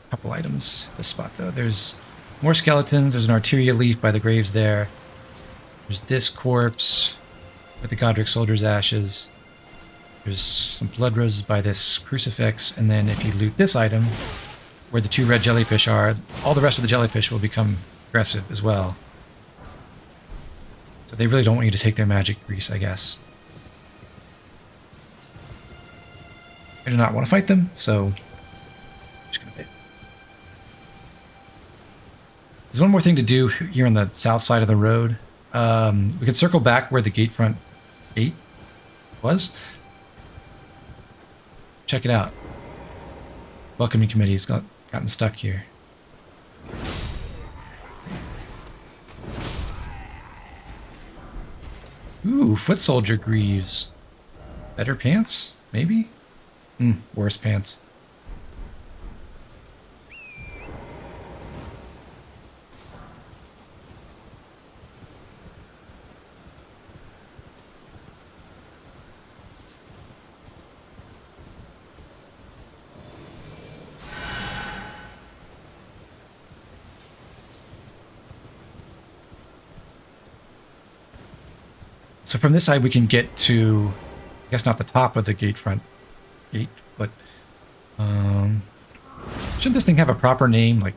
Couple items. This spot, though. There's more skeletons. There's an arteria leaf by the graves there. There's this corpse with the Godric Soldier's ashes. There's some blood roses by this crucifix. And then if you loot this item, where the two red jellyfish are, all the rest of the jellyfish will become aggressive as well. So they really don't want you to take their magic grease, I guess. I do not want to fight them, so I'm just gonna wait. There's one more thing to do here on the south side of the road. We could circle back where the gatefront gate was. Check it out. Welcoming committee's gotten stuck here. Ooh, foot soldier greaves. Better pants? Maybe? Worse pants. So from this side we can get to, I guess not the top of the gatefront gate, but shouldn't this thing have a proper name, like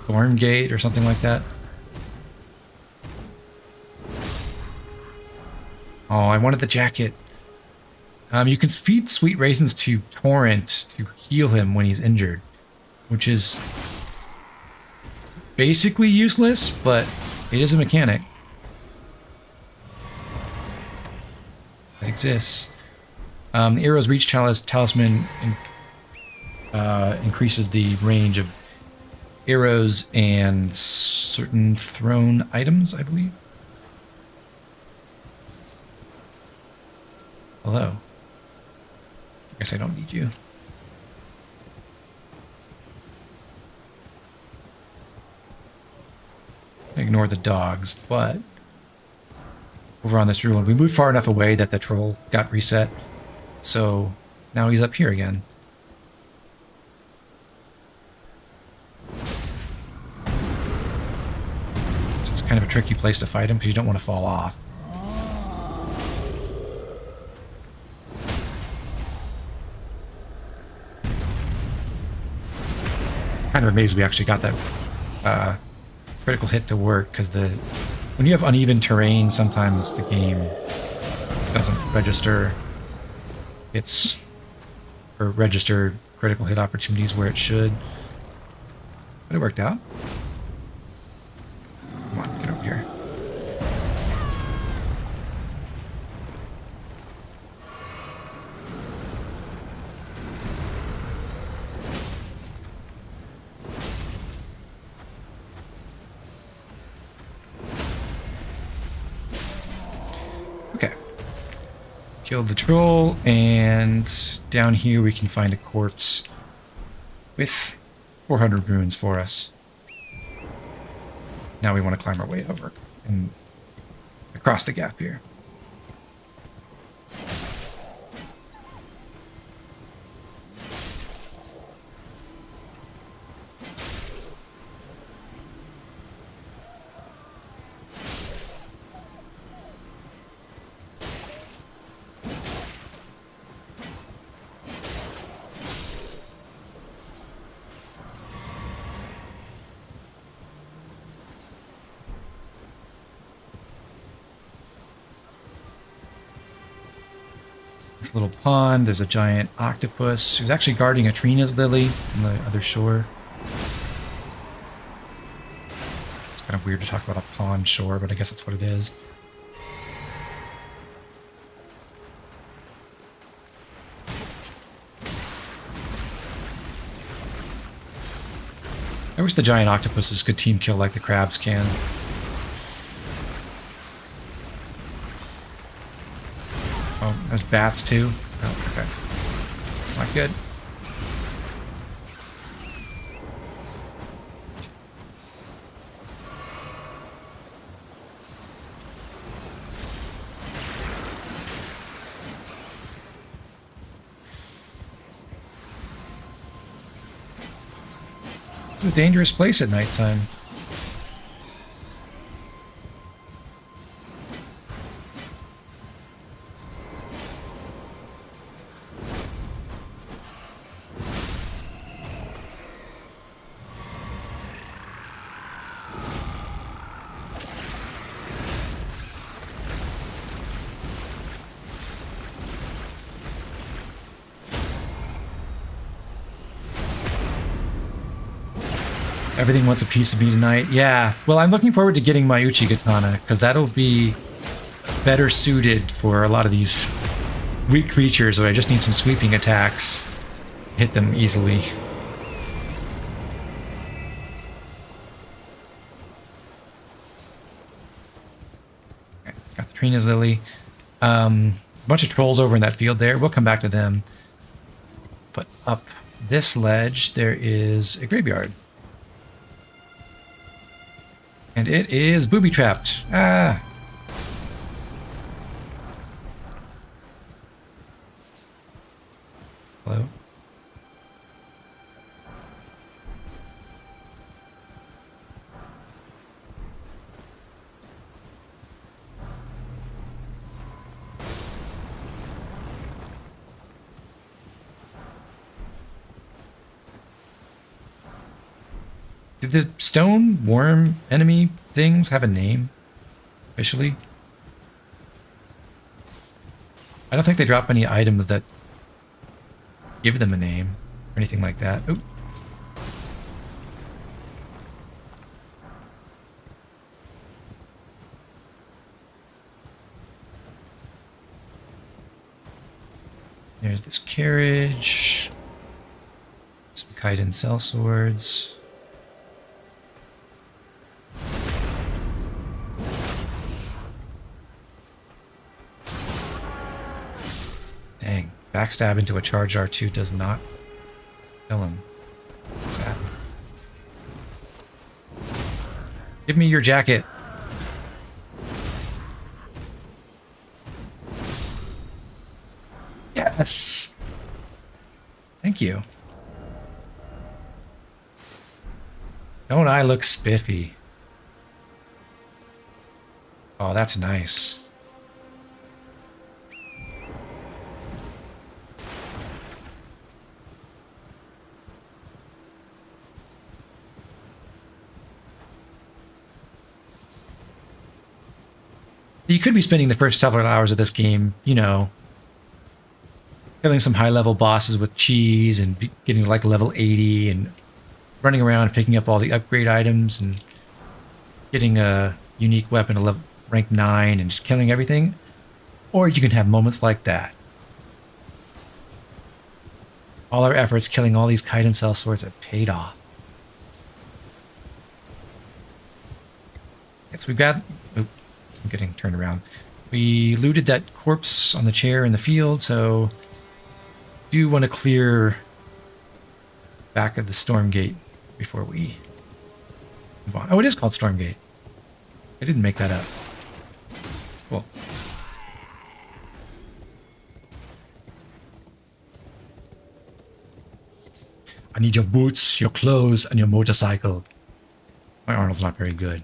Thorn Gate or something like that? Oh, I wanted the jacket. You can feed sweet raisins to Torrent to heal him when he's injured, which is basically useless, but it is a mechanic that exists. The arrow's reach talisman increases the range of arrows and certain thrown items, I believe. Hello. I guess I don't need you. Ignore the dogs, but over on this ruin, we moved far enough away that the troll got reset. So now he's up here again. This is kind of a tricky place to fight him because you don't want to fall off. Kind of amazed we actually got that critical hit to work, because when you have uneven terrain, sometimes the game doesn't register register critical hit opportunities where it should. But it worked out. Come on, get over here. Killed the troll, and down here we can find a corpse with 400 runes for us. Now we want to climb our way over and across the gap here. This little pond, there's a giant octopus who's actually guarding a Trina's lily on the other shore. It's kind of weird to talk about a pond shore, but I guess that's what it is. I wish the giant octopuses could team kill like the crabs can. Oh, there's bats too? Oh, okay. That's not good. It's a dangerous place at nighttime. Everything wants a piece of me tonight. Yeah. Well, I'm looking forward to getting my Uchi Katana, because that'll be better suited for a lot of these weak creatures where I just need some sweeping attacks. Hit them easily. Okay, got the Trina's Lily. A bunch of trolls over in that field there. We'll come back to them. But up this ledge, there is a graveyard. And it is booby-trapped. Ah! Hello? Did the stone worm enemy things have a name? Officially? I don't think they drop any items that give them a name or anything like that. Oop. There's this carriage. Some Kaiden cell swords. Dang. Backstab into a charged R2 does not kill him. What's that? Give me your jacket. Yes! Thank you. Don't I look spiffy? Oh, that's nice. You could be spending the first several hours of this game, you know, killing some high-level bosses with cheese and getting like level 80 and running around and picking up all the upgrade items and getting a unique weapon at level rank 9 and just killing everything. Or you can have moments like that. All our efforts killing all these Kaiden cell swords have paid off. Yes, we've got... Oh, I'm getting turned around. We looted that corpse on the chair in the field, so do want to clear back of the storm gate before we move on. Oh, it is called Storm Gate. I didn't make that up. Cool. I need your boots, your clothes, and your motorcycle. My Arnold's not very good.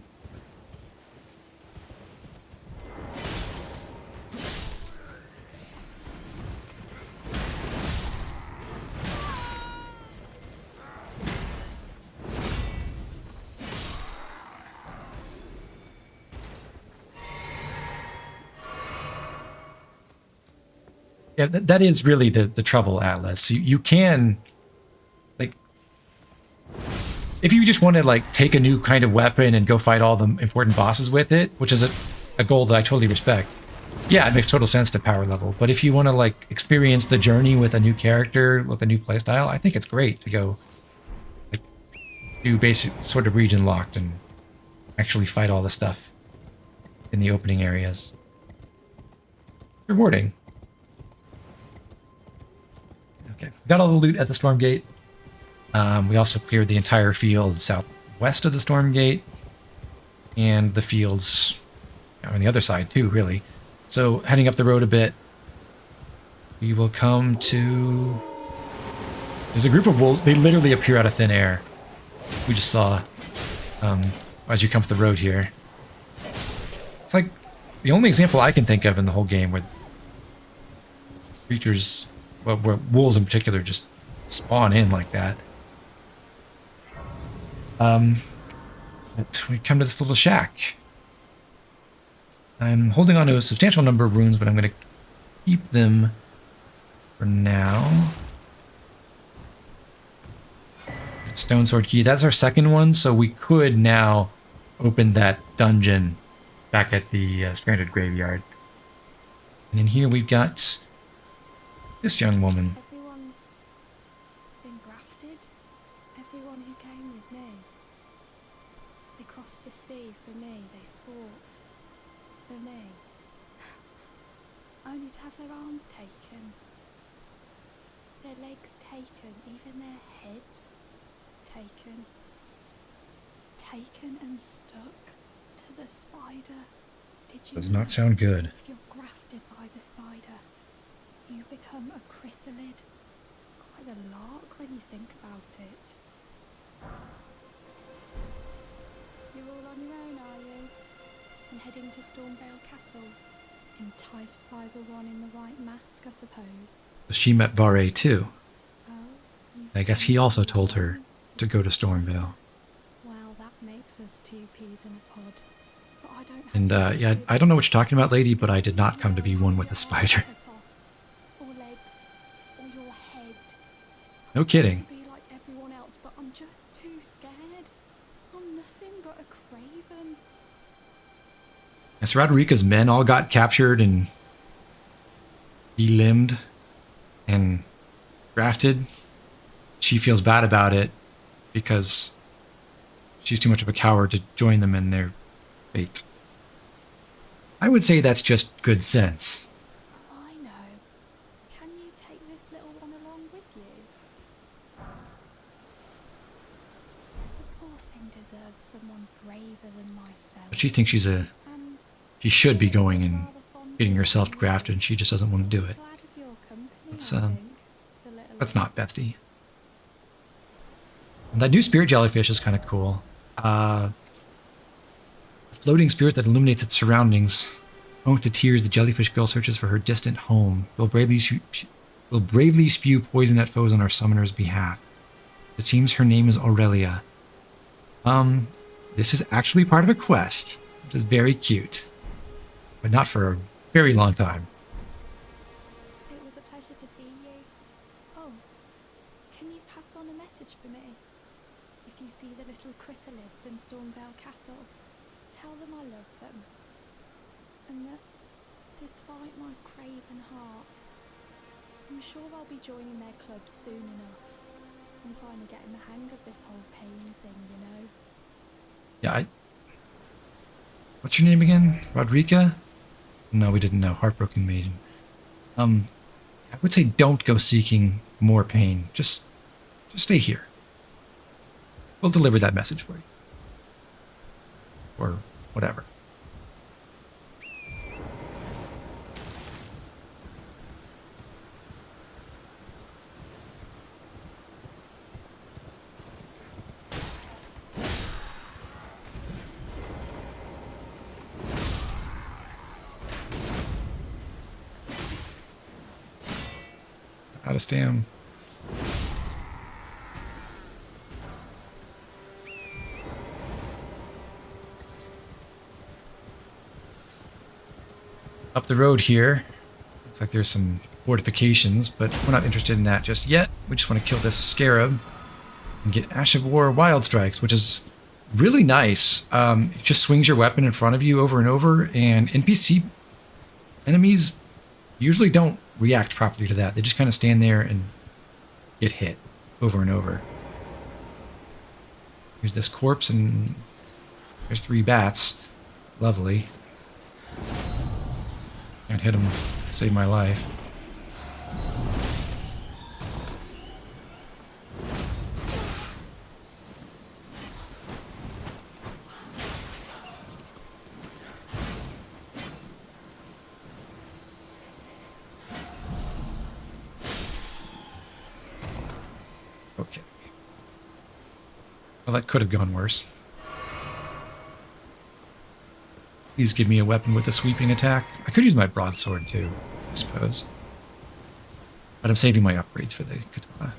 Yeah, that is really the trouble, Atlas. You can, like, if you just want to, like, take a new kind of weapon and go fight all the important bosses with it, which is a goal that I totally respect, yeah, it makes total sense to power level. But if you want to, like, experience the journey with a new character, with a new playstyle, I think it's great to go, like, do basic sort of region locked and actually fight all the stuff in the opening areas. Rewarding. Okay, got all the loot at the Storm Gate. We also cleared the entire field southwest of the Storm Gate. And the fields on the other side too, really. So heading up the road a bit, we will come to... There's a group of wolves. They literally appear out of thin air. We just saw as you come to the road here. It's like the only example I can think of in the whole game where creatures... Well, where wolves in particular just spawn in like that. We come to this little shack. I'm holding on to a substantial number of runes, but I'm going to keep them for now. Stone sword key. That's our second one, so we could now open that dungeon back at the stranded graveyard. And in here we've got this young woman. Everyone's been grafted. Everyone who came with me. They crossed the sea for me. They fought for me. Only to have their arms taken. Their legs taken. Even their heads taken. Taken and stuck to the spider. Did you Does not sound good. If you're grafted by the spider, you become a chrysalid. It's quite a lark when you think about it. You're all on your own, are you? And heading to Stormvale Castle? Enticed by the one in the white mask, I suppose. She met Vare too. Oh, I guess he also told her to go to Stormvale. Well, that makes us two peas in a pod. But I don't. And yeah, I don't know what you're talking about, lady, but I did not come to be one with the spider. Or legs, or your head. No kidding. To be like everyone else, but I'm just too scared. I'm nothing but a craven. As Roderica's men all got captured and delimbed and grafted, she feels bad about it because she's too much of a coward to join them in their fate. I would say that's just good sense. I know. Can you take this little one along with you? The poor thing deserves someone braver than myself. But she thinks she should be going and getting herself grafted, and she just doesn't want to do it. That's not Betsy. And that new spirit jellyfish is kind of cool. A floating spirit that illuminates its surroundings. Owing to tears, the jellyfish girl searches for her distant home. Will bravely spew poison at foes on our summoner's behalf. It seems her name is Aurelia. This is actually part of a quest, which is very cute. But not for a very long time. It was a pleasure to see you. Oh, can you pass on a message for me? If you see the little chrysalids in Stormvale Castle, tell them I love them. And that, despite my craven heart, I'm sure I'll be joining their club soon enough. I'm finally getting the hang of this whole pain thing, you know? Yeah, what's your name again? Roderica? No, we didn't know. Heartbroken Maiden. I would say don't go seeking more pain. Just stay here. We'll deliver that message for you. Or whatever. Out of stam. Up the road here, looks like there's some fortifications, but we're not interested in that just yet. We just want to kill this scarab and get Ash of War Wild Strikes, which is really nice. It just swings your weapon in front of you over and over, and NPC enemies usually don't react properly to that. They just kind of stand there and get hit over and over. Here's this corpse, and there's 3 bats. Lovely. Can't hit him to save my life. Okay. Well, that could have gone worse. Please give me a weapon with a sweeping attack. I could use my broadsword too, I suppose. But I'm saving my upgrades for the katana.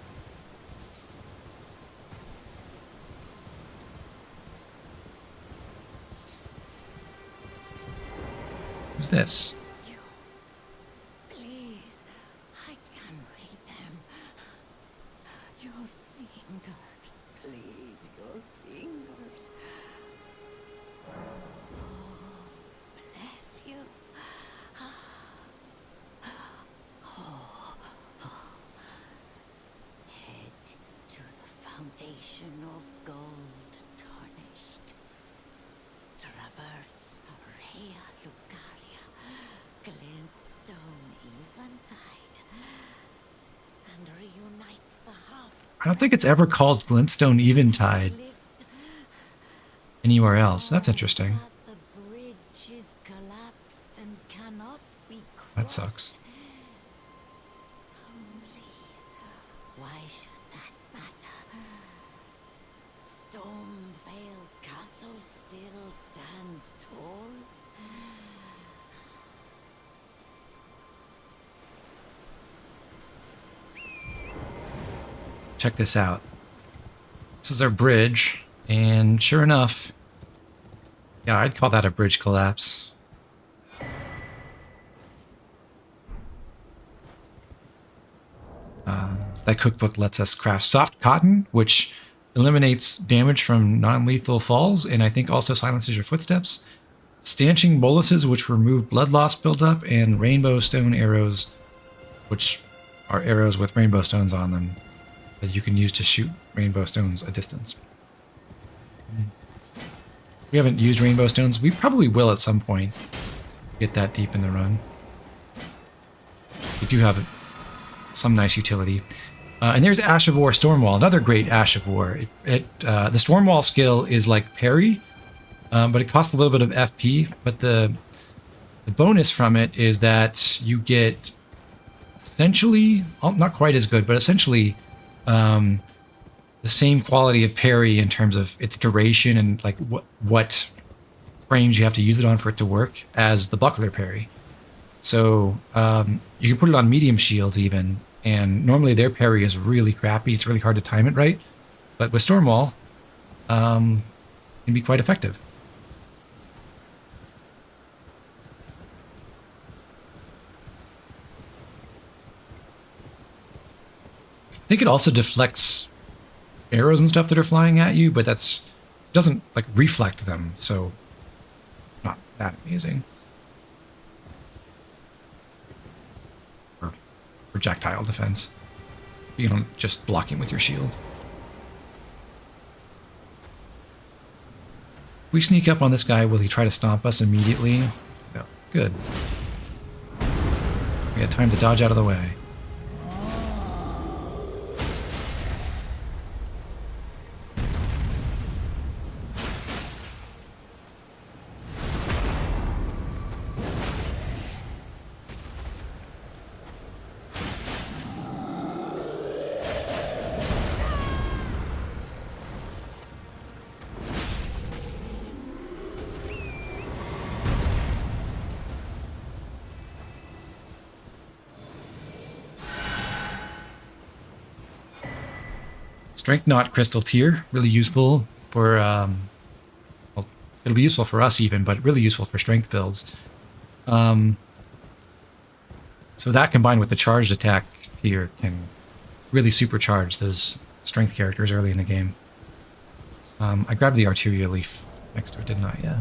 Who's this? Please, I can read them. Your finger I don't think it's ever called Glintstone Eventide anywhere else. That's interesting. But the bridge is collapsed and cannot be crossed. That sucks. Only, why should that matter? Stormvale Castle still stands tall. Check this out. This is our bridge, and sure enough, yeah, I'd call that a bridge collapse. That cookbook lets us craft soft cotton, which eliminates damage from non-lethal falls, and I think also silences your footsteps. Stanching boluses, which remove blood loss buildup, and rainbow stone arrows, which are arrows with rainbow stones on them that you can use to shoot rainbow stones a distance. We haven't used rainbow stones. We probably will at some point get that deep in the run. We do have some nice utility. And there's Ash of War Stormwall, another great Ash of War. The Stormwall skill is like parry, but it costs a little bit of FP. But the bonus from it is that you get essentially, not quite as good, but essentially the same quality of parry in terms of its duration and like what frames you have to use it on for it to work as the buckler parry. So you can put it on medium shields even, and normally their parry is really crappy. It's really hard to time it right. But with Stormwall, it can be quite effective. I think it also deflects arrows and stuff that are flying at you, but doesn't like reflect them, so not that amazing. Or projectile defense. You don't just blocking with your shield. If we sneak up on this guy, will he try to stomp us immediately? No. Good. We had time to dodge out of the way. Strength Knot Crystal Tier, really useful for, well, it'll be useful for us even, but really useful for strength builds. So that combined with the charged attack tier can really supercharge those strength characters early in the game. I grabbed the Arteria Leaf next to it, didn't I? Yeah.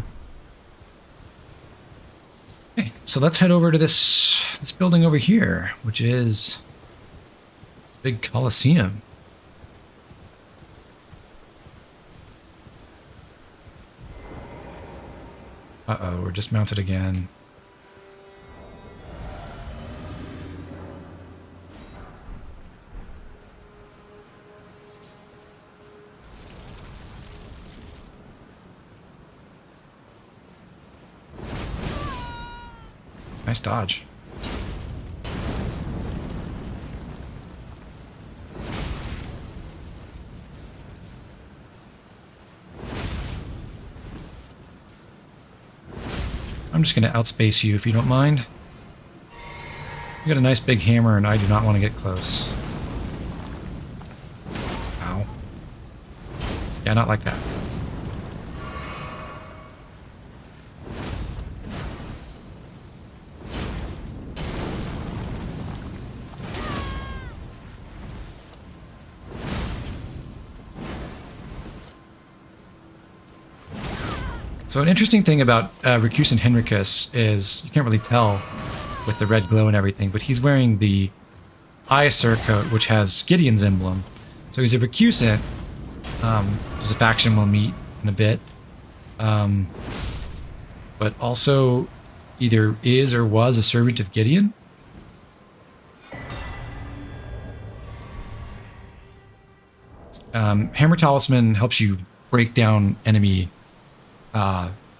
Okay, so let's head over to this building over here, which is Big Coliseum. Uh-oh, we're dismounted again. Nice dodge. I'm just going to outspace you if you don't mind. You got a nice big hammer and I do not want to get close. Ow. Yeah, not like that. So an interesting thing about Recusant Henricus is you can't really tell with the red glow and everything, but he's wearing the Aesir coat, which has Gideon's emblem. So he's a Recusant, which is a faction we'll meet in a bit, but also either is or was a servant of Gideon. Hammer Talisman helps you break down enemy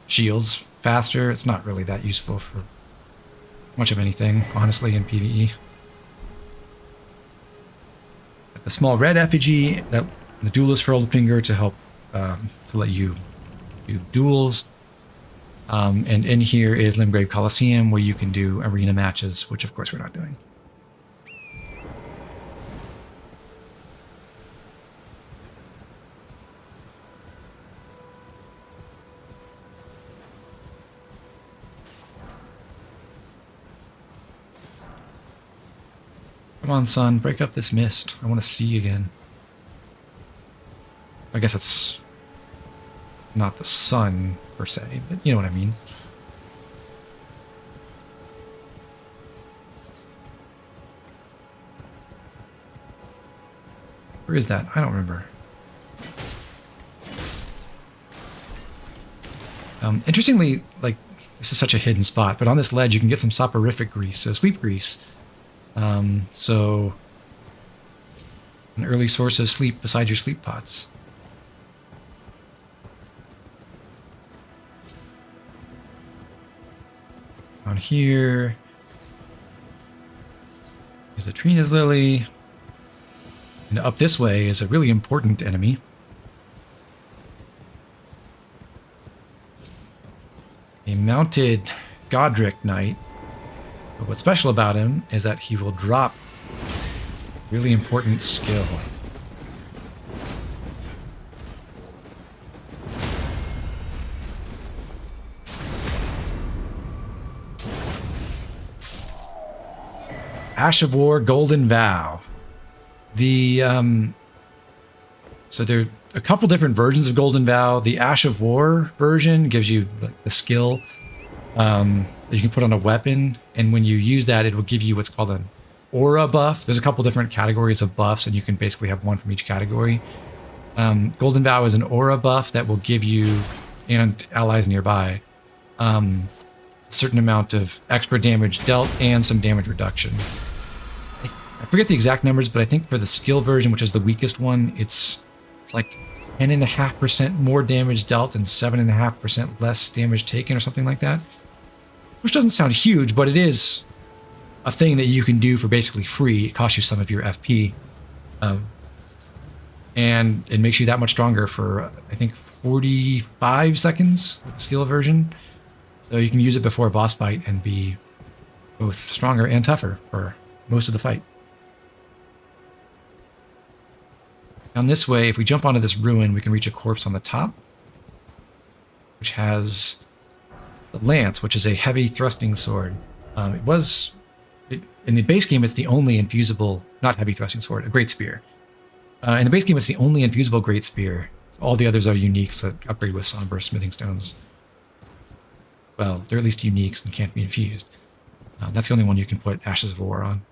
shields faster. It's not really that useful for much of anything, honestly, in PvE. The small red effigy that the duelist furled finger to help to let you do duels. And in here is Limgrave Coliseum, where you can do arena matches, which of course we're not doing. Come on, son, break up this mist. I want to see again. I guess it's not the sun, per se, but you know what I mean. Where is that? I don't remember. Interestingly, like, this is such a hidden spot, but on this ledge you can get some soporific grease, so sleep grease. So an early source of sleep beside your sleep pots. Down here is the Trina's Lily. And up this way is a really important enemy. A mounted Godric Knight. But what's special about him is that he will drop really important skill. Ash of War, Golden Vow. So there are a couple different versions of Golden Vow. The Ash of War version gives you the skill that you can put on a weapon, and when you use that, it will give you what's called an aura buff. There's a couple different categories of buffs, and you can basically have one from each category. Golden Vow is an aura buff that will give you, and allies nearby, a certain amount of extra damage dealt and some damage reduction. I forget the exact numbers, but I think for the skill version, which is the weakest one, it's like 10.5% more damage dealt and 7.5% less damage taken or something like that. Which doesn't sound huge, but it is a thing that you can do for basically free. It costs you some of your FP. And it makes you that much stronger for, I think, 45 seconds with the skill version. So you can use it before a boss fight and be both stronger and tougher for most of the fight. Down this way, if we jump onto this ruin, we can reach a corpse on the top, which has the lance, which is a heavy thrusting sword. In the base game, it's the only infusible, not heavy thrusting sword, a great spear. In the base game, it's the only infusible great spear. All the others are uniques that upgrade with Sunburst smithing stones. Well, they're at least uniques and can't be infused. That's the only one you can put Ashes of War on.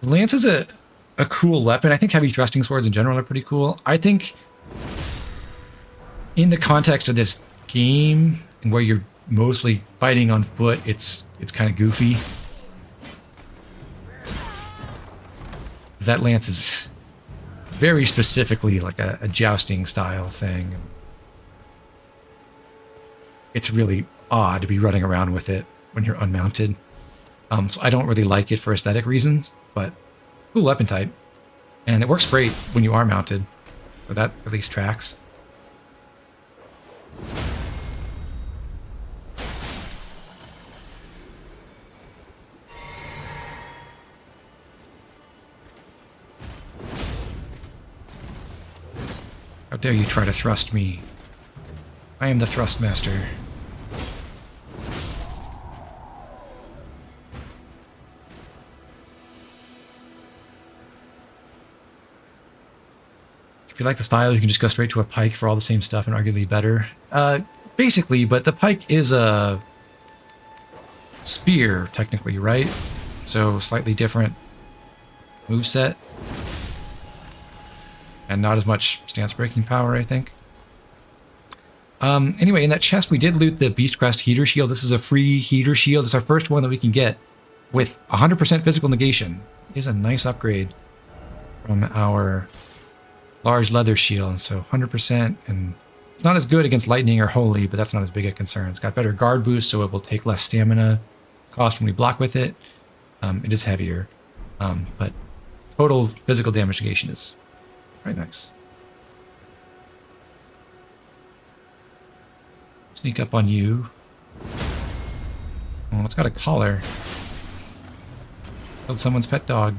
The lance is a cool weapon. I think heavy thrusting swords in general are pretty cool. I think in the context of this game, and where you're mostly fighting on foot, it's kind of goofy. That lance is very specifically like a jousting style thing. It's really odd to be running around with it when you're unmounted. So I don't really like it for aesthetic reasons, but cool weapon type. And it works great when you are mounted. So that at least tracks. How dare you try to thrust me? I am the thrust master. If you like the style, you can just go straight to a pike for all the same stuff and arguably better. Basically, but the pike is a spear, technically, right? So, slightly different moveset. and not as much stance breaking power, I think. Anyway, in that chest, we did loot the Beastcrest heater shield. This is a free heater shield. It's our first one that we can get with 100% physical negation. It is a nice upgrade from our large leather shield. So 100%, and it's not as good against lightning or holy, but that's not as big a concern. It's got better guard boost, so it will take less stamina cost when we block with it. It is heavier, but total physical damage negation is quite nice. Sneak up on you. Oh, it's got a collar. Killed someone's pet dog.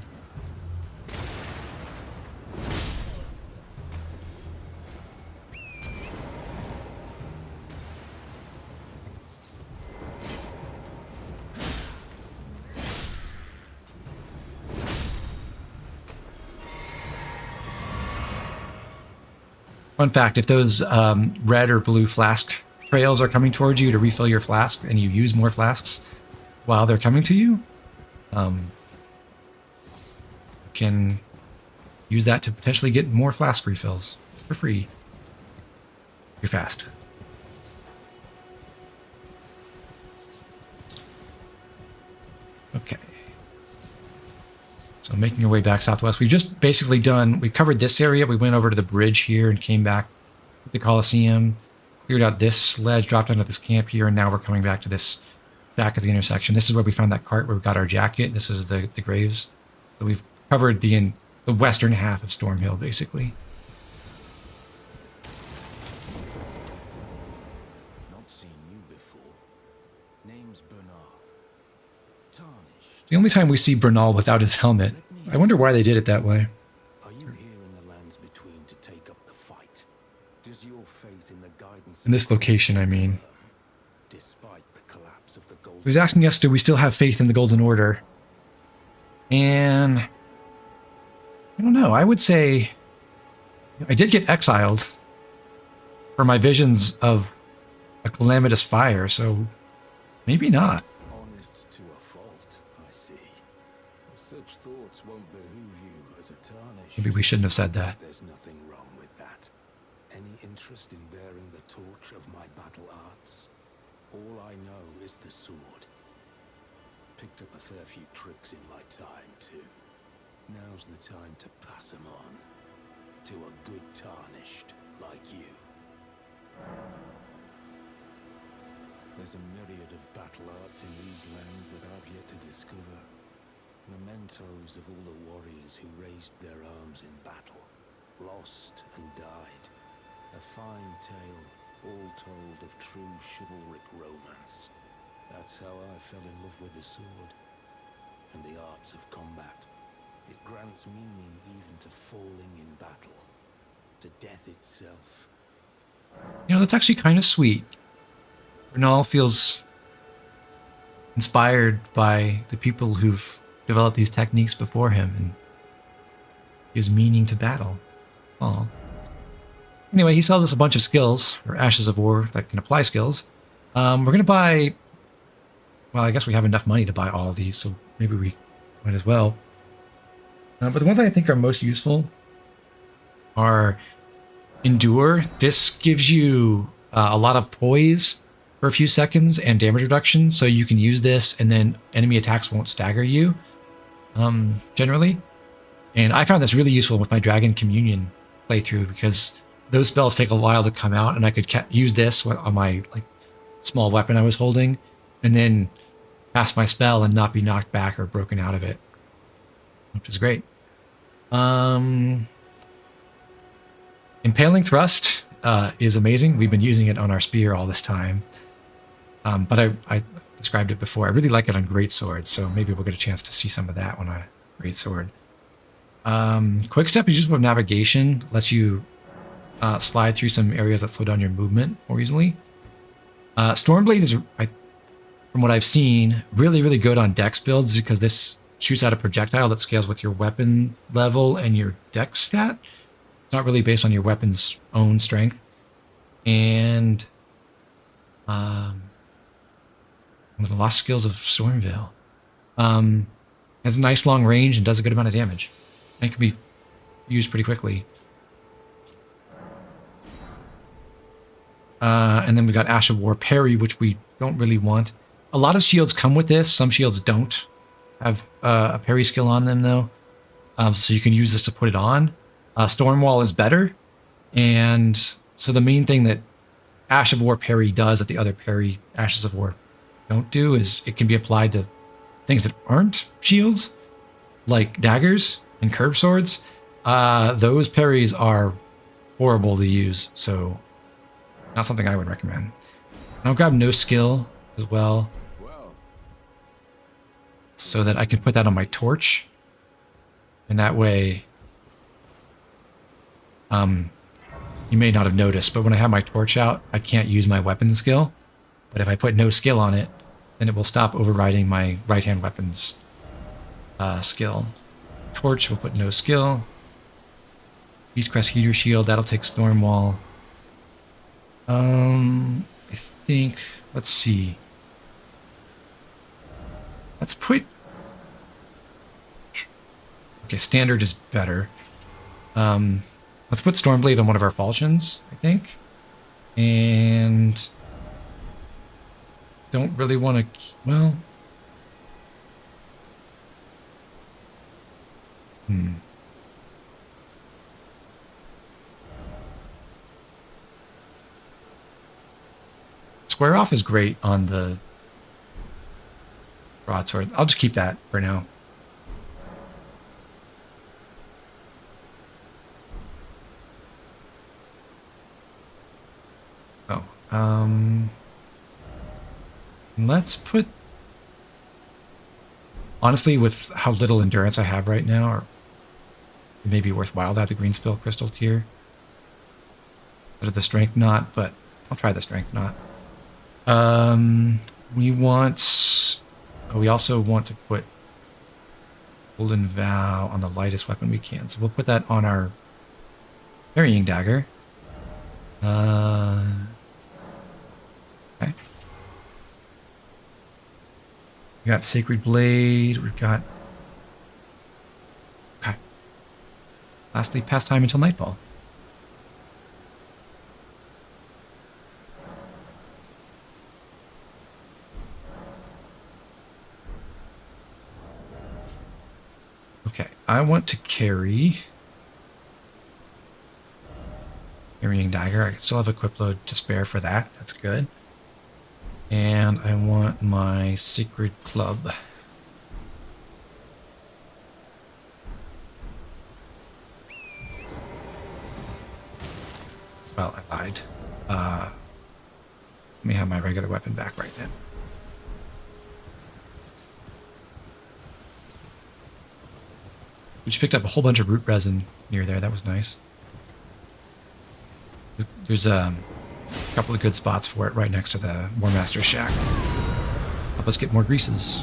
Fun fact, if those red or blue flask trails are coming towards you to refill your flask, and you use more flasks while they're coming to you, you can use that to potentially get more flask refills for free. You're fast. Okay. So making our way back southwest. We've just basically we covered this area. We went over to the bridge here and came back to the Coliseum, cleared out this sledge, dropped onto this camp here, and now we're coming back to this shack at the intersection. This is where we found that cart where we got our jacket. This is the graves. So we've covered the western half of Stormhill, basically. Not seen you before. Name's Bernard. Tarnished. The only time we see Bernal without his helmet. I wonder why they did it that way. Are you here in the lands between to take up the fight? Does your faith in the guidance In this location, I mean. Despite the collapse of the Golden He was asking us, do we still have faith in the Golden Order? And I don't know. I would say I did get exiled for my visions of a calamitous fire, so maybe not. honest to a fault, I see. Such thoughts won't behoove you as a tarnished. Maybe we shouldn't have said that. There's nothing wrong with that. Any interest in bearing the torch of my battle arts? All I know is the sword. Picked up a fair few tricks in my time, too. Now's the time to pass them on. To a good tarnished like you. There's a myriad of battle arts in these lands that I've yet to discover. Mementos of all the warriors who raised their arms in battle, lost and died. A fine tale, all told of true chivalric romance. That's how I fell in love with the sword, and the arts of combat. It grants meaning even to falling in battle, to death itself. You know, that's actually kind of sweet. Bernal feels inspired by the people who've developed these techniques before him and gives meaning to battle. Aw. Anyway, he sells us a bunch of skills, or Ashes of War, that can apply skills. We're going to buy... Well, I guess we have enough money to buy all of these, so maybe we might as well. But the ones I think are most useful are Endure. This gives you a lot of poise for a few seconds and damage reduction, so you can use this and then enemy attacks won't stagger you, generally. And I found this really useful with my Dragon Communion playthrough because those spells take a while to come out, and I could use this on my small weapon I was holding and then cast my spell and not be knocked back or broken out of it, which is great. Impaling Thrust is amazing. We've been using it on our spear all this time. But I described it before. I really like it on Greatsword, so maybe we'll get a chance to see some of that on a Greatsword. Quick Step is useful with navigation. Lets you slide through some areas that slow down your movement more easily. Stormblade is, from what I've seen, really, really good on dex builds because this shoots out a projectile that scales with your weapon level and your dex stat. It's not really based on your weapon's own strength. And one of the lost skills of Stormveil. Has a nice long range and does a good amount of damage. And it can be used pretty quickly. And then we got Ash of War parry, which we don't really want. A lot of shields come with this. Some shields don't have a parry skill on them, though. So you can use this to put it on. Stormwall is better. And so the main thing that Ash of War parry does that the other parry Ashes of War don't do is it can be applied to things that aren't shields, like daggers and curved swords. Those parries are horrible to use, so not something I would recommend. I'll grab no skill as well, so that I can put that on my torch, and that way, you may not have noticed, but when I have my torch out, I can't use my weapon skill. But if I put no skill on it, then it will stop overriding my right-hand weapons skill. Torch will put no skill. Beastcrest Heater Shield, that'll take Stormwall. I think, let's see. Let's put... Okay, Standard is better. Let's put Stormblade on one of our falchions, I think. And... don't really want to... well... Square off is great on the broadsword. I'll just keep that for now. Let's put... honestly, with how little endurance I have right now, or it may be worthwhile to have the green spill crystal tier instead of the strength knot, but I'll try the strength knot. We want... oh, we also want to put Golden Vow on the lightest weapon we can, so we'll put that on our Burying Dagger. Okay. We got Sacred Blade, we've got... okay. Lastly, Pastime until Nightfall. Okay, I want to carry... Burying Dagger. I still have a equip load to spare for that. That's good. And I want my Sacred Club. Well, I lied. Let me have my regular weapon back right then. We just picked up a whole bunch of root resin near there. That was nice. There's a couple of good spots for it right next to the War Master's shack. Help us get more greases.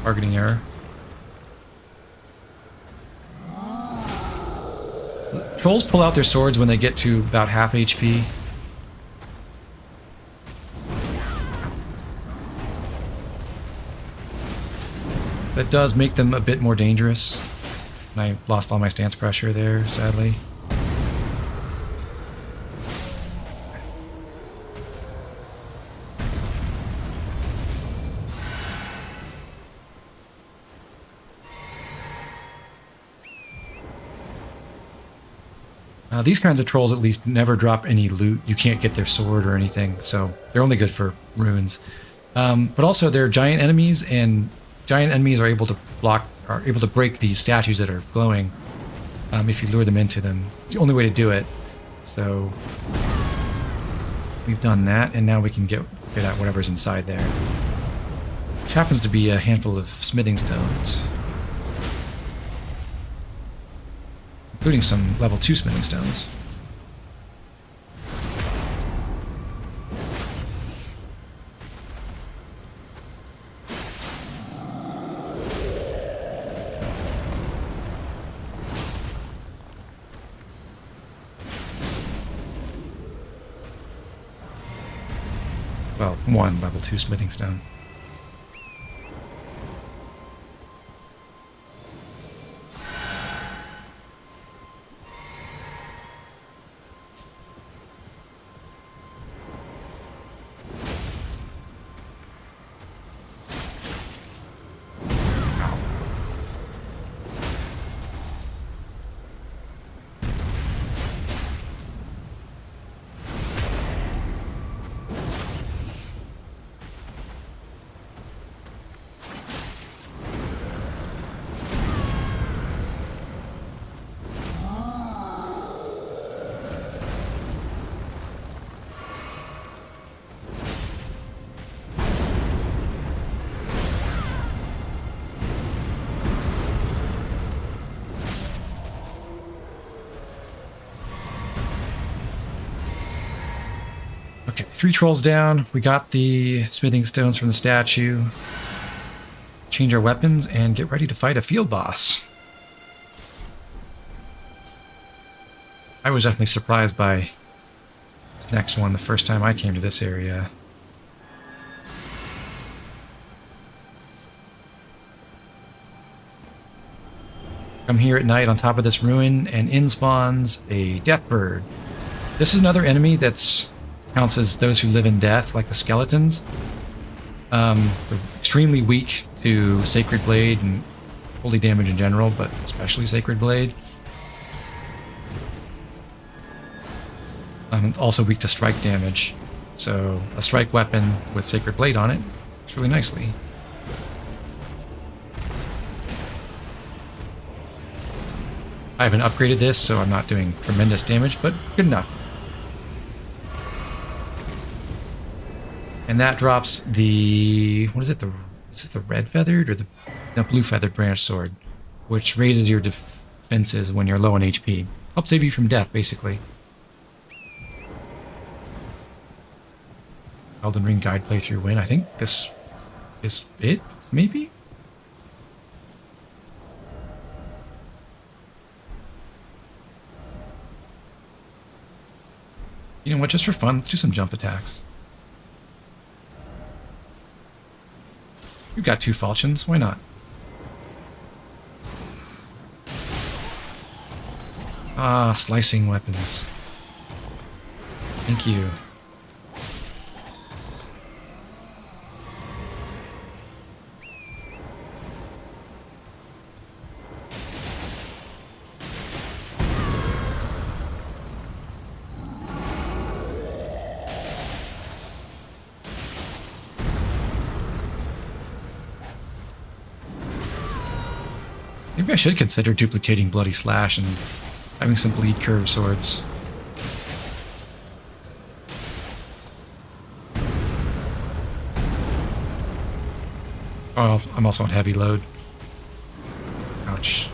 Targeting error. Trolls pull out their swords when they get to about half HP. That does make them a bit more dangerous. And I lost all my stance pressure there, sadly. These kinds of trolls at least never drop any loot. You can't get their sword or anything, so they're only good for runes. But also they're giant enemies, and giant enemies are able to block, are able to break these statues that are glowing if you lure them into them. It's the only way to do it. So we've done that, and now we can get at whatever's inside there. Which happens to be a handful of smithing stones. Including some level 2 smithing stones. Well, 1 level 2 smithing stone. Okay, 3 trolls down. We got the smithing stones from the statue. Change our weapons and get ready to fight a field boss. I was definitely surprised by this next one the first time I came to this area. Come here at night on top of this ruin, and in spawns a death bird. This is another enemy that's counts as those who live in death, like the skeletons. They're extremely weak to Sacred Blade and holy damage in general, but especially Sacred Blade. It's also weak to strike damage, so a strike weapon with Sacred Blade on it works really nicely. I haven't upgraded this, so I'm not doing tremendous damage, but good enough. And that drops the, what is it, is it the red feathered or the blue feathered branch sword, which raises your defenses when you're low on HP. Helps save you from death, basically. Elden Ring guide playthrough win. I think this is it, maybe? You know what, just for fun, let's do some jump attacks. We've got 2 falchions, why not? Ah, slicing weapons. Thank you. Maybe I should consider duplicating Bloody Slash and having some bleed curve swords. Oh, I'm also on heavy load. Ouch.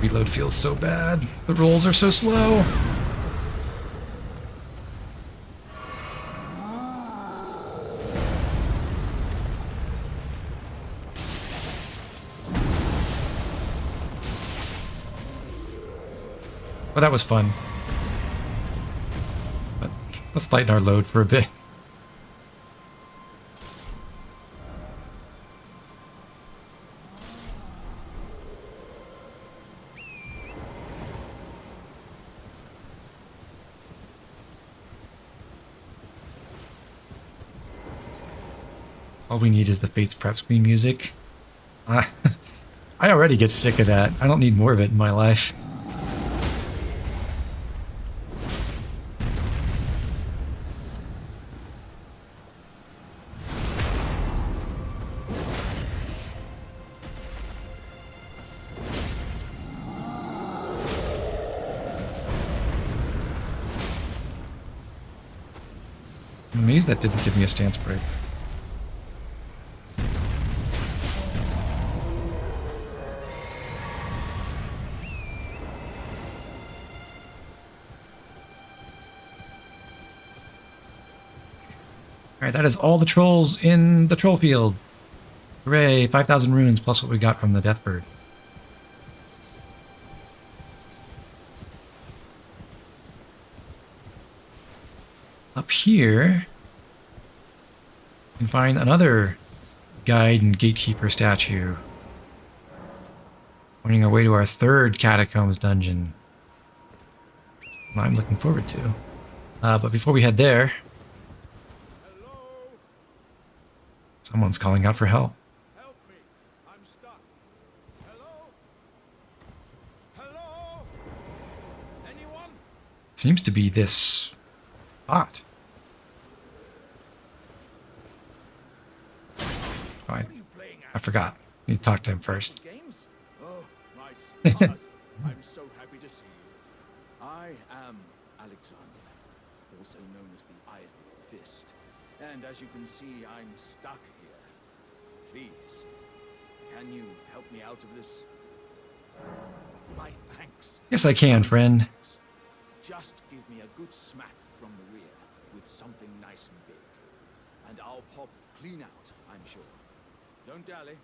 Reload feels so bad. The rolls are so slow. Well, that was fun. But let's lighten our load for a bit. All we need is the Fates prep screen music. I already get sick of that. I don't need more of it in my life. I'm amazed that didn't give me a stance break. Alright, that is all the trolls in the troll field. Hooray, 5,000 runes plus what we got from the Deathbird. Up here, you can find another guide and gatekeeper statue. Pointing our way to our third catacombs dungeon. I'm looking forward to. But before we head there, someone's calling out for help. Help me! I'm stuck. Hello? Hello? Anyone? Seems to be this bot. Fine. I forgot. Need to talk to him first. Games? Oh, my stars. I'm so happy to see you. I am Alexander, also known as the Iron Fist. And as you can see, I'm stuck here. Please, can you help me out of this? My thanks. Yes, I can, friend. Just give me a good smack from the rear with something nice and big. And I'll pop clean out, I'm sure. Don't dally.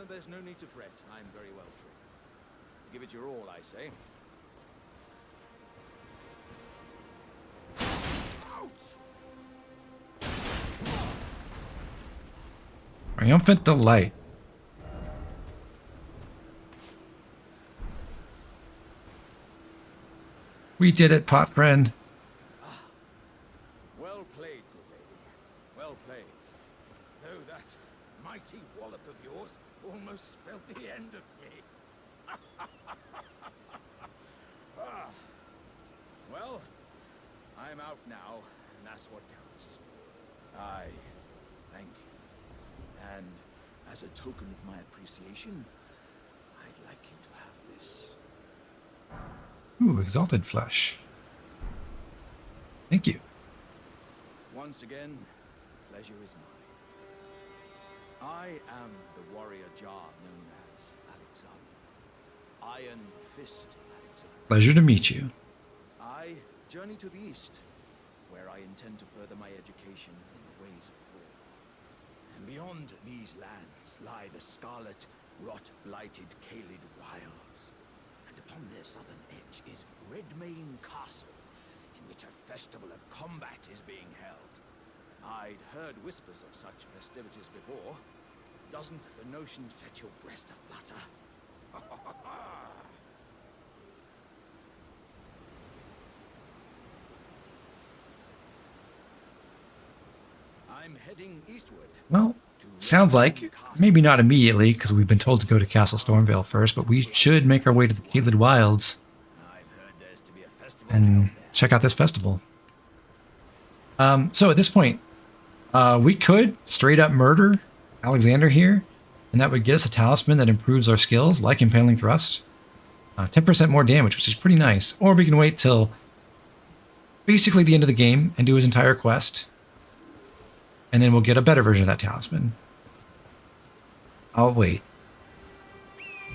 There's no need to fret. I'm very well trained. Give it your all, I say. Triumphant delight. We did it, pot friend. Well played, good lady. Well played. Though that mighty wallop of yours almost spelled the end of me. Ah. Well, I'm out now, and that's what counts. I thank you. And as a token of my appreciation, I'd like you to have this. Ooh, exalted flesh. Thank you. Once again, pleasure is mine. I am the warrior Jar known as Alexander. Iron Fist Alexander. Pleasure to meet you. I journey to the east, where I intend to further my education in the ways of war. And beyond these lands lie the scarlet, rot-blighted Caelid Wilds. And upon their southern edge is Redmane Castle, in which a festival of combat is being held. I'd heard whispers of such festivities before. Doesn't the notion set your breast aflutter? I'm heading eastward. Well, sounds like, maybe not immediately, because we've been told to go to Castle Stormvale first, but we should make our way to the Caelid Wilds and check out this festival. So at this point, we could straight up murder Alexander here, and that would get us a talisman that improves our skills, like Impaling Thrust. 10% more damage, which is pretty nice. Or we can wait till basically the end of the game and do his entire quest. And then we'll get a better version of that talisman. I'll wait.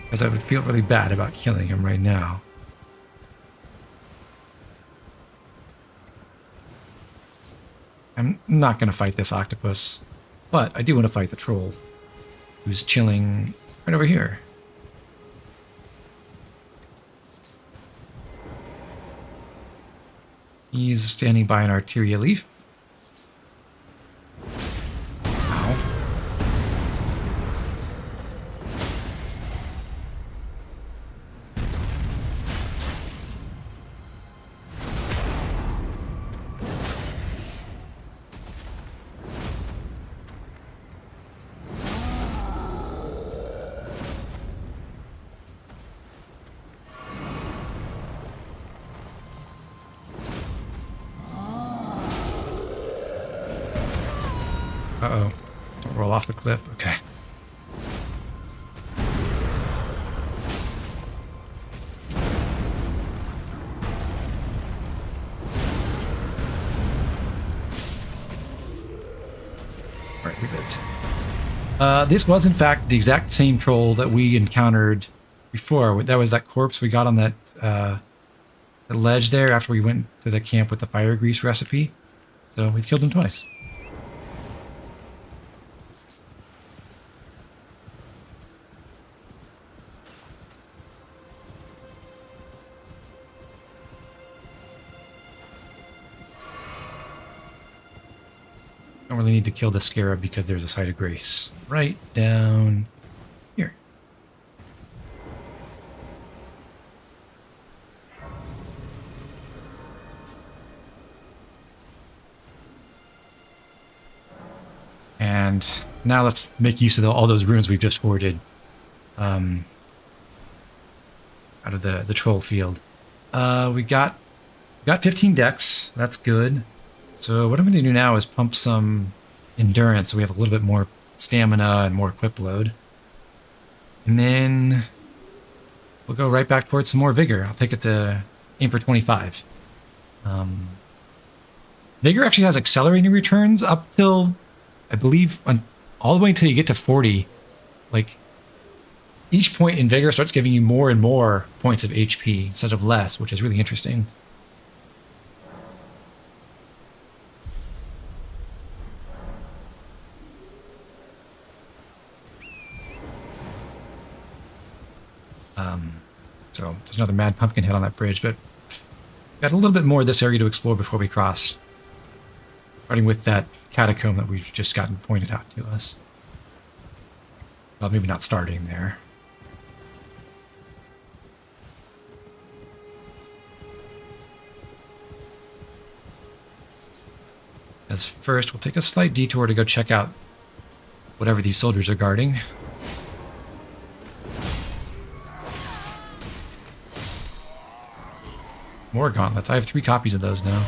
Because I would feel really bad about killing him right now. I'm not going to fight this octopus, but I do want to fight the troll, who's chilling right over here. He's standing by an arteria leaf. Ow. Uh-oh. Don't roll off the cliff. Okay. Alright, we lived. This was, in fact, the exact same troll that we encountered before. That was that corpse we got on that the ledge there after we went to the camp with the fire grease recipe. So we've killed him twice. Don't really need to kill the scarab because there's a site of grace right down here. And now let's make use of all those runes we've just hoarded out of the troll field. We got 15 decks. That's good. So what I'm going to do now is pump some endurance so we have a little bit more stamina and more equip load. And then we'll go right back towards some more vigor. I'll take it to aim for 25. Vigor actually has accelerating returns up till, I believe, all the way until you get to 40. Like, each point in vigor starts giving you more and more points of HP instead of less, which is really interesting. So there's another mad pumpkin head on that bridge, but got a little bit more of this area to explore before we cross. Starting with that catacomb that we've just gotten pointed out to us. Well, maybe not starting there. As first, we'll take a slight detour to go check out whatever these soldiers are guarding. More gauntlets. I have 3 copies of those now.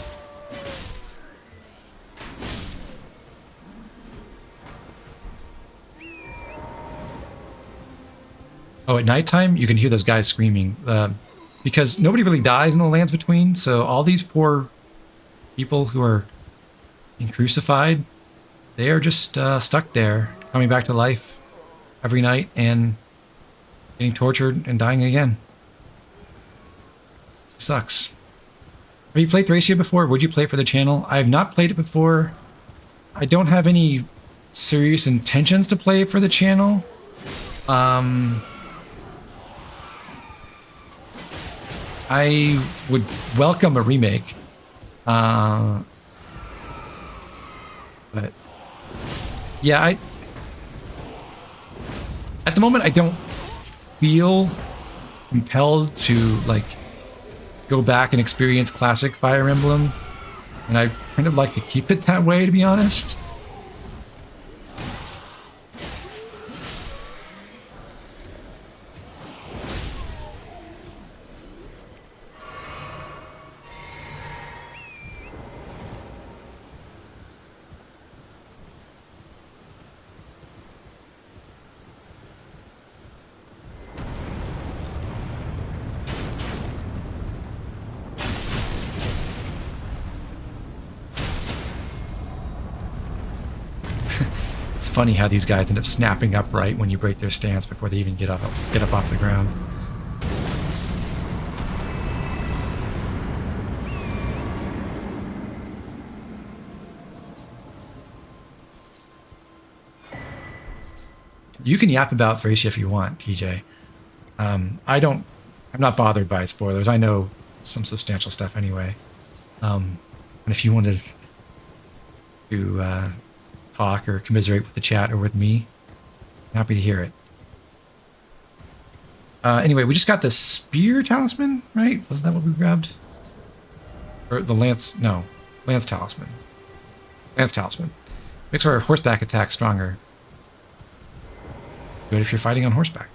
Oh, at nighttime, you can hear those guys screaming. Because nobody really dies in the lands between, so all these poor people who are being crucified, they are just stuck there, coming back to life every night and getting tortured and dying again. Sucks. Have you played Thracia before? Would you play it for the channel? I have not played it before. I don't have any serious intentions to play it for the channel. I would welcome a remake. But yeah, at the moment I don't feel compelled to like go back and experience classic Fire Emblem, and I kind of like to keep it that way, to be honest. Funny how these guys end up snapping upright when you break their stance before they even get up off the ground. You can yap about Thracia if you want, TJ. I'm not bothered by spoilers. I know some substantial stuff anyway. And if you wanted to talk or commiserate with the chat or with me, I'm happy to hear it. Anyway, we just got the spear talisman, right? Wasn't that what we grabbed? Or the lance? No, lance talisman. Lance talisman makes our horseback attack stronger. Good if you're fighting on horseback.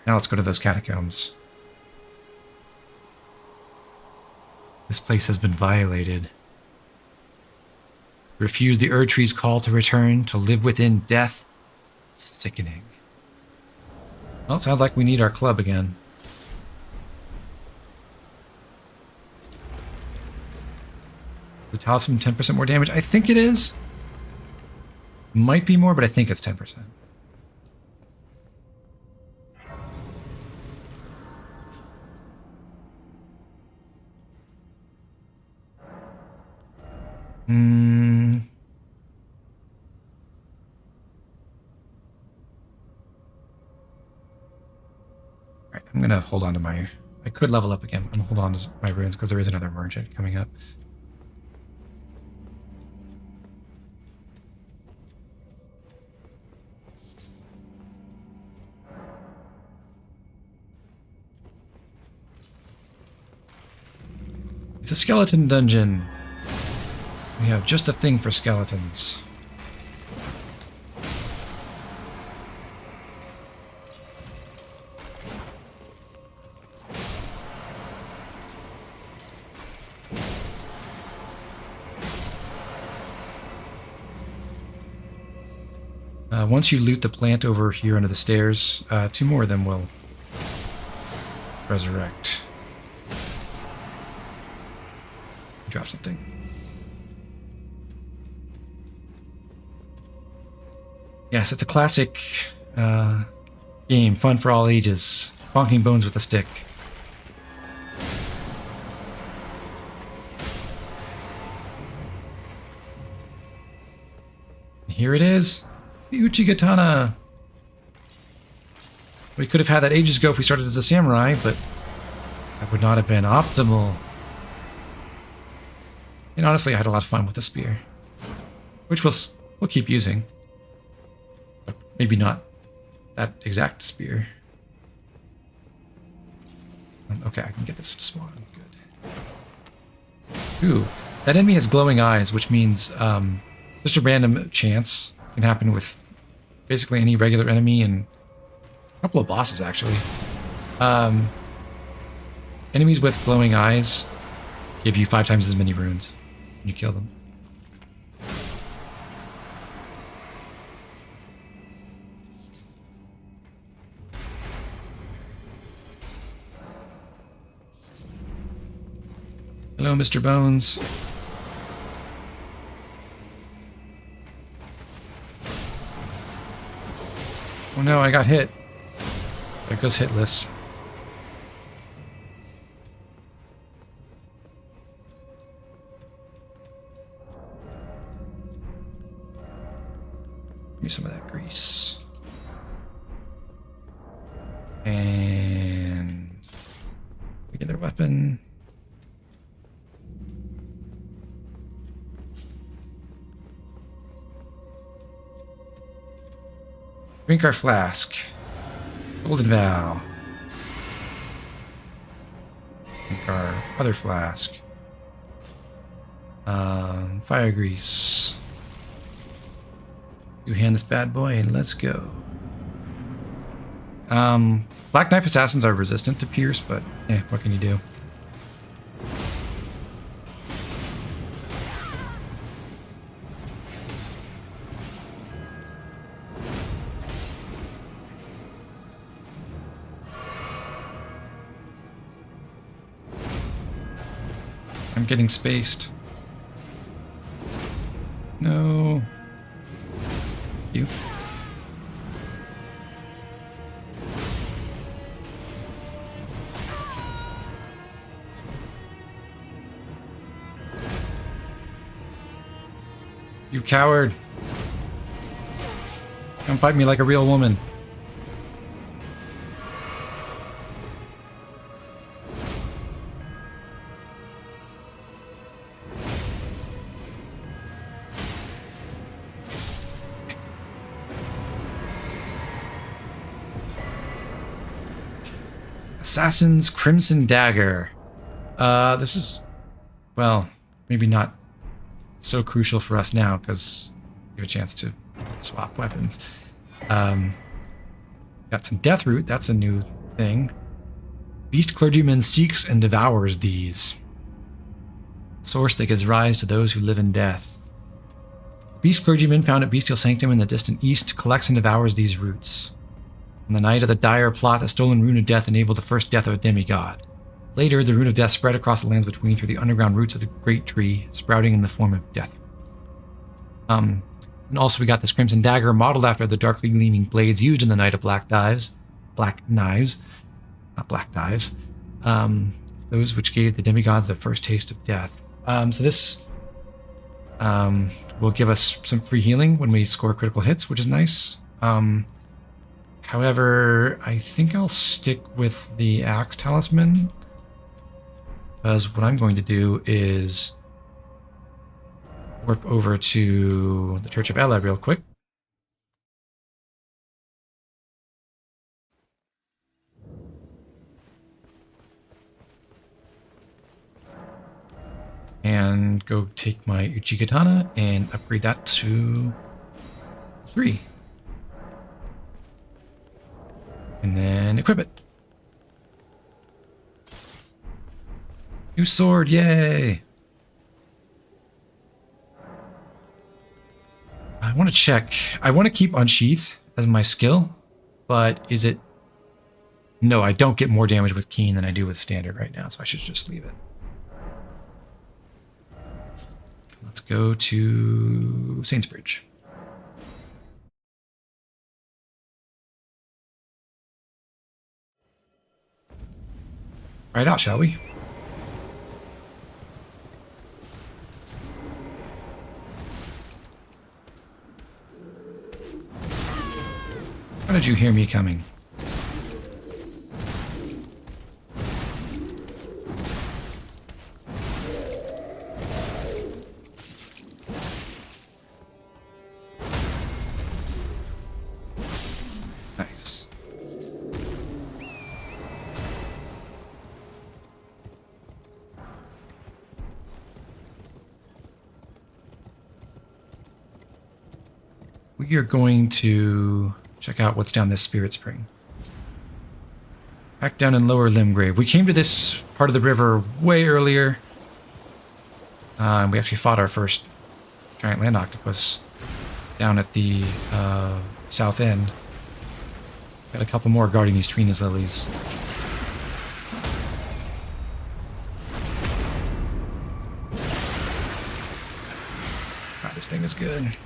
Now let's go to those catacombs. This place has been violated. Refuse the Erdtree's call to return, to live within death. Sickening. Well, it sounds like we need our club again. The talisman 10% more damage? I think it is. Might be more, but I think it's 10%. Alright, I'm gonna hold on to my... I could level up again. I'm gonna hold on to my runes because there is another merchant coming up. It's a skeleton dungeon. We have just a thing for skeletons. Once you loot the plant over here under the stairs, 2 more of them will resurrect. Drop something. Yes, it's a classic game, fun for all ages. Bonking bones with a stick. Here it is. The Uchigatana. We could have had that ages ago if we started as a samurai, but that would not have been optimal. And honestly, I had a lot of fun with the spear, which we'll keep using. But maybe not that exact spear. Okay, I can get this to spawn. Good. Ooh, that enemy has glowing eyes, which means just a random chance can happen with basically any regular enemy and a couple of bosses, actually. Enemies with glowing eyes give you 5 times as many runes when you kill them. Hello, Mr. Bones. Oh no, I got hit. There goes hitless. Give me some of that grease. And regular weapon. Drink our flask. Golden Vow. Drink our other flask. Fire grease. You hand this bad boy and let's go. Black Knife Assassins are resistant to pierce, but what can you do? I'm getting spaced. No. You. You coward. Come fight me like a real woman. Assassin's Crimson Dagger. This is, well, maybe not so crucial for us now because we have a chance to swap weapons. Got some Death Root, that's a new thing. Beast Clergyman seeks and devours these. Source that gives rise to those who live in death. Beast Clergyman found at Bestial Sanctum in the distant east collects and devours these roots. On the night of the dire plot, the stolen Rune of Death enabled the first death of a demigod. Later, the Rune of Death spread across the lands between through the underground roots of the great tree, sprouting in the form of death. And also we got this Crimson Dagger, modeled after the darkly gleaming blades used in the Night of Black Knives. Not Black Knives. Those which gave the demigods their first taste of death. So this will give us some free healing when we score critical hits, which is nice. However, I think I'll stick with the Axe Talisman, because what I'm going to do is warp over to the Church of Ela real quick. And go take my Uchigatana and upgrade that to 3. And then equip it. New sword, yay! I want to check. I want to keep Unsheath as my skill, but is it... No, I don't get more damage with Keen than I do with Standard right now, so I should just leave it. Let's go to Saintsbridge. Right out, shall we? How did you hear me coming? Nice. We are going to check out what's down this Spirit Spring. Back down in Lower Limgrave. We came to this part of the river way earlier. We actually fought our first giant land octopus down at the south end. Got a couple more guarding these Trina's lilies. God, this thing is good.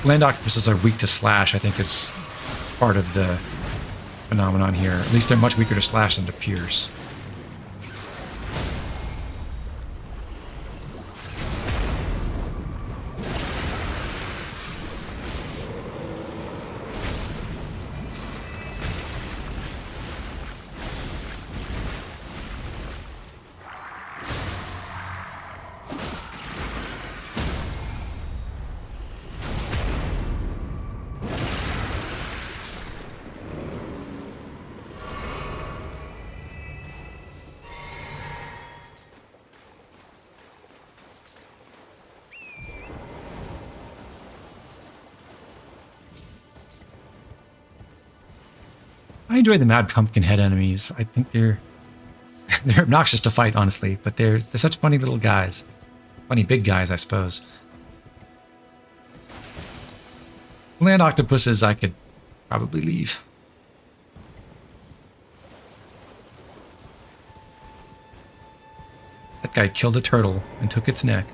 Land octopuses are weak to slash, I think is part of the phenomenon here. At least they're much weaker to slash than to pierce. I enjoy the Mad Pumpkinhead enemies. I think they're obnoxious to fight, honestly, but they're such funny little guys. Funny big guys, I suppose. Land octopuses I could probably leave. That guy killed a turtle and took its neck.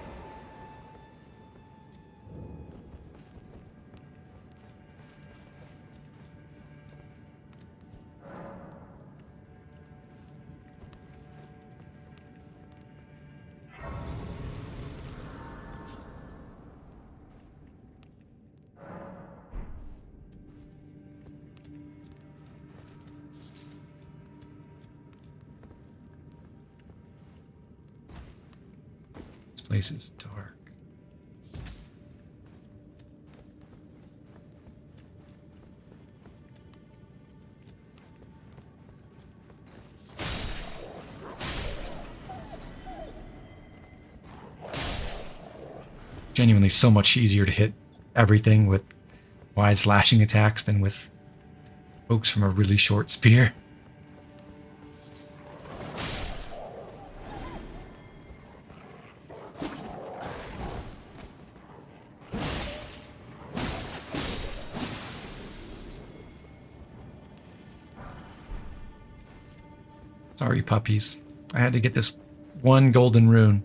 Place is dark. Genuinely so much easier to hit everything with wide slashing attacks than with pokes from a really short spear. Sorry, puppies. I had to get this one golden rune.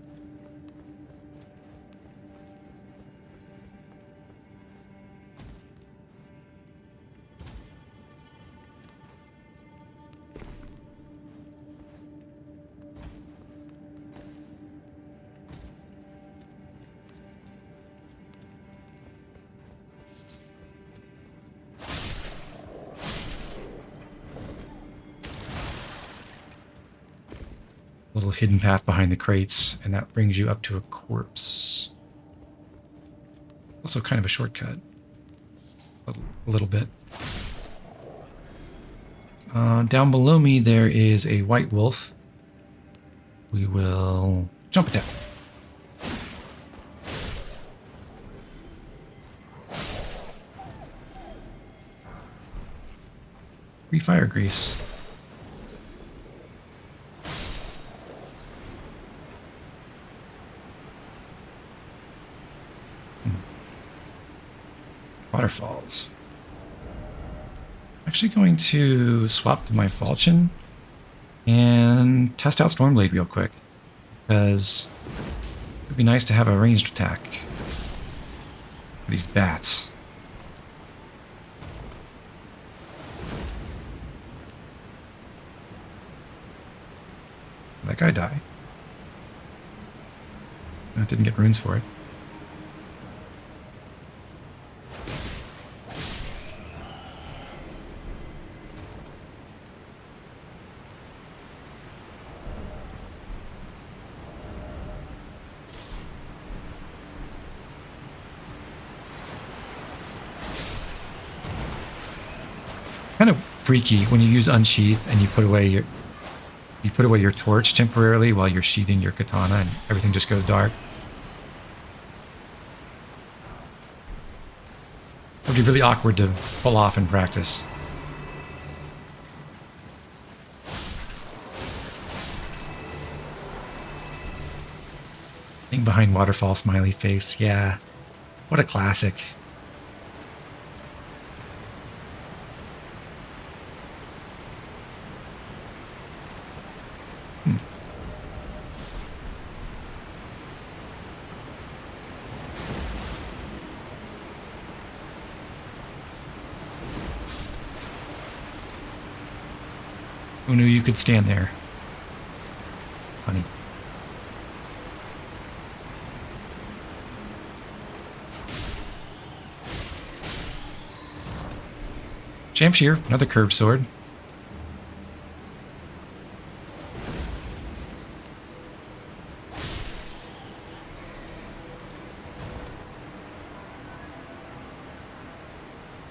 Little hidden path behind the crates, and that brings you up to a corpse. Also kind of a shortcut. A little bit. Down below me there is a white wolf we will jump attack. Free fire grease. Waterfalls. I'm actually going to swap to my falchion and test out Stormblade real quick, because it would be nice to have a ranged attack for these bats. That guy die? I didn't get runes for it. Kind of freaky when you use unsheath and you put away your torch temporarily while you're sheathing your katana and everything just goes dark. It would be really awkward to pull off in practice. Thing behind waterfall smiley face, yeah. What a classic. Who knew you could stand there, honey? Shamshir, another curved sword.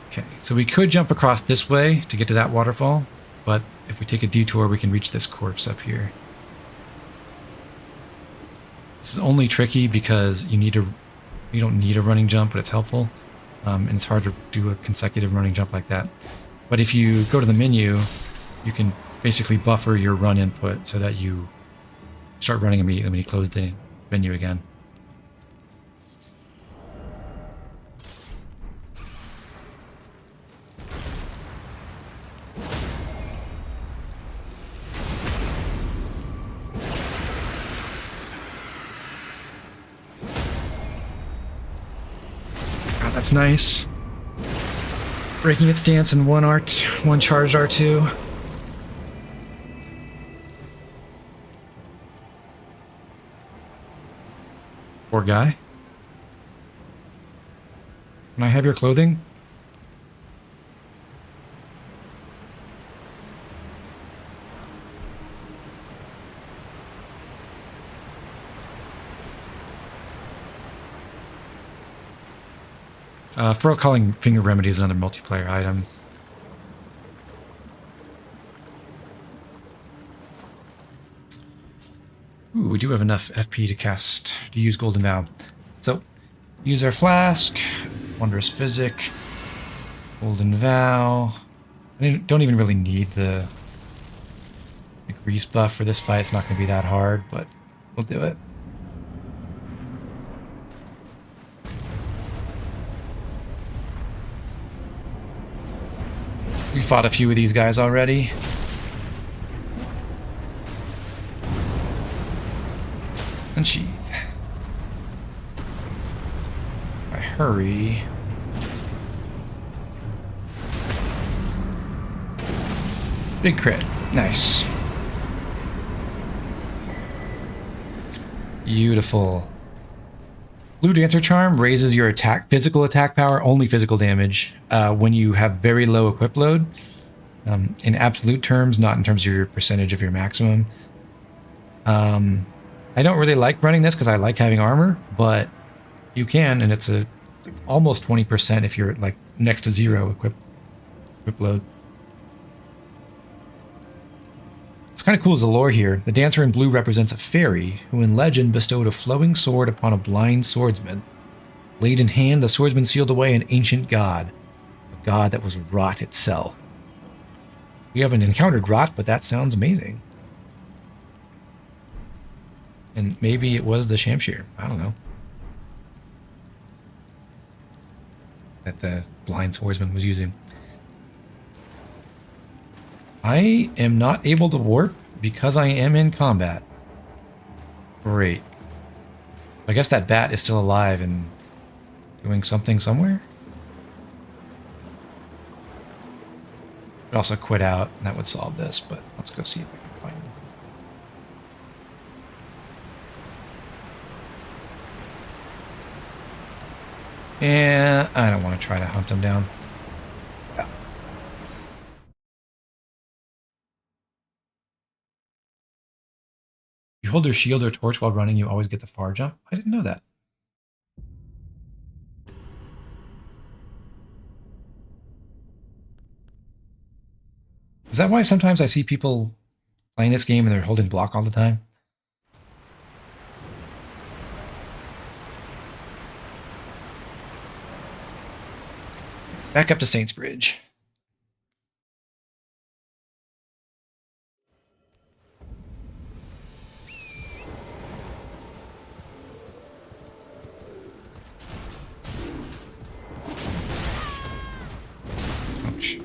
Okay, so we could jump across this way to get to that waterfall, but if we take a detour, we can reach this corpse up here. This is only tricky because you don't need a running jump, but it's helpful. And it's hard to do a consecutive running jump like that. But if you go to the menu, you can basically buffer your run input so that you start running immediately when you close the menu again. That's nice. Breaking its stance in one charged R2. Poor guy. Can I have your clothing? For calling Finger Remedy is another multiplayer item. Ooh, we do have enough FP to use Golden Vow. So, use our flask, Wondrous Physic, Golden Vow. I don't even really need the grease buff for this fight. It's not going to be that hard, but we'll do it. We fought a few of these guys already. Unsheath. I hurry. Big crit. Nice. Beautiful. Blue Dancer Charm raises your physical attack power, only physical damage, when you have very low equip load. In absolute terms, not in terms of your percentage of your maximum. I don't really like running this because I like having armor, but you can, and it's almost 20% if you're like next to zero equip load. It's kind of cool is the lore here. The dancer in blue represents a fairy who in legend bestowed a flowing sword upon a blind swordsman. Blade in hand, the swordsman sealed away an ancient god. A god that was rot itself. We haven't encountered rot, but that sounds amazing. And maybe it was the Shamshir. I don't know. That the blind swordsman was using. I am not able to warp because I am in combat. Great. I guess that bat is still alive and doing something somewhere? Could also quit out, and that would solve this, but let's go see if I can find him. And I don't want to try to hunt him down. Yeah. You hold your shield or torch while running, you always get the far jump? I didn't know that. Is that why sometimes I see people playing this game and they're holding block all the time? Back up to Saints Bridge. Ouch.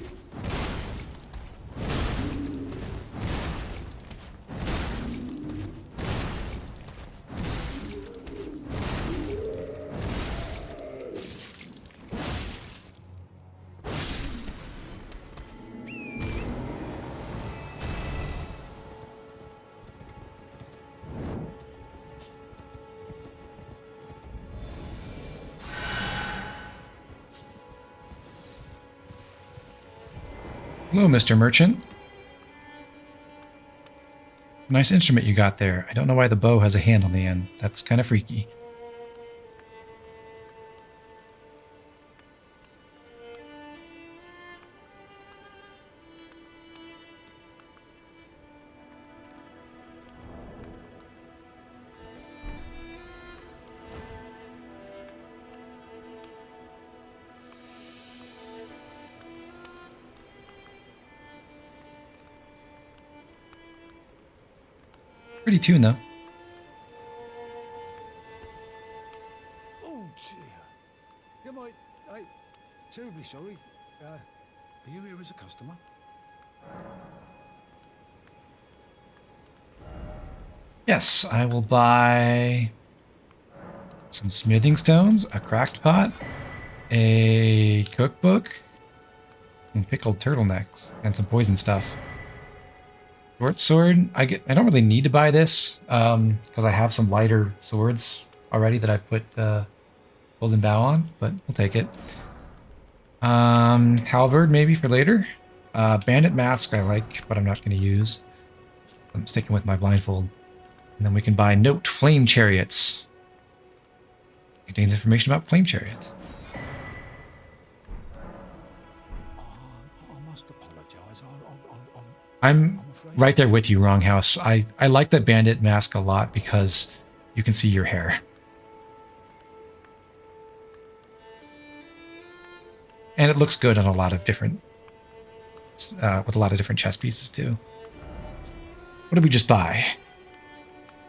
Hello, Mr. Merchant. Nice instrument you got there. I don't know why the bow has a hand on the end. That's kind of freaky. Pretty tune, though. Oh, dear. Yeah, I'm terribly sorry. Are you here as a customer? Yes, I will buy some smithing stones, a cracked pot, a cookbook, and pickled turtlenecks, and some poison stuff. Short sword, I don't really need to buy this, because I have some lighter swords already that I put golden bow on, but we'll take it. Halberd maybe for later. Bandit mask I like, but I'm not going to use. I'm sticking with my blindfold. And then we can buy note flame chariots. Contains information about flame chariots. I must apologize. I'm right there with you, Wronghouse. I like the bandit mask a lot because you can see your hair. And it looks good on a lot of different, with a lot of different chess pieces too. What did we just buy?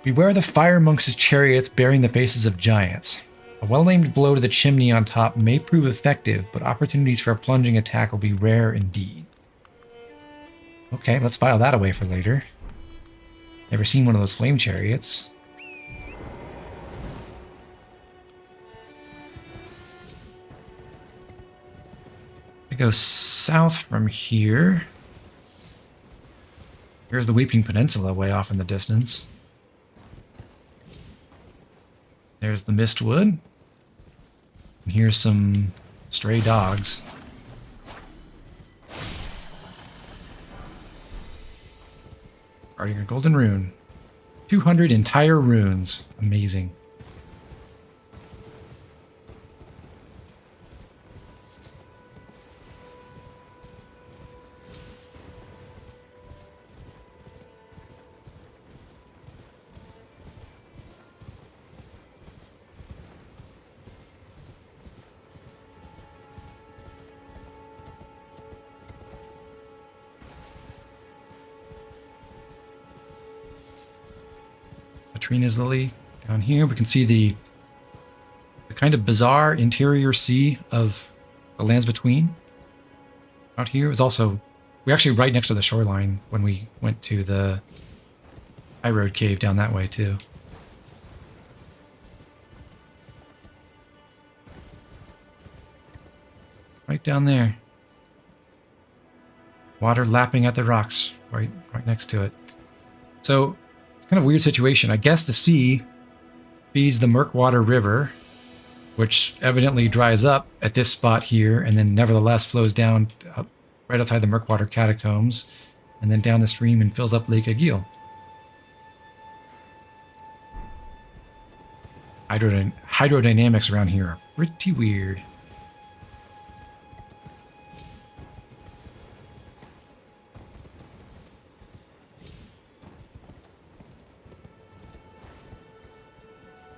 Beware the fire monks' chariots bearing the faces of giants. A well-aimed blow to the chimney on top may prove effective, but opportunities for a plunging attack will be rare indeed. Okay, let's file that away for later. Never seen one of those flame chariots. I go south from here. Here's the Weeping Peninsula way off in the distance. There's the Mistwood. And here's some stray dogs. Guarding a golden rune. 200 entire runes. Amazing. Trina's Lily. Down here, we can see the kind of bizarre interior sea of the Lands Between. Out here is also, we're actually right next to the shoreline when we went to the High Road Cave down that way too. Right down there. Water lapping at the rocks, right next to it. So, it's kind of a weird situation. I guess the sea feeds the Murkwater River, which evidently dries up at this spot here, and then nevertheless flows down right outside the Murkwater Catacombs, and then down the stream and fills up Lake Agil. Hydrodynamics around here are pretty weird.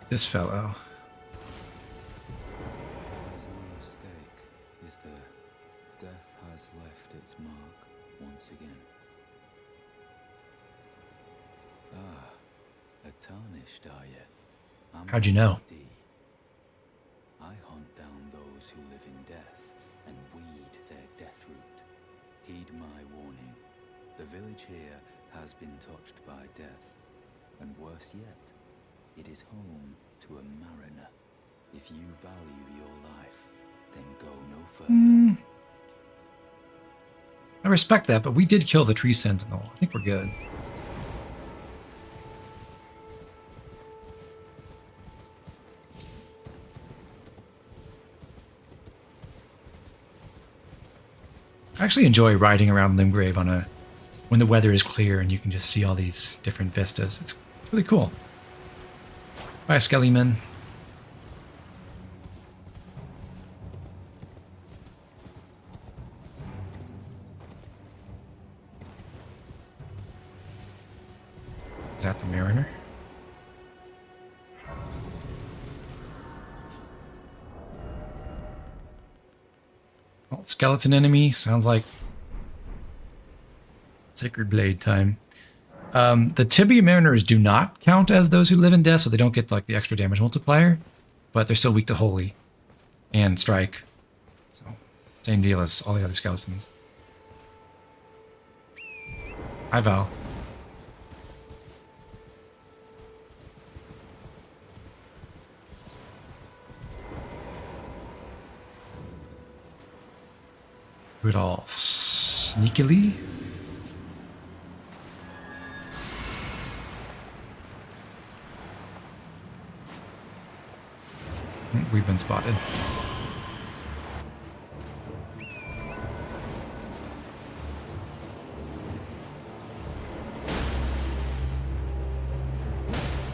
This fellow. There's no mistake, is there? Death has left its mark once again. Ah, a tarnished, are you? How'd you know? I hunt down those who live in death and weed their death root. Heed my warning. The village here has been touched by death, and worse yet, it is home to a mariner. If you value your life, then go no further. I respect that, but we did kill the tree sentinel. I think we're good. I actually enjoy riding around Limgrave on when the weather is clear and you can just see all these different vistas. It's really cool. Bye, Skellyman. Is that the Mariner? Oh, skeleton enemy. Sounds like Sacred Blade time. The Tibia Mariners do not count as those who live in death, so they don't get like the extra damage multiplier, but they're still weak to Holy and Strike. So, same deal as all the other skeletons. Hi, Val. Do it all sneakily. We've been spotted.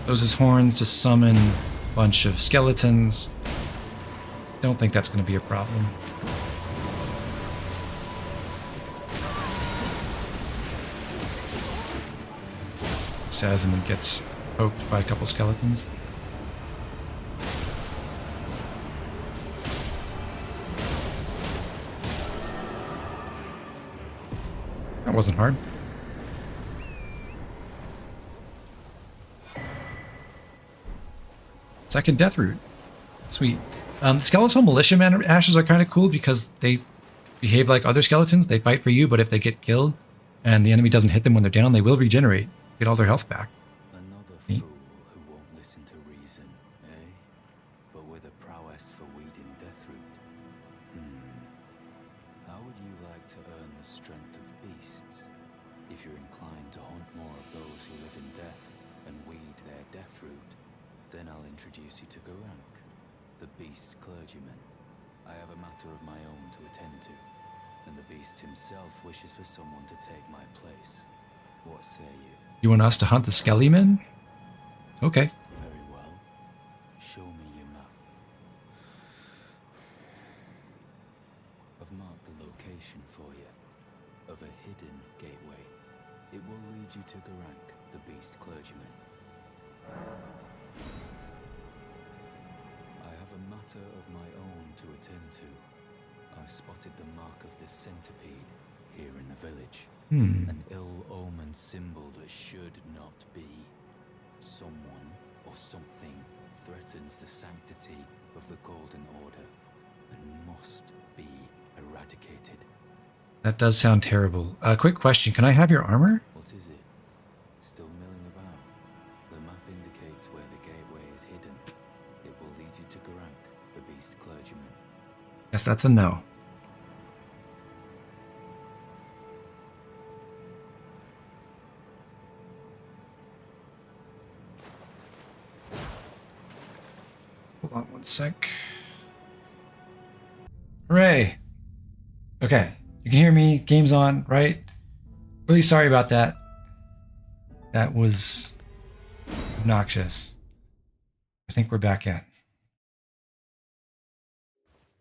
Those his horns to summon a bunch of skeletons. Don't think that's going to be a problem. Says and then gets poked by a couple skeletons. That wasn't hard. Second death root. Sweet. The skeletal militia ashes are kind of cool because they behave like other skeletons. They fight for you, but if they get killed and the enemy doesn't hit them when they're down, they will regenerate. Get all their health back. Another Neat. fool who won't listen to reason, eh? But with a prowess for weeding deathroot. How would you like to earn the strength of beasts? If you're inclined to hunt more of those who live in death and weed their deathroot, then I'll introduce you to Garank, the beast clergyman. I have a matter of my own to attend to, and the beast himself wishes for someone to take my place. What say you? You want us to hunt the Skellymen? Okay. Very well. Show me your map. I've marked the location for you, of a hidden gateway. It will lead you to Garank, the beast clergyman. I have a matter of my own to attend to. I spotted the mark of the centipede here in the village. An ill-omened symbol that should not be. Someone or something threatens the sanctity of the Golden Order and must be eradicated. That does sound terrible. Quick question, can I have your armor? What is it? Still milling about? The map indicates where the gateway is hidden. It will lead you to Garank, the beast clergyman. Yes, that's a no. Hold on one sec. Hooray! Okay, you can hear me. Game's on, right? Really sorry about that. That was obnoxious. I think we're back in.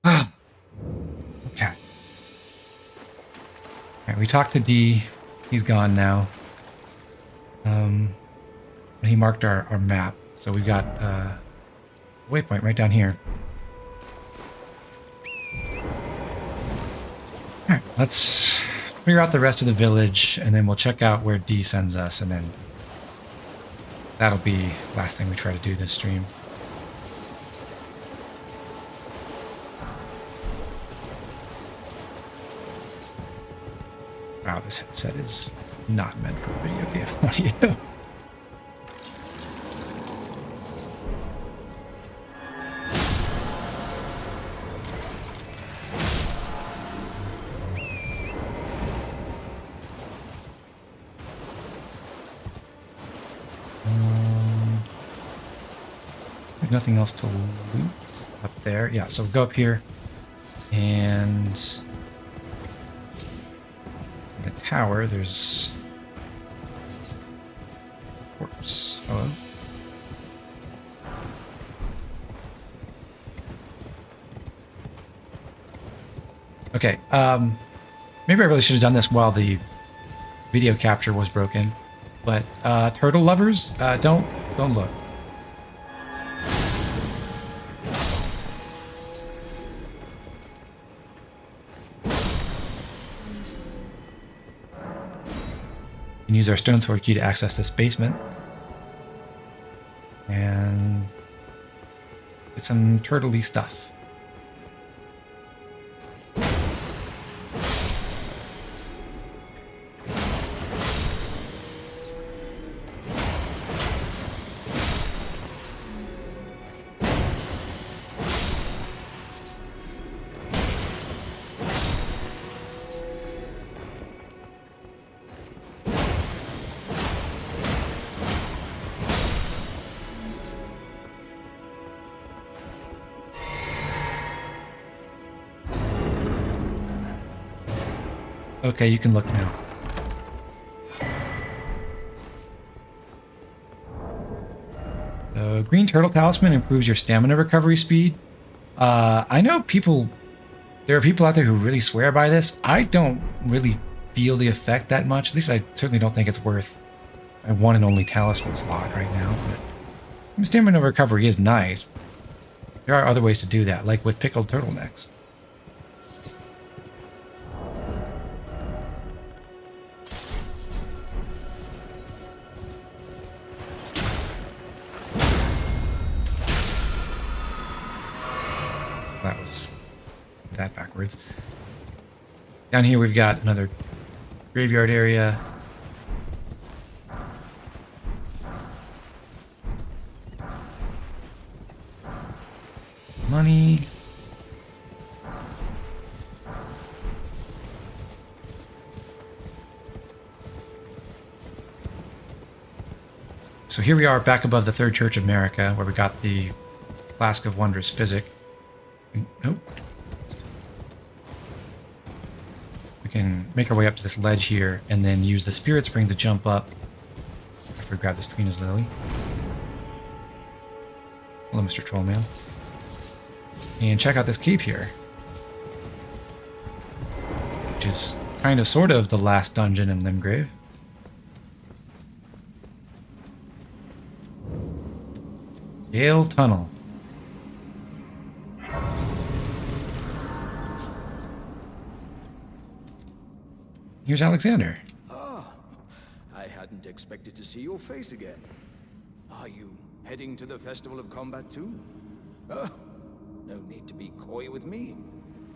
Ah. Okay. Alright, we talked to D. He's gone now. He marked our map. So we got a waypoint right down here. Alright, let's figure out the rest of the village, and then we'll check out where D sends us, and then that'll be the last thing we try to do this stream. Wow, this headset is not meant for video game audio. There's nothing else to loot up there. Yeah, so we'll go up here and in the tower there's corpse. Hello. Okay, maybe I really should have done this while the video capture was broken, but turtle lovers, don't look. We can use our stone sword key to access this basement and get some turtle-y stuff. Okay, you can look now. The green turtle talisman improves your stamina recovery speed. I know there are people out there who really swear by this. I don't really feel the effect that much. At least I certainly don't think it's worth my one and only talisman slot right now. But stamina recovery is nice. There are other ways to do that, like with pickled turtlenecks. That was that backwards. Down here we've got another graveyard area. Money. So here we are back above the Third Church of America, where we got the Flask of Wondrous Physic. Nope. We can make our way up to this ledge here and then use the Spirit Spring to jump up after we grab this Trina's Lily. Hello, Mr. Trollman. And check out this cave here, which is kind of sort of the last dungeon in Limgrave. Gale Tunnel. Here's Alexander. Ah, I hadn't expected to see your face again. Are you heading to the Festival of Combat too? Oh, no need to be coy with me.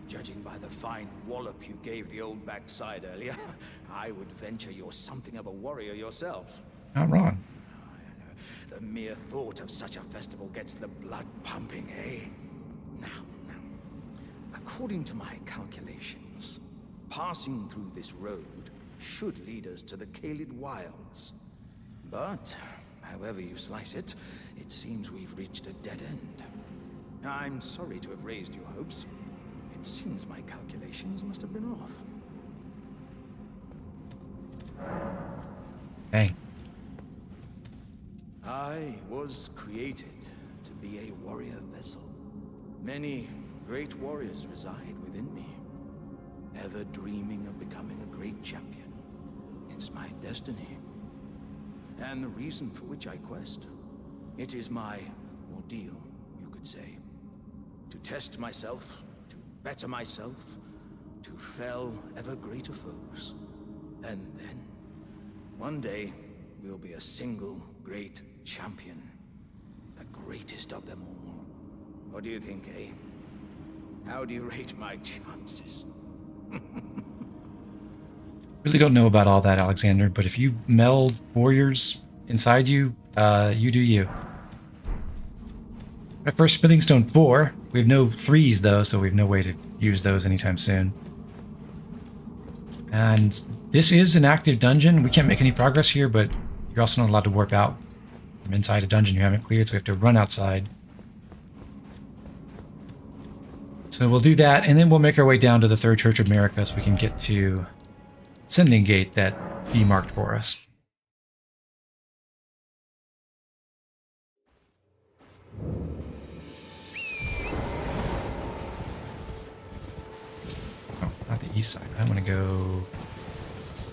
Judging by the fine wallop you gave the old backside earlier, I would venture you're something of a warrior yourself. Not wrong. The mere thought of such a festival gets the blood pumping, eh? Now, according to my calculations, passing through this road should lead us to the Kaled Wilds. But, however you slice it, it seems we've reached a dead end. I'm sorry to have raised your hopes. It seems my calculations must have been off. Dang. I was created to be a warrior vessel. Many great warriors reside within me, ever dreaming of becoming a great champion. It's my destiny, and the reason for which I quest. It is my ordeal, you could say. To test myself, to better myself, to fell ever greater foes. And then, one day, we'll be a single great champion. The greatest of them all. What do you think, eh? How do you rate my chances? Really don't know about all that, Alexander, but if you meld warriors inside you, you do you. My first Smithing Stone 4. We have no 3s though, so we have no way to use those anytime soon. And this is an active dungeon. We can't make any progress here, but you're also not allowed to warp out from inside a dungeon you haven't cleared, so we have to run outside. So we'll do that, and then we'll make our way down to the Third Church of America so we can get to Sending Gate that he marked for us. Oh, not the east side. I want to go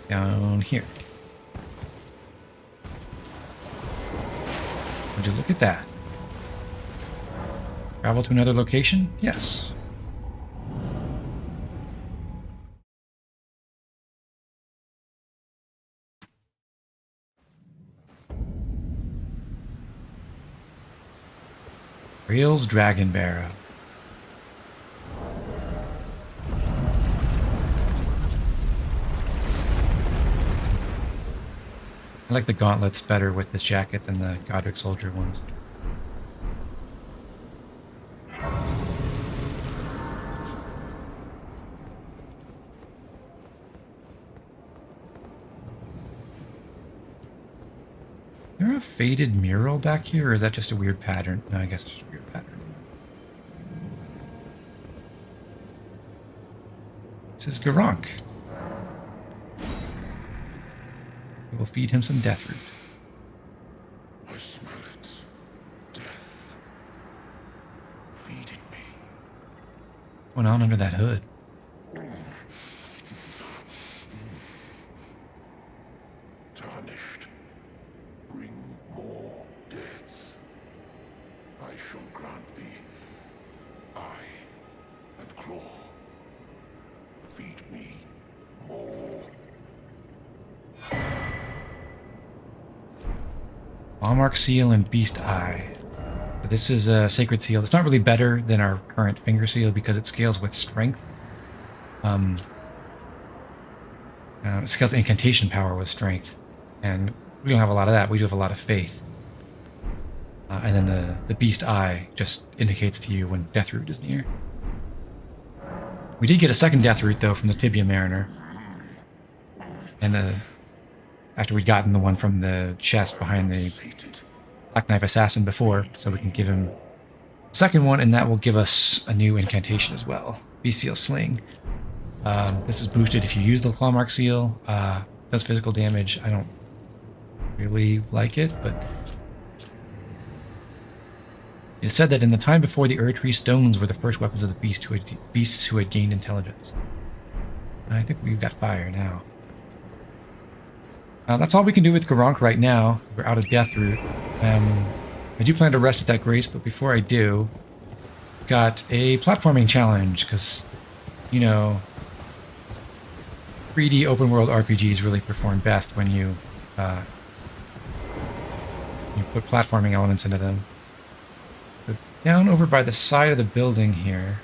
down here. Would you look at that? Travel to another location? Yes. Rails Dragon Barrow. I like the gauntlets better with this jacket than the Godric Soldier ones. Is there a faded mural back here, or is that just a weird pattern? No, I guess it's just a weird pattern. This is Garank. We will feed him some deathroot. I smell it. Death. Feeding me. What's going on under that hood? Tarnished. Bring more death. I shall grant thee eye and claw. Feed me more. Hallmark Seal and Beast Eye. But this is a Sacred Seal. It's not really better than our current Finger Seal because it scales with Strength. It scales Incantation Power with Strength. And we don't have a lot of that. We do have a lot of Faith. And then the Beast Eye just indicates to you when Deathroot is near. We did get a second Deathroot, though, from the Tibia Mariner. And after we'd gotten the one from the chest behind the Black Knife Assassin before, so we can give him a second one, and that will give us a new incantation as well. Bestial Sling. This is boosted if you use the Clawmark Seal. Does physical damage. I don't really like it, but it said that in the time before the Erdtree stones were the first weapons of the beasts who had gained intelligence. I think we've got fire now. That's all we can do with Garank right now. We're out of Deathroot. I do plan to rest at that Grace, but before I do, got a platforming challenge, because, you know, 3D open world RPGs really perform best when you put platforming elements into them. So down over by the side of the building here,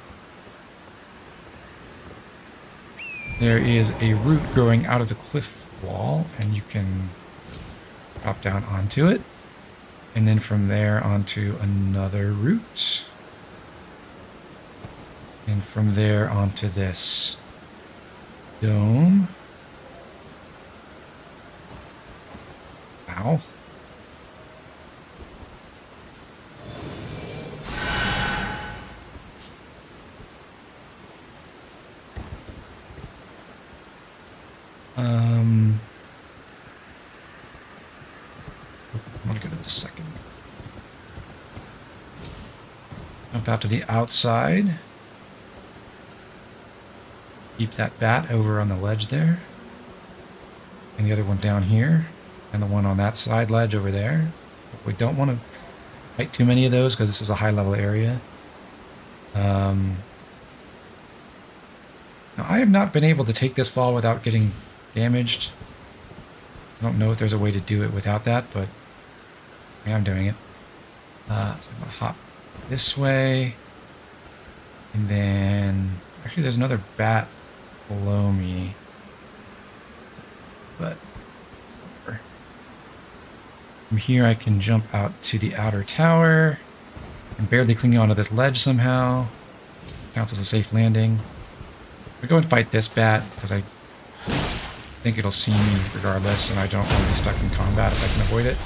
there is a root growing out of the cliff wall, and you can drop down onto it. And then from there onto another root. And from there onto this dome. Wow. I want to go to the second. Jump out to the outside. Keep that bat over on the ledge there. And the other one down here. And the one on that side ledge over there. But we don't want to fight too many of those because this is a high level area. Now I have not been able to take this fall without getting damaged. I don't know if there's a way to do it without that, but I am doing it. So I'm going to hop this way. And then... Actually, there's another bat below me. But... From here I can jump out to the outer tower. I'm barely clinging onto this ledge somehow. Counts as a safe landing. We go and fight this bat, because I think it'll see me regardless, and I don't want to be stuck in combat if I can avoid it.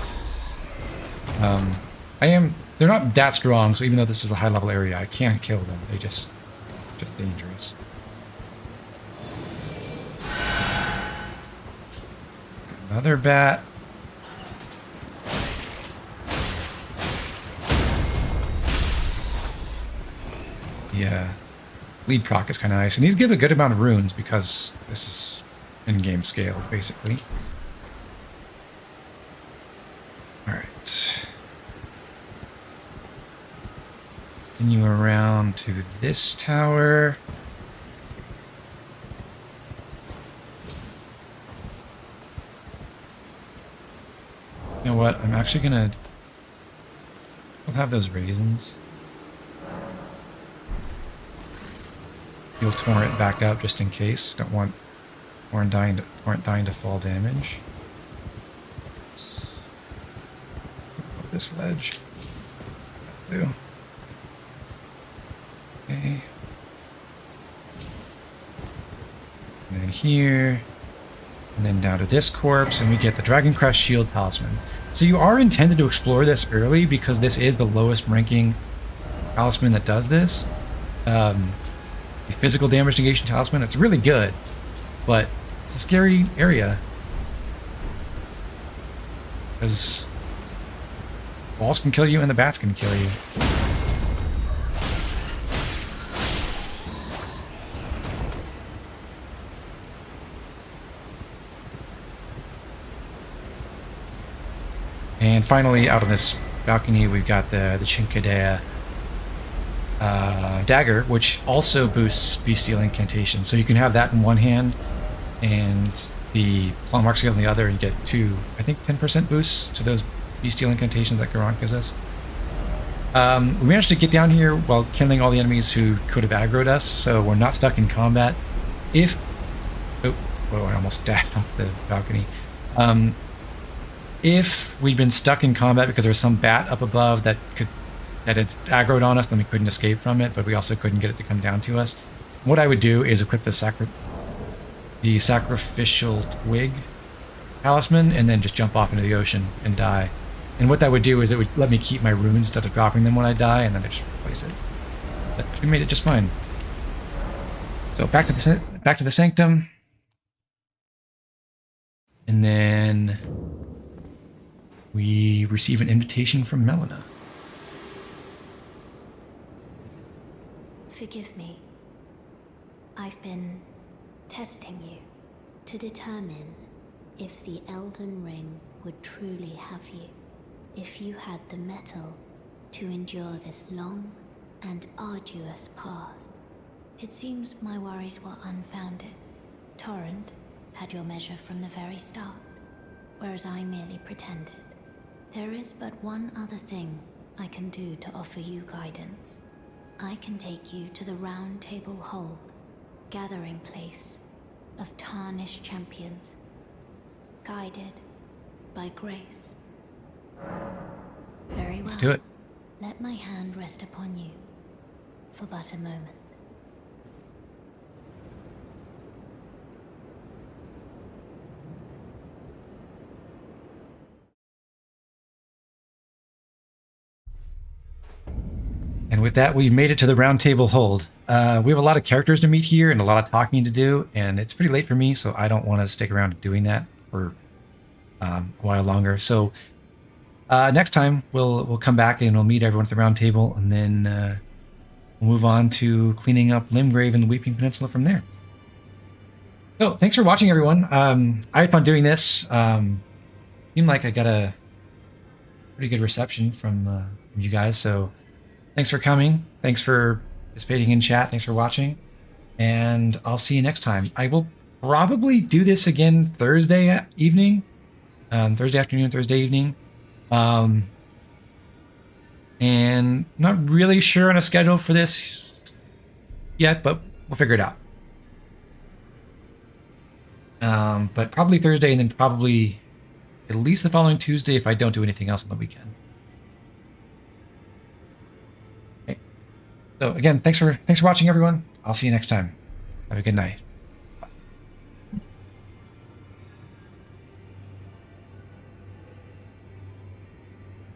They're not that strong, so even though this is a high level area, I can't kill them. They just dangerous. Another bat. Yeah. Lead proc is kind of nice. And these give a good amount of runes because this is in-game scale, basically. Alright. Continue around to this tower. You know what? I'm actually gonna... I'll have those raisins. You'll torrent back up just in case. Don't want torrent dying to fall damage. This ledge. That'll do. Okay. And then here. And then down to this corpse, and we get the Dragon Crest Shield Talisman. So you are intended to explore this early because this is the lowest ranking talisman that does this. The physical damage negation talisman, it's really good, but it's a scary area. Because walls can kill you and the bats can kill you. And finally, out on this balcony, we've got the Chinkadea dagger, which also boosts Bestial incantation. So you can have that in one hand and the Claw Mark Scale in the other, and you get two, I think, 10% boosts to those Bestial incantations that Garant gives us. We managed to get down here while killing all the enemies who could have aggroed us, so we're not stuck in combat. If... Oh, whoa, I almost daffed off the balcony. If we'd been stuck in combat because there was some bat up above that had aggroed on us, then we couldn't escape from it, but we also couldn't get it to come down to us. What I would do is equip the Sacrificial Twig Talisman and then just jump off into the ocean and die. And what that would do is it would let me keep my runes instead of dropping them when I die, and then I just replace it. But we made it just fine. So back to the Sanctum. And then we receive an invitation from Melina. Forgive me. I've been testing you to determine if the Elden Ring would truly have you. If you had the mettle to endure this long and arduous path. It seems my worries were unfounded. Torrent had your measure from the very start, whereas I merely pretended. There is but one other thing I can do to offer you guidance. I can take you to the Round Table Hold, gathering place of tarnished champions, guided by grace. Very well. Let's do it. Let my hand rest upon you for but a moment. And with that, we've made it to the Round Table Hold. We have a lot of characters to meet here and a lot of talking to do, and it's pretty late for me, so I don't want to stick around doing that for a while longer. So next time, we'll come back and we'll meet everyone at the Round Table, and then we'll move on to cleaning up Limgrave and the Weeping Peninsula from there. So thanks for watching, everyone. I had fun doing this. Seemed like I got a pretty good reception from you guys, so thanks for coming. Thanks for participating in chat. Thanks for watching. And I'll see you next time. I will probably do this again Thursday evening. Thursday afternoon, Thursday evening. And not really sure on a schedule for this yet, but we'll figure it out. But probably Thursday, and then probably at least the following Tuesday if I don't do anything else on the weekend. So again, thanks for watching, everyone. I'll see you next time. Have a good night.